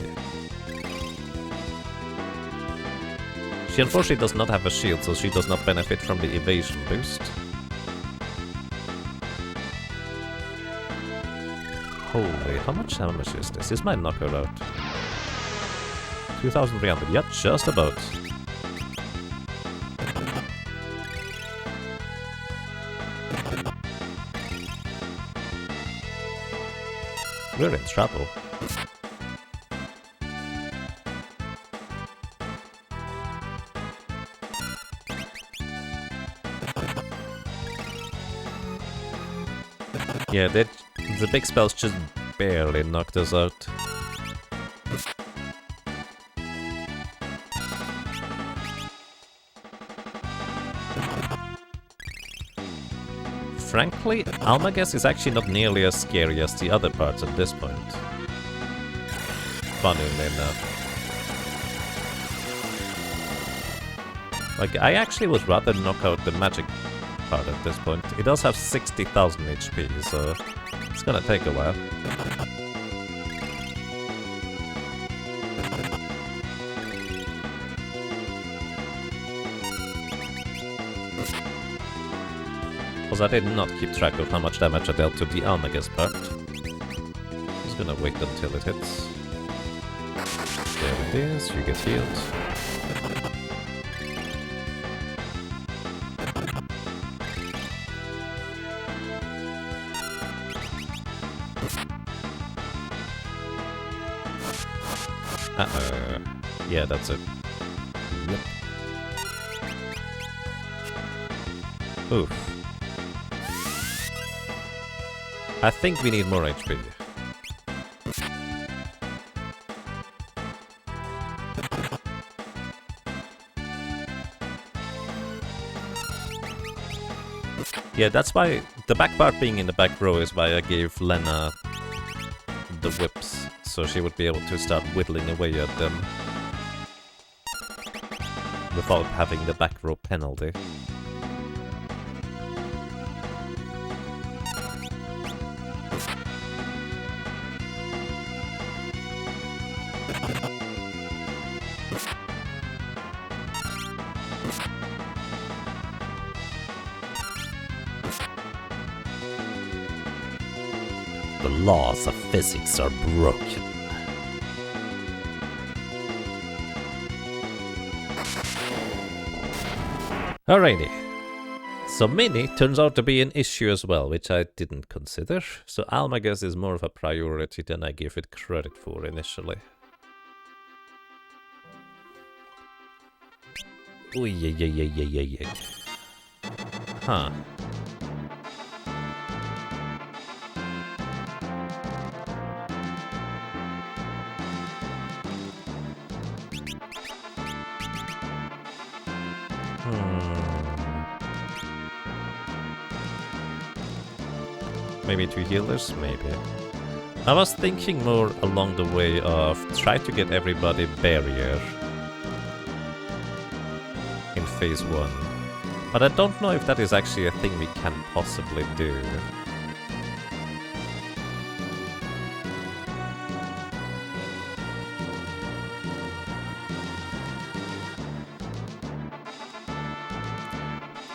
She unfortunately does not have a shield, so she does not benefit from the evasion boost. Holy, how much damage is this? This might knock her out. 2,300, yeah, just about. We're in trouble. Yeah, the big spells just barely knocked us out. Frankly, Almages is actually not nearly as scary as the other parts at this point. Funnily enough. Like, I actually would rather knock out the magic part at this point. It does have 60,000 HP, so it's gonna take a while. Because I did not keep track of how much damage I dealt to the Almages part. Just gonna wait until it hits. There it is, you get healed. Yeah, that's it. Yep. Oof. I think we need more HP. Yeah, that's why the back part being in the back row is why I gave Lena the whips, so she would be able to start whittling away at them without having the back row penalty. The laws of physics are broken. Alrighty. So Mini turns out to be an issue as well, which I didn't consider. So Almages is more of a priority than I give it credit for initially. Ooh, yeah. Huh. Maybe 2 healers? Maybe. I was thinking more along the way of try to get everybody barrier in phase 1. But I don't know if that is actually a thing we can possibly do.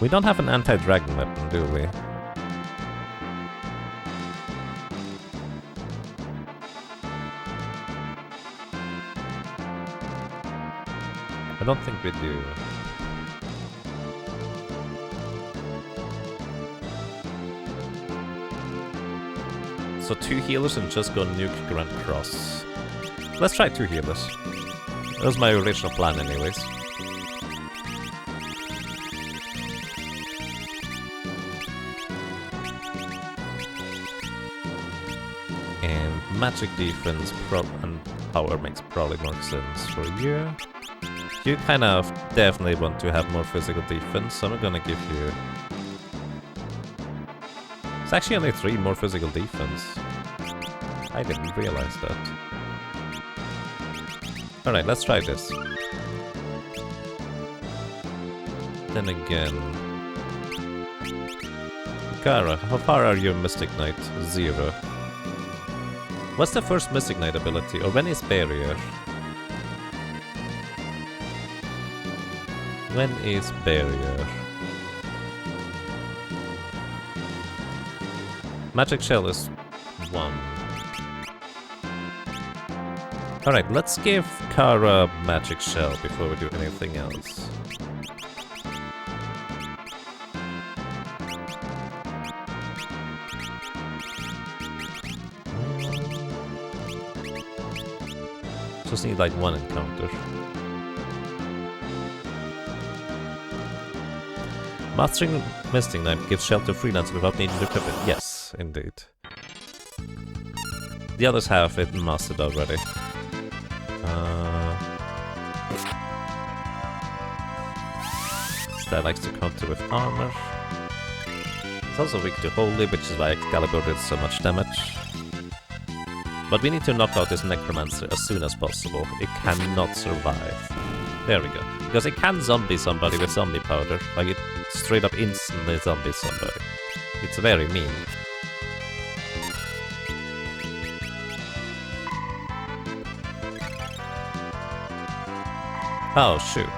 We don't have an anti-dragon weapon, do we? I don't think we do. So 2 healers and just go nuke Grand Cross. Let's try 2 healers. That was my original plan anyways. And magic defense and power makes probably more sense for you. You kind of definitely want to have more physical defense, so I'm gonna give you... It's actually only 3 more physical defense. I didn't realize that. Alright, let's try this. Then again... Kara, how far are you Mystic Knight? 0. What's the first Mystic Knight ability? Or when is Barrier? When is Barrier? Magic Shell is 1. Alright, let's give Kara Magic Shell before we do anything else. Just need like 1 encounter. Mastering Mystic Knight gives Shell to freelance without needing to equip it. Yes, indeed. The others have it mastered already. That likes to counter with armor. It's also weak to Holy, which is why Excalibur did so much damage. But we need to knock out this Necromancer as soon as possible. It cannot survive. There we go. Because it can zombie somebody with zombie powder. Like it straight up instantly zombie somebody. It's very mean. Oh shoot.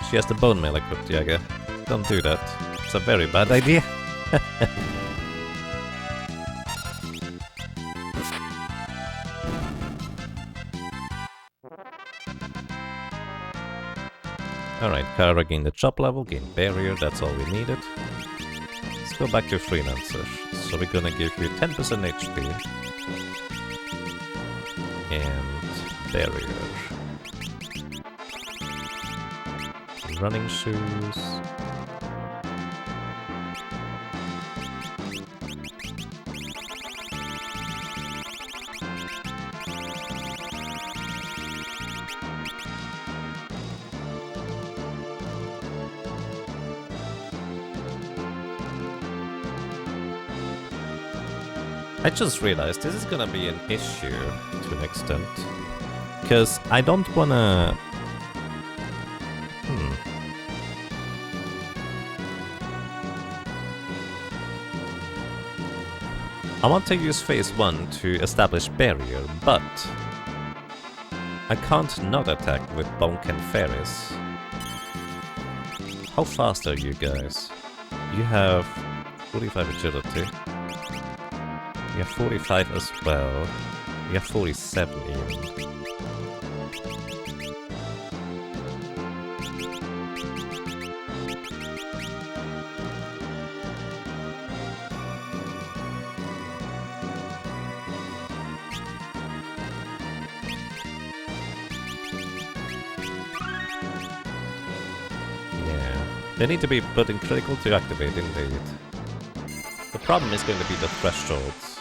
She has the bone mail equipped, Jager. Don't do that. It's a very bad idea. Alright, Kara gained the chop level, gained barrier, that's all we needed. Let's go back to Freelancer. So we're gonna give you 10% HP. And barrier. Running shoes. I just realized this is gonna be an issue to an extent. Because I don't wanna... I want to use phase 1 to establish barrier, but I can't not attack with Bonk and Ferris. How fast are you guys? You have 45 agility. You have 45 as well. You have 47 even. They need to be put in critical to activate, indeed. The problem is going to be the thresholds.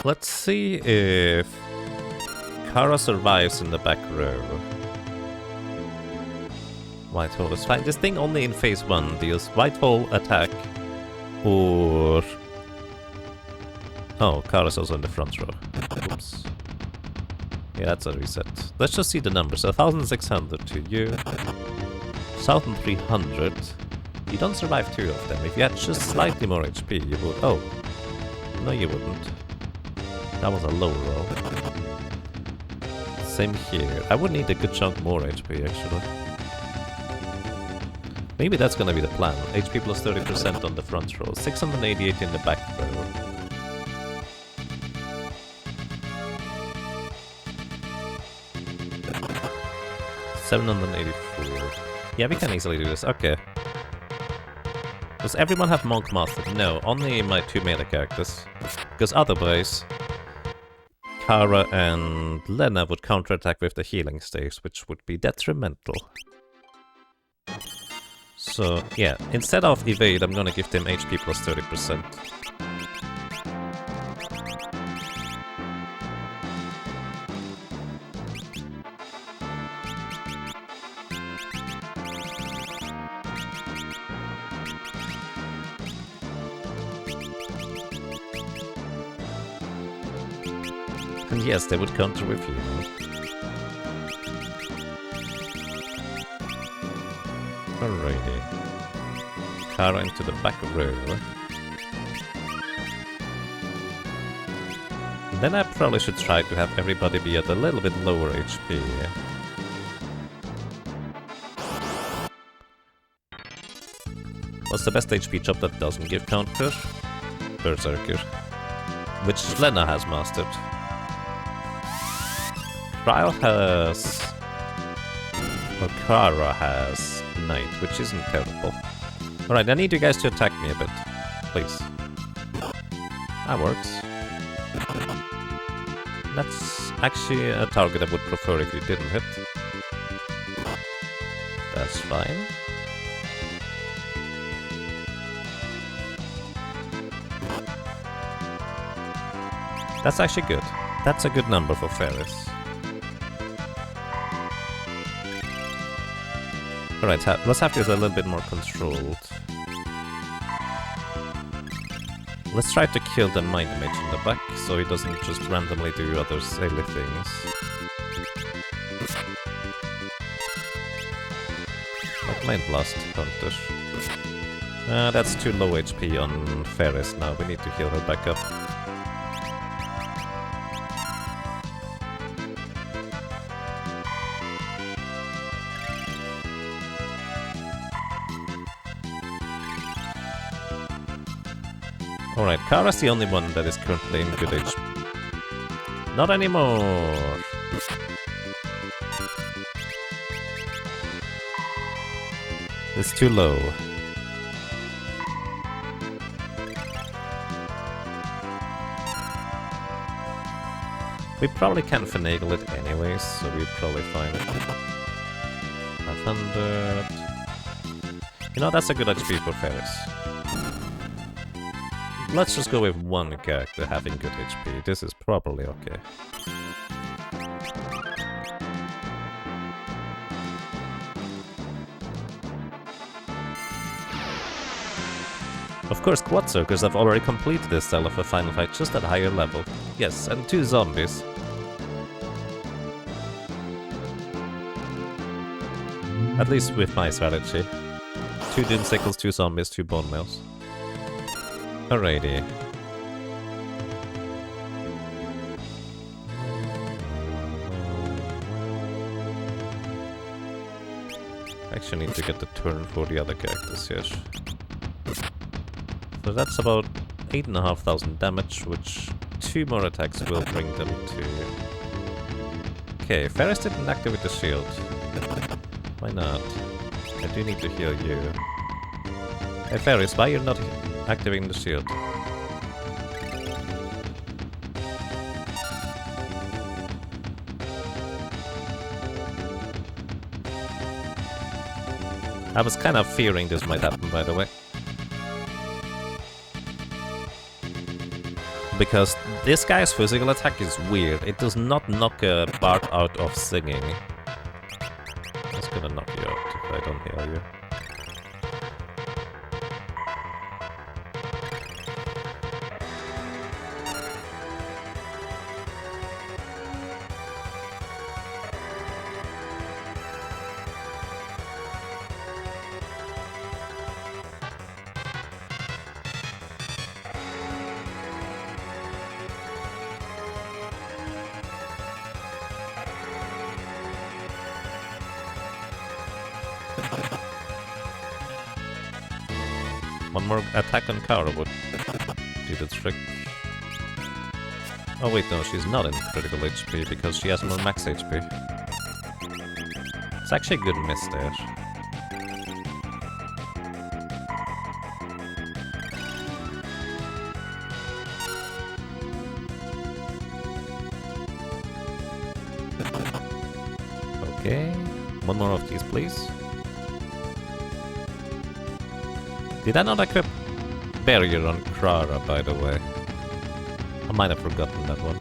Let's see if Kara survives in the back row. White hole is fine. This thing only in phase 1 deals white hole attack. Or... Oh, Kara's also in the front row. Oops. Yeah, that's a reset. Let's just see the numbers. 1,600 to you. 1,300. You don't survive 2 of them. If you had just slightly more HP, you would... Oh, No, you wouldn't. That was a low roll. Same here. I would need a good chunk more HP, actually. Maybe that's gonna be the plan. HP plus 30% on the front row, 688 in the back row. $784. Yeah, we can easily do this. Okay. Does everyone have Monk Mastered? No, only my 2 melee characters. Because otherwise, Kara and Lena would counterattack with the healing staves, which would be detrimental. So, yeah, instead of evade, I'm gonna give them HP plus 30%. And yes, they would counter with healing. Alrighty. Kara into the back row. Then I probably should try to have everybody be at a little bit lower HP. What's the best HP chop that doesn't give counter? Berserker. Which Lena has mastered. Trial has... or Kara has Knight, which isn't terrible. Alright, I need you guys to attack me a bit. Please. That works. That's actually a target I would prefer if you didn't hit. That's fine. That's actually good. That's a good number for Ferris. Alright, let's have this a little bit more controlled. Let's try to kill the Mind Mage in the back, so he doesn't just randomly do other silly things. Like Mind Blast Hunter. That's too low HP on Ferris now, we need to heal her back up. Alright, Kara's the only one that is currently in good HP. Not anymore! It's too low. We probably can finagle it anyways, so we'll probably find it. 500... You know, that's a good HP for Ferris. Let's just go with one character having good HP. This is probably okay. Of course, Quad Circus have already completed this style of a final fight just at a higher level. Yes, and 2 zombies. At least with my strategy. 2 Doomsickles, 2 zombies, 2 bone mails. Alrighty. Actually need to get the turn for the other characters here. So that's about 8,500 damage, which 2 more attacks will bring them to... Okay, Ferris didn't activate the shield. Why not? I do need to heal you. Hey Ferris, why you're not activating the shield? I was kind of fearing this might happen, by the way. Because this guy's physical attack is weird. It does not knock a Bard out of singing. It's gonna knock you out if I don't heal you. One more attack on Kara would do the trick. Oh wait, no, she's not in critical HP because she has more max HP. It's actually a good miss there. Okay, one more of these, please. Did I not equip Barrier on Kara, by the way? I might have forgotten that one.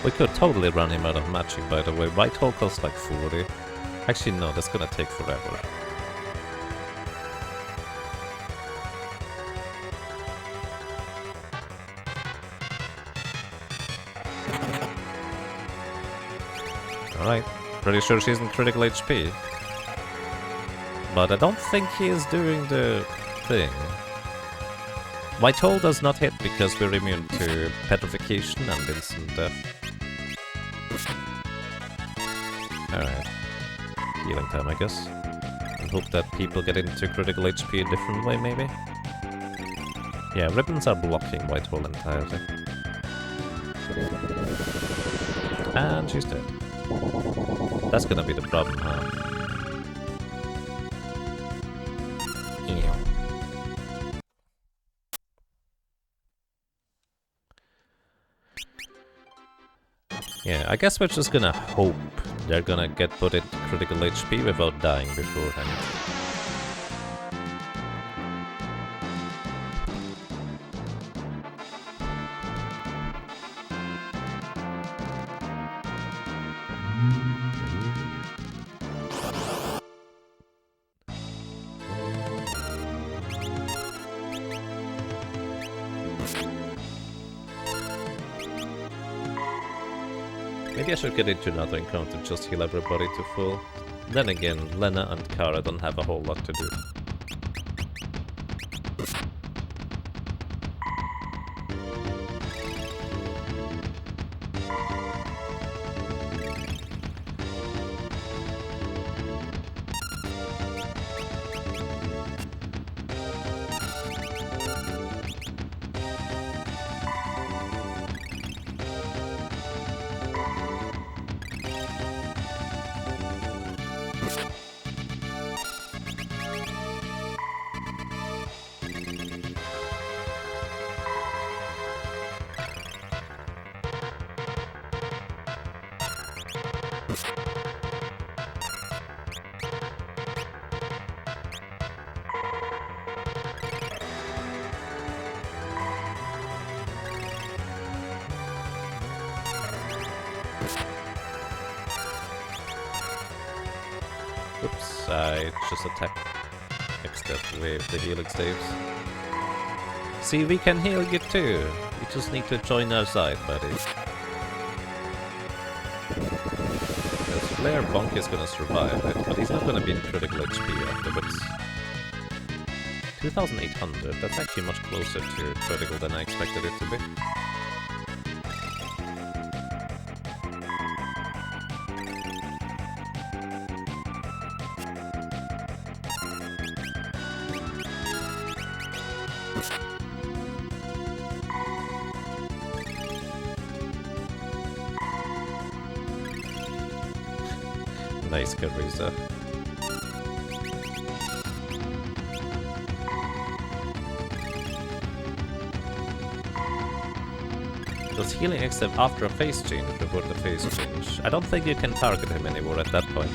We could totally run him out of magic, by the way. White hole costs like 40. Actually, no, that's gonna take forever. Alright, pretty sure she's in critical HP. But I don't think he is doing the thing. White hole does not hit because we're immune to petrification and instant death. Alright. Healing time, I guess. And hope that people get into critical HP a different way, maybe? Yeah, ribbons are blocking white hole entirely. And she's dead. That's gonna be the problem, huh? Ew. Yeah, I guess we're just gonna hope they're gonna get put into critical HP without dying beforehand. Maybe I should get into another encounter, just heal everybody to full. Then again, Lena and Kara don't have a whole lot to do. Oops, I just attacked instead with the healing staves. See, we can heal you too. You just need to join our side, buddy. Because Flare Bonk is gonna survive it, but he's not gonna be in critical HP afterwards. 2800, that's actually much closer to critical than I expected it to be. Nice, Kariza. Does healing accept after a phase change report the phase change? I don't think you can target him anymore at that point.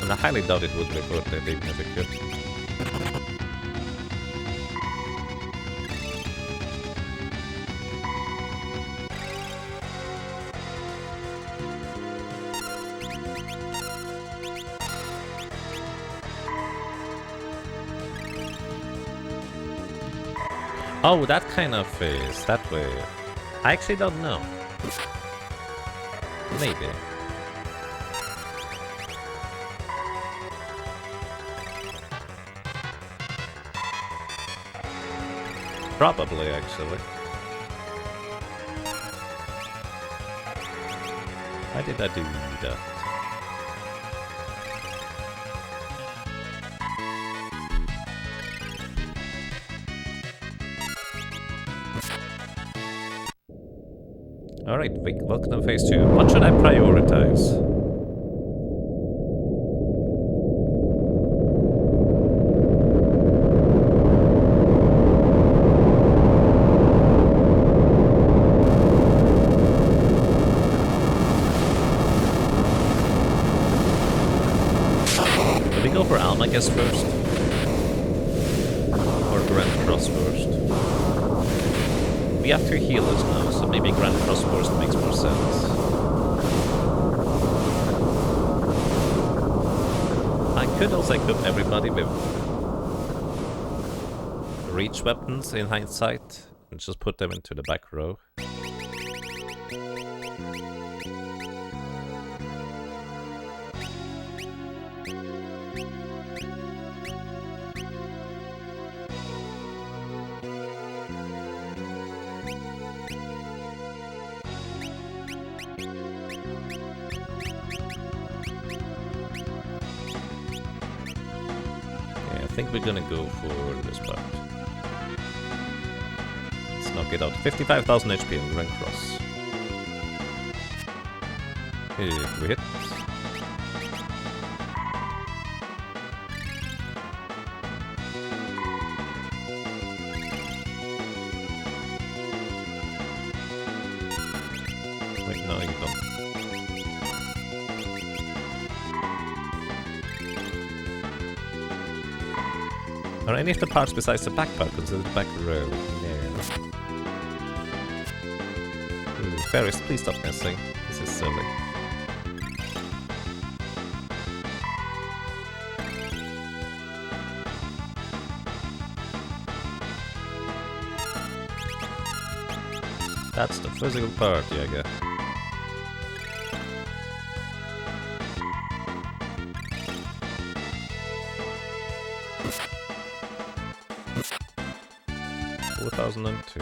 And I highly doubt it would report it even if it could. Oh, that kind of is that way. I actually don't know. Maybe. Probably, actually. Why did I do that? Alright, welcome to phase 2. What should I prioritize? Do we go for Alm, I guess, first? Or Grand Cross first? We have 2 healers now, so maybe Grand Cross first makes more sense. I could also equip everybody with reach weapons in hindsight and just put them into the back row. I think we're gonna go for this part. Let's knock it out. 55,000 HP on Grand Cross. If we hit. Wait, no, you don't. Are any of the parts besides the back part considered the back row? No. Ooh, Ferris, please stop messing. This is silly. That's the physical part, Jäger. ...2002.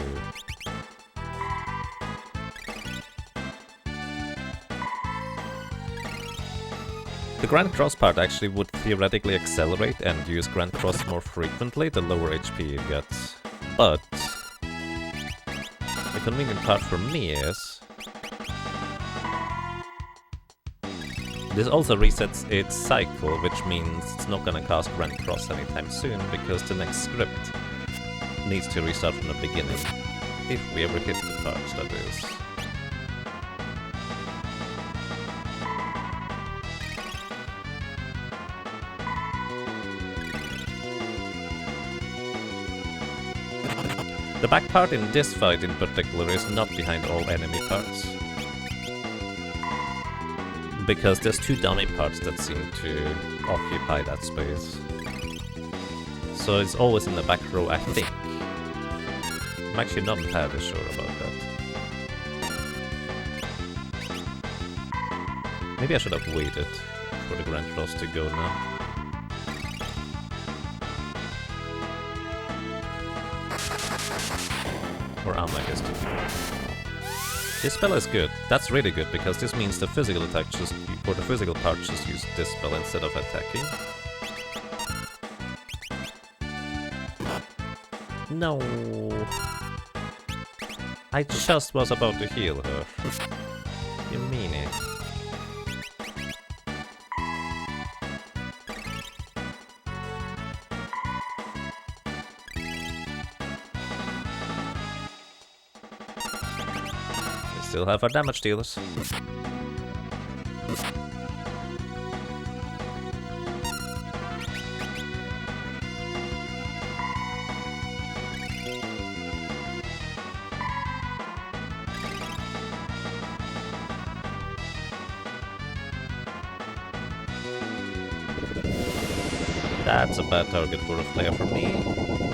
The Grand Cross part actually would theoretically accelerate and use Grand Cross more frequently the lower HP it gets. But the convenient part for me is this also resets its cycle, which means it's not gonna cast Grand Cross anytime soon because the next script needs to restart from the beginning. If we ever hit the parts, that is. The back part in this fight in particular is not behind all enemy parts. Because there's 2 dummy parts that seem to occupy that space. So it's always in the back row, I think. I'm actually not entirely sure about that. Maybe I should have waited for the Grand Cross to go now. Or Alm, I guess, too. This spell is good. That's really good, because this means the physical attack just, or the physical part just use this spell instead of attacking. No. I just was about to heal her. You mean it? We still have our damage dealers. That's a bad target for a flare for me,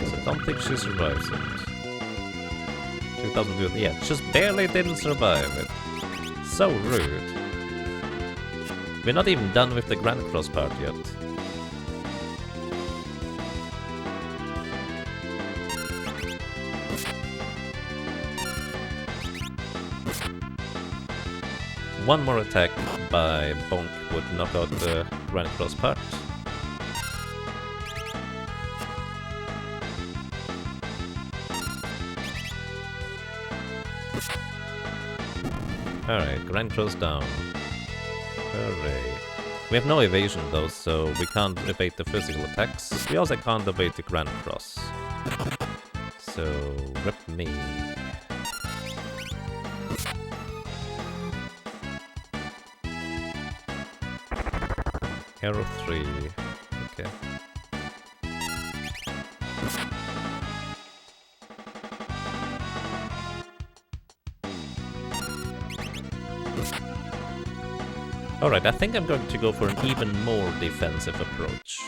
so I don't think she survives it. it doesn't do it. Yeah, just barely didn't survive it. So rude. We're not even done with the Grand Cross part yet. One more attack by Bonk would knock out the Grand Cross part. Alright, Grand Cross down. Hooray. We have no evasion though, so we can't evade the physical attacks. We also can't evade the Grand Cross. So, rip me. Arrow 3. Okay. Alright, I think I'm going to go for an even more defensive approach.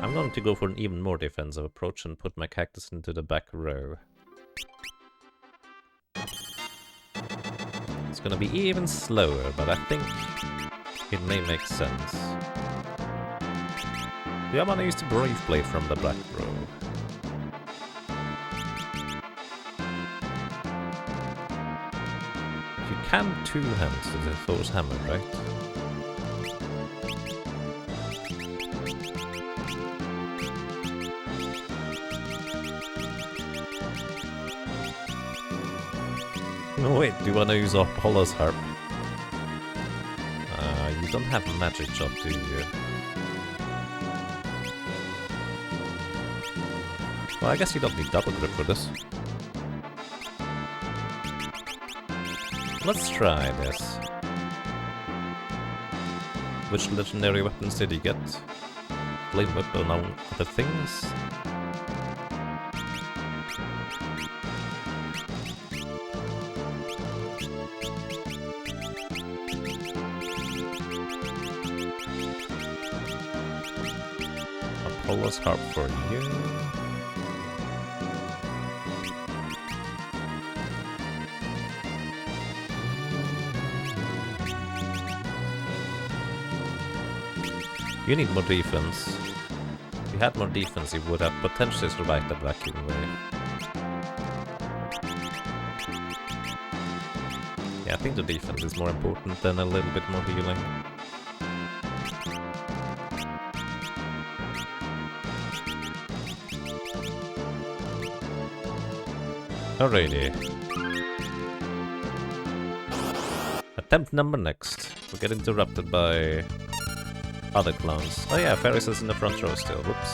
I'm going to go for an even more defensive approach and put my cactus into the back row. It's gonna be even slower, but I think it may make sense. Do I want to use the Brave Blade from the back row? You can two-hand to the Thor's Hammer, right? No, wait, do you want to use Apollo's Harp? You don't have a magic shot, do you? Well, I guess you don't need double grip for this. Let's try this. Which legendary weapons did you get? Flame Whip among other things? Apollo's Harp for you. You need more defense. If you had more defense, you would have potentially survived the vacuum wave. Yeah, I think the defense is more important than a little bit more healing. Alrighty. Attempt number next. We get interrupted by other clowns. Oh yeah, Ferris is in the front row still. Whoops.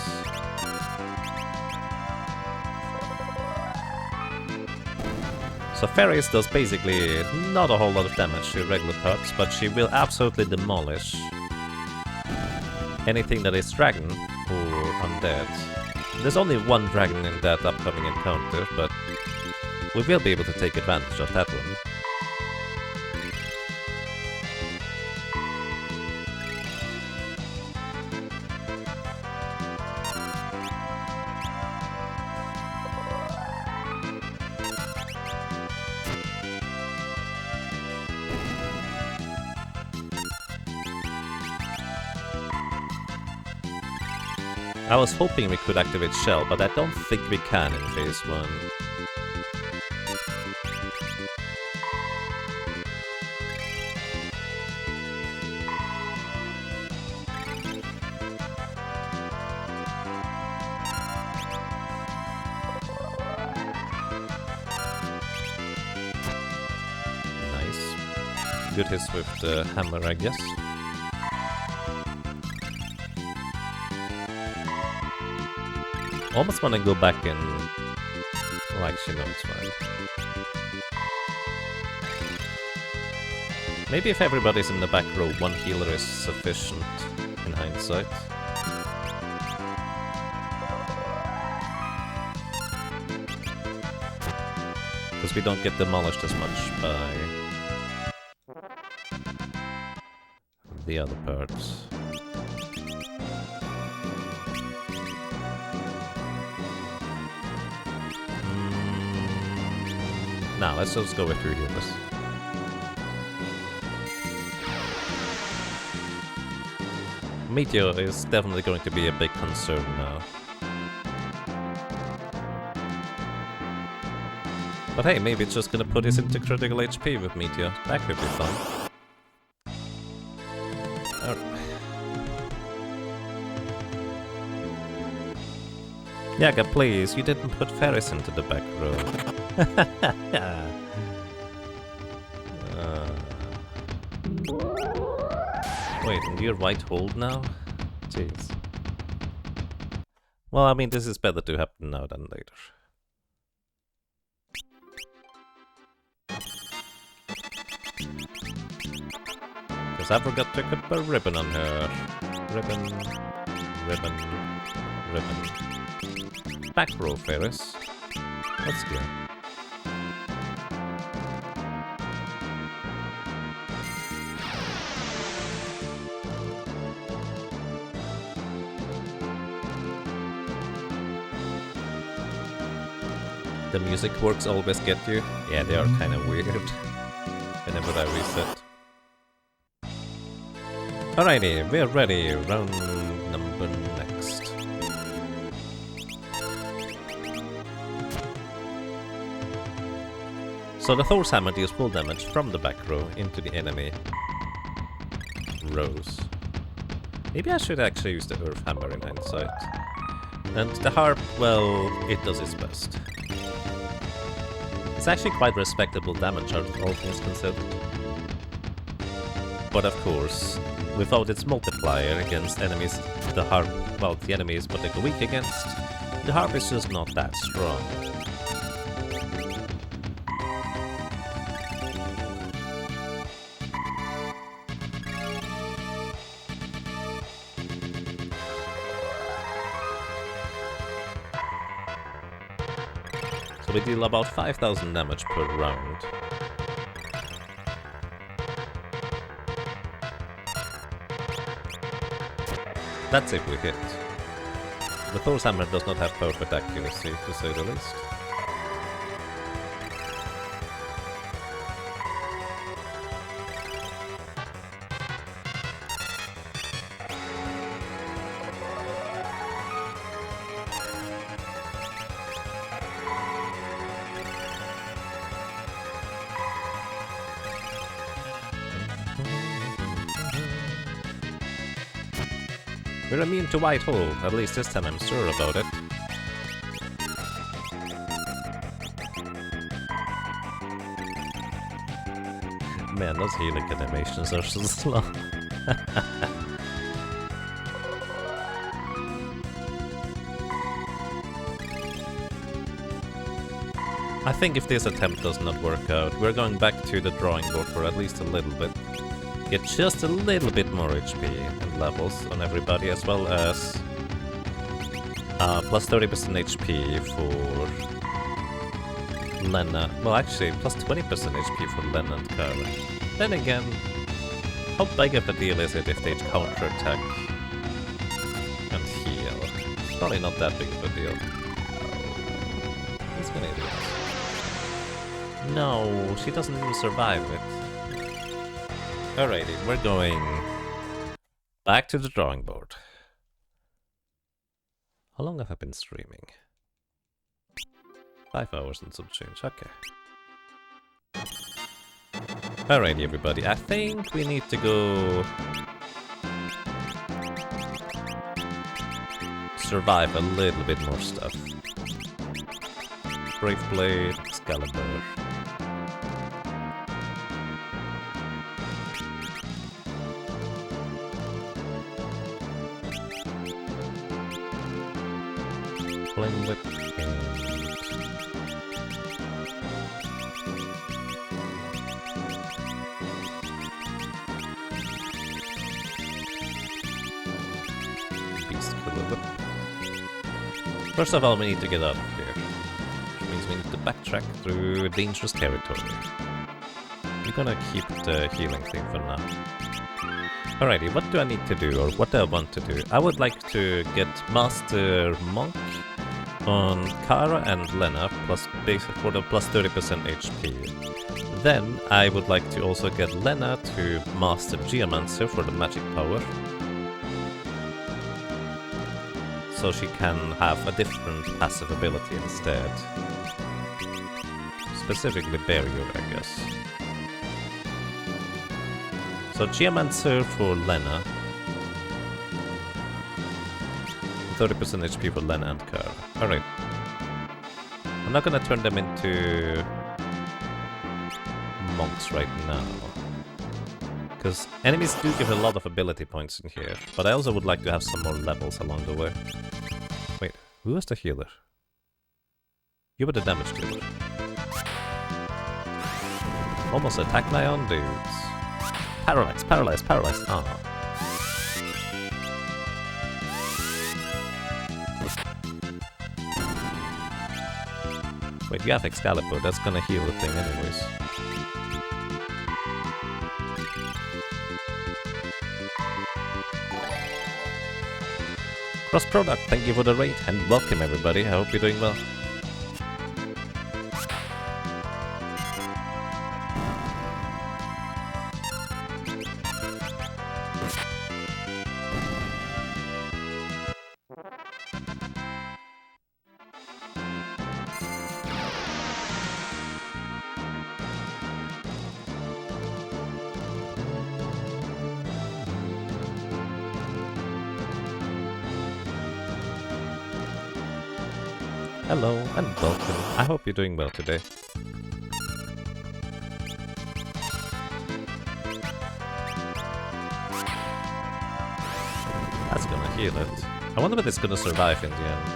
So Ferris does basically not a whole lot of damage to regular parts, but she will absolutely demolish anything that is dragon or undead. There's only one dragon in that upcoming encounter, but we will be able to take advantage of that one. I was hoping we could activate Shell, but I don't think we can in phase 1. Nice. Good hits with the hammer, I guess. Almost want to go back and... well, actually, no, it's fine. Maybe if everybody's in the back row, one healer is sufficient in hindsight. Because we don't get demolished as much by the other parts. Now, let's just go through this. Meteor is definitely going to be a big concern now. But hey, maybe it's just gonna put us into critical HP with Meteor. That could be fun. Yaga, please, you didn't put Ferris into the back row. Wait, and you're white hold now? Jeez. Well, I mean, this is better to happen now than later. Because I forgot to put a ribbon on her. Ribbon, ribbon, ribbon. Back row, Ferris. Let's go. The music works always get you. Yeah, they are kind of weird. Whenever I reset. Alrighty, we're ready. Round number next. So the Thor's Hammer deals full damage from the back row into the enemy rows. Maybe I should actually use the Earth Hammer in hindsight. And the Harp, well, it does its best. It's actually quite respectable damage, all things considered. But of course, without its multiplier against enemies, the Harp, well, the enemies what they go weak against, the Harp is just not that strong. So we deal about 5,000 damage per round. That's if we hit. The Thor's Hammer does not have perfect accuracy, to say the least. We're immune to White Hole, at least this time I'm sure about it. Man, those healing animations are so slow. I think if this attempt does not work out, we're going back to the drawing board for at least a little bit. Get just a little bit more HP and levels on everybody, as well as plus 30% HP for Lena. Well, actually, plus 20% HP for Lena and Kara. Then again, how big of a deal is it if they counterattack and heal? Probably not that big of a deal. He's gonna do it. No, she doesn't even survive it. Alrighty, we're going back to the drawing board. How long have I been streaming? 5 hours and some change, okay. Alrighty everybody, I think we need to go survive a little bit more stuff. Brave Blade, Excalibur. Flame Whip and Beast Killer Whip. First of all, we need to get out of here, which means we need to backtrack through dangerous territory. We're gonna keep the healing thing for now. Alrighty, what do I need to do, or what do I want to do? I would like to get Master Monk on Kara and Lena, plus basic for the plus 30% HP. Then I would like to also get Lena to master Geomancer for the magic power. So she can have a different passive ability instead. Specifically Barrier, I guess. So Geomancer for Lena. 30% HP for Lena and Kara. Alright. I'm not gonna turn them into monks right now. Because enemies do give a lot of ability points in here. But I also would like to have some more levels along the way. Wait, who was the healer? You were the damage dealer. Almost attack my own dudes. Paralyze, paralyze, paralyze. Ah. Wait, you have Excalibur, that's gonna heal the thing anyways. Cross Product, thank you for the raid, and welcome everybody, I hope you're doing well. Hello and welcome. I hope you're doing well today. That's gonna heal it. I wonder if it's gonna survive in the end.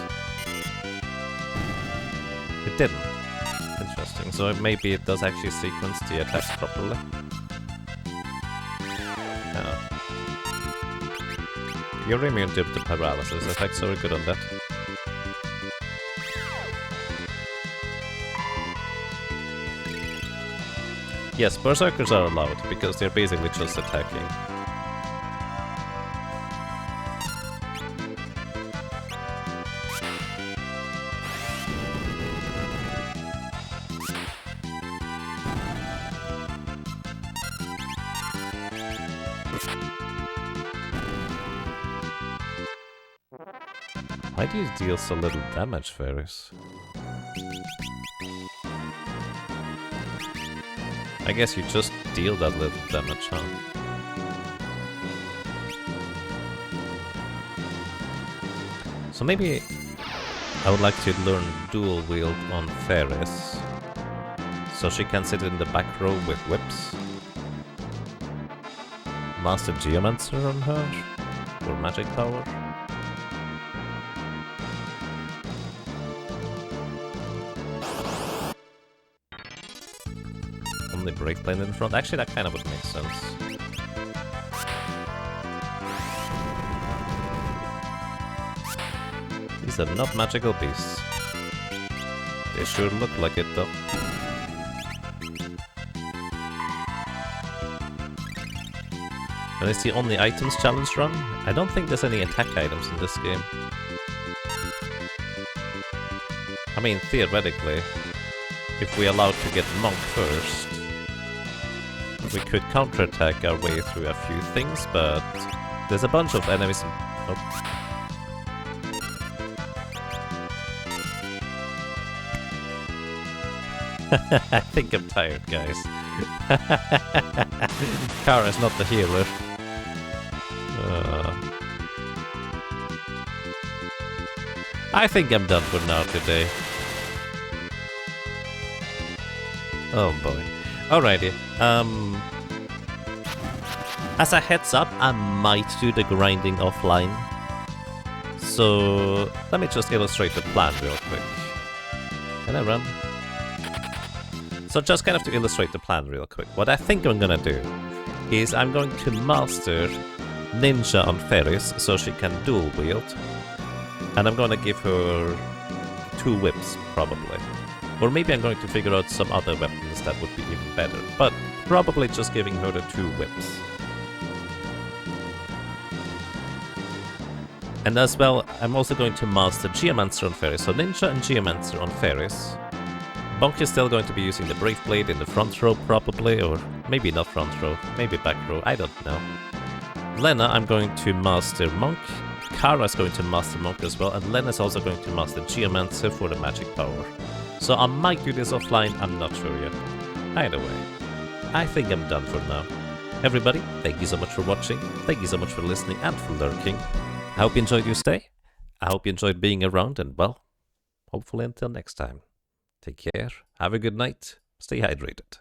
It didn't. Interesting. So maybe it does actually sequence the attacks properly. Yeah. You're immune to the paralysis effect, so we're good on that. Yes, Berserkers are allowed, because they're basically just attacking. Why do you deal so little damage, Ferris? I guess you just deal that little damage, huh? So maybe I would like to learn dual wield on Ferris, so she can sit in the back row with whips. Master Geomancer on her for magic power. Only break plane in front. Actually, that kind of would make sense. These are not magical beasts. They sure look like it, though. And it's the only items challenge run. I don't think there's any attack items in this game. I mean, theoretically, if we allowed to get Monk first, we could counterattack our way through a few things, but there's a bunch of enemies. Oh. I think I'm tired, guys. Kara's not the healer. I think I'm done for now today. Oh boy. Alrighty. As a heads up, I might do the grinding offline. So let me just illustrate the plan real quick. Can I run? So just kind of to illustrate the plan real quick. What I think I'm gonna do is I'm going to master Ninja on Ferris so she can dual wield. And I'm gonna give her 2 whips, probably. Or maybe I'm going to figure out some other weapons that would be even better. But probably just giving her the 2 whips. And as well, I'm also going to master Geomancer on Ferris. So Ninja and Geomancer on Ferris. Bonk is still going to be using the Brave Blade in the front row probably, or maybe not front row, maybe back row, I don't know. Lena, I'm going to master Monk. Kara is going to master Monk as well, and Lena is also going to master Geomancer for the magic power. So I might do this offline, I'm not sure yet. Either way, I think I'm done for now. Everybody, thank you so much for watching, thank you so much for listening and for lurking. I hope you enjoyed your stay, I hope you enjoyed being around, and well, hopefully until next time. Take care, have a good night, stay hydrated.